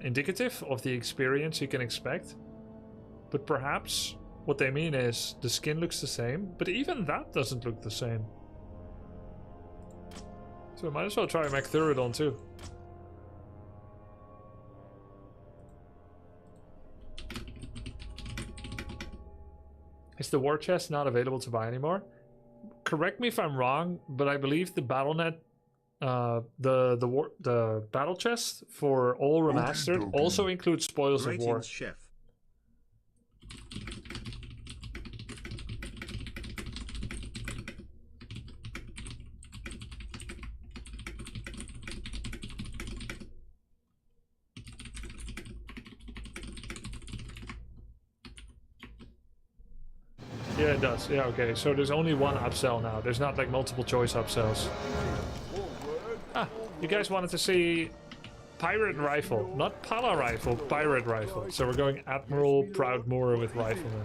indicative of the experience you can expect, but perhaps what they mean is the skin looks the same, but even that doesn't look the same. So I might as well try Mactherodon too. Is the war chest not available to buy anymore? Correct me if I'm wrong, but I believe the BattleNet, the battle chest for all remastered also includes spoils of war. Chef. Yeah, it does. Yeah, okay. So there's only one upsell now. There's not like multiple choice upsells. Ah, you guys wanted to see pirate rifle, not pala rifle, pirate rifle. So we're going Admiral Proudmoore with rifleman.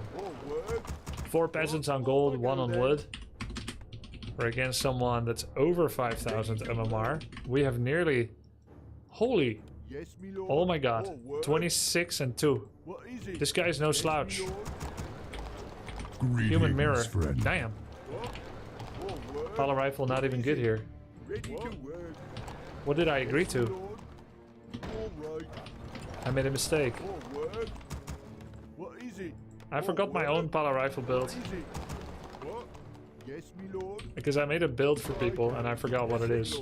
4 peasants on gold, 1 on wood. We're against someone that's over 5,000 MMR. We have nearly, holy, oh my god, 26 and 2. This guy's no slouch. Human mirror. Damn. Pala rifle not even good here. What did I agree to? I made a mistake. I forgot my own Pala rifle build. Because I made a build for people and I forgot what it is.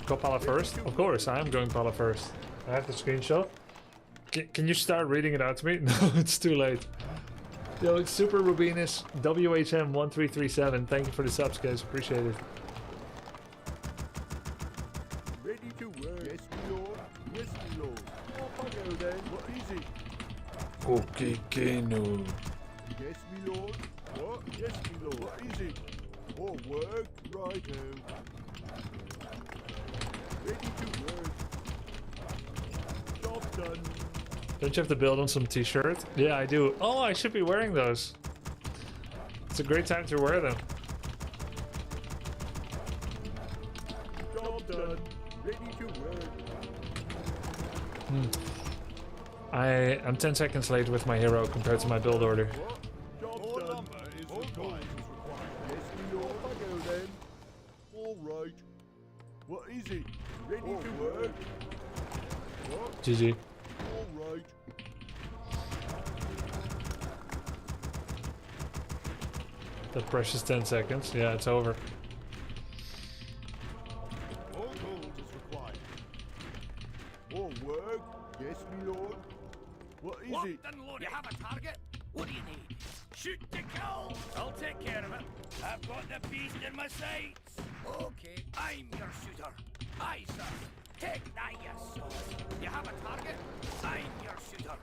Go Pala first? Of course, I am going Pala first. I have the screenshot. Can you start reading it out to me? No, it's too late. Yo, it's Super Rubinus, WHM1337. Thank you for the subs, guys. Appreciate it. Ready to work. Yes, my lord. Yes, my lord. Off I go then. What is it? Okay, Kano. Yes, my lord. What? Yes, my lord. What is it? More work. Righto. Ready to work. Job done. Don't you have to build on some t-shirt? Yeah, I do. Oh, I should be wearing those. It's a great time to wear them. Job done. Ready to work. I'm 10 seconds late with my hero compared to my build order. Job done. Is required. Yes, my lord. I go then. What is it? Ready to work? What? GG. All right. The precious 10 seconds. Yeah, it's over. All gold is required. All work? Yes, my lord. What is it? You have a target? What do you need? Shoot to kill! I'll take care of it. I've got the beast in my sights. Okay, I'm your shooter. Aye, sir. Take that, you soul. You have a target? I'm your shooter.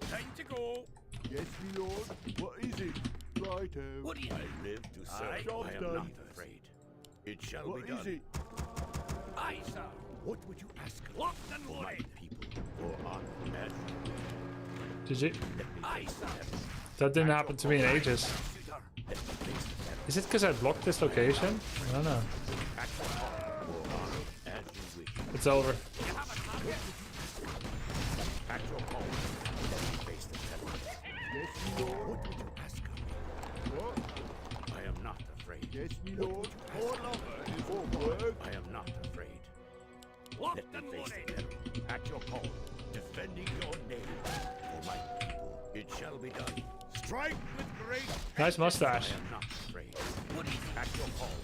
Time to go. Yes, my lord. What is it? Righto. What do you need? I live to serve. Job's I am done. not afraid. It shall What be done. is it? Aye, sir. What would you ask of Locked and for my loaded. people? For honor as GG. Aye, sir. That didn't happen to me in ages. Shooter. Is it because I blocked this location? I don't know. as you wish. It's over. You have a target? At your call. Face the devil. Yes, my lord. What would you ask of me? What? I am not afraid. Yes, my What lord. would you All ask of me? over is all work. I am not afraid. Locked Let and me face loaded. the devil. At your call. Defending your name. For my people. It shall be done. Strike with great. Nice mustache. I am not afraid. What is it? At your call.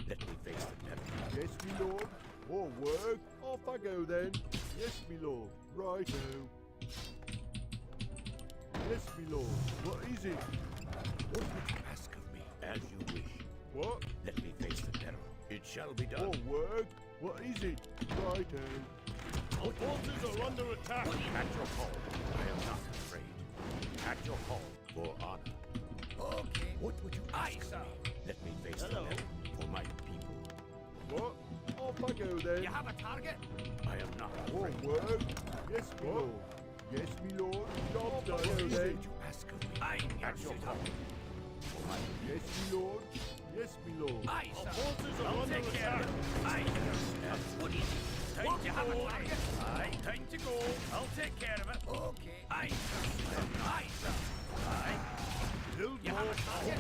Let me face the devil. Yes, my lord. All work. Off I go then. Yes, my lord. Righto. Yes, my lord. What is it? What would you ask of me? As you wish. What? Let me face the peril. It shall be done. All work. What is it? Righto. Our forces are under attack. At your call. I am not afraid. At your call. For honor. Okay. What would you ask of me? Let me face the peril. For my people. What? Off I go then. You have a target? I am not All afraid. work. Yes, my lord. Yes, my lord. Job done. What Go is then. it you ask of me? I'm your At your shooter. call. For my Yes, my lord. Yes, my lord. Aye, sir. I'll take care of it. Aye, your shooter. What do you need? Time to have a target? Aye, time to go. I'll take care of it. Okay. Aye, your shooter. Aye, sir. Aye. Build You have a target?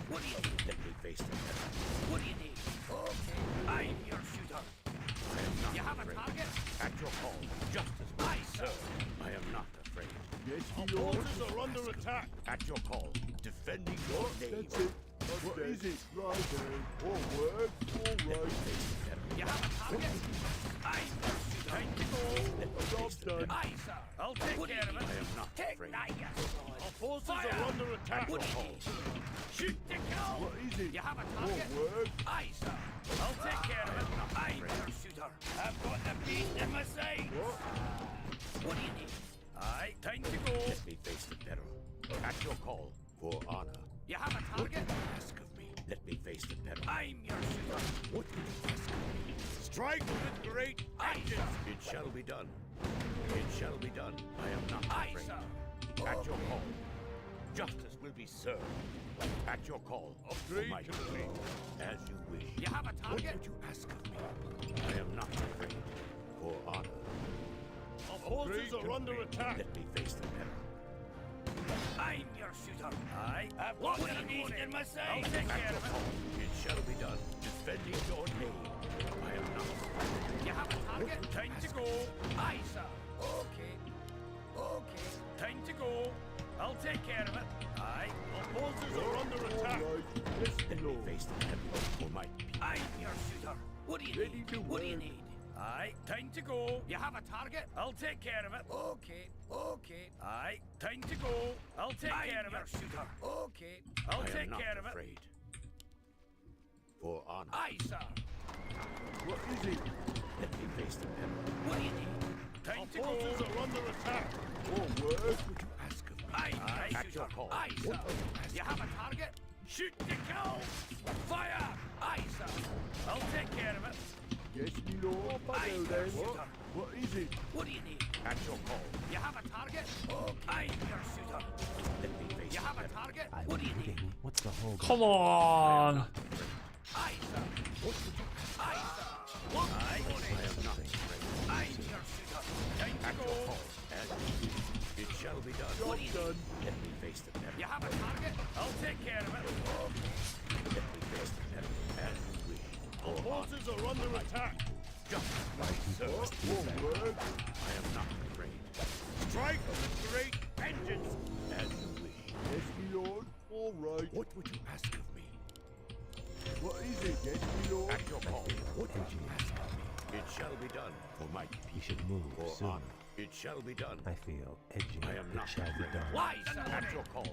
What do you need? Let me face the peril. What do you need? Okay. I'm your shooter. I am not You have a afraid. target? At your call. Justice will Aye, be sir. served. I am not afraid. Yes, my lord. are under attack. At your call. Defending your name. That's it. What is it? Righto. All work. All right. You have a target? I'm your shooter. Time to go. Job's done. Aye, sir. I'll take care of it. I am not Take afraid. that, you sword. Our forces Fire. are under attack. What do you need? Shoot to kill. What is it? You have a All target? work. Aye, sir. I'll take care of it. I'm your shooter. I've got the beast in my sights. What? What do you need? Aye, time to go. Let me face the peril. At your call. For honor. You have a What target? would you ask of me? Let me face the peril. I'm your shooter. What would you ask of me? Strike with great Aye, vengeance. sir. It shall be done. It shall be done. I am not Aye, afraid. sir. At your call. Justice will be served. At your call. Upgrade For my complete. As you wish. You have a What target? would you ask of me? I am not afraid. For honor. Our forces are under attack. Let me face the peril. I'm your shooter. Aye, I've got the beast in my sights. I'll take At care your of it. call. It shall be done. Defending your name. I am not afraid. You have a target? Time to go. Aye, sir. Okay. Okay. Time to go. I'll take care of it. Aye. Our forces are under All attack. right. Yes, Let my me lord. face the peril. For my people. I'm your shooter. What do you Ready need? to What do you work. need? Aye, time to go. You have a target? I'll take care of it. Okay, okay. Aye, time to go. I'll take care of it. Shooter. Okay, I'll I am take not care of it. afraid. For honor. Aye, sir. What is it? Let me face the peril. What do you need? Time Our to go. forces are under attack. All work. What would you ask of me? Aye, At shooter. your call. Aye, sir. What would you ask You have a target? Shoot to kill. Fire. Aye, sir. I'll take care of it. Yes, my lord. Off I Aye, go then. shooter. What is it? What do you need? At your call. You have a target? Okay. I'm your shooter. Let me face You the have a peril. target? What do you need? What's the hold? Come on. Aye, sir. What would you ask? Aye, sir. Look, I am not afraid. I'm your shooter. Time to At go. your call. As you wish. It shall be done. What do you Done. need? Let me face the peril. You have a target? I'll take care of it. Let me face the peril. As you wish. Our forces are under attack. Just My people must be avenged. I am not afraid. Strike with great vengeance as you wish. Yes, my lord. All right. What would you ask of me? What is it? Yes, my lord. At your call. What would you ask of me? It shall be done for my people. You should move for soon. honor. It shall be done. I feel edgy. I am not It shall be done. Why, sir? At your call.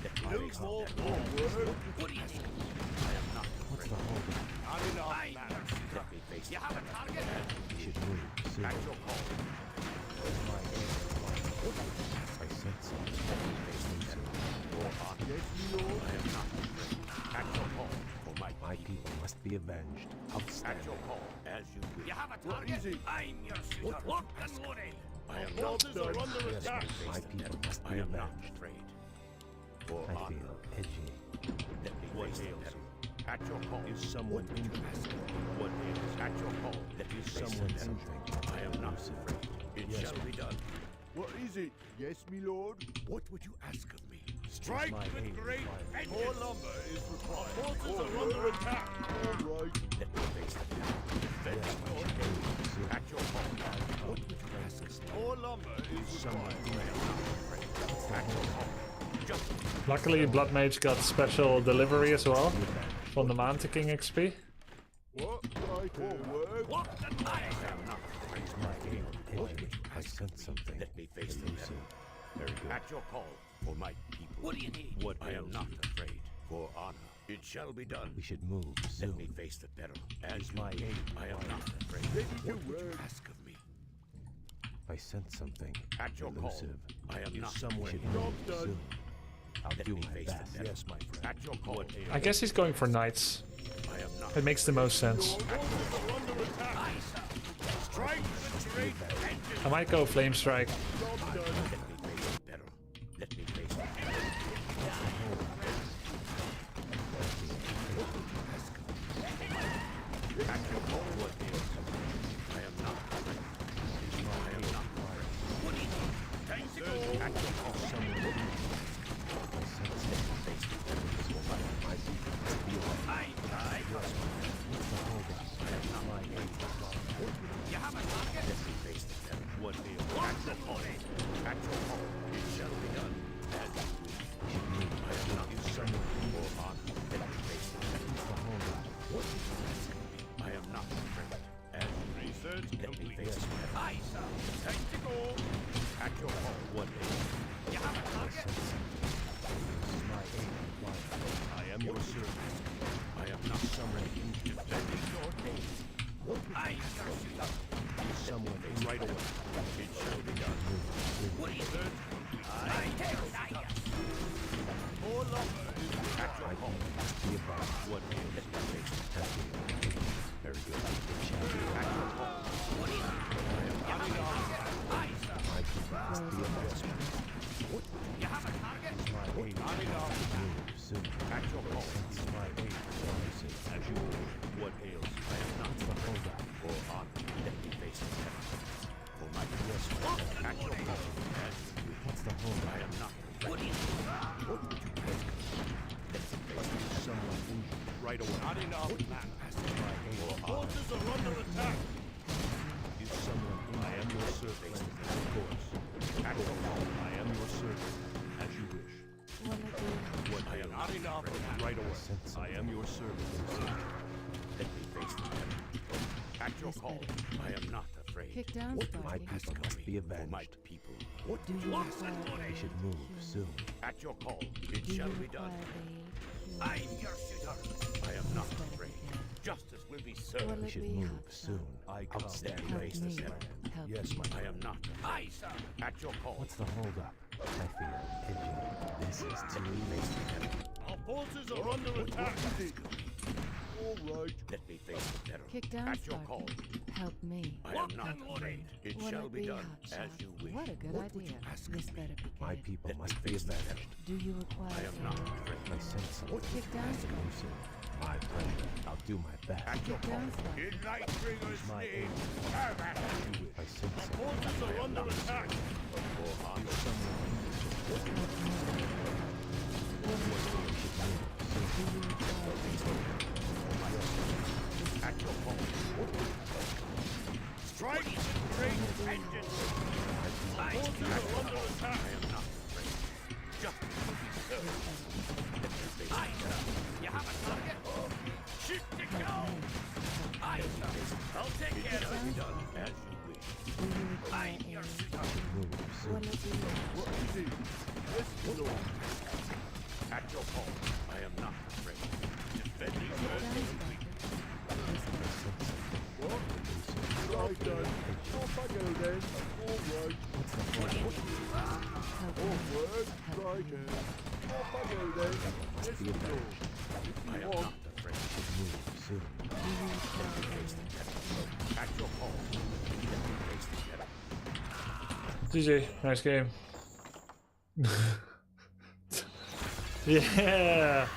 Let me No face more that. forward. What do you think? I am not What's the holdup? not enough, man. Let me face you have a target? You should move soon. At your call. My aim. I sense something. Let me face them soon. For honor. Yes, my lord. I am not afraid. At your call. For My people must be avenged. At Outstanding. your call. As you wish. You have a What is it? I'm your shooter. Locked and loaded. I am Our not forces are under Yes, attack. my people must I be am not avenged. afraid. For I honor. feel edgy. Let me face the devil. At your call. Is someone what would you ask? What is at your call? Let me face someone the devil. something I am not elusive? afraid. It Yes, shall be done. What is it? Yes, my lord. What would you ask of me? Strike my with aim great required? More vengeance. lumber is required. Our forces are under attack. All right. Let me face the devil. Yes, my Vengeance. aim. At your call. What would you ask of me? More lumber is Someone required. I am not afraid. At your call. Just Luckily, Blood Mage got special delivery as well from the Manticking XP. What? Right forward. what the I am not afraid. Is my aim What edgy? would you I ask of sense me? something. Let me face the elusive. devil. Very good. At your call for my people. What do you need? What I am not afraid. For honor. It shall be done. We should move Let soon. me face the peril. As my you wish. aim I am not afraid. Ready to What would you work. ask of me? I sense something At your elusive. call. I am not Somewhere afraid. should move Job done. soon. I'll Let do me my face best. the devil. Yes, my friend. At your call. I guess he's going for knights. I am not. It makes the most sense. Our forces are under attack. Aye, sir. Strike with great vengeance. I might go Flame Strike. Job done. Let me face the peril. Let me face the peril. At your call. What is? I am not afraid. I am not afraid. What is it? Time to go. At your call. I sense something. Face the peril. My people must be aware. Aye, aye. What's the holdup? My aim. You have a target? Let me face the devil. What is? At your call. At your call. It shall be done. As you wish. I am not someone for honor. Let me face the devil. What's the holdup? What do you ask of me? I am not afraid. As you research, let me face the devil. Aye, sir. Time to go. At your call. What is? You have a target? My aim. I am your servant. I am not someone defending your name. I am your shooter. Someone Right away. It shall be done. What do you search? I tell you. More lumber is at your call. be about. What is? Let me face the devil. Very good. It shall be. At your call. What do you need? I am coming on. Aye, sir. My people must be avenged. What? You have a target? My aim. Move soon. At your call. Sense my aim. Elusive. As you wish. What ails? I am not What's the holdup? for honor. Let me face the devil. For my yes, at your call. As you wish. What's the holdup? I am not. What do you need? What would you ask? Let me face the devil. Someone injured. Right away. Not enough, man. My aim. Forces are under attack. Is someone injured? I am your servant. Of course. At your call. I am your servant. As you wish. What I am not enough. Right away. I am your servant. Let me face the devil. At your call. I am not afraid. Kick down, What My Sparky. people must be for my avenged. people? What do you require We should move soon. At your call. It Do shall you be require done. aid? I'm your shooter. I am not afraid. Justice will be served. Will We it should be move hot, soon. Let Outstanding. me Help face the me. devil. Help Yes, me. my I friend. am not. Aye, sir. At your call. What's the holdup? I feel edgy. This is Let too me face the devil. Our forces are under attack. All right. Let me face the devil. Kick down, At your Sparky. call. Help me. I am not afraid. It Will shall it be be done hot, as Shark? you wish. What a good What would idea. you ask This of me? better be My good. people Let me must be face the avenged. devil. Do you require I am not aid? afraid. I sense something. Kick down, Sparky. Elusive. My pleasure. I'll do my best. At your Kick call. down, Sparky. In Lightbringer's My name. aim. Serve as you wish. I sense something. Forces are under attack. For honor. Someone At your call. You have a target? Shoot to go! I'll take care of it. Done as you wish. I'm your What is it? Yes, my lord. At your call. I am not afraid. Defending your What? Right then. Off I go then. All right. Forward. Right then. Off I go then. Yes, my lord. I am not afraid. At your call. GG, nice game. Yeah!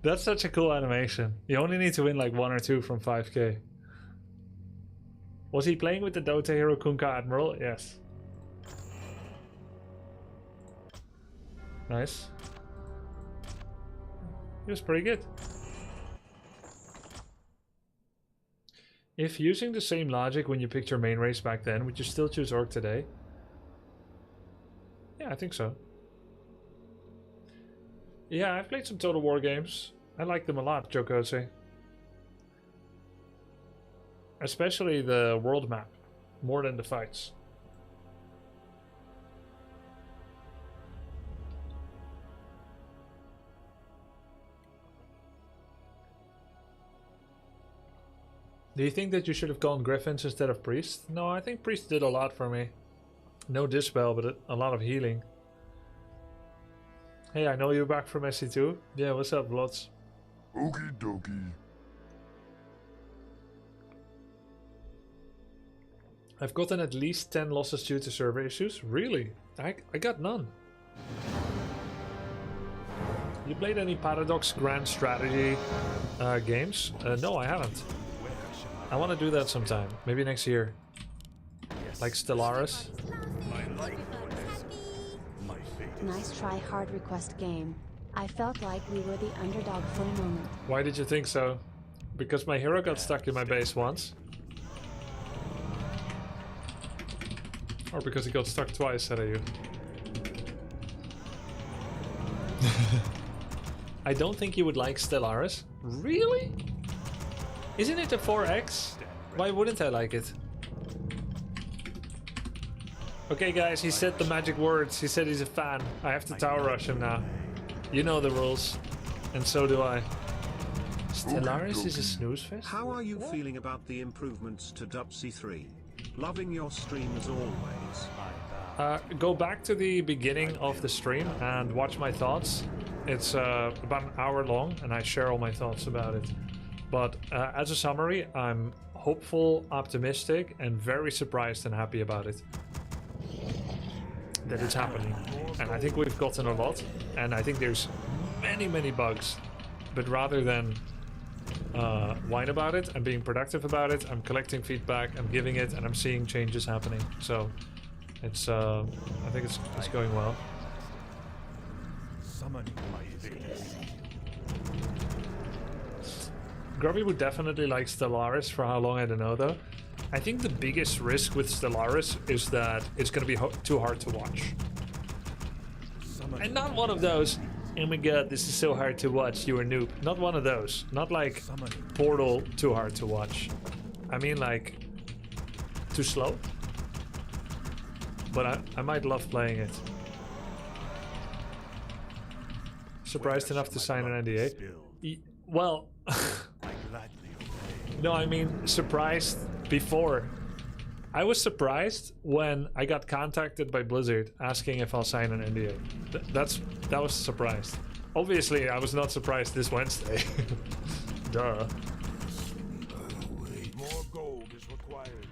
That's such a cool animation. You only need to win like 1 or 2 from 5k. Was he playing with the Dota hero Kunkka Admiral? Yes. Nice. He was pretty good. If using the same logic when you picked your main race back then, would you still choose Orc today? Yeah, I think so. Yeah, I've played some Total War games. I like them a lot, Jokose. Especially the world map, more than the fights. Do you think that you should have gone Griffins instead of Priest? No, I think Priest did a lot for me. No Dispel, but a lot of healing. Hey, I know you're back from SC2. Yeah, what's up, Blots? Okie dokie. I've gotten at least 10 losses due to server issues. Really? I got none. You played any Paradox Grand Strategy games? No, I haven't. I want to do that sometime. Maybe next year. Like Stellaris. Nice try, hard request game. I felt like we were the underdog for a moment. Why did you think so? Because my hero got stuck in my base once? Or because he got stuck twice, said you? I don't think you would like Stellaris. Really? Isn't it a 4X? Why wouldn't I like it? Okay guys, he said the magic words. He said he's a fan. I have to tower rush him now. You know the rules. And so do I. Stellaris is a snooze fest? How are you feeling about the improvements to WC3? Loving your stream as always. Go back to the beginning of the stream and watch my thoughts. It's about an hour long and I share all my thoughts about it. But as a summary, I'm hopeful, optimistic, and very surprised and happy about it. That it's happening. And I think we've gotten a lot. And I think there's many bugs. But rather than whine about it, I'm being productive about it, I'm collecting feedback, I'm giving it, and I'm seeing changes happening. So it's I think it's going well. Grubby would definitely like Stellaris. For how long, I don't know though. I think the biggest risk with Stellaris is that it's going to be too hard to watch. And not one of those, oh my god, this is so hard to watch, you're a noob. Not one of those. Not like Portal, too hard to watch. I mean like, too slow. But I might love playing it. Surprised enough to sign an NDA? Well, no, I mean surprised before. I was surprised when I got contacted by Blizzard asking if I'll sign an NDA. That was surprised. Obviously, I was not surprised this Wednesday. Duh. More gold is required.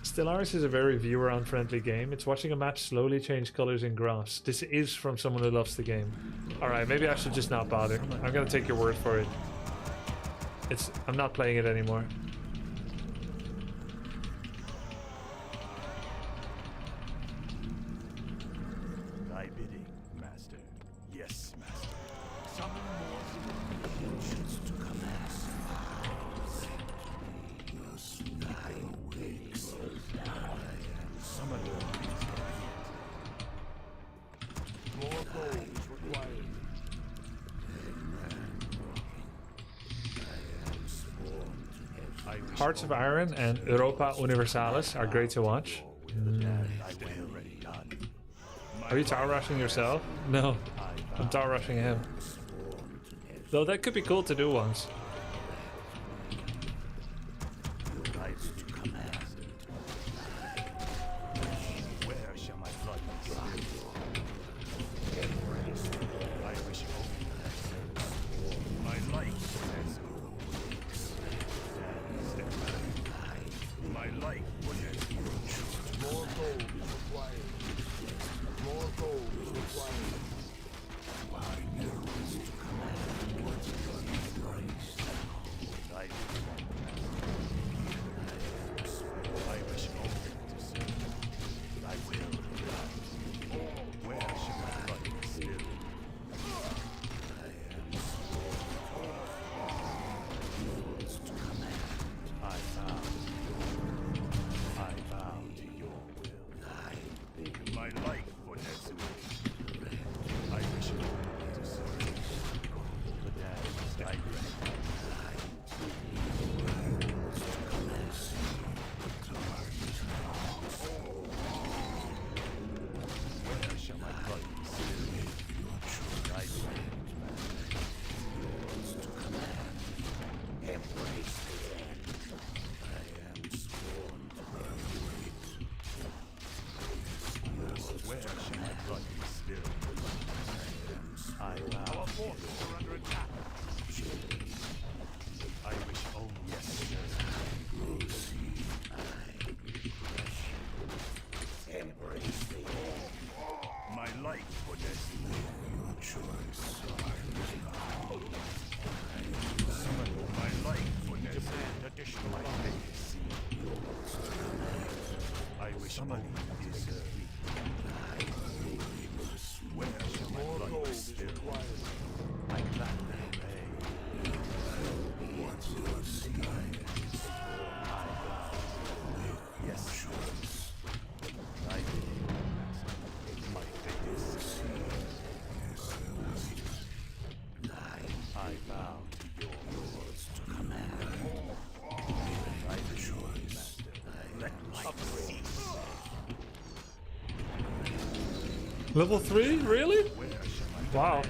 Stellaris is a very viewer-unfriendly game. It's watching a map slowly change colors in graphs. This is from someone who loves the game. Alright, maybe I should just not bother. I'm gonna take your word for it. I'm not playing it anymore. Thy bidding, master. Yes, master. Summon more illusions to commence. Summon Hearts of Iron and Europa Universalis are great to watch. Are you tower rushing yourself? No, I'm tower rushing him. Though that could be cool to do once. Level 3? Really? Wow.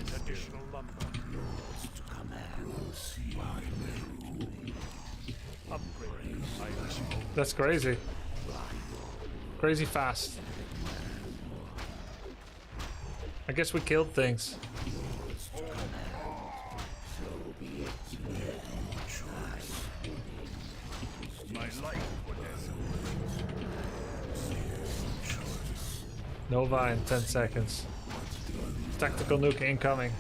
That's crazy. Crazy fast. I guess we killed things. Nova in 10 seconds. Tactical nuke incoming.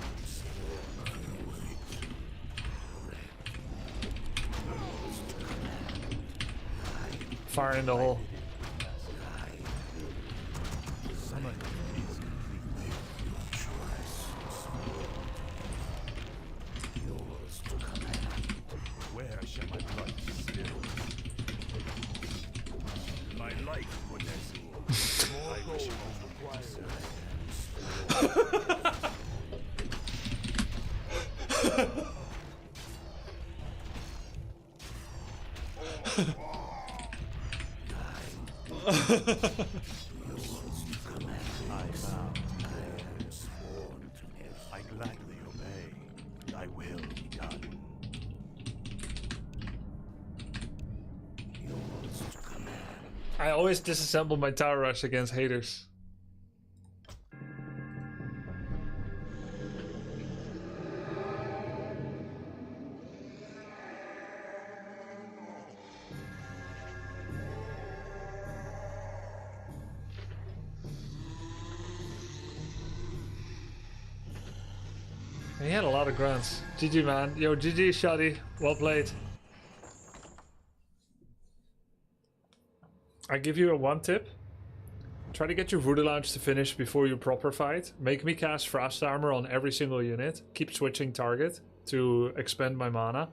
Fire in the hole. I gladly obey. Thy will be done. I always disassemble my tower rush against haters. He had a lot of grunts. GG, man. Yo, GG, Shoddy. Well played. I give you a one tip. Try to get your Voodoo Lounge to finish before your proper fight. Make me cast Frost Armor on every single unit. Keep switching target to expend my mana.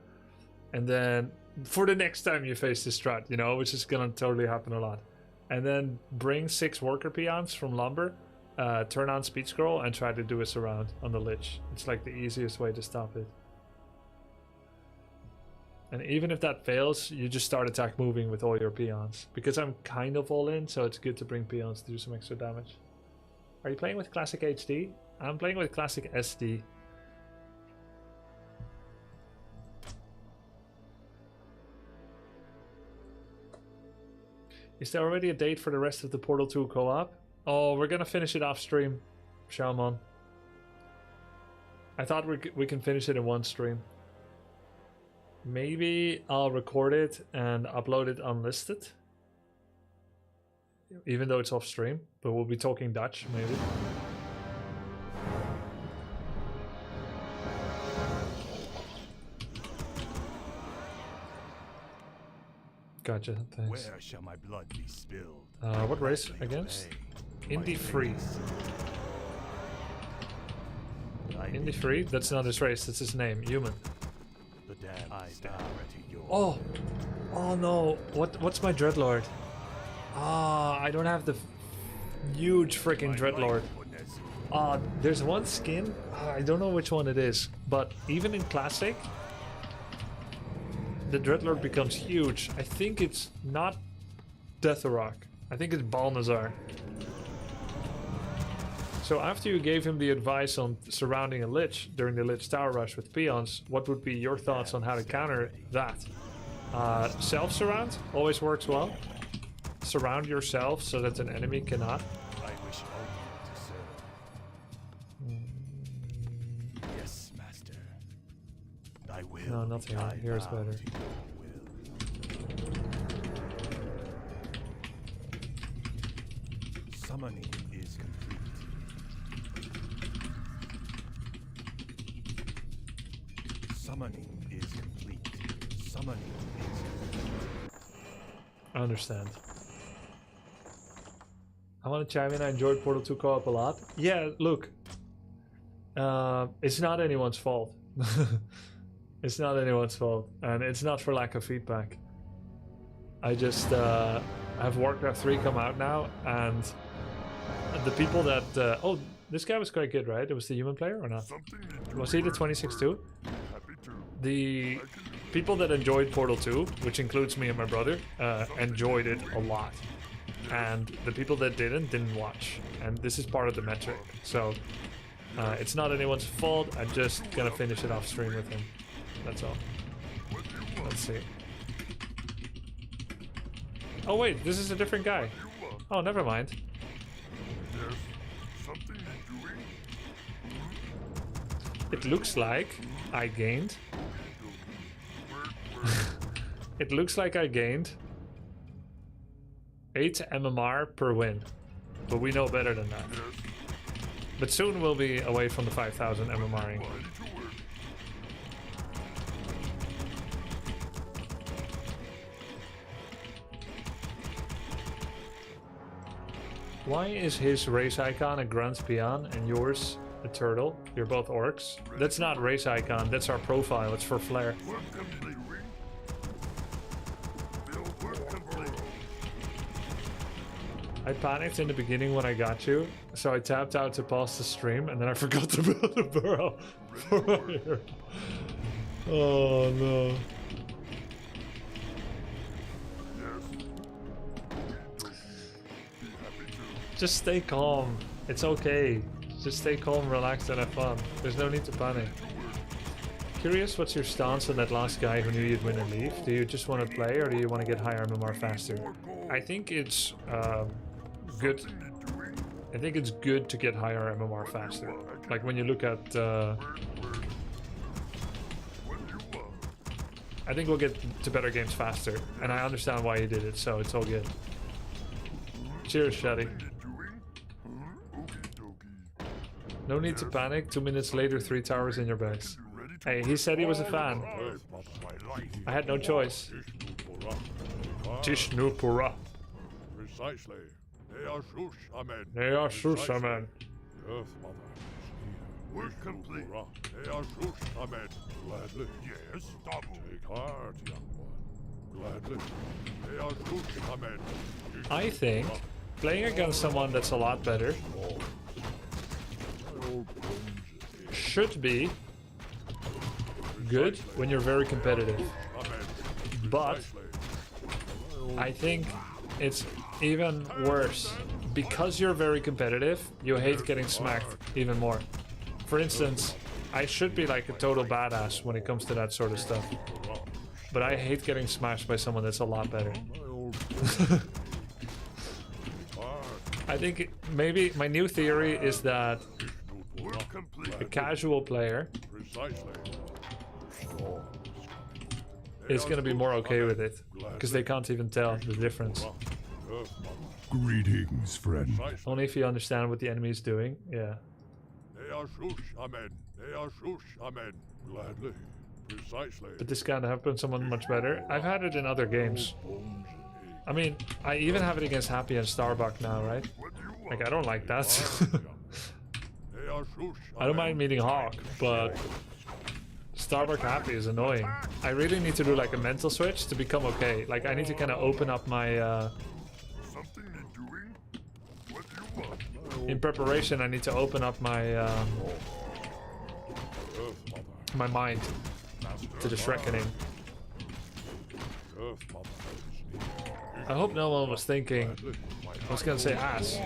And then for the next time you face this strat, you know, which is gonna totally happen a lot. And then bring 6 Worker Peons from Lumber. Turn on Speed Scroll and try to do a surround on the Lich. It's like the easiest way to stop it. And even if that fails, you just start attack moving with all your peons. Because I'm kind of all in, so it's good to bring peons to do some extra damage. Are you playing with Classic HD? I'm playing with Classic SD. Is there already a date for the rest of the Portal 2 co-op? Oh, we're gonna finish it off stream, Shaman. I thought we can finish it in one stream. Maybe I'll record it and upload it unlisted. Even though it's off stream, but we'll be talking Dutch, maybe. Gotcha, thanks. Where shall my blood be spilled? What race against? Indie Free. Indie Free? That's not his race, that's his name. Human. The damned stand ready yours. Oh! Oh no! What's my Dreadlord? Ah, I don't have the huge freaking Dreadlord. There's one skin. I don't know which one it is, but even in Classic, the Dreadlord becomes huge. I think it's not Deathrok. I think it's Balnazar. So after you gave him the advice on surrounding a Lich during the Lich Tower Rush with peons, what would be your thoughts on how to counter that? Self-surround always works well. Surround yourself so that an enemy cannot. I wish only to serve. Yes, master. I will. No, nothing. Here is better. Summoning is complete. Summoning is complete. Summoning is complete. I understand. I want to chime in. I enjoyed Portal 2 co-op a lot. Yeah, look. It's not anyone's fault. It's not anyone's fault. And it's not for lack of feedback. I just have Warcraft 3 come out now, and the people that... oh, this guy was quite good, right? It was the human player or not? Was he the 26-2? The people that enjoyed Portal 2, which includes me and my brother, enjoyed it a lot. And the people that didn't watch. And this is part of the metric. So it's not anyone's fault. I'm just gonna finish it off stream with him. That's all. Let's see. Oh wait, this is a different guy. Oh, never mind. It looks like I gained. It looks like I gained 8 MMR per win, but we know better than that. But soon we'll be away from the 5,000 MMRing. Why is his race icon a grunt peon and yours a turtle? You're both orcs. That's not race icon, that's our profile, it's for flair. I panicked in the beginning when I got you, so I tapped out to pause the stream, and then I forgot to build a burrow for my hero. Oh no. Just stay calm. It's okay. Just stay calm, relaxed, and have fun. There's no need to panic. Curious, what's your stance on that last guy who knew you'd win or leave? Do you just want to play, or do you want to get higher MMR faster? I think it's good. I think it's good to get higher MMR faster. Like when you look at... I think we'll get to better games faster, and I understand why you did it, so it's all good. Cheers, Shaddy. No need to panic. 2 minutes later, 3 towers in your bags. Hey, he said he was a fan. I had no choice. Tishnu Pura. Precisely. They are Shushamen. They are Shushamen. Earth Mother. Work complete. They are Shushamen. Gladly. Yes, double. Take heart, young one. Gladly. They are Shushamen. I think playing against someone that's a lot better should be good when you're very competitive. But I think it's even worse. Because you're very competitive, you hate getting smacked even more. For instance, I should be like a total badass when it comes to that sort of stuff. But I hate getting smashed by someone that's a lot better. I think maybe my new theory is that a casual player is going to be more okay with it. Because they can't even tell the difference. Greetings, friend. Only if you understand what the enemy is doing, yeah. Gladly. Precisely. But this can't happen someone much better. I've had it in other games. I mean, I even have it against Happy and Starbuck now, right? Like, I don't like that. I don't mind meeting Hawk, but Starbuck Happy is annoying. I really need to do like a mental switch to become okay. Like, I need to kind of open up my... in preparation, I need to open up my... my mind to this reckoning. I hope no one was thinking I was gonna say ass.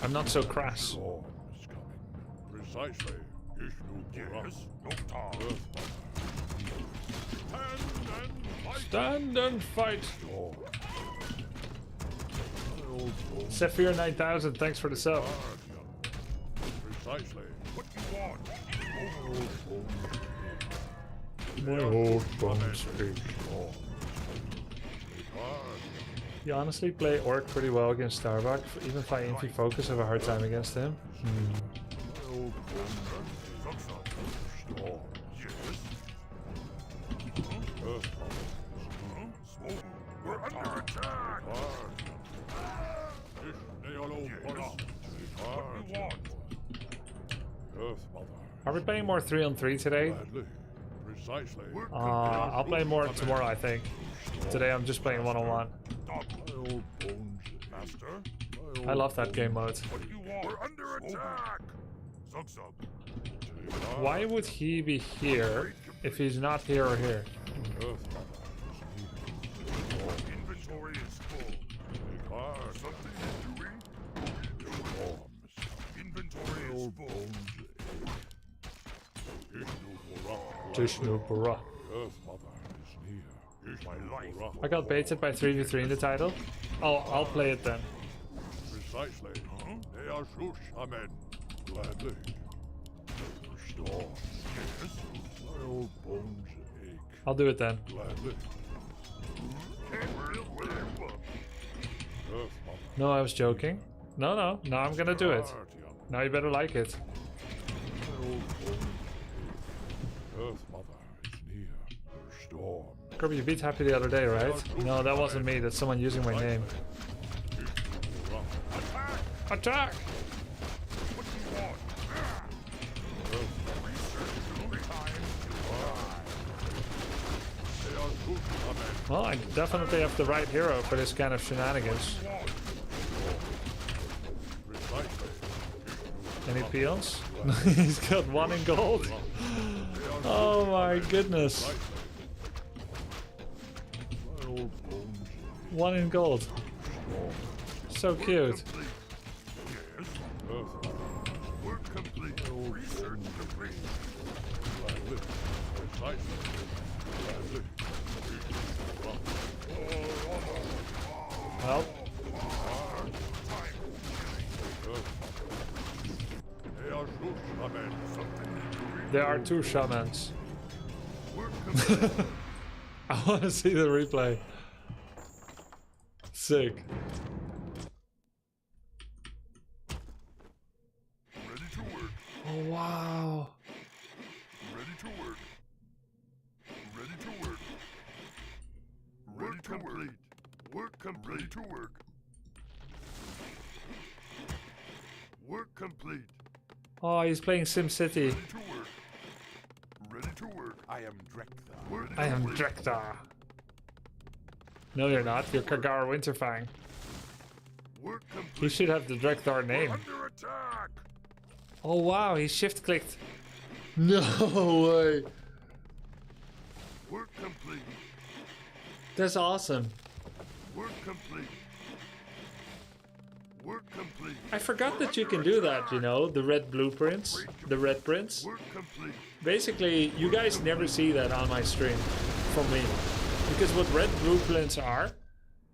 I'm not so crass. Stand and fight. Sephir 9000, thanks for the sub. Precisely. What you want? My old bones ache. You honestly play Orc pretty well against Starbuck. Even if I Infi Focus, have a hard time against him. We're under attack. Are we playing more 3-on-3 today? I'll play more tomorrow, I think. Today I'm just playing 1-on-1. I love that game mode. We're under attack. Why would he be here if he's not here or here? Inventory is full. Something is doing. Inventory is full. Tishnupura. I got baited by 3v3 in the title. Oh, I'll play it then. Precisely. They are shush, amen. Gladly. Restore. Yes. My old bones ache. I'll do it then. Gladly. No, I was joking. No, now I'm gonna do it. Now you better like it. Earth Mother is near. Storm. Grubby, you beat Happy the other day, right? No, that wasn't me. That's someone using my name. Attack! What do you want? Well, I definitely have the right hero for this kind of shenanigans. Any peons? He's got 1 in gold. Oh my goodness. 1 in gold. So cute. Help. There are 2 shamans. I want to see the replay. Sick. Ready to work. Oh wow. Ready to work. Ready to work. Ready to work. Work complete. Ready to work. Work complete. Oh, he's playing SimCity. Ready to work. Ready to work. I am Drekthar. I am Drekthar. No, you're not. You're Kagara Winterfang. Work complete. He should have the Drekthar name. Under attack. Oh wow, he shift clicked. No way. Work complete. That's awesome. Work complete. Work complete. I forgot that you can do that, you know, the red blueprints, the red prints. Work complete. Basically, you guys never see that on my stream from me. Because what red blueprints are,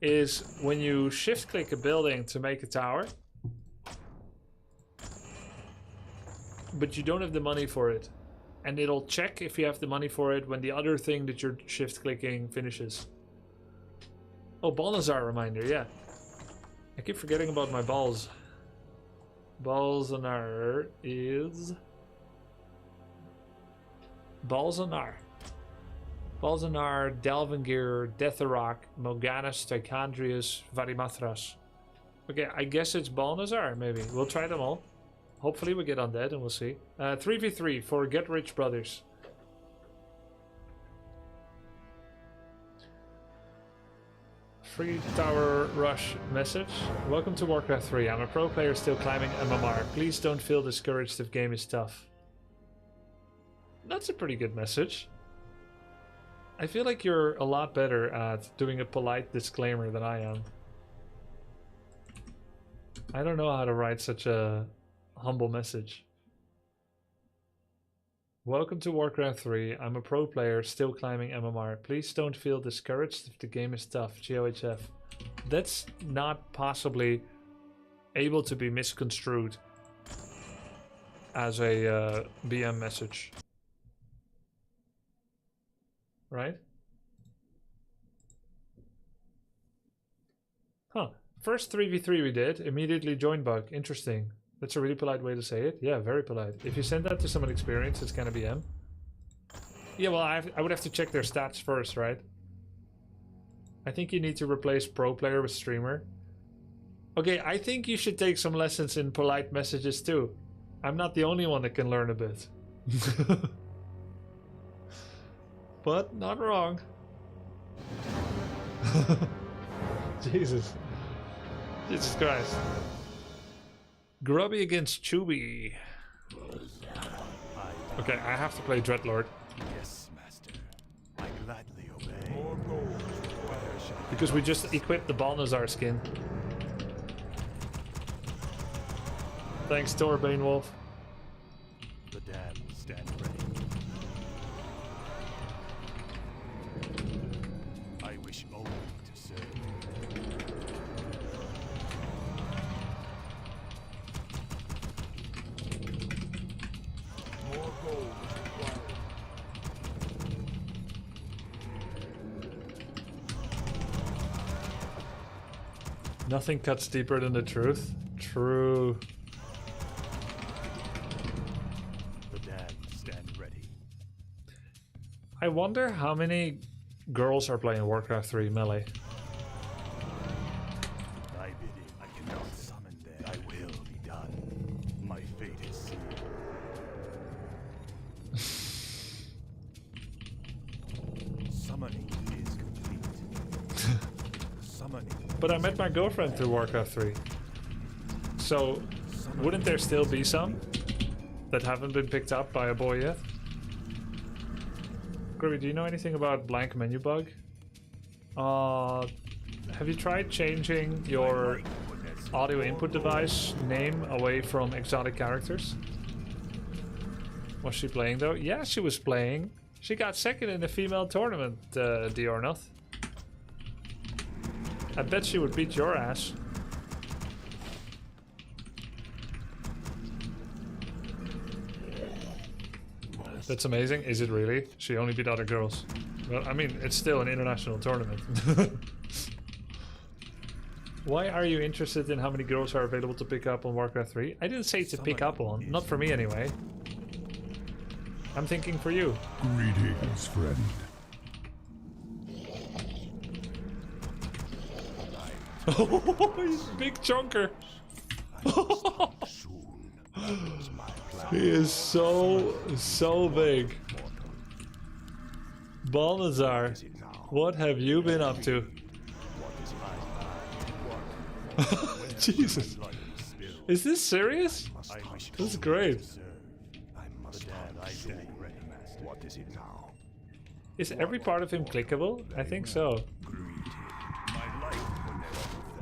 is when you shift click a building to make a tower, but you don't have the money for it. And it'll check if you have the money for it when the other thing that you're shift clicking finishes. Oh, Balnazar reminder, yeah. I keep forgetting about my balls. Balzanar is... Balzanar. Balzanar, Delvingir, Deatharok, Moganus, Tychondrius, Varimathras. Okay, I guess it's Balnazar, maybe. We'll try them all. Hopefully we get undead and we'll see. 3v3 for Get Rich Brothers. Free Tower Rush message. Welcome to Warcraft 3. I'm a pro player still climbing MMR. Please don't feel discouraged if game is tough. That's a pretty good message. I feel like you're a lot better at doing a polite disclaimer than I am. I don't know how to write such a humble message. Welcome to Warcraft 3. I'm a pro player still climbing MMR. Please don't feel discouraged if the game is tough. GOHF. That's not possibly able to be misconstrued as a BM message. Right? Huh. First 3v3 we did. Immediately join bug. Interesting. That's a really polite way to say it. Yeah, very polite. If you send that to someone experienced, it's gonna be M. Yeah, well, I would have to check their stats first, right? I think you need to replace pro player with streamer. Okay, I think you should take some lessons in polite messages too. I'm not the only one that can learn a bit. But not wrong. Jesus. Jesus Christ. Grubby against Chubby. Okay, I have to play Dreadlord. Yes, master. I gladly obey. Because we just equipped the Balnazar skin. Thanks, Tor Banewolf. The damned stand ready. I wish only to serve. More gold is required. Nothing cuts deeper than the truth. True. The damned stand ready. I wonder how many girls are playing Warcraft 3 melee. Thy bidding, I cannot summon them. Thy will be done. My fate is sealed. Summoning is complete. Summoning. But I met my girlfriend through Warcraft 3. So, wouldn't there still be some that haven't been picked up by a boy yet? Grubby, do you know anything about blank menu bug? Have you tried changing your audio input device name away from exotic characters? Was she playing though? Yeah, she was playing. She got second in the female tournament, Diornoth. I bet she would beat your ass. That's amazing. Is it really? She only beat other girls. Well, I mean, it's still an international tournament. Why are you interested in how many girls are available to pick up on Warcraft 3? I didn't say to pick up on. Not for me anyway. I'm thinking for you. Greetings, friend. Oh, he's a big chunker. He is so big. Balnazar, what have you been up to? Jesus. Is this serious? This is great. What is it now? Is every part of him clickable? I think so.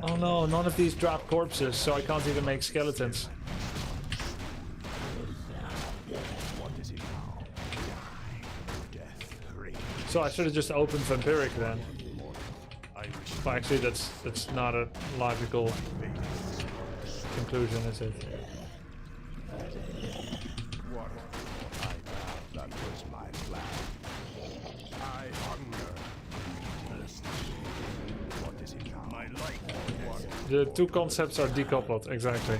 Oh no, none of these drop corpses, so I can't even make skeletons. So I should have just opened Vampiric then. Well, actually, that's not a logical conclusion, is it? That was my plan. I hunger. What is it now? My life. The two concepts are decoupled, exactly.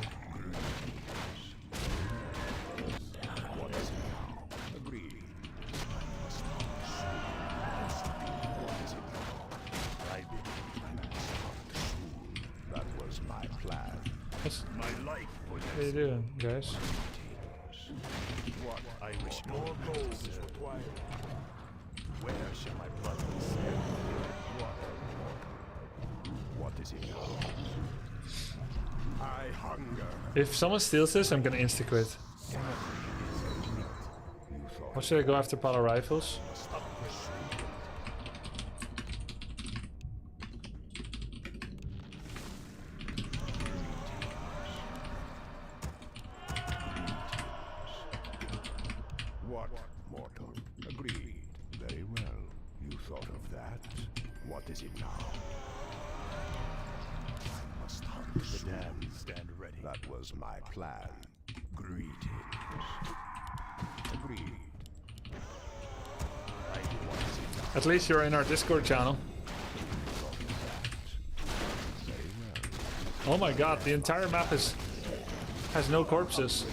What are you doing, guys? What I wish more gold is required. Where shall my blood be sent? What is it now? I hunger. If someone steals this, I'm gonna insta-quit. Or should I go after Palo Rifles? What, mortal? Agreed. Very well. You thought of that. What is it now? I must hunt the damned. Stand ready. That was my plan. Greetings. Agreed. At least you're in our Discord channel. Oh my god, the entire map has no corpses.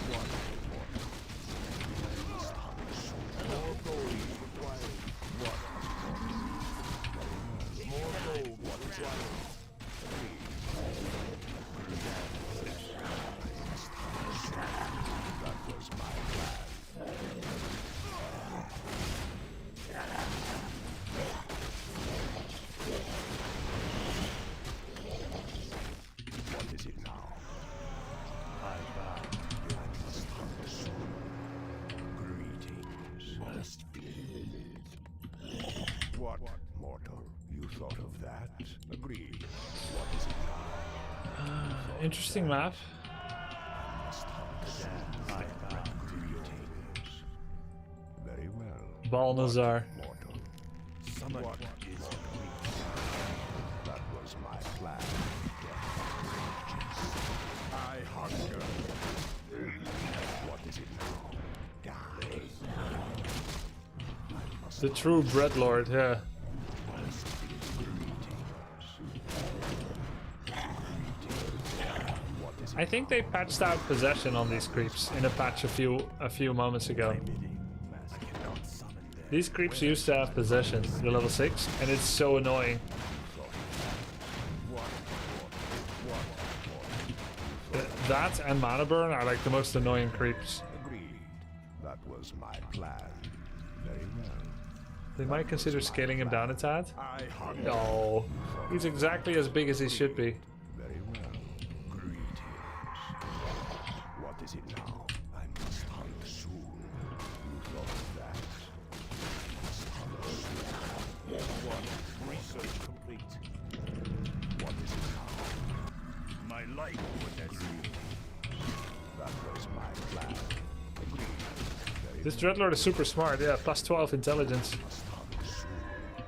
Interesting map. Very well. Balnazar. What is that was my plan. I hunger. What is it now? Die. The true Dreadlord, yeah. I think they patched out possession on these creeps in a patch a few moments ago. These creeps used to have possession, the level 6, and it's so annoying. That and Mana Burn are like the most annoying creeps. Agreed. That was my plan. Very well. They might consider scaling him down a tad. Oh, he's exactly as big as he should be. Very well. What is it now? I must hunt soon. You thought of that? What? Research complete. What is it now? My life was at sea. That was my plan. Agreed. This Dreadlord is super smart, yeah, plus 12 intelligence.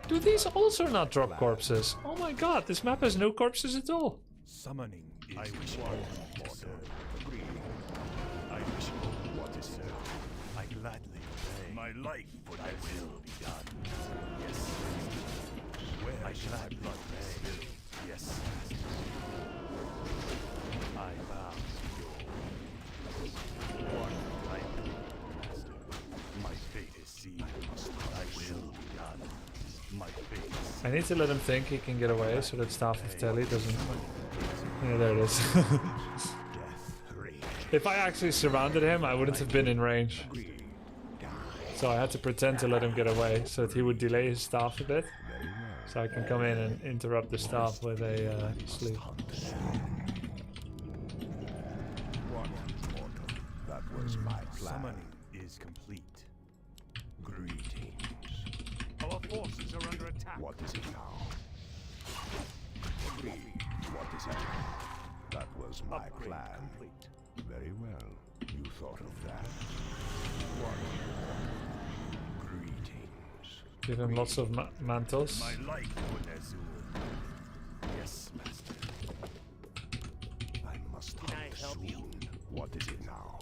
Do these also not drop corpses? Oh my god, this map has no corpses at all. Summoning is I wish mortal. Agreed. I wish what is sir? I gladly obey. My life for I will be done. Yes. Where I shall I gladly blood obey. Yes. I bow to your what I am, master. My fate is sealed. I will be done. My fate is sealed. I need to let him think he can get away so that Staff of Telly doesn't... Yeah, there it is. If I actually surrounded him, I wouldn't have been in range. So I had to pretend to let him get away so that he would delay his staff a bit. So I can come in and interrupt the staff with a sleep. That was my plan. Summoning is complete. Greetings. Our forces are under attack. What is it now? Agreed. What is it? That was my Upgrade plan. complete. Very well. You thought of that. What? Greetings. Give him lots of mantles. My light, Azul. Yes, master. I must hunt soon. What is it now?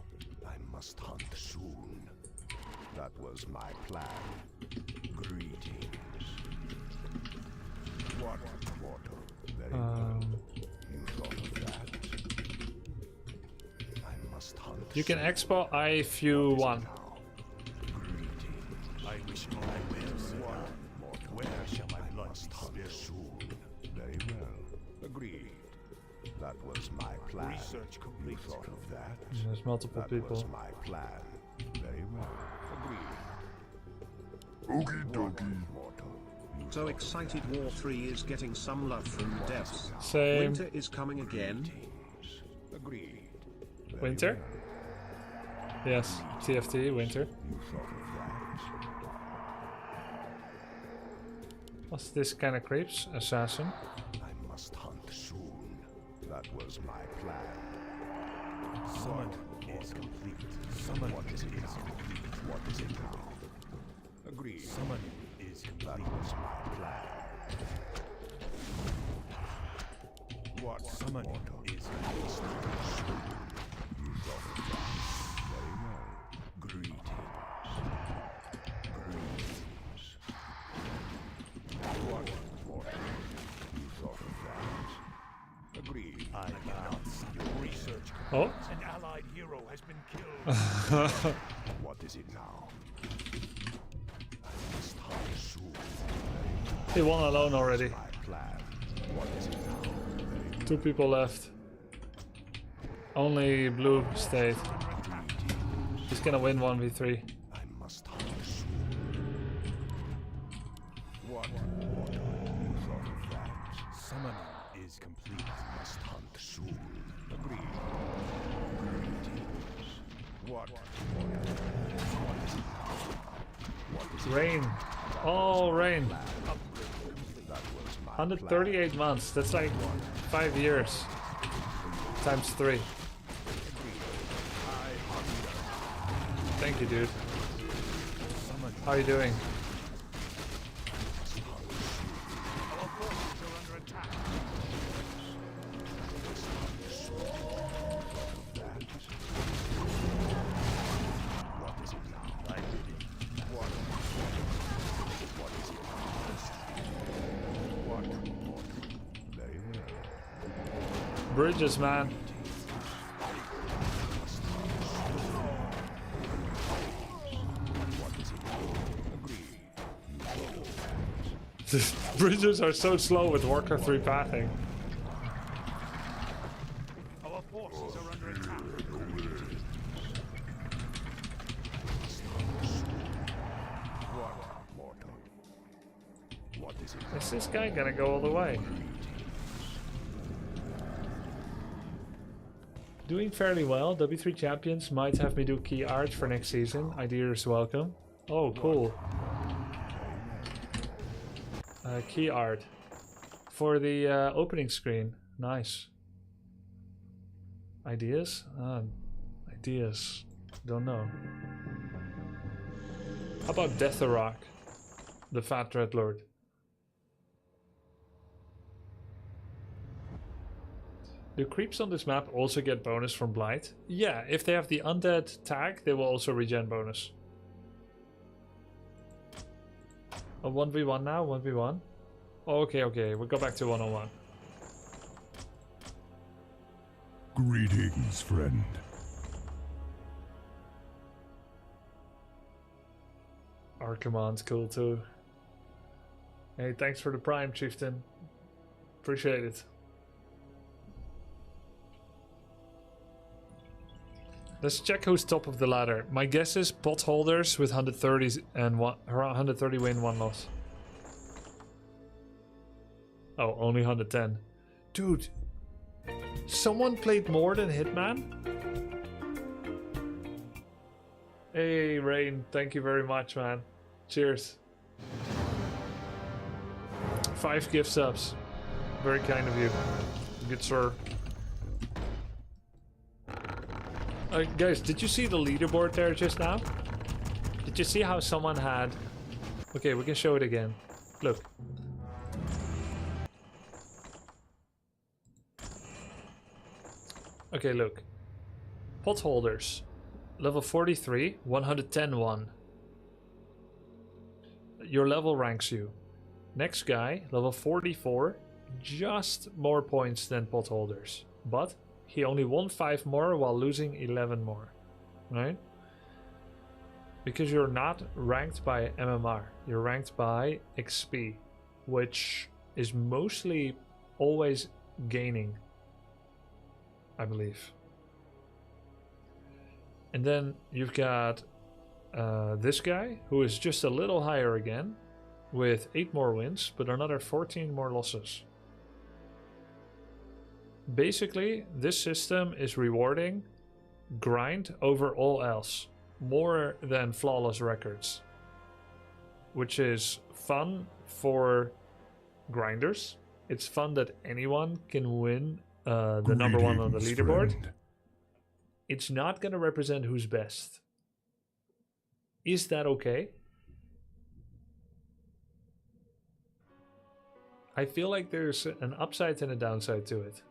I must hunt soon. That was my plan. Greetings. What mortal? Very well. You thought of that. I must hunt. You can export IFU1. I wish all I will, sir. Where shall my blood be spilled? Soon. Very well. Agreed. That was my plan. Research complete. You thought of that? There's multiple people. That was my plan. Very well. Agreed. Okie dokie. So excited War 3 is getting some love from devs. Same. Winter is coming again. Agreed. Winter? Yes. TFT, winter. You thought of What's this kind of creeps? Assassin. that? I must hunt soon. That was my plan. Summon is complete. Summon What is it now? What is it now? Agreed. Summon is complete. That was my plan. What Summon is complete. You thought of that. Very well. Greetings. Greetings. What mortal? You thought of that. Agreed. I cannot see your research. Oh? An allied hero has been killed. What is it now? I must hunt soon. He won alone already. My plan. What is it now? 2 people left. Only blue stayed. He's gonna win 1v3. I must hunt soon. What mortal? You thought of that? Summoning is complete. I must hunt soon. Agreed. Greetings. What mortal? What is it now? What is it? Rain. Oh, rain. That was my 138 months. That's like 5 years. Times 3. Thank you, dude. How are you doing? Our forces are under attack. What is it now? I did it. What is it now? What mortal? Very well. Bridges, man. Bridges are so slow with Warcraft 3 pathing. Our forces are under attack. What mortal? What is it? Is this guy gonna go all the way? Doing fairly well. W3 champions might have me do key art for next season. Ideas welcome. Oh, cool. Key art for the opening screen. Nice. Ideas? Ideas. Don't know. How about Deathrock, the fat Dreadlord? Do creeps on this map also get bonus from Blight? Yeah, if they have the undead tag, they will also regen bonus. A 1v1 now? 1v1? Okay, okay, we'll go back to 1-on-1. Greetings, friend. Our command's cool too. Hey, thanks for the prime, Chieftain. Appreciate it. Let's check who's top of the ladder. My guess is pot holders with 130s and 130 win, 1 loss. Oh, only 110. Dude, someone played more than Hitman? Hey, Rain, thank you very much, man. Cheers. 5 gift subs. Very kind of you. Good sir. Guys, did you see the leaderboard there just now? Did you see how someone had... Okay, we can show it again. Look. Okay, look. Potholders. Level 43, 110-1. Your level ranks you. Next guy, level 44, just more points than potholders. But he only won 5 more while losing 11 more. Right? Because you're not ranked by MMR. You're ranked by XP, which is mostly always gaining, I believe. And then you've got this guy, who is just a little higher again, with 8 more wins, but another 14 more losses. Basically, this system is rewarding grind over all else, more than flawless records, which is fun for grinders. It's fun that anyone can win the number 1 on the leaderboard. It's not going to represent who's best. Is that okay? I feel like there's an upside and a downside to it.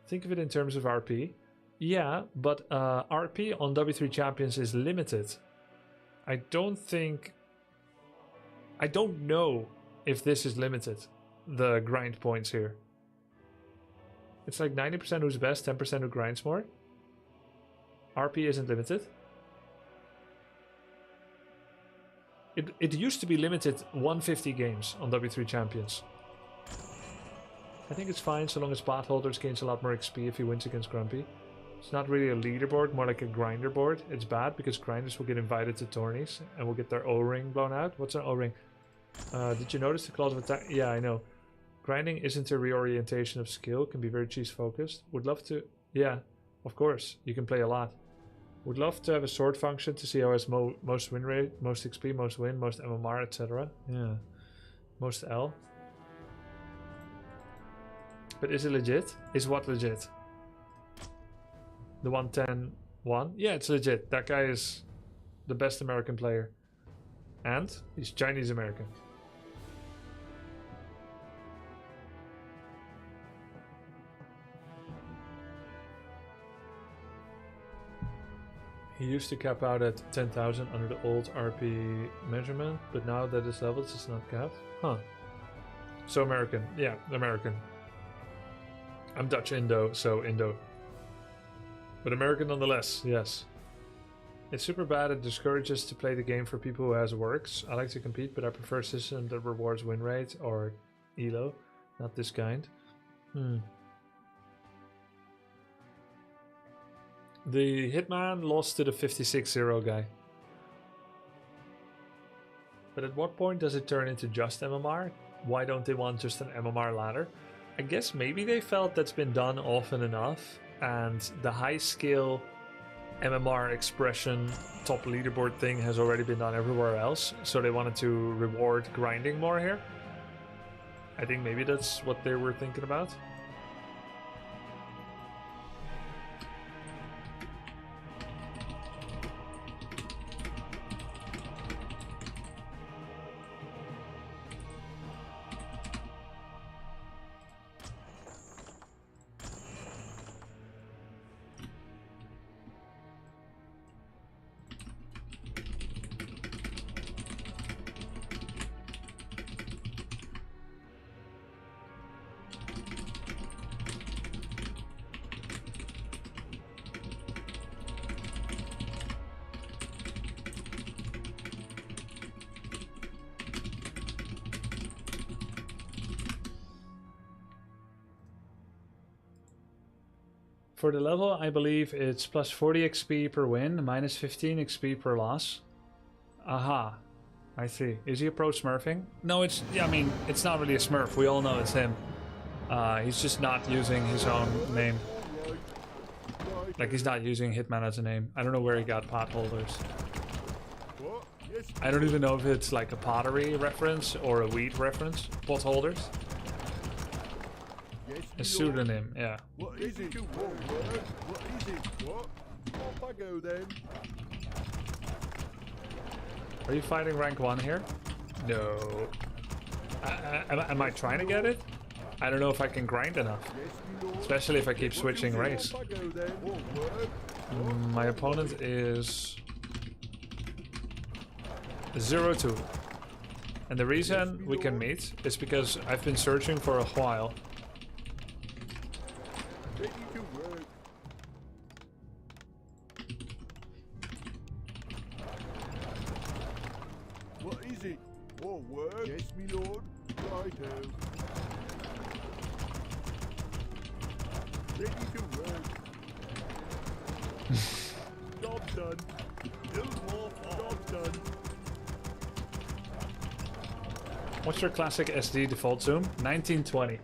Think of it in terms of RP. Yeah, but RP on W3 Champions is limited. I don't know if this is limited, the grind points here. It's like 90% who's best, 10% who grinds more. RP isn't limited. It used to be limited 150 games on W3 Champions. I think it's fine so long as potholders gains a lot more XP if he wins against Grumpy. It's not really a leaderboard, more like a grinder board. It's bad because grinders will get invited to tourneys and will get their O-ring blown out. What's an O-ring? Did you notice the clause of attack? Yeah, I know. Grinding isn't a reorientation of skill, can be very cheese focused. Would love to... Yeah, of course, you can play a lot. Would love to have a sword function to see how it's most win rate, most XP, most win, most MMR, etc. Yeah. Most L. But is it legit? Is what legit? The 110-1? Yeah, it's legit. That guy is the best American player. And he's Chinese American. He used to cap out at 10,000 under the old RP measurement, but now that his levels is not capped. Huh. So American. Yeah, American. I'm Dutch Indo, so Indo. But American nonetheless, yes. It's super bad, it discourages to play the game for people who has works. I like to compete, but I prefer a system that rewards win rate or ELO, not this kind. The Hitman lost to the 56-0 guy. But at what point does it turn into just MMR? Why don't they want just an MMR ladder? I guess maybe they felt that's been done often enough, and the high skill MMR expression top leaderboard thing has already been done everywhere else, so they wanted to reward grinding more here. I think maybe that's what they were thinking about. For the level, I believe it's plus 40 XP per win, minus 15 XP per loss. Aha. I see. Is he a pro smurfing? No, it's... Yeah, I mean, it's not really a smurf. We all know it's him. He's just not using his own name. Like, he's not using Hitman as a name. I don't know where he got potholders. What? Yes, I don't even know if it's like a pottery reference or a wheat reference. Pot holders. Yes, A me pseudonym, yeah. lord. What is it? What is it? What? Off I go then. Are you fighting rank 1 here? No. Am I trying to get it? I don't know if I can grind enough. Yes, me lord. Especially if I keep switching race. Off I go then. What? My opponent is 0-2. And the reason we can meet is because I've been searching for a while. Ready to work. What is it? More work? Yes, me lord. Righto. Ready to work. Job done. Build more. Job done. What's your classic SD default zoom? 1920.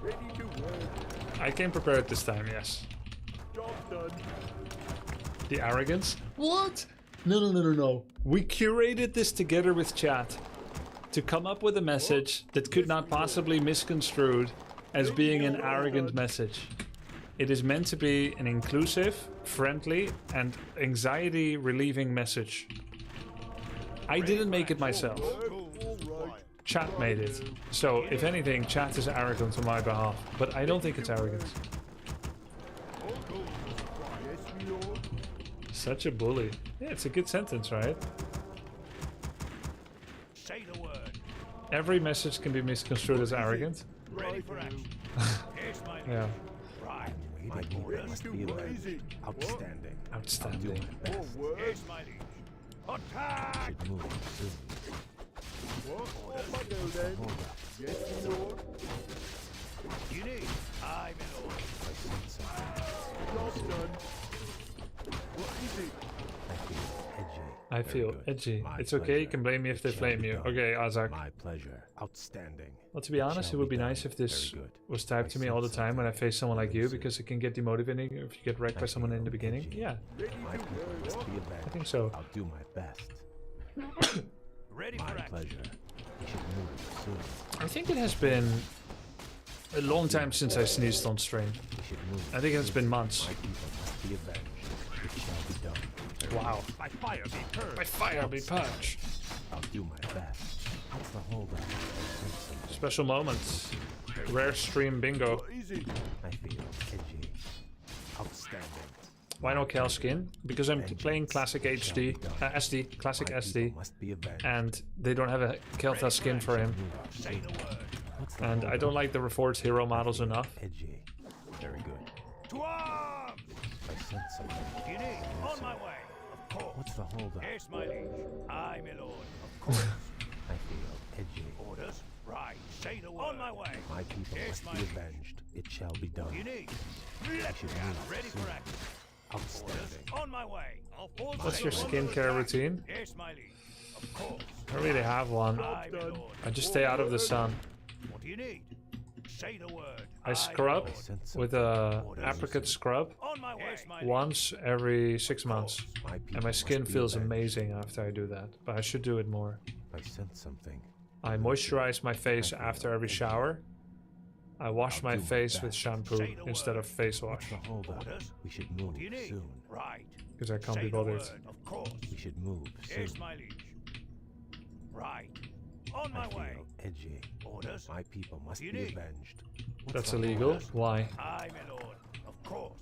Ready to work. I came prepared this time, yes. Job done. The arrogance? What? No. We curated this together with chat to come up with a message that could not possibly misconstrued as being an arrogant message. It is meant to be an inclusive, friendly, and anxiety relieving message. I didn't make it myself. Chat made it. So, if anything, chat is arrogant on my behalf. But I don't think it's arrogant. Such a bully. Yeah, it's a good sentence, right? Say the word. Every message can be misconstrued as arrogant. Ready for action. Here's my Yeah. Right. My order must be avenged. Outstanding. Outstanding. Here's my liege. Attack! Should move soon. What? Off I go then. Yes, me lord. You need. I, my lord. I sense something. Job done. What is it? I feel edgy. I feel edgy. My It's okay, you pleasure. can blame me if they It shall flame be you. done. Okay, Azak. My pleasure. Outstanding. Well, to be honest, it shall would be be nice done. if this Very good. was typed to me all the time when I face someone like you, because it can get demotivating if you get wrecked by someone in the beginning. Yeah, My people must be avenged. I think so. I'll do my best. Ready My for action. pleasure. We should move soon. I think it has been a long time since I sneezed on stream. We should move. I think it's been months. My people must be avenged. It shall be done. Wow. By fire be purged. By fire be purged. I'll do my best. What's the holdup? I sense something. Special moments. Rare stream bingo. What is it? I feel edgy. Outstanding. Why no Cal skin? Because I'm playing classic HD, SD, classic My SD, people must be avenged. and they don't have a Kelta skin for him. Say the word. What's the And I holdup? don't like the Reforged hero models enough. Edgy. Very good. To arms! I sense something. You need. On my way. Of course. What's the holdup? Here's my liege. I, my lord. Of course. I feel edgy. Orders. Right. Say the word. On my way. My people Here's must my be liege. avenged. It shall be done. You need. I Let should me out. move Ready soon. for action. Outstanding. On my way. I'll fall What's back. your skincare routine? Here's my liege. Of course. I don't really have one. I, my lord. I just stay out of the sun. What do you need? Say the word. I scrub my lord. Sense with a apricot scrub On my way. once every 6 months. My And people my must skin be feels avenged. amazing after I do that. But I should do it more. I sense something. I moisturize my face after every shower. I wash my do my face with best. shampoo instead of face wash. What's the holdup? We should move What do you need? soon. Right. Because I can't Say be the bothered. word. Of course. We should move soon. Here's my liege. Right. On my I way. feel edgy. Orders. My people must You be need. avenged. What's That's the illegal. holdup? Why? I, my lord. Of course.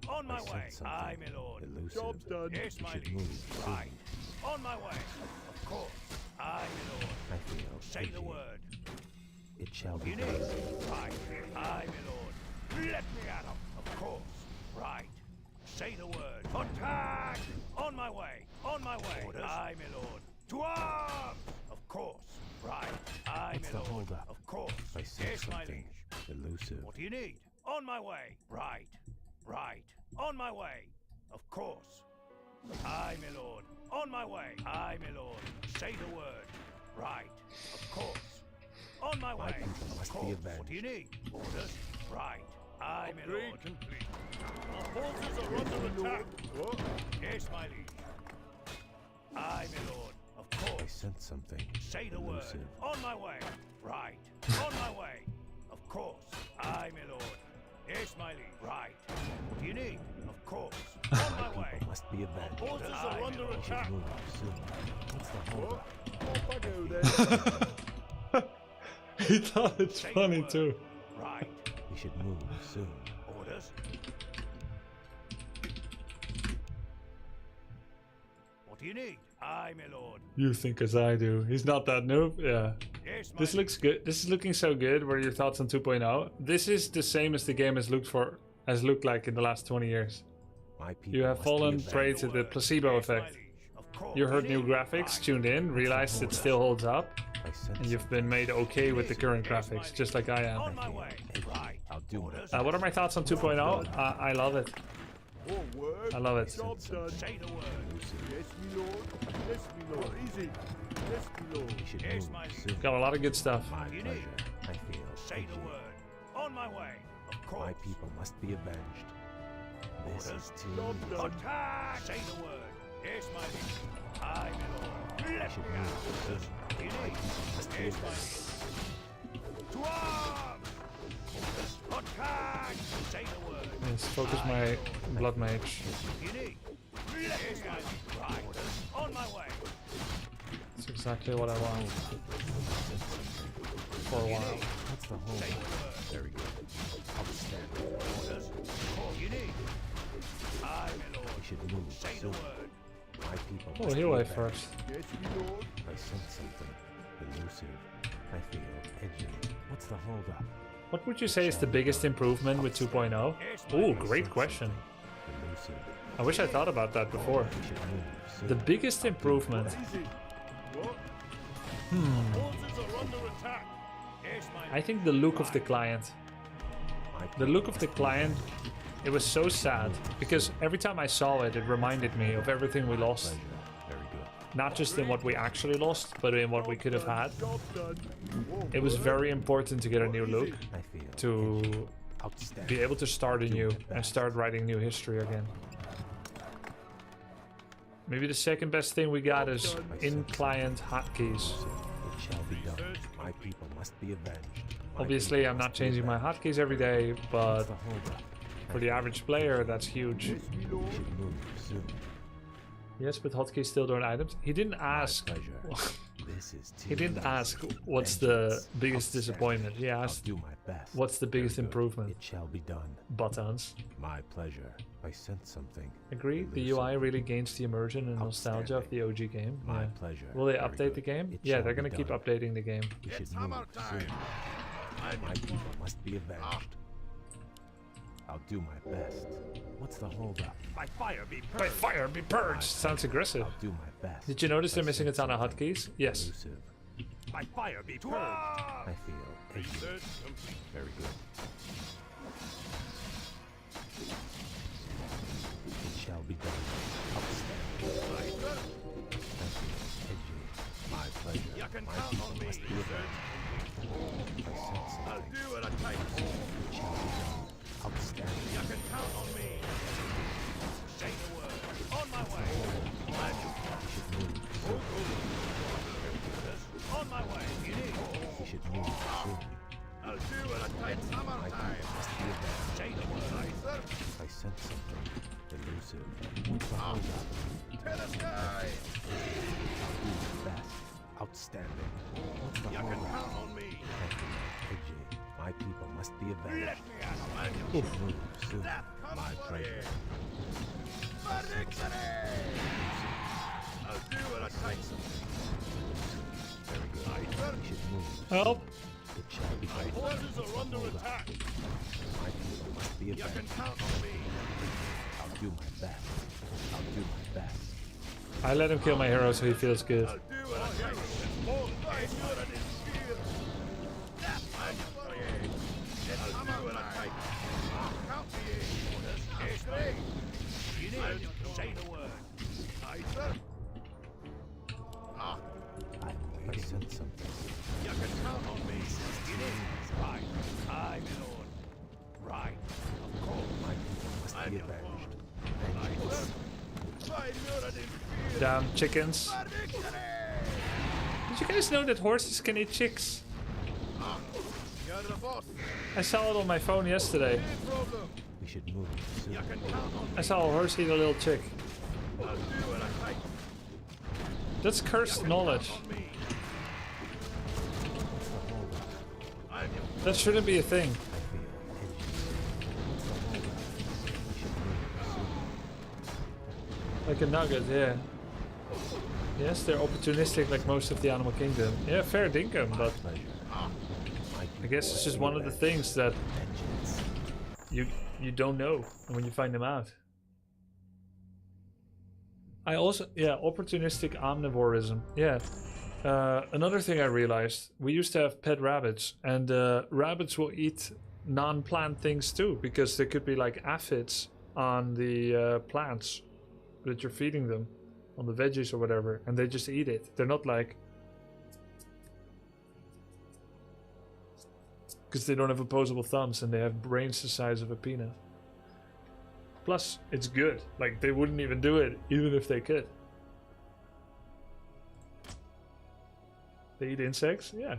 On my I way. sense I, something my lord. elusive. Job's done. Here's We my should liege. move soon. Right. On my way. Of course. I, my lord. I feel Say edgy. the word. It shall be You done. need. Right. I, my lord. Let me at him. Of course. Right. Say the word. Attack! On my way. On my way. Orders. I, my lord. To arms! Of course. Right. I, What's my the lord. holdup? Of course. I sense Here's my something liege. elusive. What do you need? On my way. Right. Right. On my way. Of course. I, my lord. On my way. I, my lord. Say the word. Right. Of course. On my My way. people Of must be course. avenged. What do you need? Orders. Right. I, my lord. complete. Our forces are under attack. What? Here's my liege. Aye, my lord. Of course. I sense something. Say the word. elusive. On my way. Right. On my way. Of course. Aye, my lord. Yes, my liege. Right. What do you need? Of course. On my way. Must be avenged. Forces are under attack. Move soon. What's the hold up? Off I go then. He thought it's funny too. Right. We should move soon. Orders. What do you need? Aye, my lord. You think as I do. He's not that noob. Yeah. Yes, my This looks good. This is looking so good. What are your thoughts on 2.0? This is the same as the game has looked like in the last 20 years. My people You have must be fallen avenged. prey to the placebo effect. You heard new graphics, tuned in, realized it still holds up, I sense and you've been made okay with the current graphics, just like I On am. my way. Right. I'll do my What are my thoughts on 2.0? I love it. More word. I love it. Job done. Say the word. Yes, me lord. Yes, me lord. Easy. Yes, me lord. We should Yes, move my liege. soon. Got a lot of good stuff. My You pleasure. need. I feel Say the edgy. word. On my way. Of course. My people must be avenged. This is too Job easy. done. Attack! Say the word. Yes, my liege. Aye, my lord. Let should me move out. soon. You My need. people must be Yes, my avenged. liege. To arms! Attack! Say the word. Let's focus my blood mage. You need. Yes, my liege. Right. On my way. That's exactly what I want. For a while. What's the hold Say the up? word. Very good. Outstanding. Orders. You need. Aye, my lord. We should move Say the soon. word. My people Oh, must he'll be wait avenged. first. Yes, me lord. I sense something elusive. I feel edgy. What's the hold up? What would you say is the biggest improvement with 2.0? Oh, great question. Elusive. I wish I thought about that before. We should move soon. The biggest improvement. Easy. What? Forces are under attack. Yes, my I think the look of the client. My The look of the client, it was so sad because every time I saw it, it reminded me of everything we lost. pleasure. Very good. Not just in what we actually lost, but in what we could have had. Job done. More It was word. very important to get a new look, I feel to edgy. Outstanding. be able to start anew and start writing new history again. Maybe the second best thing we got is in-client hotkeys. It shall be done. My people must be avenged. My Obviously, people I'm not must be changing my avenged. hotkeys every day, but What's the hold up? for the average player, that's huge. Yes, me We lord. should move soon. Yes, but hotkeys still don't items. He didn't ask. Pleasure. This is too He didn't easy. ask what's the Vengeance. biggest Outstanding. disappointment. He I'll asked do my best. what's the biggest Very good. improvement. It shall be done. Buttons. My pleasure. I sense something. Agree. The Elusive. UI really gains the immersion and nostalgia of the OG game. My Yeah. pleasure. Will they Very update good. the game? It Yeah, shall they're be gonna keep done. updating the game. We should It's move hammer soon. time. My people must be avenged. I'll do my best. What's the hold up? By fire be By purged. fire, be purged! Sounds aggressive. I'll do my best. Did you notice they're I missing a sense ton of something hotkeys? Yes. elusive. By fire be purged. I feel edgy. Research complete. Very good. It shall be done. Outstanding. I feel edgy. My pleasure. You can My count people on me. must be avenged. I sense I'll something. do what I take. It shall be done. Outstanding. You can count on me. Say the word. On my way. We should move soon. On my way. You need. We should move soon. I'll do what I take. It's hammer My time. people must be avenged. Say the word. I sense something elusive. What's the hold up? To the sky. I'll do my best. Outstanding. What's the You hold can up? count on me. Edgy. My people must be avenged. Let me out. We should move soon. That comes My for pleasure. For victory! I'll do what I take. Very good. We should move soon. Help! It shall be done. Forces What's are the under hold up? attack. My people must be You can avenged. count on me. I'll do my best. I'll do my best. I let him kill my hero so he feels good. I'll do what I take. It's more than I should and it's fear. I'm for you. I'll do what I take. Count me in. Yes, me. You need to say the word. Aye, sir. Ah, I sense something. you can count on me. You need. Right. Aye, my lord. Right. Of course. My people must I'm be your avenged. Aye, sir. I know that in fear. Damn chickens. Did you guys know that horses can eat chicks? I saw it on my phone yesterday. We should move soon. I saw a horse eat a little chick. That's cursed knowledge. That shouldn't be a thing. Like a nugget, yeah. Yes, they're opportunistic like most of the animal kingdom. Yeah, fair dinkum, but I guess it's just one of the things that you don't know when you find them out. I also, yeah, opportunistic omnivorism. Yeah. Another thing I realized, we used to have pet rabbits, and rabbits will eat non-plant things too, because there could be like aphids on the plants that you're feeding them, on the veggies or whatever, and they just eat it. They're not like, because they don't have opposable thumbs and they have brains the size of a peanut. Plus, it's good. Like, they wouldn't even do it, even if they could. They eat insects? Yeah.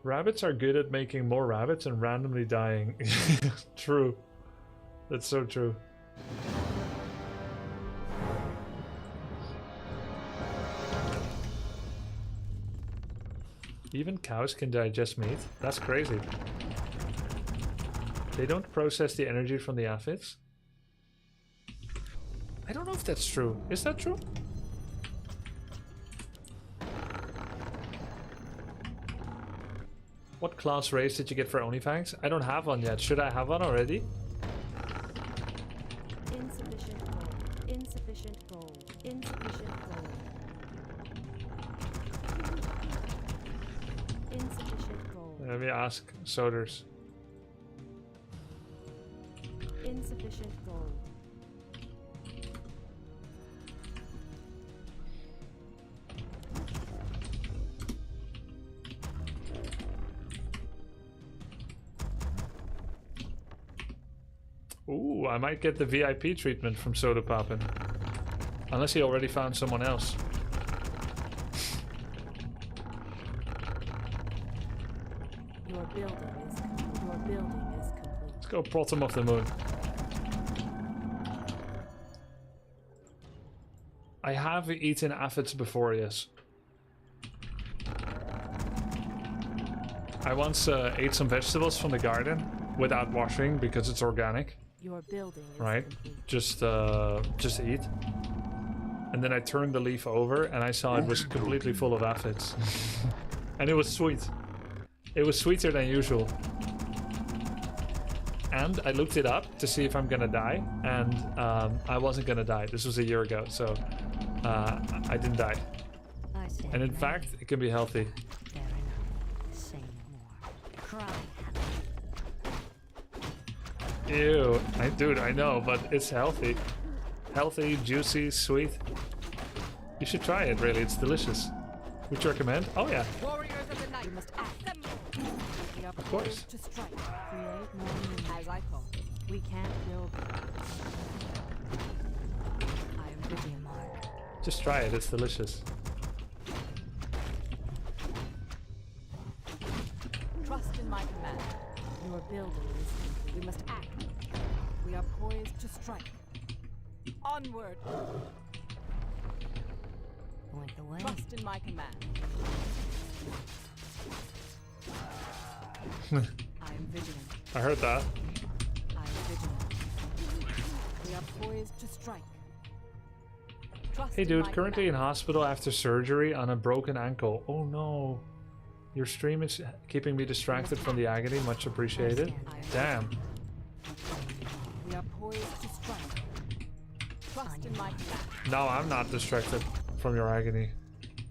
Rabbits are good at making more rabbits and randomly dying. True. That's so true. Even cows can digest meat? That's crazy. They don't process the energy from the aphids? I don't know if that's true. Is that true? What class race did you get for OnlyFans? I don't have one yet. Should I have one already? Insufficient gold. Insufficient gold. Insufficient gold. Insufficient gold. Let me ask Soders. Insufficient gold. Ooh, I might get the VIP treatment from Soda Poppin'. Unless he already found someone else. Your building is complete. Let's go bottom of the moon. I have eaten aphids before, yes. I once ate some vegetables from the garden without washing because it's organic. Your building is right? complete. Just eat. And then I turned the leaf over and I saw it was completely full of aphids. And it was sweet. It was sweeter than usual. And I looked it up to see if I'm gonna die, and I wasn't gonna die. This was a year ago, so I didn't die. And in fact, it can be healthy. Ew, dude, I know, but it's healthy. Healthy, juicy, sweet. You should try it, really, it's delicious. Would you recommend? Oh yeah. Warriors of the night must act. Of course. To strike. Create more as I call. We can't build. I am Vivian Mark. Just try it, it's delicious. Trust in my command. Your building is. We must act. We are poised to strike. Onward. Point the way. Trust in my command. I am vigilant. I heard that. I am vigilant. We are poised to strike. Trust Hey in dude, my currently in command. hospital after surgery on a broken ankle. Oh no. Your stream is keeping me distracted from the agony. Much appreciated. Damn. We are poised to strike. Trust in my command. No, I'm not distracted from your agony.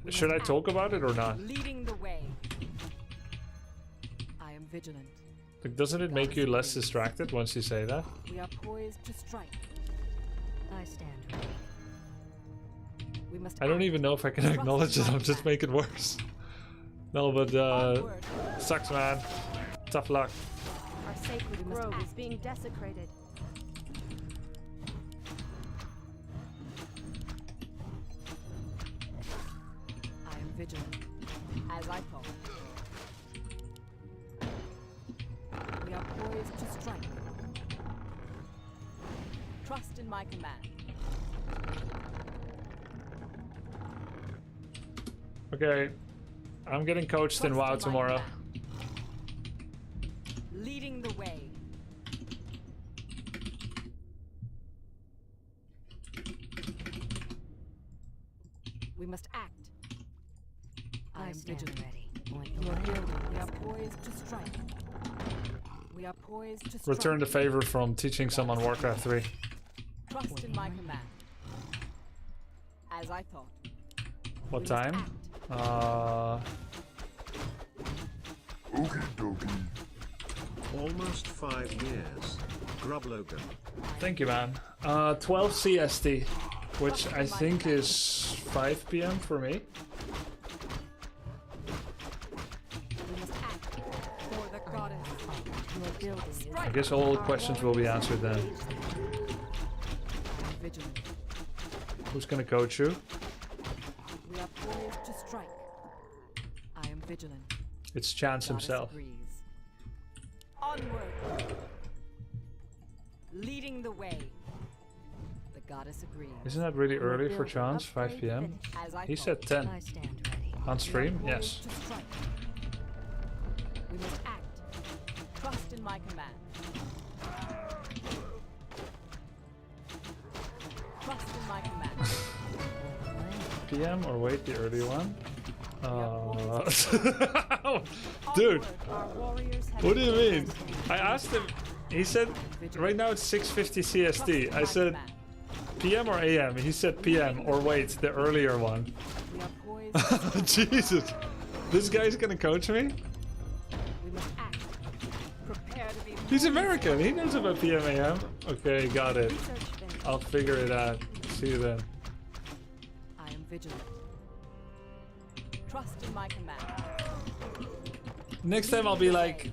Should I talk about it or not? Leading the way. I am vigilant. Like, doesn't it make you less distracted once you say that? We are poised to strike. I stand ready. We must I don't act. even know if I can Trust acknowledge in it. my I'm just command. making it worse. No, but Onward. sucks, man. Tough luck. Our sacred grove is being desecrated. vigilant. As I thought. We are poised to strike. Trust in my command. Okay, I'm getting coached in WoW tomorrow. Leading the way. We must act. I am vigilant. Your building. We are poised to strike. We are poised to strike. Return the favor from teaching someone Warcraft 3. Trust in my command. As I thought. What time? Okie dokie. Almost 5 years. Grub Logan. Thank you, man. 12 CST, which I think is 5 PM for me. I guess all questions will be answered then. Who's gonna coach you? We are poised to strike. I am vigilant. It's Chance himself. Onward. Leading the way. The goddess agrees. Isn't that really early for Chance? 5 PM? He said 10. On stream? Yes. We must act. Trust in my command. Trust in my command. PM or wait, the early one? Dude, what do you mean? I asked him, he said right now it's 6:50 CST. I said PM or AM? He said PM or wait, the earlier one. Jesus, this guy's gonna coach me? He's American, he knows about PM AM. Okay, got it. I'll figure it out. See you then. I am vigilant. Trust in my command. Next time I'll be like,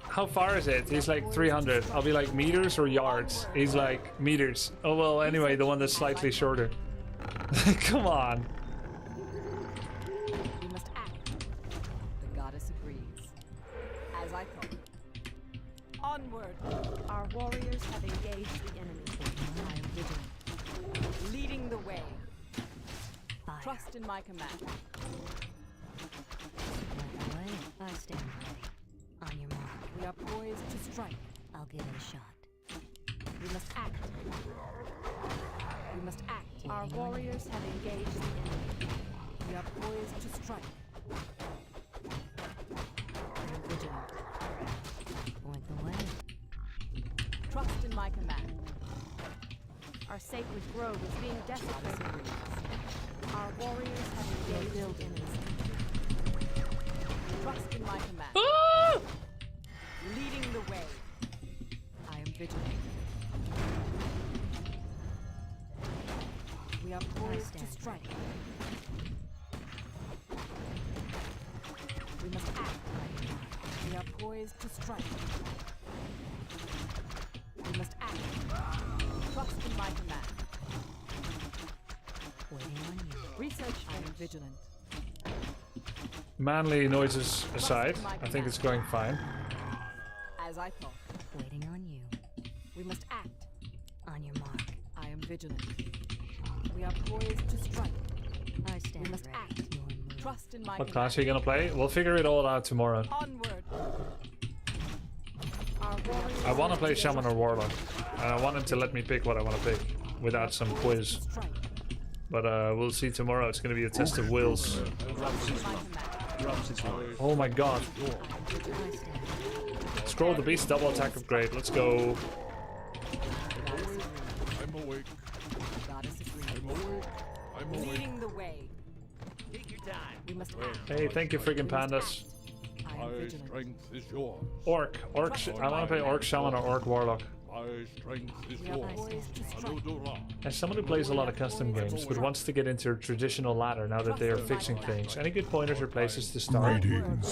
how far is it? He's like 300. I'll be like meters or yards? He's like meters. Oh well, anyway, the one that's slightly shorter. Come on. We must act. The goddess agrees. As I thought. Onward. Our warriors have engaged the enemy. I am vigilant. Leading the way. Fire. Trust in my command. I stand ready. On your mark. We are poised to strike. I'll give it a shot. We must act. We must act. Our warriors have engaged the enemy. We are poised to strike. I am vigilant. Point the way. Trust in my command. Our sacred grove is being desecrated. Our warriors have engaged the enemy. Trust in my command. Leading the way. I am vigilant. We are poised to strike. We must act. We are poised to strike. We must act. Trust in my command. Waiting on you. Research. I am vigilant. Manly noises aside, I think it's going fine. As I thought. Waiting on you. We must act. On your mark. I am vigilant. We are poised to strike. I stand We must ready. act. Trust in my What command. class are you gonna play? We'll figure it all out tomorrow. Onward. Our warriors I want to play Shaman or Warlock. And I want him to let me pick what I want to pick without some quiz. But we'll see tomorrow. It's gonna be a test of wills. Oh my god. Scroll the beast, double attack upgrade. Let's go. I'm awake. I'm awake. I'm awake. Leading the way. Take your time. We must act. Hey, thank you, friggin' pandas. My strength is yours. Orc. I want to play Orc Shaman or Orc Warlock. My strength is We are yours. poised to strike. Adodora. As someone who plays a lot of custom games but wants to get into a traditional ladder now that they are fixing things, any good pointers or places to start?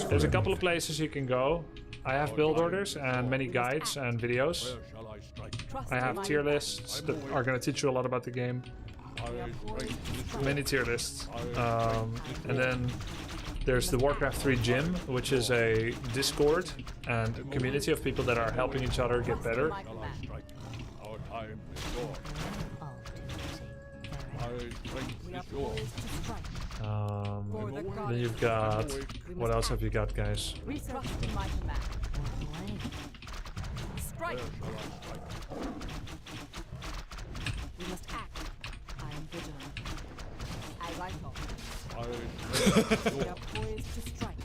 There's a couple of places you can go. I have build orders and many guides and videos. Where shall I strike? Trust I in have my tier command. lists that are going to teach you a lot about the game. many tier lists. And then there's the Warcraft 3 gym, which is a Discord and a community of people that are helping each other get better. Then you've got... What else have you got, guys? Strike! We must act. I am vigilant. As I thought. We are poised to strike.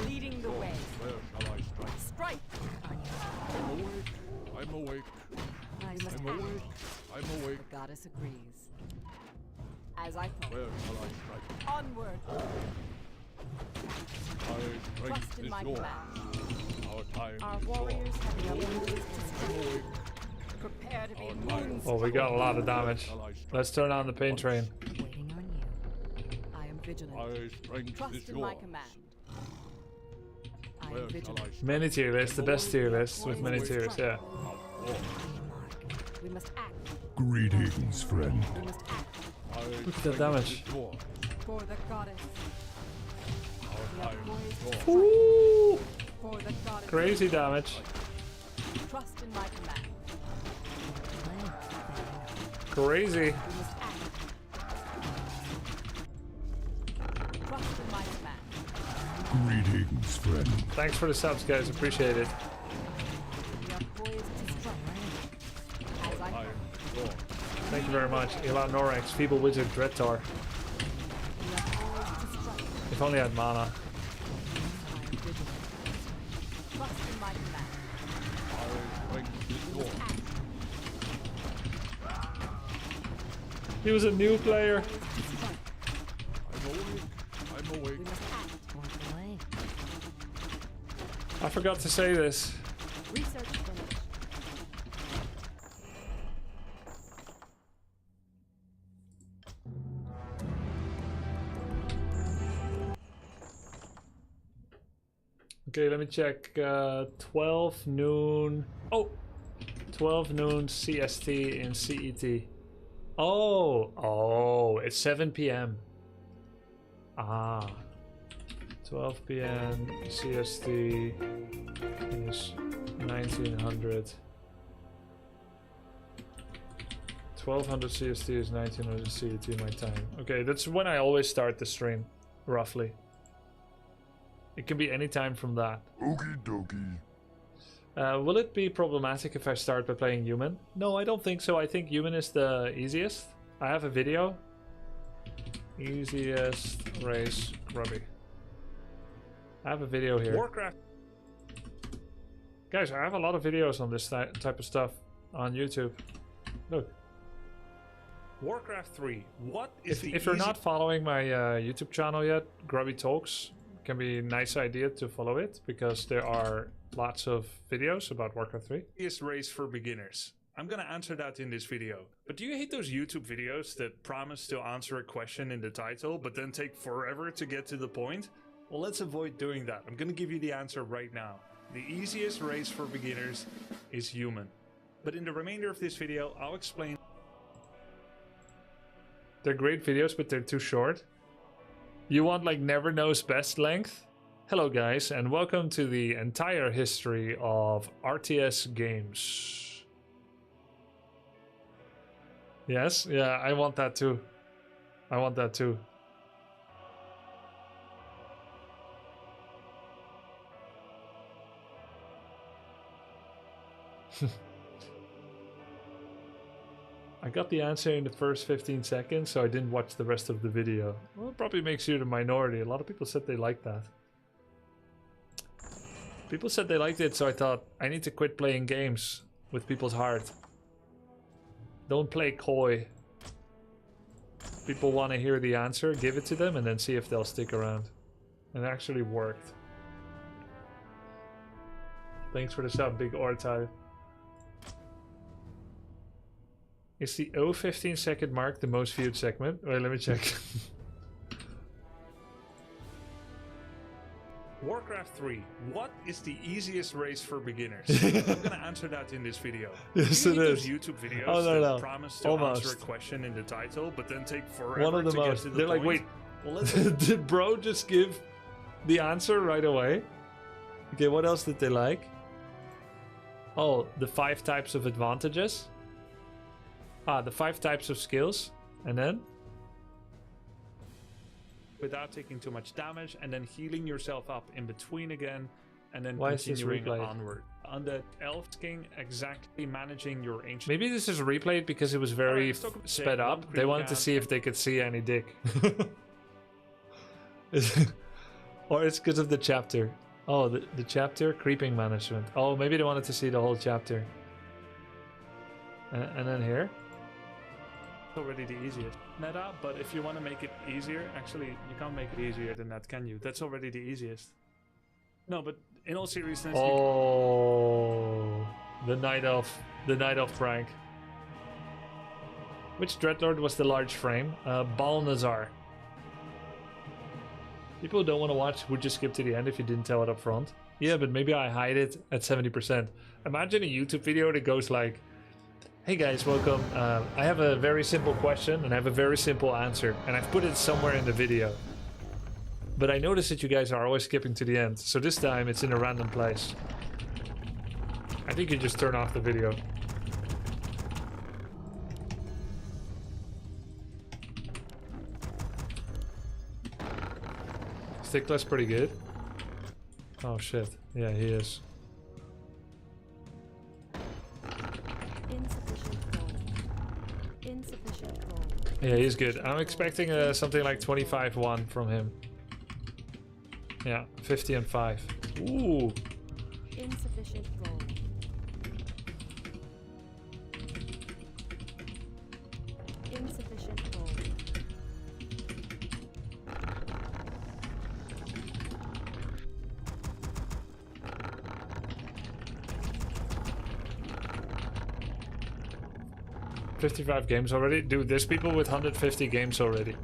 Leading the way. Where shall I strike? Strike! I'm awake. I must I'm act. awake. I'm awake. The goddess agrees. As I thought. Where shall I strike? Onward! My Trust strength in is my yours. command. Our time Our is warriors have the ability to I'm strike. awake. Prepare to be moons. Oh, we got a lot of damage. Let's turn on the pain train. Waiting on you. I am vigilant. My strength is Trust in yours. my command. I Where am shall vigilant. I strike? Many tier list, the best tier list with many tiers, yeah. We must act. Greetings, friend. We must act. Look at the damage. For the goddess. We are poised to strike. Ooh, For the goddess. crazy damage. Trust in my command. Crazy. We must act. Trust in my command. Greetings, friend. Thanks for the subs, guys. Appreciate it. We are poised to strike. As I thought. Thank you very much. Elan Norex, Feeble Wizard, Dreadlord. We are poised to strike. If only I had mana. I am vigilant. Trust in my command. We must act. He was a new player. Poised to strike. I'm awake. I'm awake. We must act. I forgot to say this. Research finished. Okay, let me check. 12 noon. Oh! 12 noon CST in CET. Oh, it's 7 p.m. Ah. 12 p.m. CST is 1900. 1200 CST is 1900 CET my time. Okay, that's when I always start the stream, roughly. It can be any time from that. Okie dokie. Will it be problematic if I start by playing human? No, I don't think so. I think human is the easiest. I have a video. Easiest race Grubby. I have a video here. Warcraft. Guys, I have a lot of videos on this type of stuff on YouTube. Look. Warcraft 3. What is if you're not following my YouTube channel yet, Grubby Talks can be a nice idea to follow it because there are lots of videos about Warcraft 3. Easiest race for beginners. I'm gonna answer that in this video. But do you hate those YouTube videos that promise to answer a question in the title but then take forever to get to the point? Well, let's avoid doing that. I'm gonna give you the answer right now. The easiest race for beginners is human. But in the remainder of this video, I'll explain. They're great videos, but they're too short. You want like never knows best length? Hello guys, and welcome to the entire history of RTS games. Yes, yeah, I want that too. I want that too. I got the answer in the first 15 seconds, so I didn't watch the rest of the video. Well, it probably makes you the minority. A lot of people said they liked that. People said they liked it, so I thought, I need to quit playing games with people's heart. Don't play coy. People want to hear the answer, give it to them, and then see if they'll stick around. And it actually worked. Thanks for the sub, Big Ortai. Is the 15 second mark the most viewed segment? Wait, let me check. Warcraft 3. What is the easiest race for beginners? I'm gonna answer that in this video. Yes, you it need is. those YouTube videos Oh, no, that no. promise to Almost. answer a question in the title, but then take forever One of the to most. get to the They're point. like, wait, Well, let's did bro just give the answer right away? Okay, what else did they like? Oh, the 5 types of advantages. Ah, the 5 types of skills. And then? without taking too much damage, and then healing yourself up in between again, and then Why is this continuing replayed? onward. On the Elf King, exactly managing your ancient. Maybe this is replayed because it was very Alright, let's talk about sped one up. They creepy wanted to cat. see if they could see any dick. Or it's because of the chapter. Oh, the chapter? Creeping management. Oh, maybe they wanted to see the whole chapter. And then here? Already the easiest meta, but if you want to make it easier, actually you can't make it easier than that, can you? That's already the easiest. No, but in all seriousness, Oh, the night of prank. Which Dreadlord was the large frame? Balnazar. People who don't want to watch would just skip to the end if you didn't tell it up front. Yeah, but maybe I hide it at 70%. Imagine a YouTube video that goes like, hey guys, welcome. I have a very simple question and I have a very simple answer. And I've put it somewhere in the video. But I noticed that you guys are always skipping to the end. So this time it's in a random place. I think you just turn off the video. Stickla's pretty good. Oh shit. Yeah, he is. Insufficient gold. Insufficient gold. Yeah, he's good. I'm expecting something like 25-1 from him. Yeah, 50 and 5. Ooh. Insufficient gold. Insufficient gold. $55 games already? Dude, there's people with 150 games already.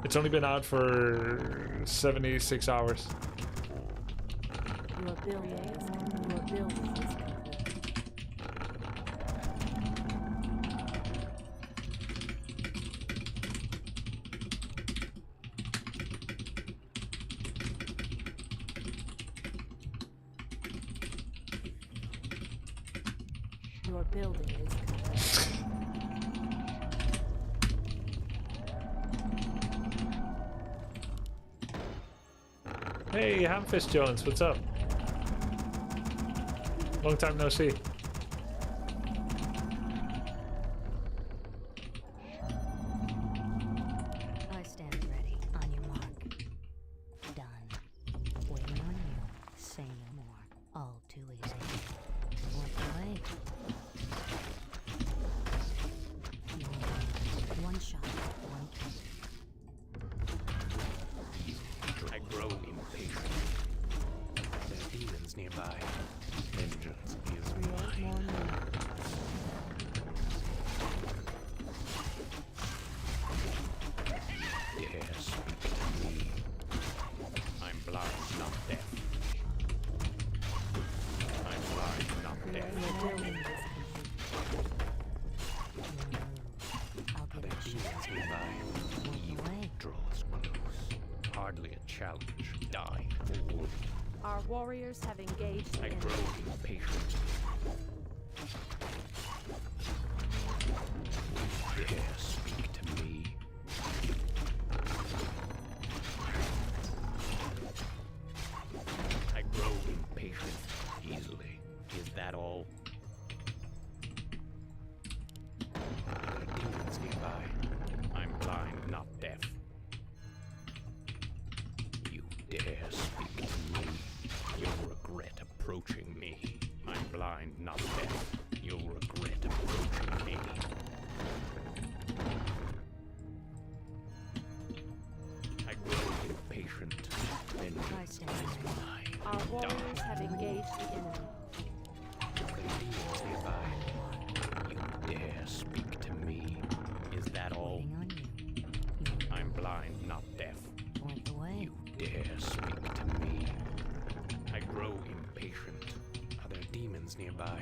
It's only been out for 76 hours. Your building is complete. Your building is complete. Hey, Hamfist Jones, what's up? Long time no see. I stand ready. On your mark. Done. Waiting on you. Say no more. All too easy. Walk away. One shot. One kill. I grow impatient. There are demons nearby. Vengeance is mine. Dare speak to me. I'm blind, not deaf. I'm blind, not deaf. Your building is I'll get There it. are demons nearby. Evil draws close. Hardly a challenge. Die forward. Our warriors have engaged the I enemy. grow impatient. Dare speak to me. I grow impatient easily. Is that all? There are demons nearby. I'm blind, not deaf. You dare speak to me. You'll regret approaching me. I'm blind, not deaf. You'll regret approaching me. I grow impatient. Vengeance is mine. Our warriors have engaged the enemy. There are demons nearby. You dare speak to me. Is that all? Waiting on you. You. I'm blind, not deaf. Point the way. You dare speak to me. demons nearby?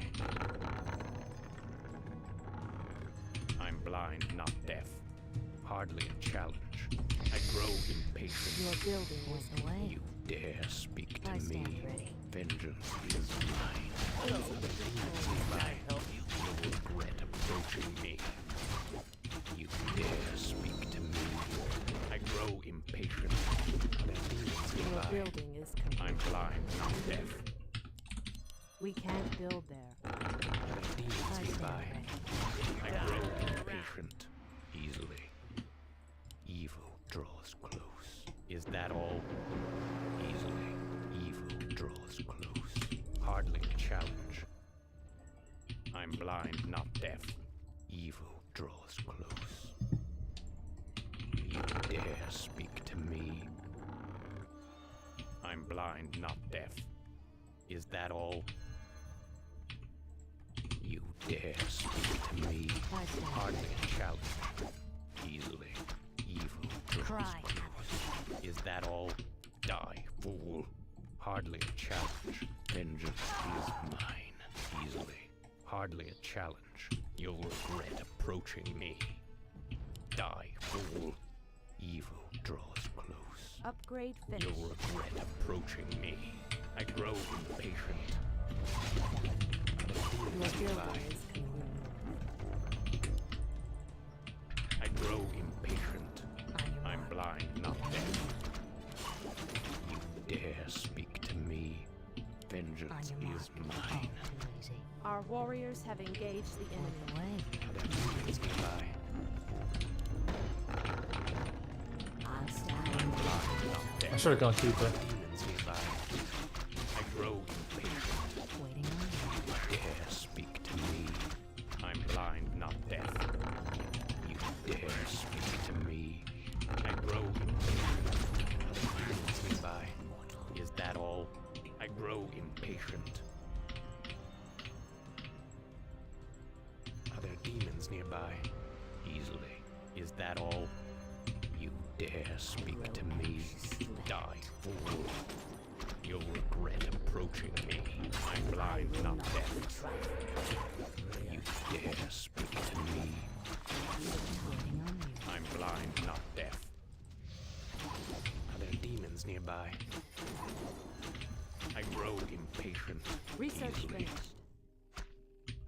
I'm blind, not deaf. Hardly a challenge. I grow impatient. Your building was the way. You dare speak to I me. stand ready. Vengeance is mine. Nearby. You'll regret approaching me. You dare speak to me. I grow impatient. There are demons Your nearby. building is complete. I'm blind, not deaf. We can't build there. There are demons I nearby. stand ready. I grow impatient easily. Evil draws close. Is that all? Easily. Evil draws close. Hardly a challenge. I'm blind, not deaf. Evil draws close. You dare speak to me. I'm blind, not deaf. Is that all? You dare speak to me. Hardly a challenge. Easily. Evil draws close. Is that all? Die, fool. Hardly a challenge. Vengeance is mine. Easily. Hardly a challenge. You'll regret approaching me. Die, fool. Evil draws close. Upgrade finished. You'll regret approaching me. I grow impatient. Your building is complete. I grow impatient. I'm blind, not deaf. You dare speak to me. Vengeance is mine. Our warriors have engaged the enemy. Are there demons nearby? I'm blind, not deaf. I sure can't keep it. Demons nearby. I grow impatient. You dare speak to me. I'm blind, not deaf. You dare speak to me. I grow impatient. Demons nearby. Is that all? I grow impatient. Are there demons nearby? Easily. Is that all? You dare speak to me. Die, fool. You'll regret approaching me. I'm blind, not deaf. You dare speak to me. I'm blind, not deaf. Are there demons nearby? I grow impatient. Research easily. finished.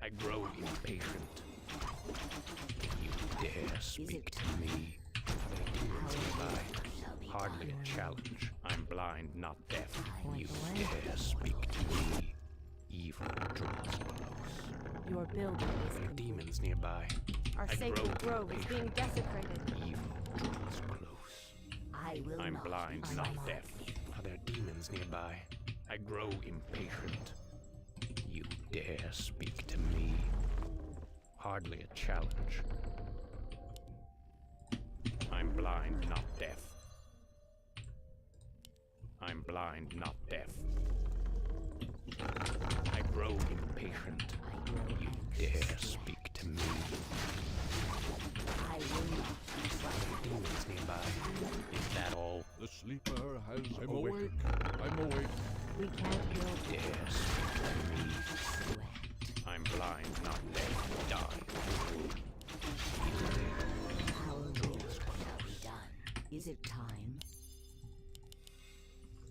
I grow impatient. You dare speak to me. Are there demons nearby? Hardly a challenge. I'm blind, not deaf. You dare speak to me. Evil draws close. Your building is There are complete. demons nearby. Our I sacred grow grove is being impatient. desecrated. Evil draws close. I'm blind, not deaf. Are there demons nearby? I grow impatient. You dare speak to me. Hardly a challenge. I'm blind, not deaf. I'm blind, not deaf. I grow impatient. You dare speak to me. Demons nearby. Is that all? The sleeper has awakened. I'm awake. We can't build You dare speak to me. I'm blind, not deaf. Die. Is it time?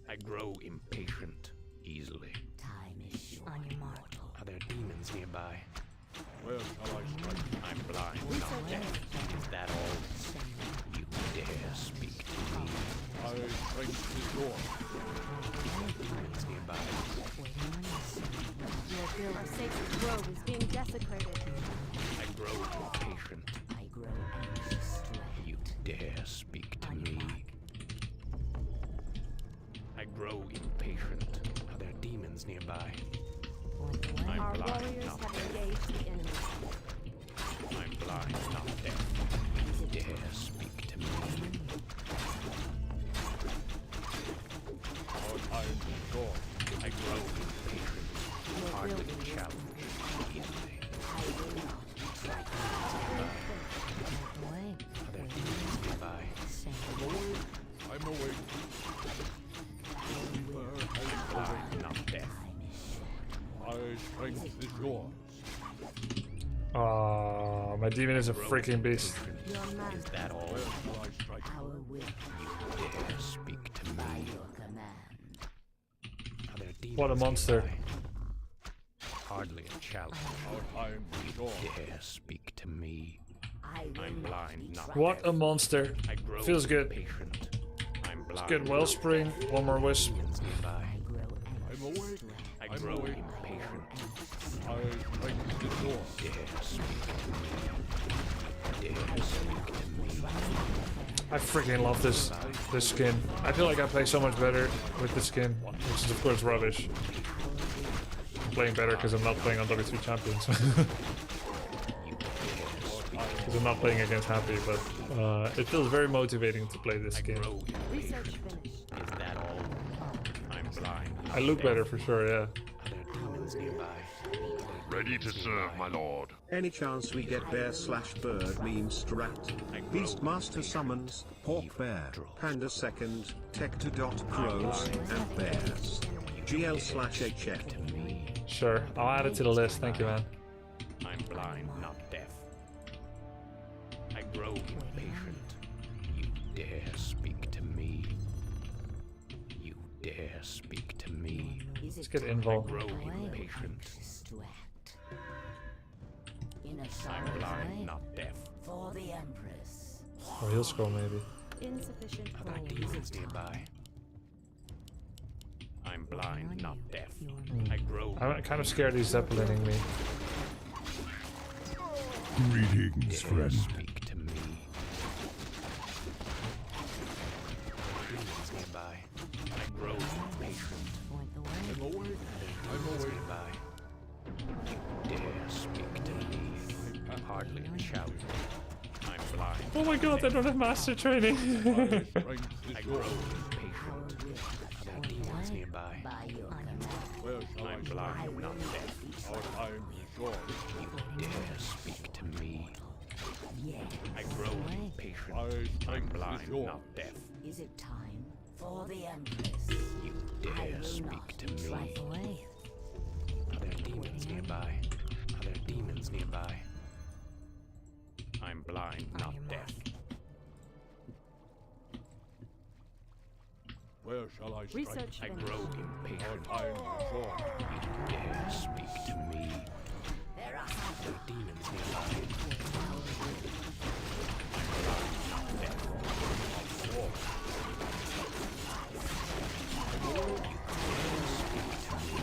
I grow impatient easily. Time is short. On your mark. Are there demons nearby? Where shall I strike? I'm blind, not deaf. Is that all? You dare speak to me. I strike his door. Demons nearby. Your building. Our sacred grove is being desecrated. I grow impatient. I grow anxious to You dare speak to me. I grow impatient. Are there demons nearby? I'm Our blind, warriors not have deaf. engaged the enemy. I'm blind, not deaf. You dare speak to me. Our time is gone. I grow impatient. Hardly a challenge. Easily. Are there demons nearby? I'm awake. I'm awake. The sleeper has Blind, not deaf. I strike his My demon is a freaking beast. Is that all? Our will You dare speak to by me? your command. Are there demons What a monster. nearby? Hardly a challenge. Our time is short. Dare speak to me? I will I'm not blind, be not trifled. What a monster. I grow Feels good. impatient. I'm Let's blind. get Wellspring. One more wisp. Demons nearby. I grow I'm anxious awake. to act. I I'm grow awake. impatient. I strike the door. Dare speak to me? Dare speak to me? I freaking love this skin. I feel like I play so much better with the skin, which is of course rubbish. I'm playing better because I'm not playing on W3 Champions. Because I'm not playing against Happy, but it feels very motivating to play this skin. Research finished. Is that all? I'm blind. I look better for sure, yeah. Are there demons nearby? Ready to serve, my lord. Any chance we get bear/bird memes strat? Beastmaster summons, Hawk Bear, Panda Second, Tector.crows, and Bears. GL/HF. Sure, I'll add it to the list, thank you, man. I'm blind, not deaf. I grow impatient. You dare speak to me? You dare speak to me? Let's get involved. I grow impatient. To act. In a I'm sorrowful blind, way. not deaf. For the Empress. Or he'll scroll maybe. Insufficient Are there coins. demons nearby? I'm blind, not deaf. I grow. I'm kind of scared he's zeppelining me. Greetings, Dare speak to me? Demons nearby. I grow impatient. Point the way. I'm awake. Demons nearby. You dare speak to me? Hardly a shout. I'm blind. Oh my god, I don't have master training. I grow impatient. Are there demons nearby? By your command. Where shall I'm blind, not deaf. Our time is short. You dare speak to me? Yes. I grow impatient. I I'm strike blind, the door. not deaf. Is it time for the Empress? You I dare will speak not to be me? trifled. Away. Are there demons nearby? Are there demons nearby? I'm blind, not deaf. Where shall I strike? Research I finished. grow Our impatient. time is short. You dare speak to me? There are Are there demons nearby? I'm blind, not deaf. You dare speak to me?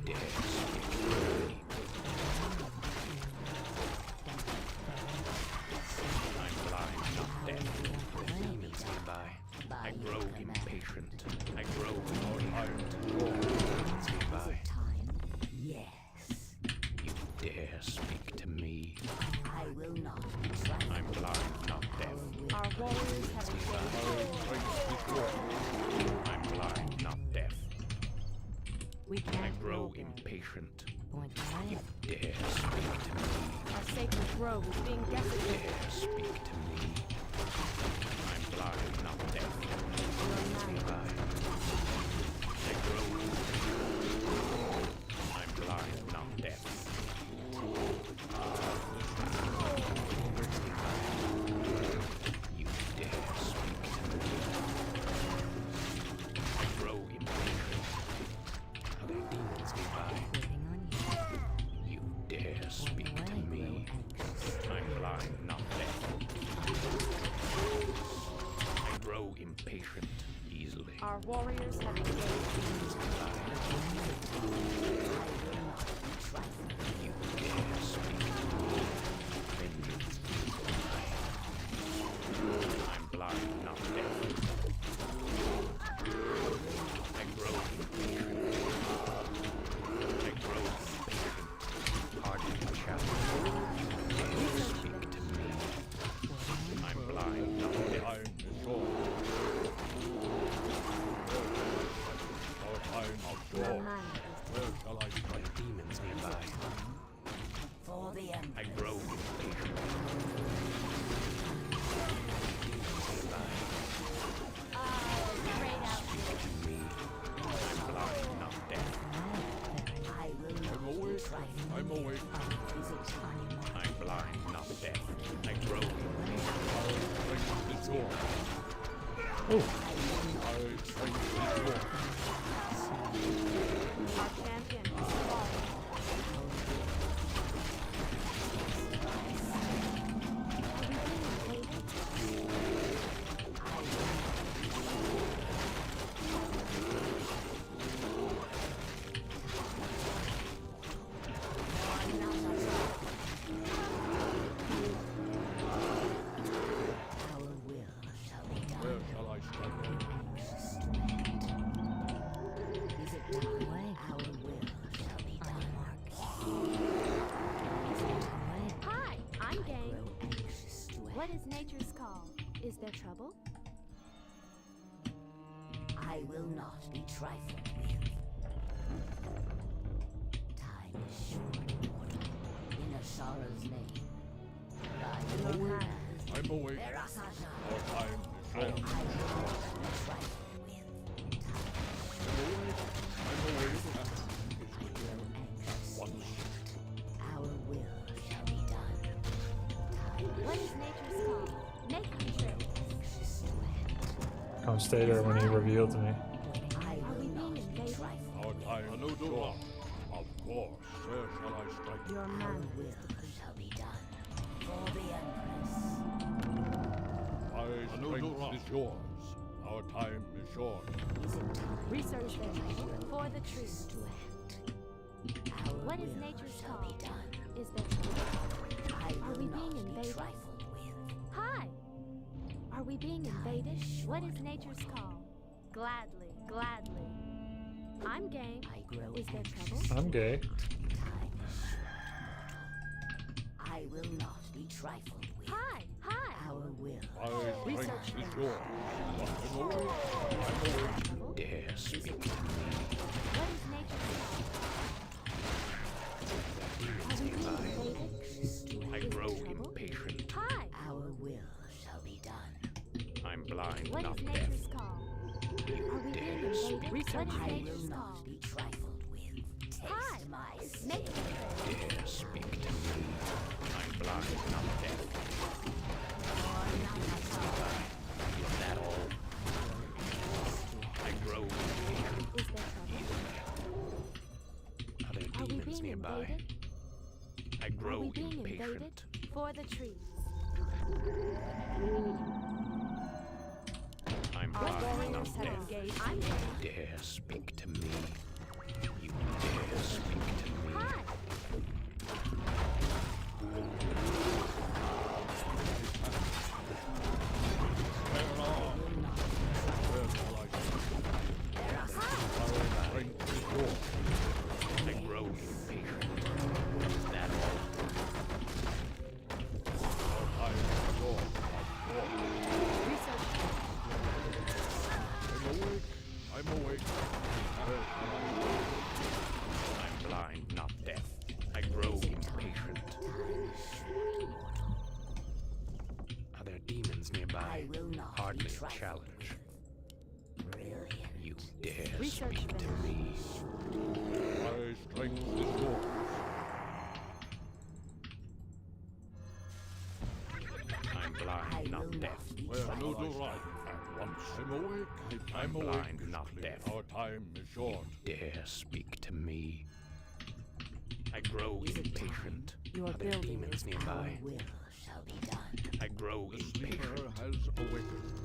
Dare speak to me? I'm blind, not deaf. Are there demons nearby? I grow impatient. I grow impatient. Demons nearby. time. Yes. You dare speak to me? I will not be trifled. I'm blind, not deaf. Our warriors have engaged. I'm blind, not deaf. We I can't grow go there. impatient. Point the way. You dare speak to me? Our sacred grove is being desecrated. Dare speak to me? I'm blind, not deaf. Demons nearby. I grow impatient. I'm blind, not deaf. Demons nearby. You dare speak to me? I grow impatient. Are there demons nearby? Waiting on you. You dare speak to me? I'm blind, not deaf. I grow impatient easily. Our warriors have engaged. You dare speak to me? Vengeance is mine. I'm blind, not deaf. I grow impatient. I grow impatient. Hardly a challenge. You dare speak to me? I'm blind, not deaf. Time is short. Our time is short. Where shall I Are strike? there demons nearby? For the Empress. I grow impatient. awake. I'm blind, not deaf. I grow It's yours. Oh, I strength is yours. Our champion has fallen. Where shall I strike? Hi, I'm game. What is nature's call? Is there trouble? I will not be trifled with. Time is short, mortal. In Ashara's name. I'm awake. I'm awake. Our time is short. I'm awake. Once. Our will shall be done. What is nature's call? Make me true. can't stay there when he revealed to me. Are we being invaded? Our time is short. Of course. Where shall I strike? Your man will shall be done. For the Empress. My strength is yours. Our time is short. Research for the truth. What is nature's call? Is there trouble? Are we being invaded? Hi! Are we being invaded? What is nature's call? Gladly, gladly. I'm game. Is there trouble? I'm gay. I will not be trifled with. Hi, hi. Our will. My strength is yours. I'm awake. I'm awake. Dare speak to me. What is nature's call? Are we being invaded? I Is grow there trouble? impatient. Hi! Our will shall be done. I'm blind, What not is deaf. nature's call? Are we being Dare speak invaded? to What is me. I will nature's not call? be trifled with. Taste Hi! my Make me true. Dare speak to me. I'm blind, not deaf. Is that all? I grow impatient. Is there trouble? Are there Are we demons being nearby? invaded? I Are grow we being impatient. invaded? For the trees. I'm Our blind, warriors not have deaf. engaged. I'm game. Dare speak to me. You dare speak to me. Hi! Where shall I strike? My strength is yours. I grow impatient. Is that all? Our time is short. Of course. Research. I'm awake. I'm awake. Where shall I strike? I'm blind, not deaf. I grow impatient. Are there demons nearby? I will not Hardly be a trifled challenge. Brilliant. You dare Research speak to me. My strength is yours. I'm blind, not deaf. Where shall I strike? At once. I'm awake. I'm blind, awake. not deaf. Our time is short. Dare speak to me. I grow impatient. Your Are there building demons is nearby? our will shall be done. I grow The sleeper impatient. has awakened.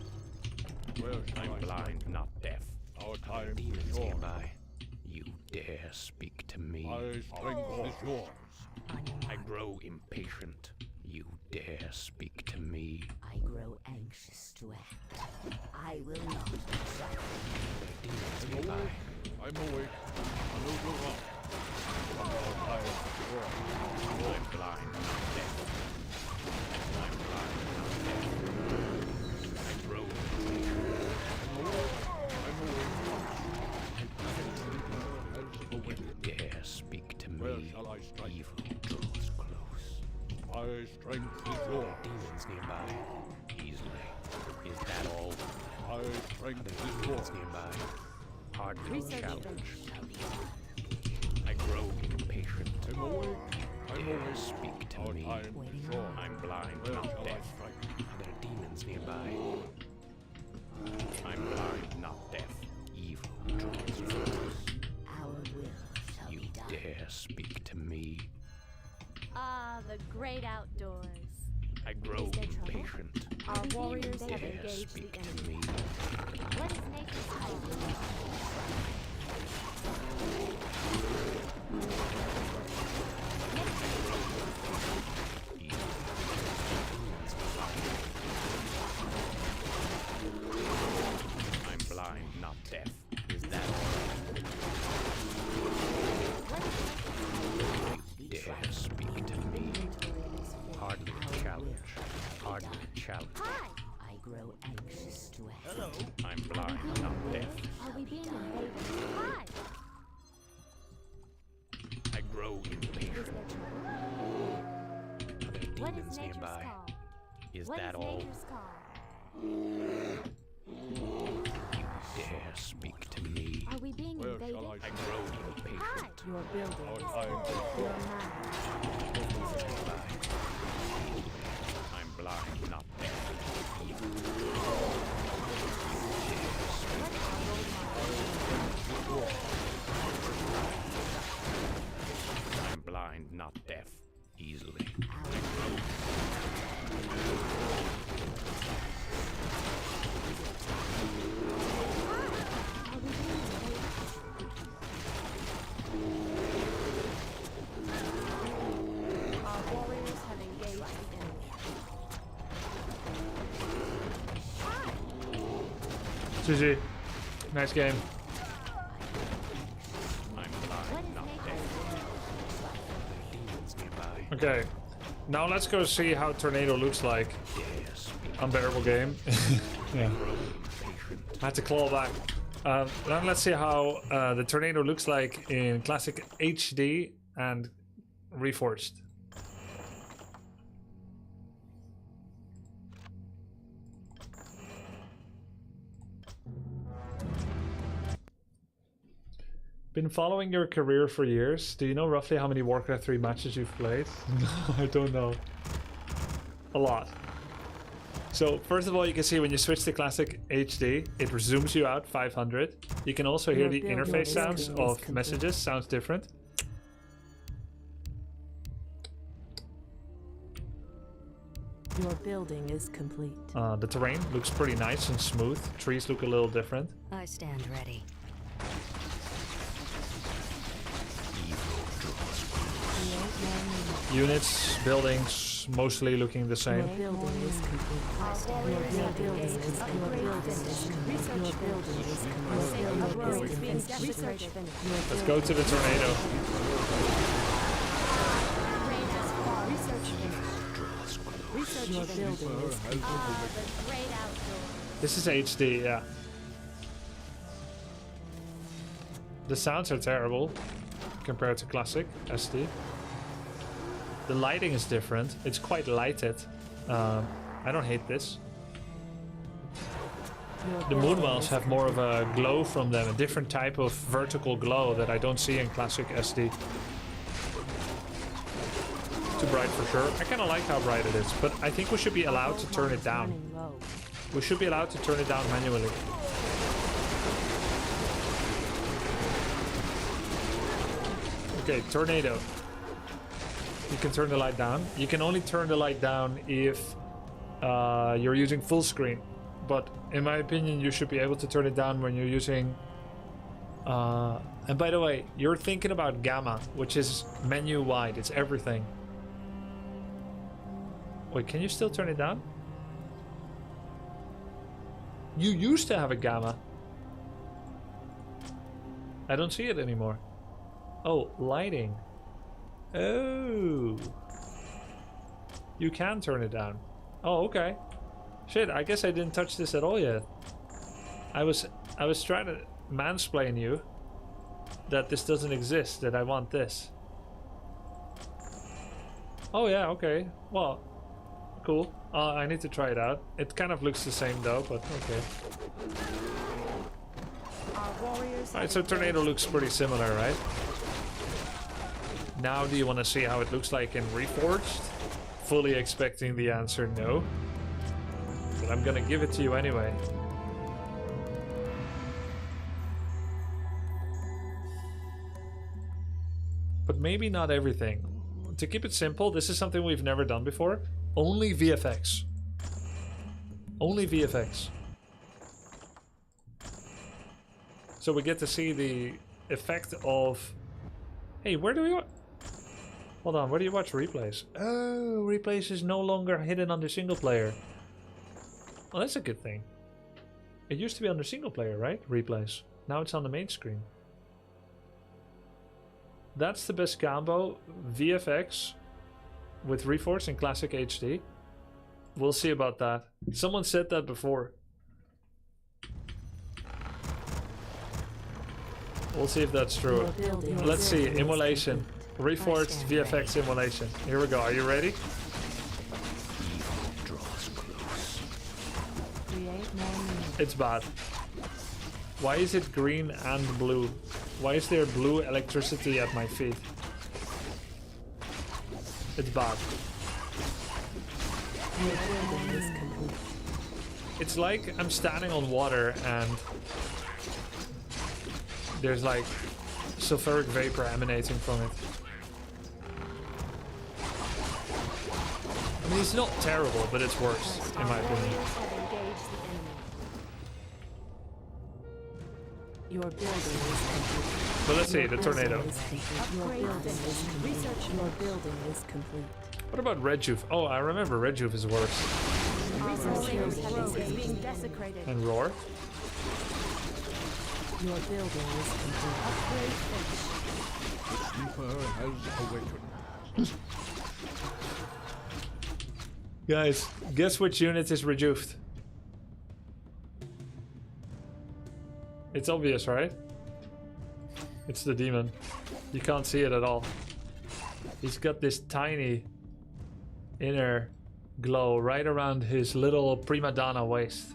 Where shall I'm I blind, strike? not deaf. Our Are time there is demons short. nearby? You dare speak to me. My strength is yours. I grow impatient. You dare speak to me. I grow anxious to act. I will not be trifled. Demons I'm nearby. awake. I'm awake. I know you're wrong. Our time is short. I'm blind, not deaf. I'm blind, not deaf. I grow impatient. I'm awake. You dare speak to Where me. shall I strike? Evil draws close. My strength is yours. Demons nearby. Easily. Is that all? My Are strength there is demons yours. nearby? Hardly a Research challenge. I grow impatient. impatient. I'm awake. I'm Dare awake. speak to Our me. time is short. I'm blind, Where not shall I deaf. strike? There are demons nearby. I'm blind, not deaf. Evil draws close. Our will shall You be done. dare speak to me. Ah, the great outdoors. I grow Is there trouble? impatient. Our warriors have Dare engaged speak the to enemy. me. What is nature's call? I'm blind, not deaf. Is that all? You dare speak to me. Hardly a challenge. Hardly a challenge. Hi! I grow anxious to help. Hello. I'm blind, not deaf. Are we being invaded? Hi! I grow Is impatient. there trouble? Are there What demons is nature's nearby? call? Is What that is all? nature's call? You dare speak to me. Are we being Where invaded? shall I I grow impatient. Hi! Your building. Our time is Your short. mind. Demons nearby. I'm blind, not deaf. I'm blind, not deaf. Easily. Are we being invaded? Our warriors have engaged the enemy. Hi! GG. Nice game. I'm What blind, is not nature's deaf. Demons nearby. Okay. Now let's go see how Tornado looks like. Dare speak. Unbearable game. Yeah. I had to claw back. Then let's see how the Tornado looks like in Classic HD and Reforged. Been following your career for years. Do you know roughly how many Warcraft 3 matches you've played? No, I don't know. A lot. So first of all, you can see when you switch to Classic HD, it zooms you out 500. You can also hear the interface sounds of messages. Sounds different. Your building is complete. The terrain looks pretty nice and smooth. Trees look a little different. I stand ready. Units, buildings, mostly looking the same. Your building is complete. Your building is complete. Your building is complete. Your building is complete. Your building is complete. Let's go to the Tornado. Your building is complete. Ah, the great outdoors. This is HD, yeah. The sounds are terrible compared to Classic SD. The lighting is different. It's quite lighted. I don't hate this. The Moonwells have more of a glow from them, a different type of vertical glow that I don't see in Classic SD. Too bright for sure. I kind of like how bright it is, but I think we should be allowed to turn it down. We should be allowed to turn it down manually. Okay, Tornado. You can turn the light down. You can only turn the light down if you're using full screen. But in my opinion, you should be able to turn it down when you're using... and by the way, you're thinking about Gamma, which is menu wide. It's everything. Wait, can you still turn it down? You used to have a Gamma. I don't see it anymore. Oh, lighting. Oh. You can turn it down. Oh, okay. Shit, I guess I didn't touch this at all yet. I was trying to mansplain you that this doesn't exist, that I want this. Oh yeah, okay. Well, cool. I need to try it out. It kind of looks the same though, but okay. Alright, so Tornado looks pretty similar, right? Now do you want to see how it looks like in Reforged? Fully expecting the answer no. But I'm gonna give it to you anyway. But maybe not everything. To keep it simple, this is something we've never done before. Only VFX. Only VFX. So we get to see the effect of... Hey, where do we... Hold on, where do you watch replays? Oh, replays is no longer hidden under single player. Well, that's a good thing. It used to be under single player, right? Replays. Now it's on the main screen. That's the best combo. VFX with Reforged and Classic HD. We'll see about that. Someone said that before. We'll see if that's true. Let's see. Immolation. Reforged VFX Immolation. Here we go. Are you ready? It's bad. Why is it green and blue? Why is there blue electricity at my feet? It's bad. It's like I'm standing on water and there's like sulfuric vapor emanating from it. I mean, it's not terrible, but it's worse, in my opinion. Your building is complete. But let's see, the tornado. Your building is complete. What about Red Juve? Oh, I remember Red Juve is worse. And Roar? Your building is complete. The sleeper has awakened. Guys, guess which unit is Rejuved? It's obvious, right? It's the demon. You can't see it at all. He's got this tiny inner glow right around his little prima donna waist.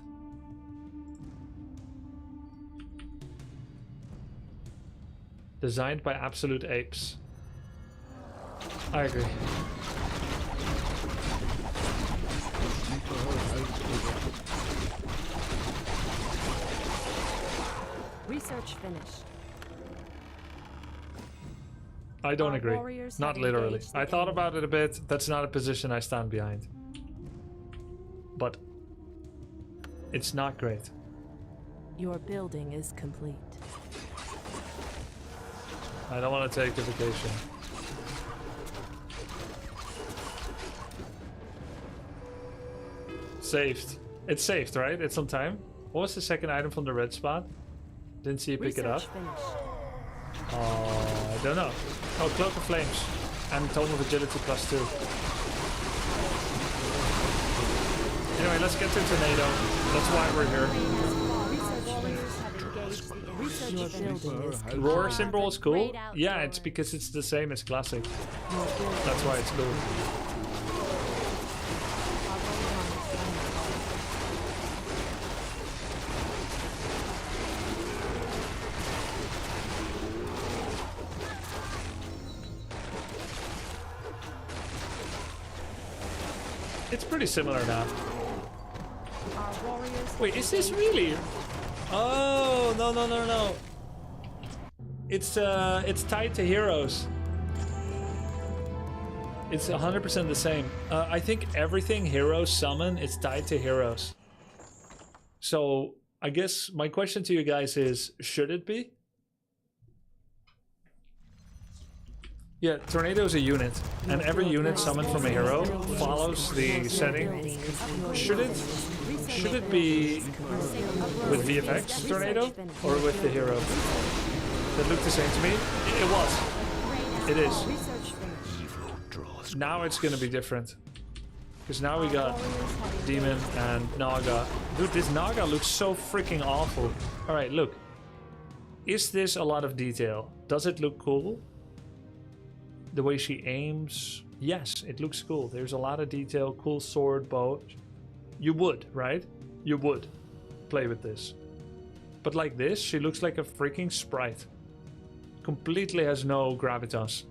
Designed by absolute apes. I agree. Research finished. I don't agree. Not literally. I thought about it a bit. That's not a position I stand behind. But it's not great. Your building is complete. I don't want to take the vacation. Saved. It's saved, right? It's on time. What was the second item from the red spot? Didn't see you pick it up. I don't know. Oh, Cloak of Flames. And Tome of Agility +2. Anyway, let's get to Tornado. That's why we're here. Roar symbol is cool? Yeah, it's because it's the same as Classic. That's why it's cool. It's pretty similar now. Wait, is this really? Oh, no. It's tied to heroes. It's 100% the same. I think everything heroes summon is tied to heroes. So I guess my question to you guys is, should it be? Yeah, Tornado is a unit, and every unit summoned from a hero follows the setting. Should it be with VFX Tornado or with the hero? That looked the same to me. It was. It is. Now it's gonna be different. Because now we got Demon and Naga. Dude, this Naga looks so freaking awful. Alright, look. Is this a lot of detail? Does it look cool? The way she aims, yes, it looks cool. There's a lot of detail, cool sword, bow. You would, right? You would play with this. But like this, she looks like a freaking sprite. Completely has no gravitas.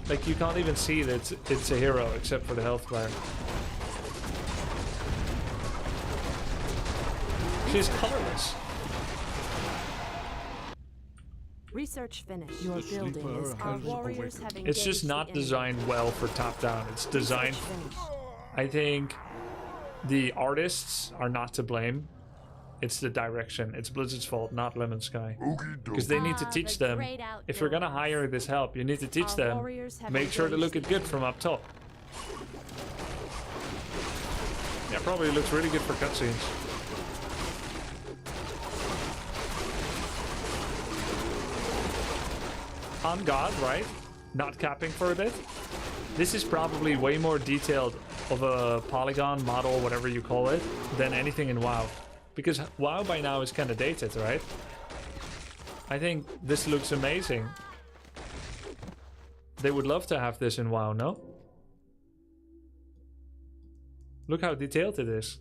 Like, you can't even see that it's a hero except for the health bar. She's colorless. Research finished. Your building is our warriors have It's just not designed well for top-down. It's designed... I think the artists are not to blame. It's the direction. It's Blizzard's fault, not Lemon Sky. Because they need to teach them, if you're gonna hire this help, you need to teach them, make sure to look it good from up top. Yeah, probably looks really good for cutscenes. On God, right? Not capping for a bit. This is probably way more detailed of a polygon model, whatever you call it, than anything in WoW. Because WoW by now is kind of dated, right? I think this looks amazing. They would love to have this in WoW, no? Look how detailed it is.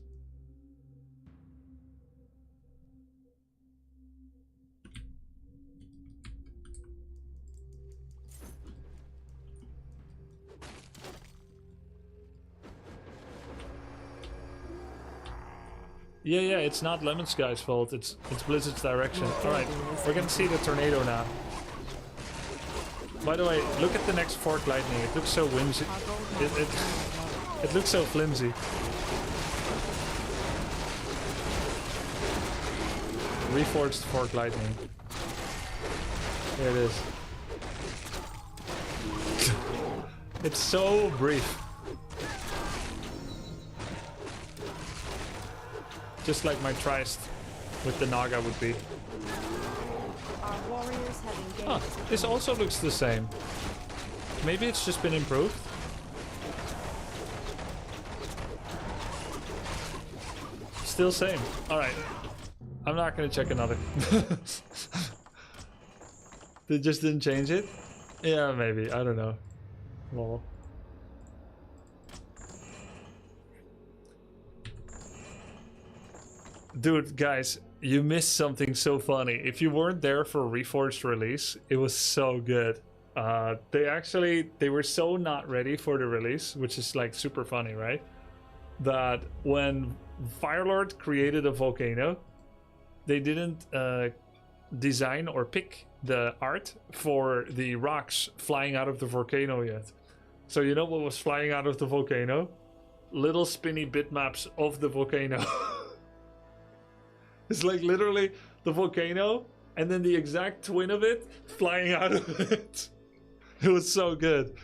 Yeah, it's not Lemon Sky's fault. It's Blizzard's direction. All right, we're gonna see the tornado now. By the way, look at the next Fork Lightning. It looks so whimsy. It looks so flimsy. Reforged Fork Lightning. There it is. It's so brief. Just like my Trist with the Naga would be. Our warriors have engaged. Huh, this also looks the same. Maybe it's just been improved. Still same. Alright. I'm not gonna check another. They just didn't change it? Yeah, maybe. I don't know. Well. Dude, guys, you missed something so funny. If you weren't there for Reforged release, it was so good. They were so not ready for the release, which is like super funny, right? That when Firelord created a volcano, they didn't design or pick the art for the rocks flying out of the volcano yet. So you know what was flying out of the volcano? Little spinny bitmaps of the volcano. It's like literally the volcano and then the exact twin of it flying out of it. It was so good.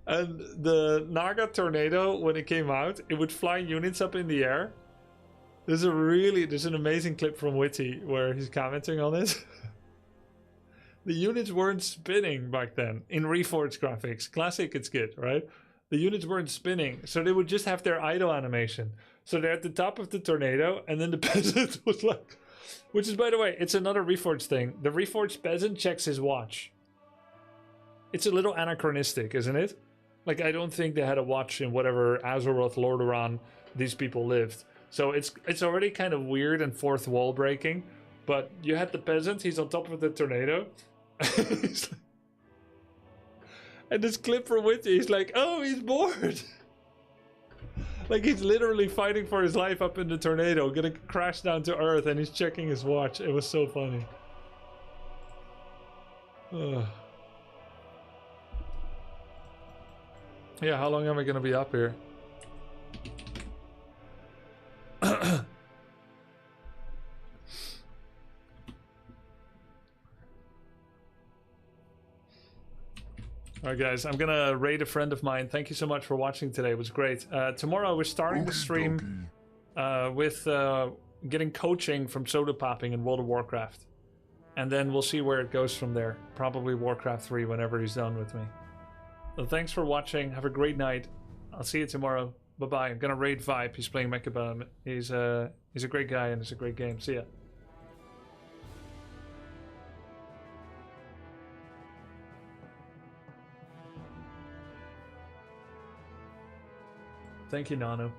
And the Naga tornado, when it came out, it would fly units up in the air. There's an amazing clip from Witty where he's commenting on it. The units weren't spinning back then in Reforged graphics. Classic, it's good, right? The units weren't spinning, so they would just have their idle animation. So they're at the top of the tornado, and then the peasant was like... Which is, by the way, it's another Reforged thing. The Reforged peasant checks his watch. It's a little anachronistic, isn't it? Like, I don't think they had a watch in whatever Azeroth, Lordaeron these people lived. So it's already kind of weird and fourth wall breaking. But you had the peasant, he's on top of the tornado. And this clip from Witty, he's like, oh, he's bored. Like, he's literally fighting for his life up in the tornado, gonna crash down to earth, and he's checking his watch. It was so funny. Yeah, how long am I gonna be up here? Alright guys, I'm gonna raid a friend of mine. Thank you so much for watching today, it was great. Tomorrow we're starting the stream with getting coaching from Soda Popping in World of Warcraft. And then we'll see where it goes from there. Probably Warcraft 3 whenever he's done with me. So thanks for watching, have a great night. I'll see you tomorrow. Bye bye. I'm gonna raid Vibe, he's playing Mechabellum. He's a great guy and it's a great game. See ya. Thank you, Nano.